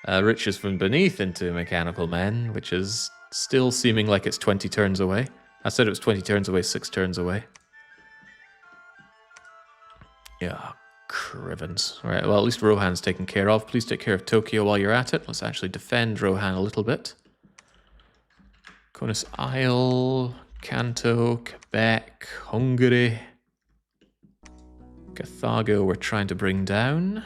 Riches from Beneath into Mechanical Men, which is still seeming like it's 20 turns away. I said it was 20 turns away, 6 turns away. Yeah, crivens. Alright, well, at least Rohan's taken care of. Please take care of Tokyo while you're at it. Let's actually defend Rohan a little bit. Conus Isle, Kanto, Quebec, Hungary. Carthago we're trying to bring down.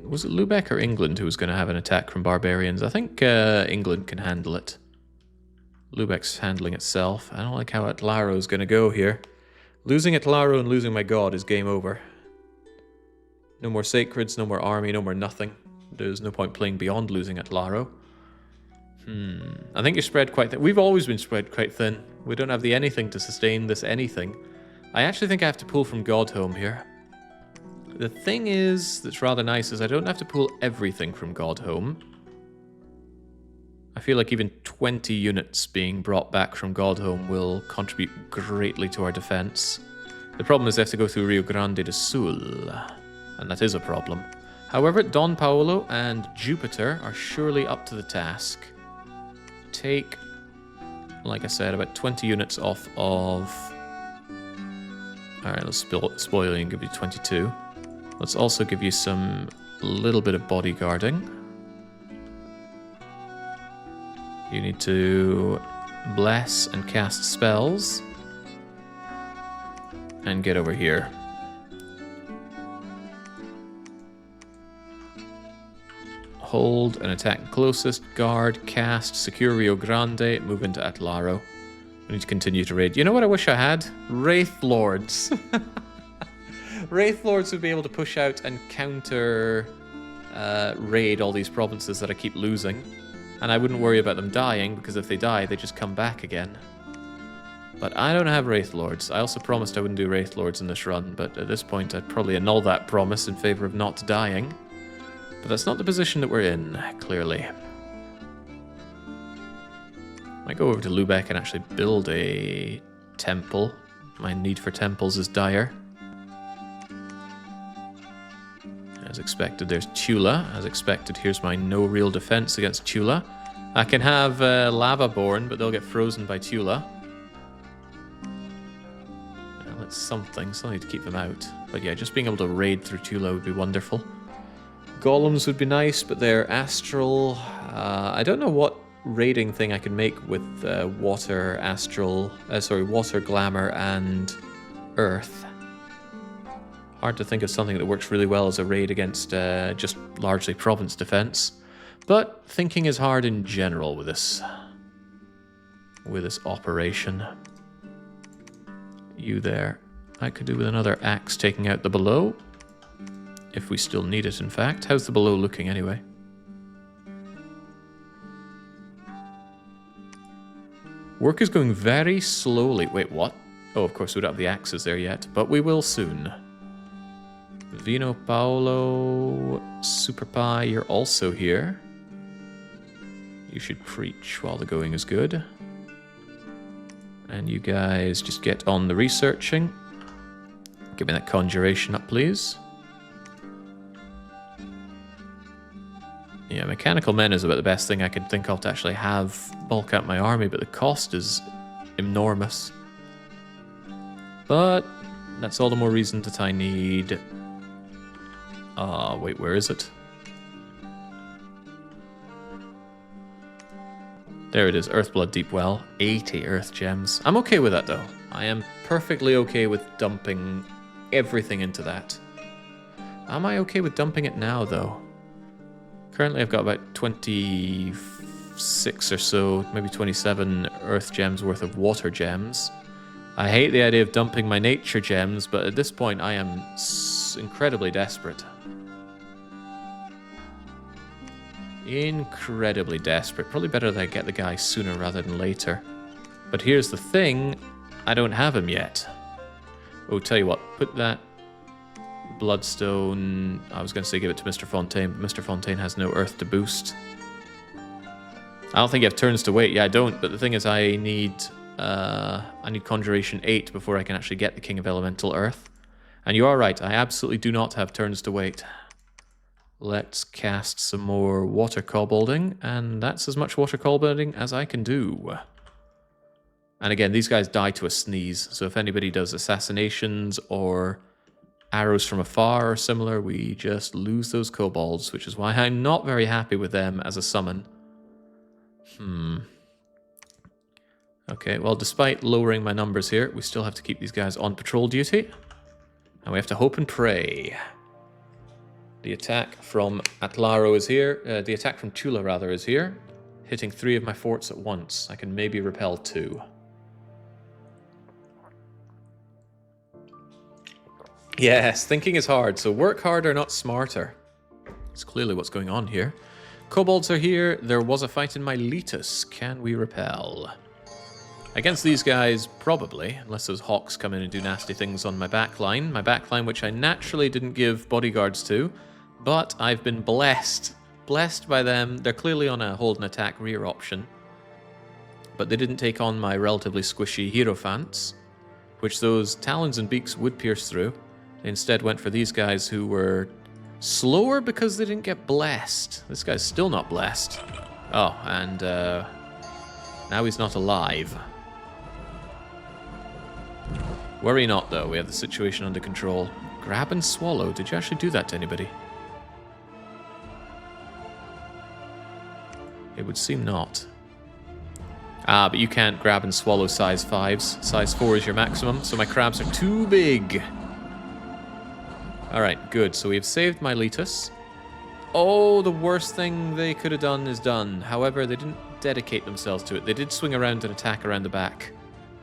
Was it Lubeck or England who was going to have an attack from barbarians? I think England can handle it. Lubeck's handling itself. I don't like how Atlaro's going to go here. Losing Atlaro and losing my god is game over. No more sacreds, no more army, no more nothing. There's no point playing beyond losing Atlaro. I think you're spread quite thin. We've always been spread quite thin. We don't have the anything to sustain this anything. I actually think I have to pull from Godhome here. The thing is, that's rather nice, is I don't have to pull everything from Godhome. I feel like even 20 units being brought back from Godhome will contribute greatly to our defense. The problem is they have to go through Rio Grande do Sul, and that is a problem. However, Don Paolo and Jupiter are surely up to the task. Take, like I said, about 20 units off of... Alright, let's spoil you and give you 22. Let's also give you some little bit of bodyguarding. You need to bless and cast spells. And get over here. Hold and attack closest, guard, cast, secure Rio Grande, move into Atlaro. We need to continue to raid. You know what I wish I had? Wraith Lords. Wraith Lords would be able to push out and counter raid all these provinces that I keep losing. And I wouldn't worry about them dying, because if they die, they just come back again. But I don't have Wraith Lords. I also promised I wouldn't do Wraith Lords in this run, but at this point I'd probably annul that promise in favor of not dying. But that's not the position that we're in, clearly. Might go over to Lubeck and actually build a temple. My need for temples is dire. As expected, there's Tula. As expected, here's my no real defense against Tula. I can have Lava Born, but they'll get frozen by Tula. Well, it's something to keep them out. But yeah, just being able to raid through Tula would be wonderful. Golems would be nice, but they're astral. I don't know what raiding thing I can make with water, water, glamour, and earth. Hard to think of something that works really well as a raid against just largely province defense. But thinking is hard in general with this operation. You there. I could do with another axe taking out the below. If we still need it, in fact. How's the below looking anyway? Work is going very slowly. Wait, what? Oh, of course we don't have the axes there yet, but we will soon. Vino Paolo, Super Pie, you're also here. You should preach while the going is good. And you guys just get on the researching. Give me that conjuration up, please. Yeah, Mechanical Men is about the best thing I could think of to actually have bulk out my army, but the cost is enormous. But that's all the more reason that I need... wait, where is it? There it is, Earthblood Deep Well. 80 Earth Gems. I'm okay with that, though. I am perfectly okay with dumping everything into that. Am I okay with dumping it now, though? Currently, I've got about 26 or so, maybe 27 Earth Gems worth of Water Gems. I hate the idea of dumping my nature gems, but at this point I am incredibly desperate. Incredibly desperate. Probably better that I get the guy sooner rather than later. But here's the thing, I don't have him yet. Oh, tell you what, put that bloodstone... I was going to say give it to Mr. Fontaine, but Mr. Fontaine has no earth to boost. I don't think you have turns to wait. Yeah, I don't, but the thing is I need Conjuration 8 before I can actually get the King of Elemental Earth. And you are right, I absolutely do not have turns to wait. Let's cast some more water kobolding, and that's as much water kobolding as I can do. And again, these guys die to a sneeze, so if anybody does assassinations or arrows from afar or similar, we just lose those kobolds, which is why I'm not very happy with them as a summon. Okay, well, despite lowering my numbers here, we still have to keep these guys on patrol duty. And we have to hope and pray. The attack from Atlaro is here. The attack from Tula, rather, is here. Hitting 3 of my forts at once. I can maybe repel 2. Yes, thinking is hard, so work harder, not smarter. It's clearly what's going on here. Kobolds are here. There was a fight in Miletus. Can we repel? Against these guys, probably, unless those hawks come in and do nasty things on my backline. My backline, which I naturally didn't give bodyguards to, but I've been blessed. Blessed by them. They're clearly on a hold and attack rear option. But they didn't take on my relatively squishy Hierophants, which those talons and beaks would pierce through. They instead went for these guys who were slower because they didn't get blessed. This guy's still not blessed. Oh, and now he's not alive. Worry not, though. We have the situation under control. Grab and swallow. Did you actually do that to anybody? It would seem not. Ah, but you can't grab and swallow size 5s. Size 4 is your maximum, so my crabs are too big. Alright, good. So we've saved Miletus. Oh, the worst thing they could have done is done. However, they didn't dedicate themselves to it. They did swing around and attack around the back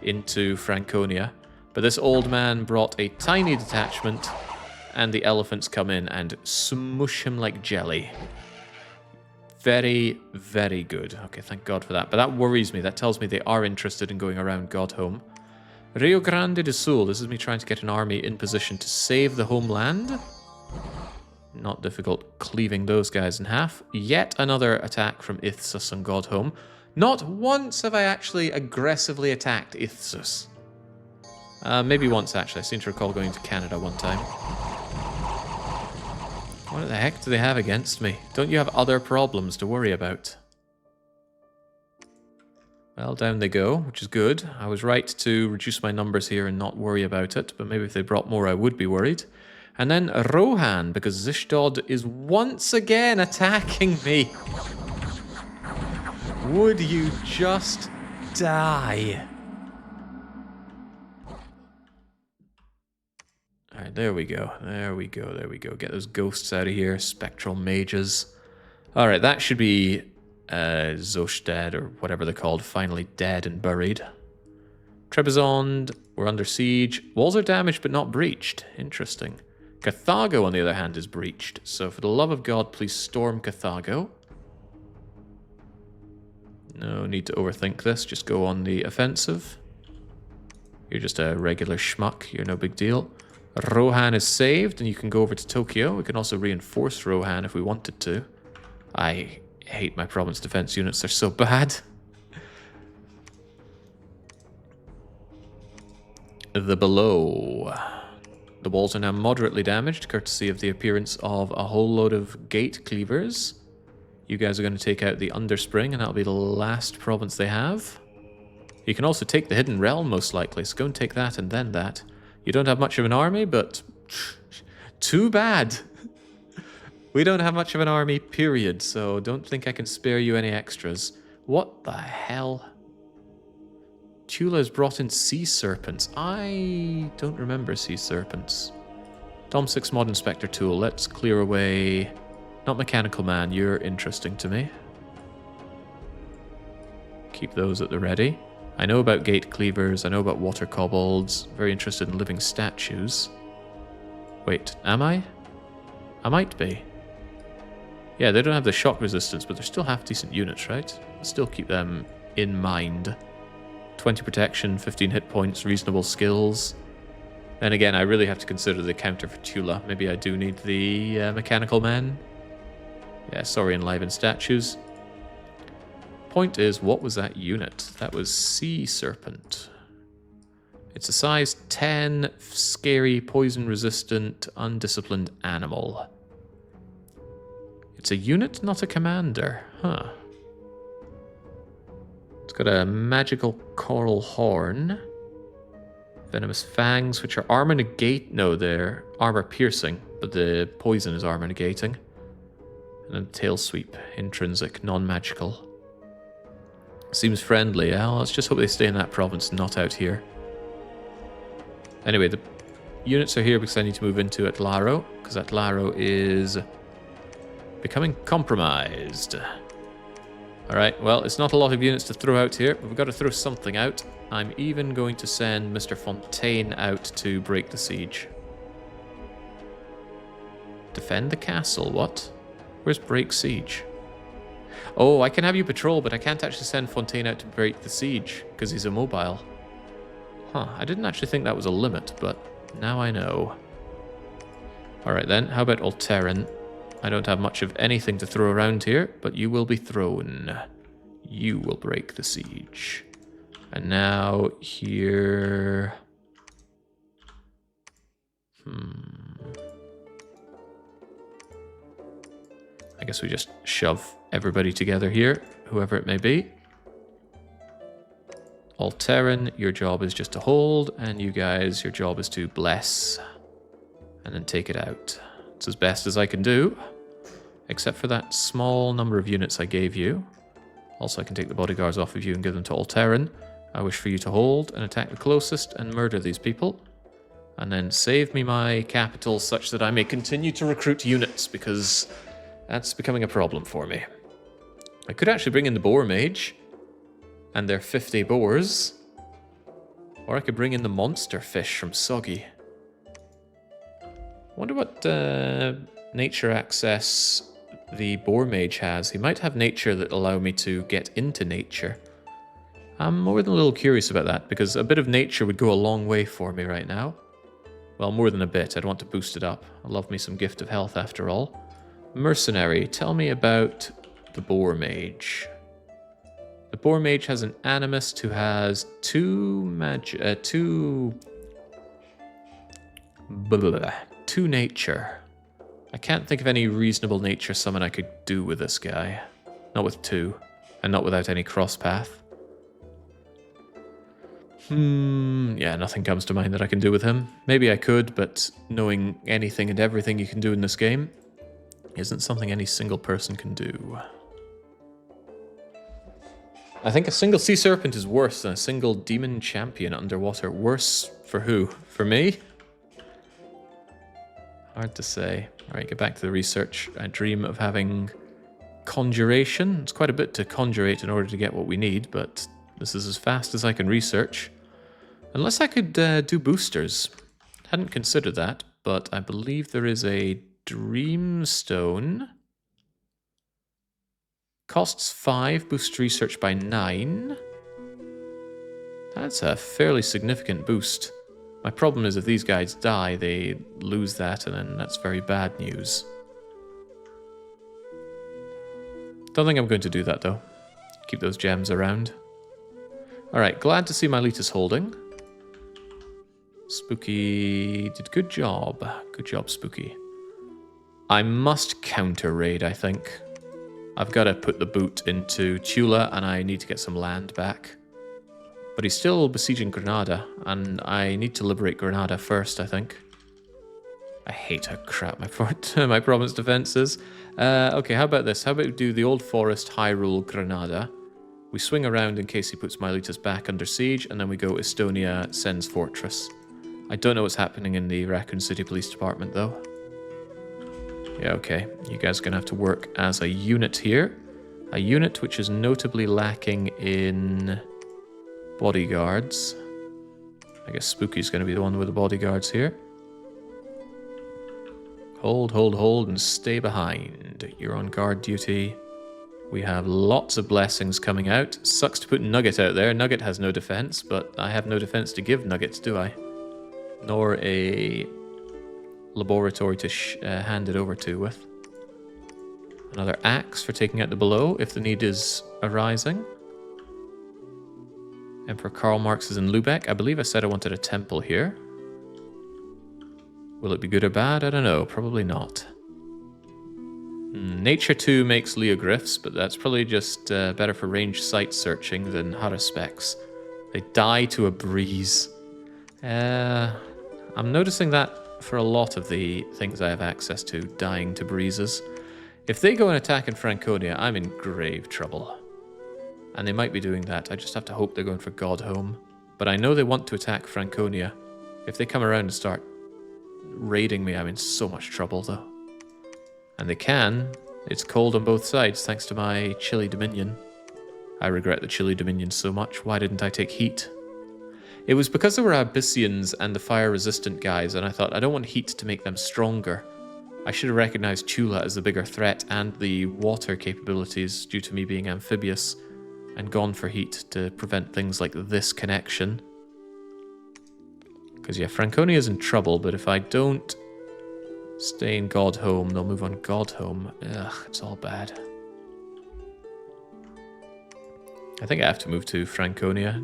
into Franconia. But this old man brought a tiny detachment, and the elephants come in and smush him like jelly. Very, very good. Okay, thank God for that. But that worries me. That tells me they are interested in going around Godhome. Rio Grande do Sul. This is me trying to get an army in position to save the homeland. Not difficult cleaving those guys in half. Yet another attack from Ithsus on Godhome. Not once have I actually aggressively attacked Ithsus. Maybe once, actually. I seem to recall going to Canada one time. What the heck do they have against me? Don't you have other problems to worry about? Well, down they go, which is good. I was right to reduce my numbers here and not worry about it, but maybe if they brought more, I would be worried. And then Rohan, because Zishdod is once again attacking me. Would you just die? Alright, there we go. There we go. There we go. Get those ghosts out of here. Spectral mages. Alright, that should be Zishdod, or whatever they're called, finally dead and buried. Trebizond, we're under siege. Walls are damaged but not breached. Interesting. Carthago, on the other hand, is breached. So for the love of God, please storm Carthago. No need to overthink this. Just go on the offensive. You're just a regular schmuck. You're no big deal. Rohan is saved, and you can go over to Tokyo. We can also reinforce Rohan if we wanted to. I hate my province defense units. They're so bad. The below. The walls are now moderately damaged, courtesy of the appearance of a whole load of gate cleavers. You guys are going to take out the Underspring, and that'll be the last province they have. You can also take the Hidden Realm, most likely, so go and take that and then that. You don't have much of an army, but too bad. We don't have much of an army, period, so don't think I can spare you any extras. What the hell? Tula's brought in sea serpents. I don't remember sea serpents. Dom 6 Mod Inspector tool. Let's clear away... Not Mechanical Man, you're interesting to me. Keep those at the ready. I know about gate cleavers, I know about water kobolds, very interested in living statues. Wait, am I? I might be. Yeah, they don't have the shock resistance, but they're still half-decent units, right? I'll still keep them in mind. 20 protection, 15 hit points, reasonable skills. Then again, I really have to consider the counter for Tula. Maybe I do need the mechanical man. Yeah, sorry, enlivened statues. Point is, what was that unit? That was Sea Serpent. It's a size 10, scary, poison-resistant, undisciplined animal. It's a unit, not a commander. Huh. It's got a magical coral horn. Venomous fangs, which are armor negate. No, they're armor piercing, but the poison is armor negating. And then tail sweep, intrinsic, non-magical. Seems friendly. Yeah, let's just hope they stay in that province, not out here. Anyway, the units are here because I need to move into Atlaro, because Atlaro is becoming compromised. Alright, well, it's not a lot of units to throw out here, but we've got to throw something out. I'm even going to send Mr. Fontaine out to break the siege. Defend the castle, what? Where's break siege? Oh, I can have you patrol, but I can't actually send Fontaine out to break the siege, because he's immobile. Huh, I didn't actually think that was a limit, but now I know. Alright then, how about Alteran? I don't have much of anything to throw around here, but you will be thrown. You will break the siege. And now here... I guess we just shove everybody together here, whoever it may be. Alteran, your job is just to hold, and you guys, your job is to bless. And then take it out. It's as best as I can do, except for that small number of units I gave you. Also, I can take the bodyguards off of you and give them to Alteran. I wish for you to hold and attack the closest and murder these people. And then save me my capital such that I may continue to recruit units, because that's becoming a problem for me. I could actually bring in the boar mage and their 50 boars. Or I could bring in the monster fish from Soggy. Wonder what nature access the boar mage has. He might have nature that allow me to get into nature. I'm more than a little curious about that, because a bit of nature would go a long way for me right now. Well, more than a bit. I'd want to boost it up. I love me some gift of health after all. Mercenary, tell me about the boar mage. The boar mage has an animist who has two nature. I can't think of any reasonable nature summon I could do with this guy. Not with 2, and not without any cross path. Yeah, nothing comes to mind that I can do with him. Maybe I could, but knowing anything and everything you can do in this game isn't something any single person can do. I think a single sea serpent is worse than a single demon champion underwater. Worse for who? For me? Hard to say. Alright, get back to the research. I dream of having conjuration. It's quite a bit to conjurate in order to get what we need, but this is as fast as I can research. Unless I could do boosters. Hadn't considered that, but I believe there is a Dreamstone. Costs 5, boosts research by 9. That's a fairly significant boost. My problem is if these guys die, they lose that, and then that's very bad news. Don't think I'm going to do that, though. Keep those gems around. Alright, glad to see Miletus holding. Spooky did good job. Good job, Spooky. I must counter raid, I think. I've got to put the boot into Tula, and I need to get some land back. But he's still besieging Granada, and I need to liberate Granada first, I think. I hate how crap my province defense is. Okay, how about this? How about we do the Old Forest, Hyrule, Granada? We swing around in case he puts Miletus back under siege, and then we go Estonia, Sen's Fortress. I don't know what's happening in the Raccoon City Police Department, though. Yeah, okay. You guys are going to have to work as a unit here. A unit which is notably lacking in bodyguards. I guess Spooky's going to be the one with the bodyguards here. Hold, hold, hold, and stay behind. You're on guard duty. We have lots of blessings coming out. Sucks to put Nugget out there. Nugget has no defense, but I have no defense to give Nugget, do I? Nor a laboratory to hand it over to with. Another axe for taking out the below if the need is arising. Emperor Karl Marx is in Lubeck. I believe I said I wanted a temple here. Will it be good or bad? I don't know. Probably not. Nature 2 makes Leogryphs, but that's probably just better for range site searching than Haruspecs. They die to a breeze. I'm noticing that for a lot of the things I have access to, dying to breezes. If they go and attack in Franconia, I'm in grave trouble. And they might be doing that. I just have to hope they're going for Godhome. But I know they want to attack Franconia. If they come around and start raiding me, I'm in so much trouble, though. And they can. It's cold on both sides, thanks to my chilly dominion. I regret the chilly dominion so much. Why didn't I take heat? It was because there were Abyssians and the fire-resistant guys, and I thought, I don't want heat to make them stronger. I should have recognized Tula as the bigger threat and the water capabilities due to me being amphibious, and gone for heat to prevent things like this connection. Because, yeah, Franconia's in trouble, but if I don't stay in Godhome, they'll move on Godhome. Ugh, it's all bad. I think I have to move to Franconia.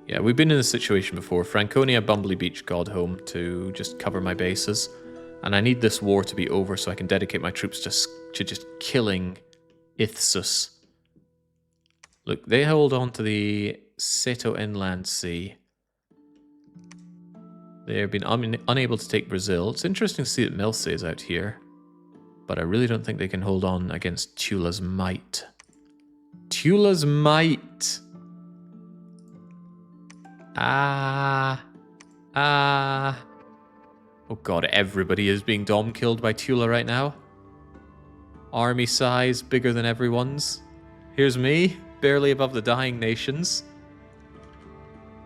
Yeah, we've been in this situation before. Franconia, Bumbley Beach, Godhome to just cover my bases. And I need this war to be over so I can dedicate my troops to just killing Ithsus. Look, they hold on to the Seto Inland Sea. They've been unable to take Brazil. It's interesting to see that Melie is out here. But I really don't think they can hold on against Tula's might. Tula's might! Oh god, everybody is being dom killed by Tula right now. Army size bigger than everyone's. Here's me, barely above the dying nations.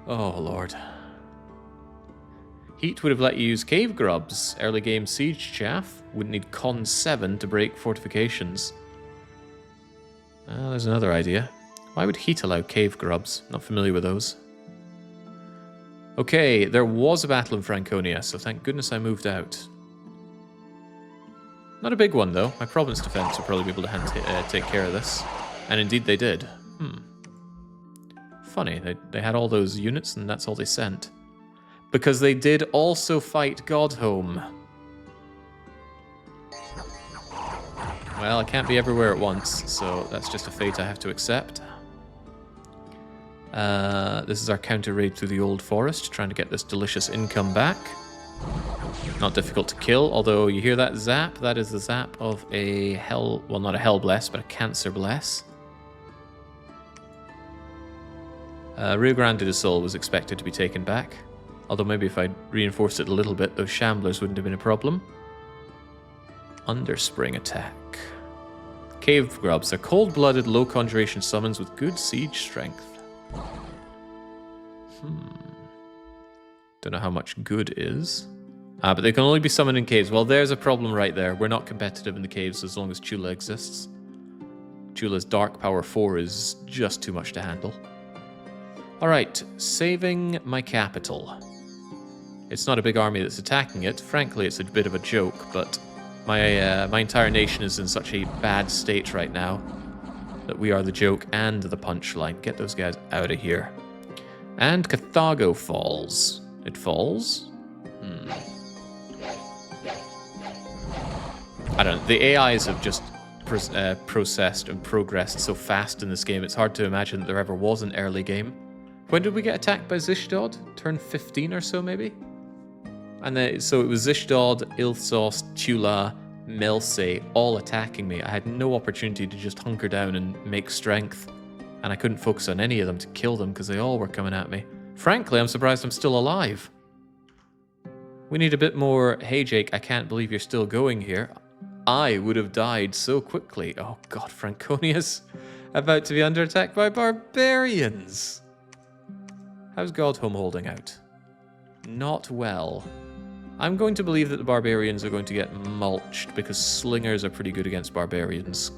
Oh lord. Heat would have let you use cave grubs. Early game siege chaff. Wouldn't need con 7 to break fortifications. There's another idea. Why would heat allow cave grubs? Not familiar with those. Okay, there was a battle in Franconia, so thank goodness I moved out. Not a big one, though. My province defense will probably be able to take care of this. And indeed they did. Funny, they had all those units and that's all they sent. Because they did also fight Godhome. Well, I can't be everywhere at once, so that's just a fate I have to accept. This is our counter raid through the old forest, trying to get this delicious income back. Not difficult to kill, although you hear that zap? That is the zap of a hell... well, not a hell bless, but a cancer bless. Rio Grande do Sul was expected to be taken back. Although maybe if I'd reinforced it a little bit, those shamblers wouldn't have been a problem. Underspring attack. Cave grubs are cold-blooded, low-conjuration summons with good siege strength. Don't know how much good is. But they can only be summoned in caves. Well, there's a problem right there. We're not competitive in the caves as long as Tula exists. Tula's Dark Power 4 is just too much to handle. Alright, saving my capital. It's not a big army that's attacking it. Frankly, it's a bit of a joke, but my entire nation is in such a bad state right now that we are the joke and the punchline. Get those guys out of here. And Carthago falls. It falls? I don't know. The AIs have just processed and progressed so fast in this game, it's hard to imagine that there ever was an early game. When did we get attacked by Zishdod? Turn 15 or so, maybe? And then, so it was Zishdod, Ilthsos, Tula, Melie, all attacking me. I had no opportunity to just hunker down and make strength. And I couldn't focus on any of them to kill them because they all were coming at me. Frankly, I'm surprised I'm still alive. We need a bit more, hey Jake, I can't believe you're still going here. I would have died so quickly. Oh god, Franconia's About to be under attack by barbarians. How's Godhome holding out? Not well. I'm going to believe that the barbarians are going to get mulched because slingers are pretty good against barbarians.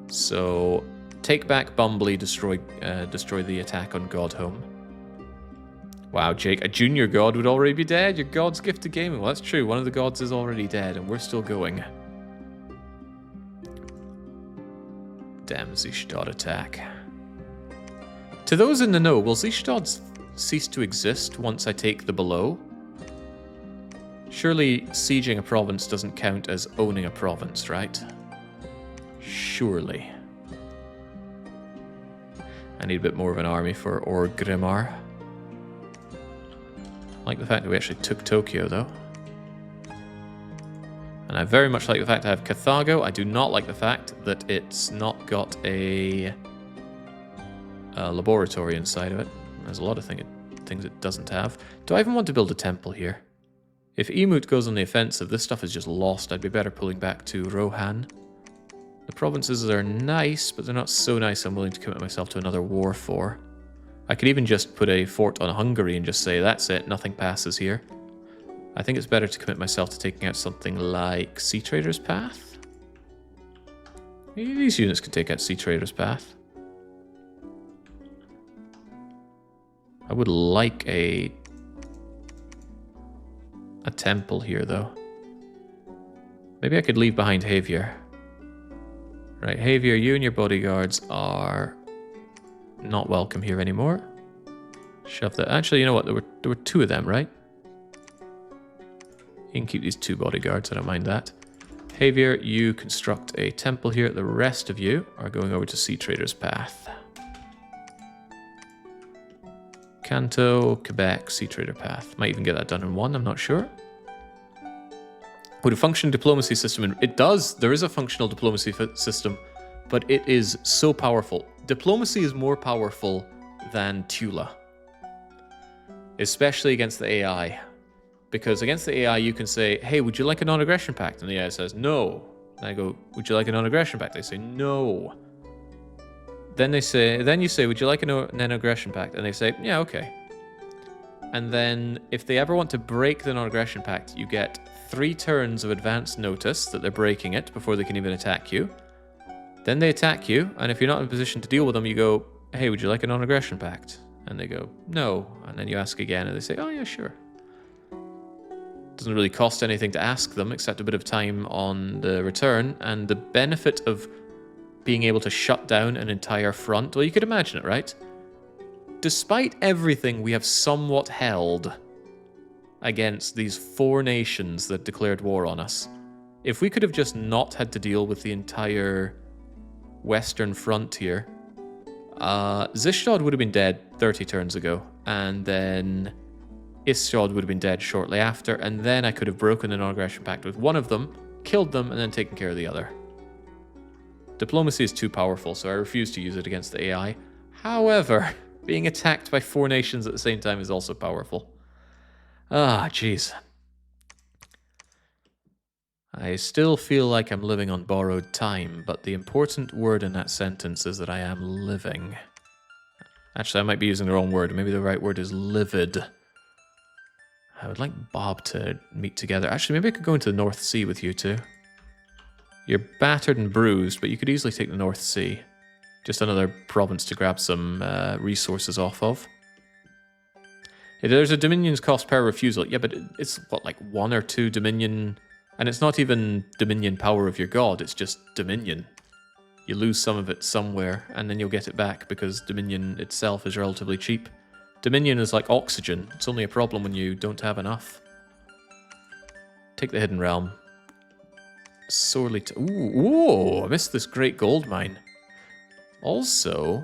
So, take back Bumbly, destroy the attack on Godhome. Wow, Jake, a junior god would already be dead. Your god's gift to gaming. Well, that's true. One of the gods is already dead, and we're still going. Damn Zishdod attack. To those in the know, will Zishdod cease to exist once I take the below? Surely sieging a province doesn't count as owning a province, right? Surely. I need a bit more of an army for Orgrimmar. I like the fact that we actually took Tokyo, though. And I very much like the fact I have Carthago. I do not like the fact that it's not got a laboratory inside of it. There's a lot of things it doesn't have. Do I even want to build a temple here? If Emut goes on the offensive, this stuff is just lost. I'd be better pulling back to Rohan. The provinces are nice, but they're not so nice I'm willing to commit myself to another war for. I could even just put a fort on Hungary and just say, that's it, nothing passes here. I think it's better to commit myself to taking out something like Sea Trader's Path. Maybe these units could take out Sea Trader's Path. I would like a temple here, though. Maybe I could leave behind Javier. Right, Javier, you and your bodyguards are not welcome here anymore. Shove that. Actually, you know what? There were two of them, right? You can keep these two bodyguards. I don't mind that. Javier, you construct a temple here. The rest of you are going over to Sea Trader's Path. Kanto, Quebec, Sea Trader Path. Might even get that done in one, I'm not sure. Would a functioning diplomacy system... It does. There is a functional diplomacy system, but it is so powerful. Diplomacy is more powerful than Tula. Especially against the AI. Because against the AI, you can say, hey, would you like a non-aggression pact? And the AI says, no. And I go, would you like a non-aggression pact? They say, no. Then you say, would you like a non-aggression pact? And they say, yeah, okay. And then if they ever want to break the non-aggression pact, you get 3 turns of advance notice that they're breaking it before they can even attack you. Then they attack you, and if you're not in a position to deal with them, you go, hey, would you like a non-aggression pact? And they go, no. And then you ask again, and they say, oh, yeah, sure. Doesn't really cost anything to ask them, except a bit of time on the return, and the benefit of being able to shut down an entire front, well, you could imagine it, right? Despite everything we have somewhat held against these 4 nations that declared war on us, if we could have just not had to deal with the entire Western frontier, Zishdod would have been dead 30 turns ago, and then Ishdod would have been dead shortly after, and then I could have broken the non-aggression pact with one of them, killed them, and then taken care of the other. Diplomacy is too powerful, so I refuse to use it against the AI. However, being attacked by 4 nations at the same time is also powerful. Ah, jeez. I still feel like I'm living on borrowed time, but the important word in that sentence is that I am living. Actually, I might be using the wrong word. Maybe the right word is livid. I would like Bob to meet together. Actually, maybe I could go into the North Sea with you two. You're battered and bruised, but you could easily take the North Sea. Just another province to grab some resources off of. There's a Dominion's cost per refusal. Yeah, but it's, what, like 1 or 2 Dominion... And it's not even Dominion power of your god, it's just Dominion. You lose some of it somewhere, and then you'll get it back because Dominion itself is relatively cheap. Dominion is like oxygen. It's only a problem when you don't have enough. Take the Hidden Realm. Sorely... Ooh, I missed this great gold mine. Also...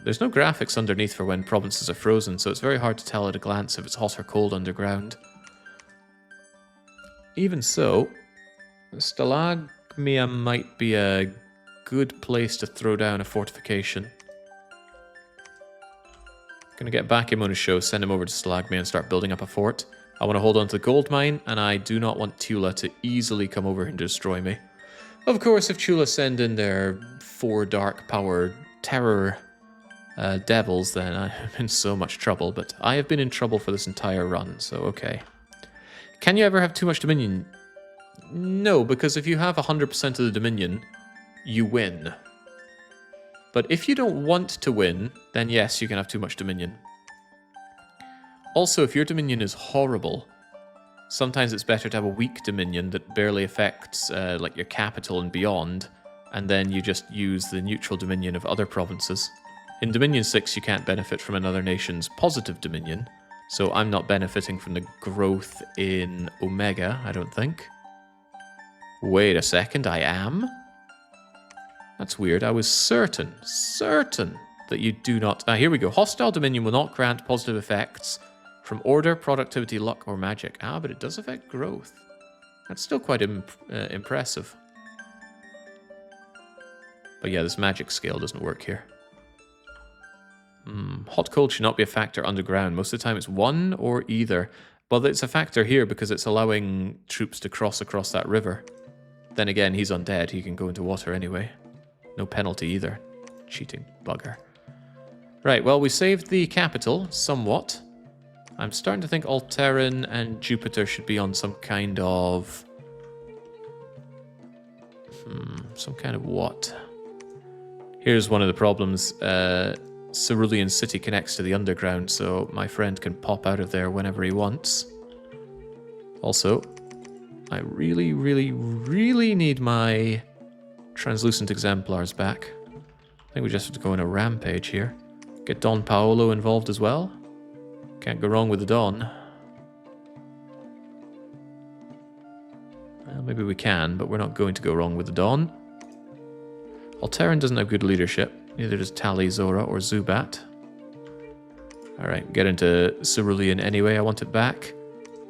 there's no graphics underneath for when provinces are frozen, so it's very hard to tell at a glance if it's hot or cold underground. Even so, Stalagmia might be a good place to throw down a fortification. Gonna get Bakim on a show, send him over to Stalagmia and start building up a fort. I want to hold on to the gold mine, and I do not want Tula to easily come over and destroy me. Of course, if Tula send in their 4 dark power terror devils, then I'm in so much trouble. But I have been in trouble for this entire run, so okay. Can you ever have too much Dominion? No, because if you have 100% of the Dominion, you win. But if you don't want to win, then yes, you can have too much Dominion. Also, if your Dominion is horrible, sometimes it's better to have a weak Dominion that barely affects like your capital and beyond, and then you just use the neutral Dominion of other provinces. In Dominion 6, you can't benefit from another nation's positive Dominion, so I'm not benefiting from the growth in Omega, I don't think. Wait a second, I am? That's weird. I was certain that you do not... Ah, here we go. Hostile Dominion will not grant positive effects from order, productivity, luck, or magic. Ah, but it does affect growth. That's still quite impressive. But yeah, this magic scale doesn't work here. Hot cold should not be a factor underground. Most of the time it's one or either. But it's a factor here because it's allowing troops to cross across that river. Then again, he's undead. He can go into water anyway. No penalty either. Cheating bugger. Right, well, we saved the capital somewhat. I'm starting to think Alteran and Jupiter should be on some kind of... some kind of what? Here's one of the problems. Cerulean City connects to the underground, so my friend can pop out of there whenever he wants. Also, I really, really, really need my translucent exemplars back. I think we just have to go on a rampage here. Get Don Paolo involved as well. Can't go wrong with the Don. Well, maybe we can, but we're not going to go wrong with the Don. Alteran doesn't have good leadership. Neither does Tali, Zora, or Zubat. Alright, get into Cerulean anyway. I want it back.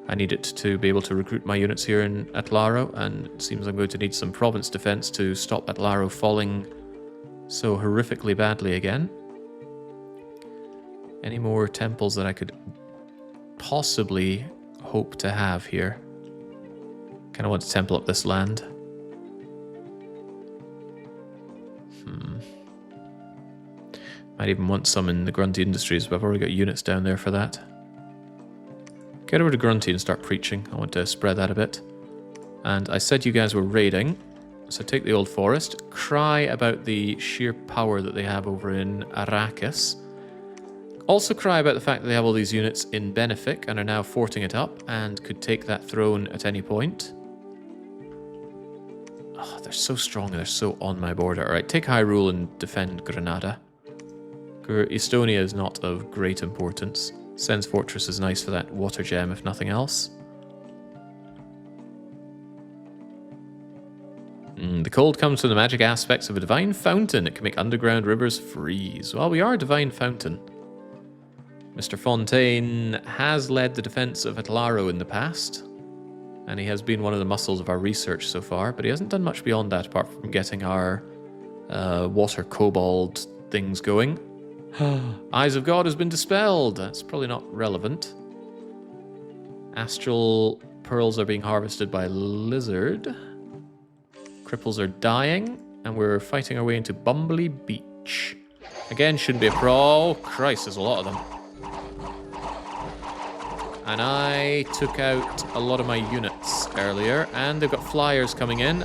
I need it to be able to recruit my units here in Atlaro, and it seems I'm going to need some province defense to stop Atlaro falling so horrifically badly again. Any more temples that I could possibly hope to have here? Kind of want to temple up this land. Might even want some in the Grunty Industries, but I've already got units down there for that. Get over to Grunty and start preaching. I want to spread that a bit. And I said you guys were raiding, so take the Old Forest. Cry about the sheer power that they have over in Arrakis. Also cry about the fact that they have all these units in Benefic and are now forting it up and could take that throne at any point. Oh, they're so strong and they're so on my border. Alright, take Hyrule and defend Granada. Estonia is not of great importance. Sen's Fortress is nice for that water gem, if nothing else. The cold comes from the magic aspects of a divine fountain. It can make underground rivers freeze. Well, we are a divine fountain. Mr. Fontaine has led the defense of Atlaro in the past, and he has been one of the muscles of our research so far, but he hasn't done much beyond that apart from getting our water cobalt things going. Eyes of God has been dispelled. That's probably not relevant. Astral pearls are being harvested by Lizard. Cripples are dying, and we're fighting our way into Bumbly Beach. Again, shouldn't be a pro. Oh, Christ, there's a lot of them. And I took out a lot of my units earlier, and they've got flyers coming in.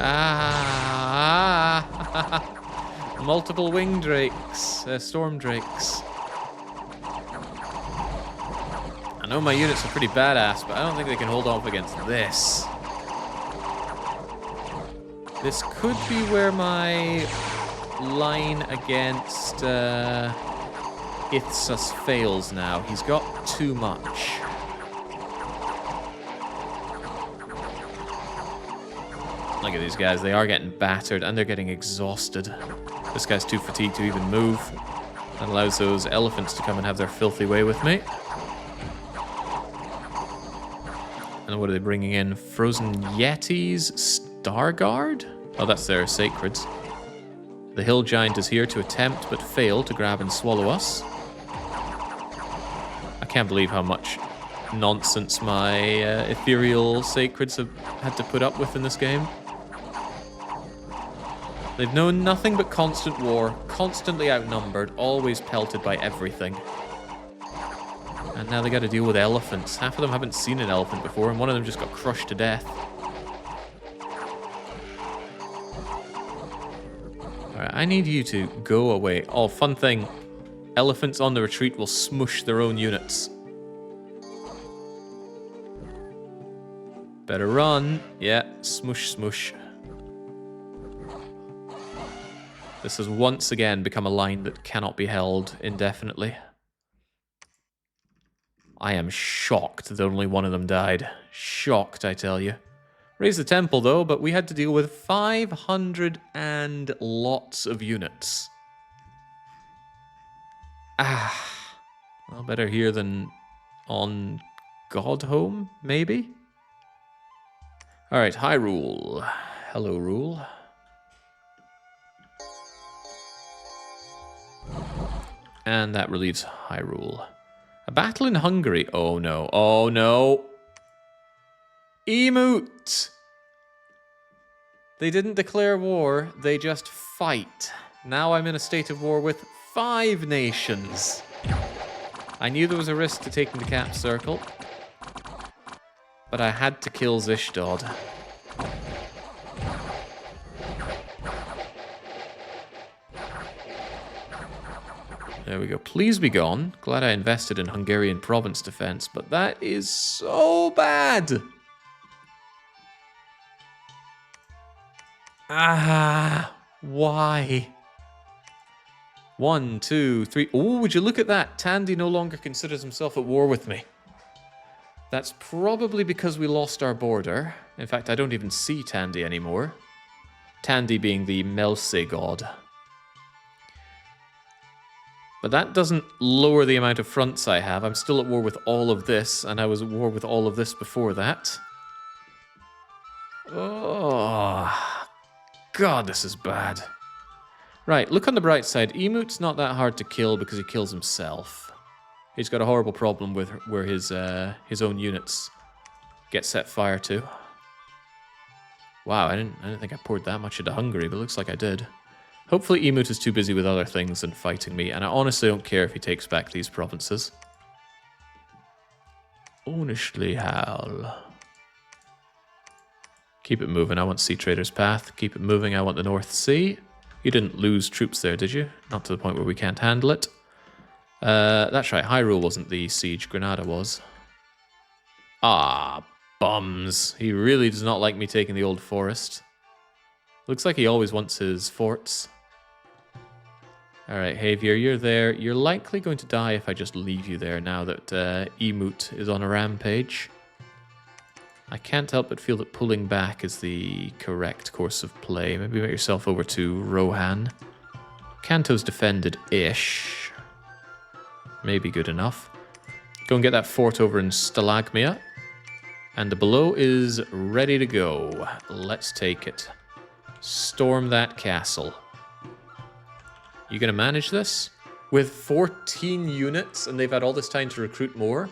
Multiple wing drakes, storm drakes. I know my units are pretty badass, but I don't think they can hold off against this. This could be where my line against Ithsus fails now. He's got too much. Look at these guys, they are getting battered and they're getting exhausted. This guy's too fatigued to even move. That allows those elephants to come and have their filthy way with me. And what are they bringing in? Frozen Yetis? Starguard? Oh, that's their sacreds. The hill giant is here to attempt but fail to grab and swallow us. I can't believe how much nonsense my ethereal sacreds have had to put up with in this game. They've known nothing but constant war, constantly outnumbered, always pelted by everything. And now they got to deal with elephants. Half of them haven't seen an elephant before, and one of them just got crushed to death. Alright, I need you to go away. Oh, fun thing. Elephants on the retreat will smush their own units. Better run. Yeah, smush, smush. This has once again become a line that cannot be held indefinitely. I am shocked that only one of them died. Shocked, I tell you. Raised the temple, though, but we had to deal with 500 and lots of units. Well, better here than on Godhome, maybe? Alright, Hyrule. Hello, Rule. And that relieves Hyrule. A battle in Hungary. Oh no. Oh no. Emote! They didn't declare war, they just fight. Now I'm in a state of war with 5 nations. I knew there was a risk to taking the cap circle, but I had to kill Zishdod. There we go. Please be gone. Glad I invested in Hungarian province defense, but that is so bad. Why? 1, 2, 3. Oh, would you look at that? Tandee no longer considers himself at war with me. That's probably because we lost our border. In fact, I don't even see Tandee anymore. Tandee being the Melie god. But that doesn't lower the amount of fronts I have. I'm still at war with all of this, and I was at war with all of this before that. Oh, God, this is bad. Right, look on the bright side. Emute's not that hard to kill because he kills himself. He's got a horrible problem with where his own units get set fire to. Wow, I didn't think I poured that much into Hungary, but it looks like I did. Hopefully Emote is too busy with other things than fighting me, and I honestly don't care if he takes back these provinces. Honestly, Hal. Keep it moving, I want Sea Trader's Path. Keep it moving, I want the North Sea. You didn't lose troops there, did you? Not to the point where we can't handle it. That's right, Hyrule wasn't the siege, Granada was. Ah, bums. He really does not like me taking the old forest. Looks like he always wants his forts. Alright, Javier, you're there. You're likely going to die if I just leave you there now that Emote is on a rampage. I can't help but feel that pulling back is the correct course of play. Maybe make yourself over to Rohan. Kanto's defended-ish. Maybe good enough. Go and get that fort over in Stalagmia. And the below is ready to go. Let's take it. Storm that castle. You gonna manage this? With 14 units and they've had all this time to recruit more?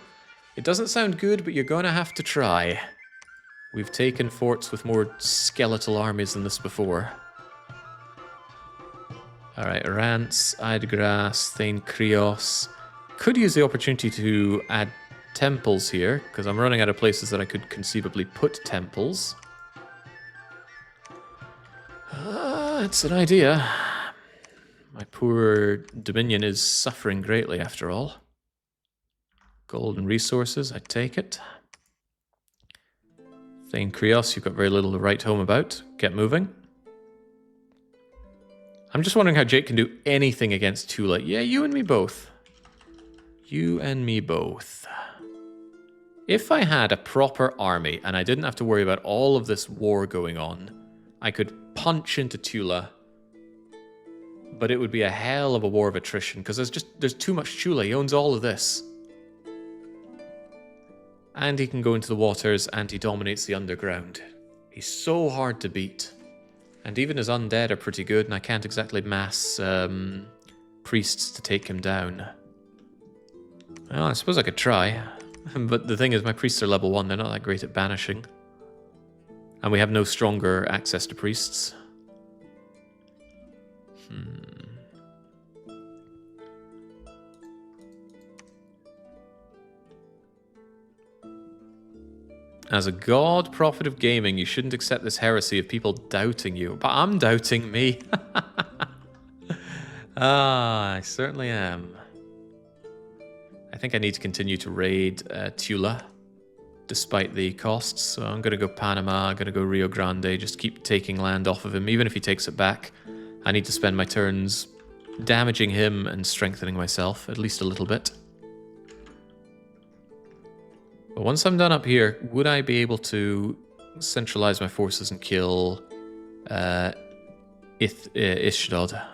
It doesn't sound good, but you're gonna have to try. We've taken forts with more skeletal armies than this before. Alright, Rance, Idegras, Thane Krios. Could use the opportunity to add temples here, because I'm running out of places that I could conceivably put temples. It's an idea. My poor Dominion is suffering greatly after all. Gold and resources, I take it. Thane Krios, you've got very little to write home about. Get moving. I'm just wondering how Jake can do anything against Tula. Yeah, you and me both. You and me both. If I had a proper army and I didn't have to worry about all of this war going on, I could punch into Tula, but it would be a hell of a war of attrition because there's too much Tula. He owns all of this. And he can go into the waters and he dominates the underground. He's so hard to beat. And even his undead are pretty good, and I can't exactly mass priests to take him down. Well, I suppose I could try. But the thing is, my priests are level 1, they're not that great at banishing. And we have no stronger access to priests. As a god prophet of gaming, you shouldn't accept this heresy of people doubting you. But I'm doubting me. Ah, I certainly am. I think I need to continue to raid Tula, despite the costs. So I'm going to go Panama, I'm going to go Rio Grande, just keep taking land off of him. Even if he takes it back, I need to spend my turns damaging him and strengthening myself, at least a little bit. But once I'm done up here, would I be able to centralize my forces and kill Zishdod?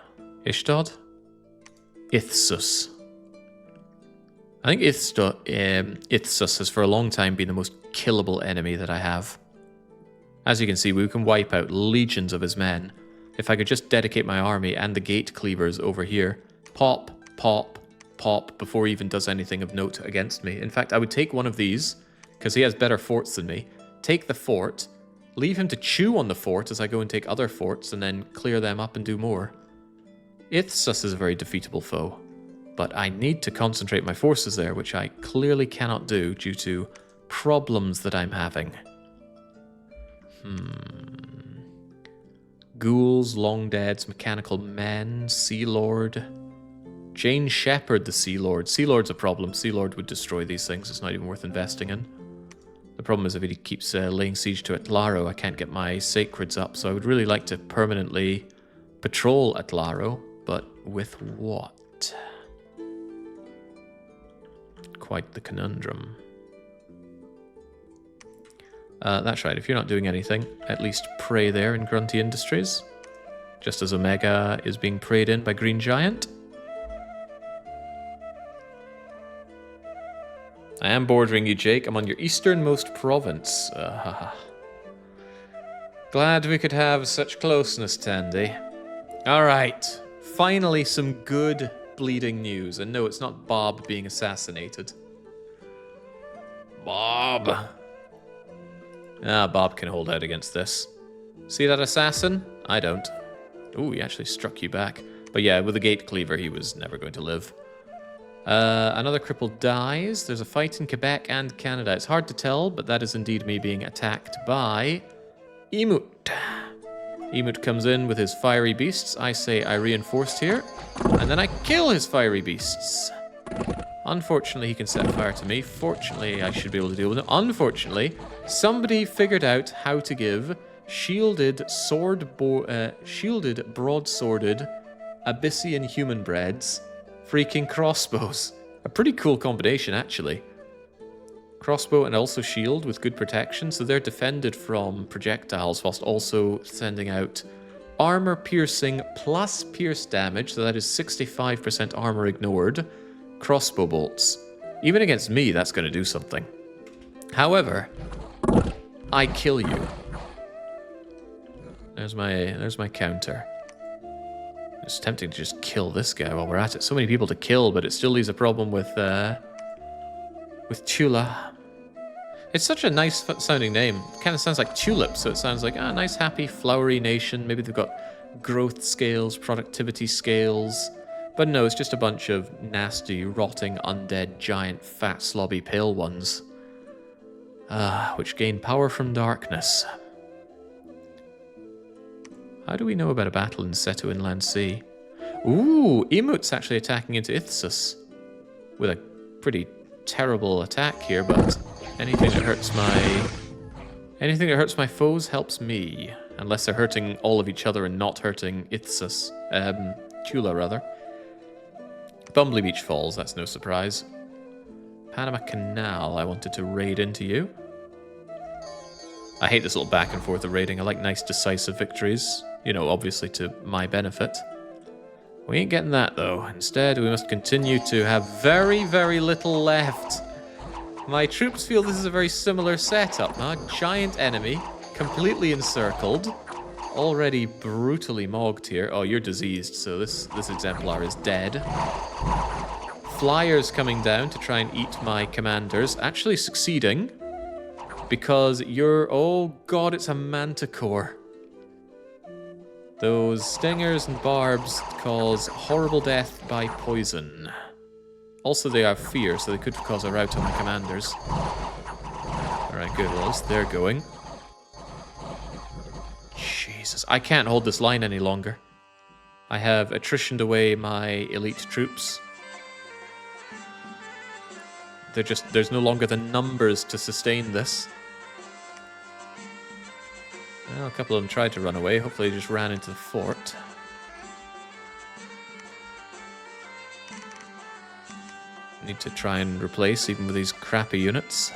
Zishdod? Ithsus. I think Ithsus has for a long time been the most killable enemy that I have. As you can see, we can wipe out legions of his men. If I could just dedicate my army and the gate cleavers over here. Pop, pop, pop, before he even does anything of note against me. In fact, I would take one of these, because he has better forts than me. Take the fort, leave him to chew on the fort as I go and take other forts, and then clear them up and do more. Ithsus is a very defeatable foe, but I need to concentrate my forces there, which I clearly cannot do due to problems that I'm having. Ghouls, long deads, mechanical men, Sea Lord. Jane Shepherd, the Sea Lord. Sea Lord's a problem. Sea Lord would destroy these things. It's not even worth investing in. The problem is if he keeps laying siege to Atlaro, I can't get my sacreds up. So I would really like to permanently patrol Atlaro, but with what? Quite the conundrum. That's right, if you're not doing anything, at least pray there in Grunty Industries. Just as Omega is being prayed in by Green Giant. I am bordering you, Jake. I'm on your easternmost province. Glad we could have such closeness, Tandee. Alright, finally some good bleeding news. And no, it's not Bob being assassinated. Bob. Bob can hold out against this. See that assassin? I don't. Ooh, he actually struck you back. But yeah, with the gate cleaver, he was never going to live. Another cripple dies. There's a fight in Quebec and Canada. It's hard to tell, but that is indeed me being attacked by Emut. Emut comes in with his fiery beasts. I say I reinforced here, and then I kill his fiery beasts. Unfortunately, he can set fire to me. Fortunately, I should be able to deal with it. Unfortunately, somebody figured out how to give shielded, broadsworded Abyssian human breads freaking crossbows. A pretty cool combination, actually. Crossbow and also shield with good protection, so they're defended from projectiles whilst also sending out armor piercing plus pierce damage, so that is 65% armor ignored, crossbow bolts. Even against me, that's going to do something. However, I kill you. There's my counter. It's tempting to just kill this guy while we're at it. So many people to kill, but it still leaves a problem with Tula. It's such a nice sounding name. It kind of sounds like tulip, so it sounds like a nice, happy, flowery nation. Maybe they've got growth scales, productivity scales. But no, it's just a bunch of nasty, rotting, undead, giant, fat, slobby, pale ones. Which gain power from darkness. How do we know about a battle in Seto Inland Sea? Ooh, Emut's actually attacking into Ithsus. With a pretty terrible attack here, but anything that hurts my foes helps me. Unless they're hurting all of each other and not hurting Ithsus. Tula, rather. Bumbly Beach Falls, that's no surprise. Panama Canal, I wanted to raid into you. I hate this little back and forth of raiding. I like nice decisive victories. You know, obviously to my benefit. We ain't getting that, though. Instead, we must continue to have very, very little left. My troops feel this is a very similar setup. A giant enemy, completely encircled, already brutally mogged here. Oh, you're diseased, so this exemplar is dead. Flyers coming down to try and eat my commanders. Actually succeeding. Because you're... Oh, God, it's a manticore. Those stingers and barbs cause horrible death by poison. Also, they have fear, so they could cause a rout on my commanders. Alright, good. Well, at least they're going. Jesus, I can't hold this line any longer. I have attritioned away my elite troops. There's no longer the numbers to sustain this. Well, a couple of them tried to run away. Hopefully they just ran into the fort. Need to try and replace even with these crappy units.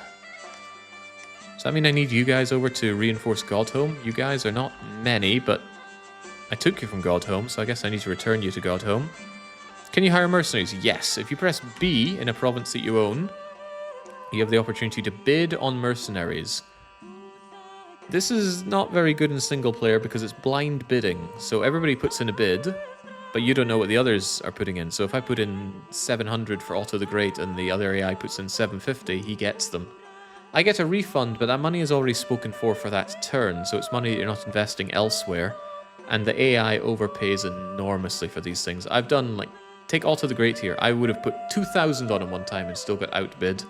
Does that mean I need you guys over to reinforce Godhome? You guys are not many, but I took you from Godhome, so I guess I need to return you to Godhome. Can you hire mercenaries? Yes. If you press B in a province that you own, you have the opportunity to bid on mercenaries. This is not very good in single player because it's blind bidding. So everybody puts in a bid, but you don't know what the others are putting in. So if I put in 700 for Otto the Great and the other AI puts in 750, he gets them. I get a refund, but that money is already spoken for that turn, so it's money that you're not investing elsewhere. And the AI overpays enormously for these things. I've done, like, take Otto the Great here. I would have put 2,000 on him one time and still got outbid.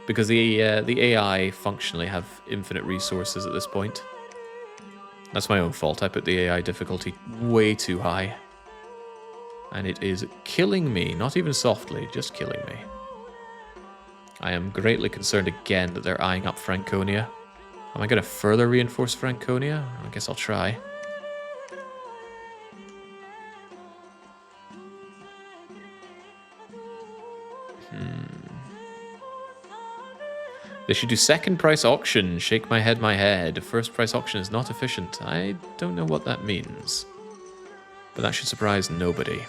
Because the AI functionally have infinite resources at this point. That's my own fault. I put the AI difficulty way too high. And it is killing me. Not even softly, just killing me. I am greatly concerned again that they're eyeing up Franconia. Am I going to further reinforce Franconia? I guess I'll try. They should do second price auction. Shake my head. First price auction is not efficient. I don't know what that means. But that should surprise nobody.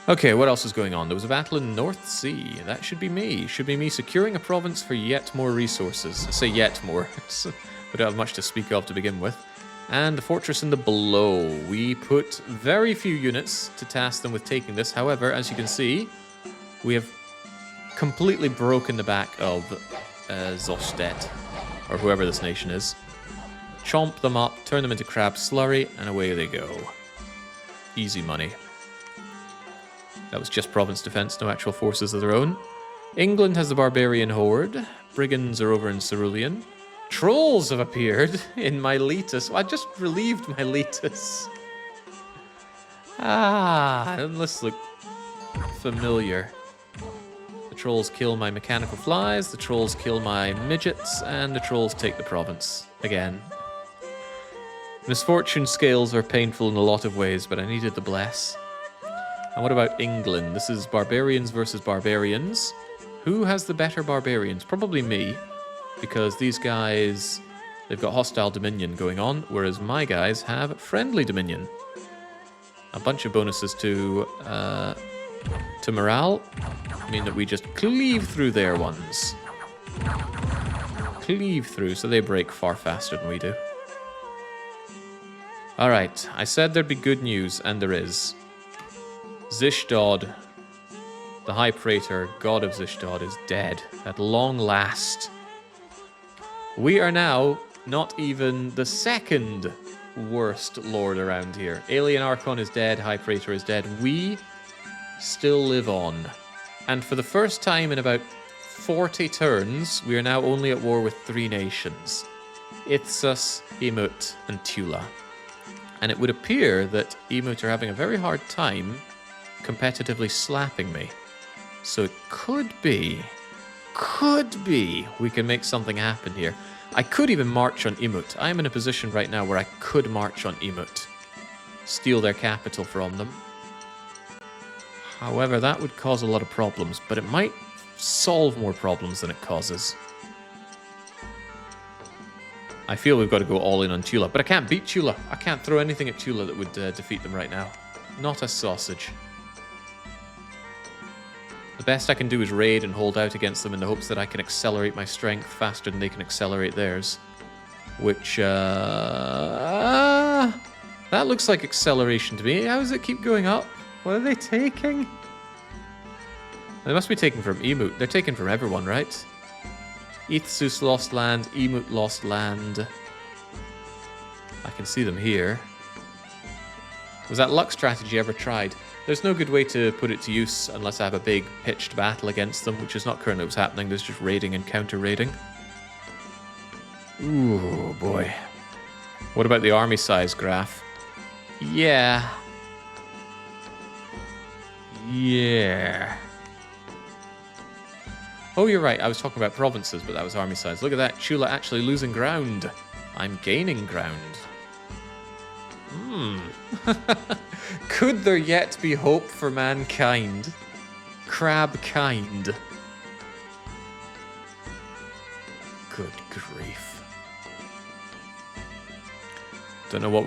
Okay, what else is going on? There was a battle in North Sea. That should be me. Should be me securing a province for yet more resources. I say yet more. We don't have much to speak of to begin with. And the fortress in the below. We put very few units to task them with taking this. However, as you can see, we have completely broken the back of Zishdod, or whoever this nation is. Chomp them up, turn them into crab slurry, and away they go. Easy money. That was just province defense, no actual forces of their own. England has the barbarian horde. Brigands are over in Cerulean. Trolls have appeared in Miletus. I just relieved Miletus. Doesn't this look familiar? The trolls kill my mechanical flies, the trolls kill my midgets, and the trolls take the province. Again. Misfortune scales are painful in a lot of ways, but I needed the bless. And what about England? This is barbarians versus barbarians. Who has the better barbarians? Probably me, because these guys, they've got hostile dominion going on, whereas my guys have friendly dominion. A bunch of bonuses to morale mean that we just cleave through their ones. Cleave through, so they break far faster than we do. Alright, I said there'd be good news, and there is. Zishdod, the High Praetor, god of Zishdod, is dead. At long last. We are now not even the second worst lord around here. Alien Archon is dead, High Praetor is dead. We still live on. And for the first time in about 40 turns, we are now only at war with 3 nations. Ithsus, Emut, and Tula. And it would appear that Emut are having a very hard time competitively slapping me. So it could be we can make something happen here. I could even march on Emut. I'm in a position right now where I could march on Emut. Steal their capital from them. However, that would cause a lot of problems, but it might solve more problems than it causes. I feel we've got to go all in on Tula, but I can't beat Tula. I can't throw anything at Tula that would defeat them right now. Not a sausage. The best I can do is raid and hold out against them in the hopes that I can accelerate my strength faster than they can accelerate theirs. Which, that looks like acceleration to me. How does it keep going up? What are they taking? They must be taken from Emut. They're taken from everyone, right? Ithsus lost land, Emut lost land. I can see them here. Was that luck strategy ever tried? There's no good way to put it to use unless I have a big pitched battle against them, which is not currently what's happening. There's just raiding and counter-raiding. Ooh, boy. What about the army size graph? Yeah. Yeah. Oh, you're right. I was talking about provinces, but that was army size. Look at that. Tula actually losing ground. I'm gaining ground. Could there yet be hope for mankind? Crab-kind. Good grief. Don't know what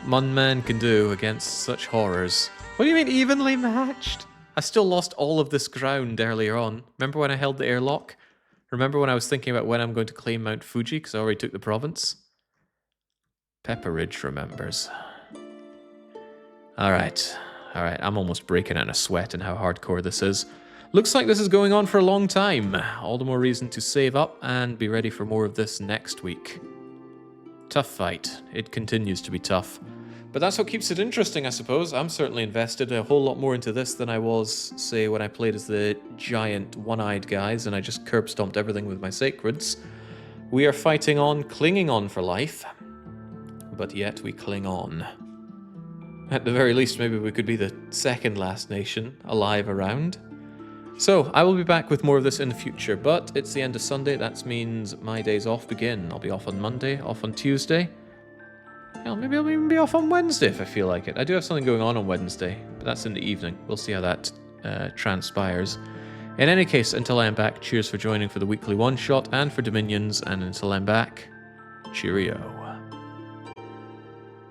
one man can do against such horrors. What do you mean evenly matched? I still lost all of this ground earlier on. Remember when I held the airlock? Remember when I was thinking about when I'm going to claim Mount Fuji because I already took the province? Pepperidge remembers. Alright, I'm almost breaking out in a sweat and how hardcore this is. Looks like this is going on for a long time. All the more reason to save up and be ready for more of this next week. Tough fight. It continues to be tough. But that's what keeps it interesting, I suppose. I'm certainly invested a whole lot more into this than I was, say, when I played as the giant one-eyed guys and I just curb-stomped everything with my sacreds. We are fighting on, clinging on for life. But yet we cling on. At the very least, maybe we could be the second last nation alive around. So, I will be back with more of this in the future, but it's the end of Sunday. That means my days off begin. I'll be off on Monday, off on Tuesday. Hell, maybe I'll even be off on Wednesday if I feel like it. I do have something going on Wednesday, but that's in the evening. We'll see how that transpires. In any case, until I am back, cheers for joining for the weekly one-shot and for Dominions, and until I'm back, cheerio.